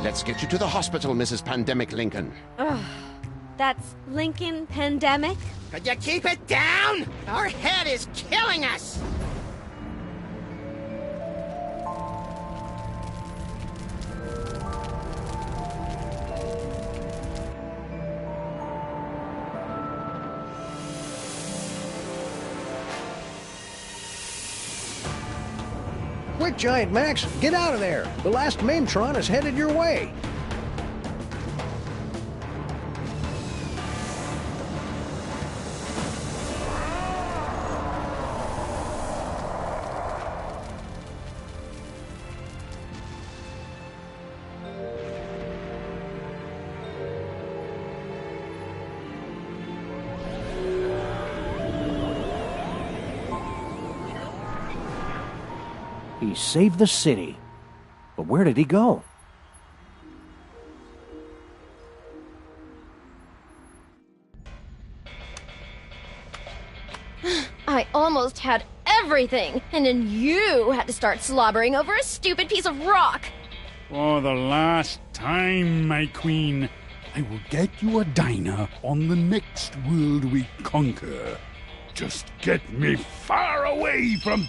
Let's get you to the hospital, Mrs. Pandemic Lincoln. Ugh. That's Lincoln Pandemic? Could you keep it down? Our head is killing us! Quick, Giant Max, get out of there! The last Maintron is headed your way! He saved the city. But where did he go? I almost had everything, and then you had to start slobbering over a stupid piece of rock. For the last time, my queen, I will get you a diner on the next world we conquer. Just get me far away from...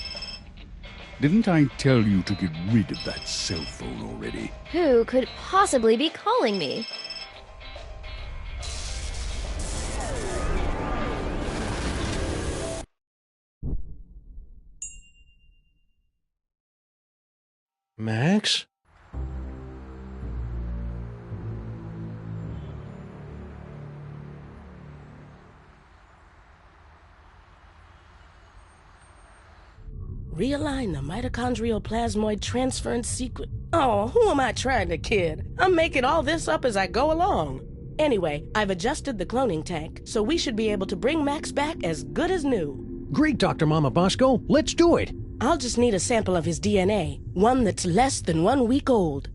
Didn't I tell you to get rid of that cell phone already? Who could possibly be calling me? Max? Realign the mitochondrial plasmoid transference sequence. Oh, who am I trying to kid? I'm making all this up as I go along. Anyway, I've adjusted the cloning tank, so we should be able to bring Max back as good as new. Great, Dr. Mama Bosco. Let's do it. I'll just need a sample of his DNA, one that's less than 1 week old.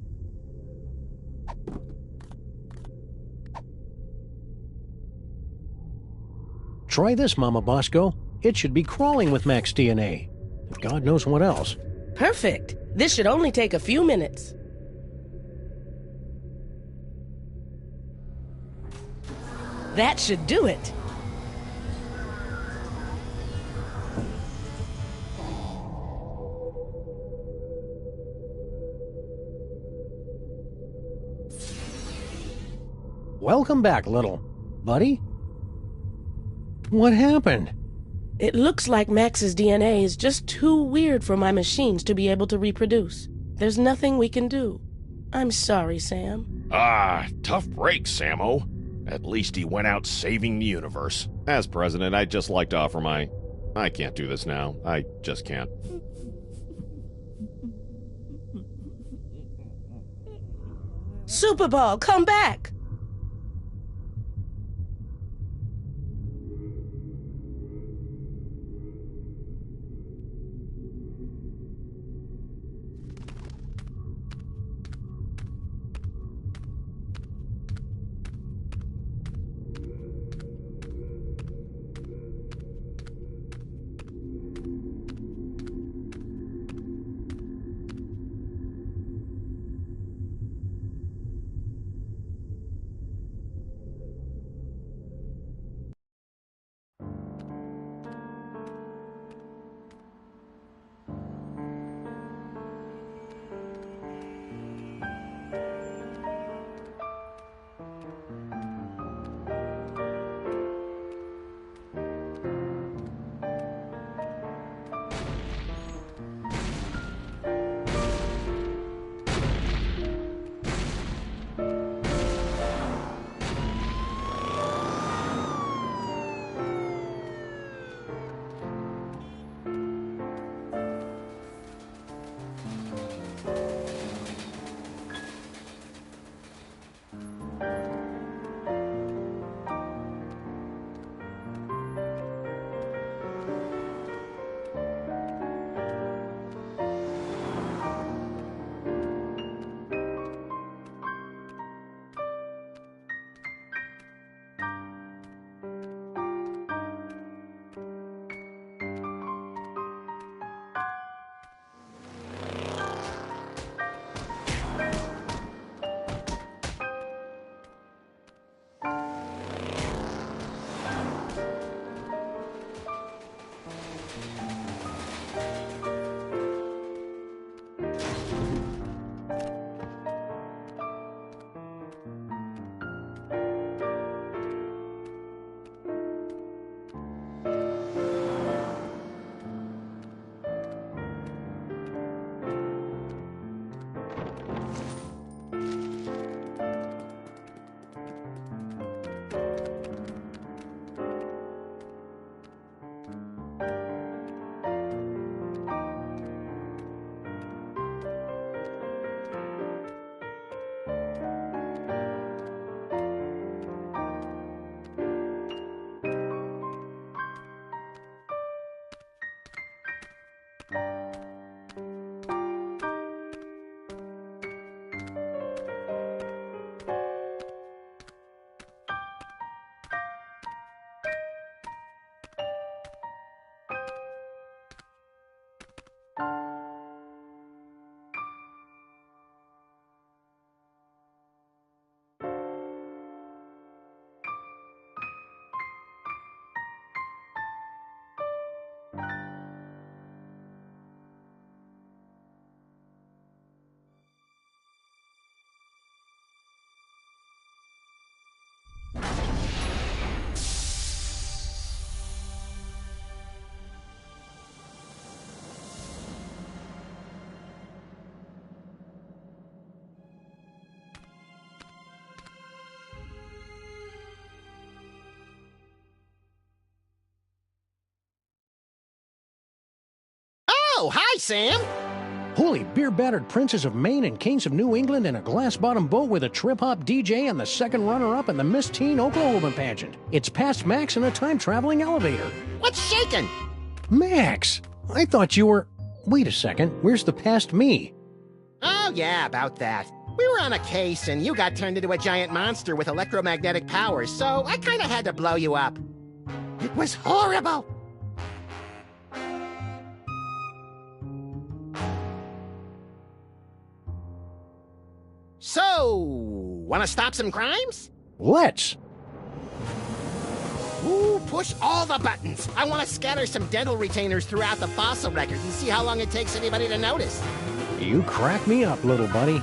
Try this, Mama Bosco. It should be crawling with Max DNA. God knows what else. Perfect. This should only take a few minutes. That should do it. Welcome back, little buddy. What happened? It looks like Max's DNA is just too weird for my machines to be able to reproduce. There's nothing we can do. I'm sorry, Sam. Tough break, Sammo. At least he went out saving the universe. As president, I'd just like to offer my... I can't do this now. I just can't. Super Ball, come back! Oh, hi, Sam! Holy beer-battered princes of Maine and kings of New England in a glass-bottom boat with a trip-hop DJ and the second runner-up in the Miss Teen Oklahoma pageant. It's past Max in a time-traveling elevator. What's shaking? Max! I thought you were... Wait a second, where's the past me? Oh, yeah, about that. We were on a case, and you got turned into a giant monster with electromagnetic powers, so I kinda had to blow you up. It was horrible! So, wanna stop some crimes? Let's! Ooh, push all the buttons! I wanna scatter some dental retainers throughout the fossil record and see how long it takes anybody to notice. You crack me up, little buddy.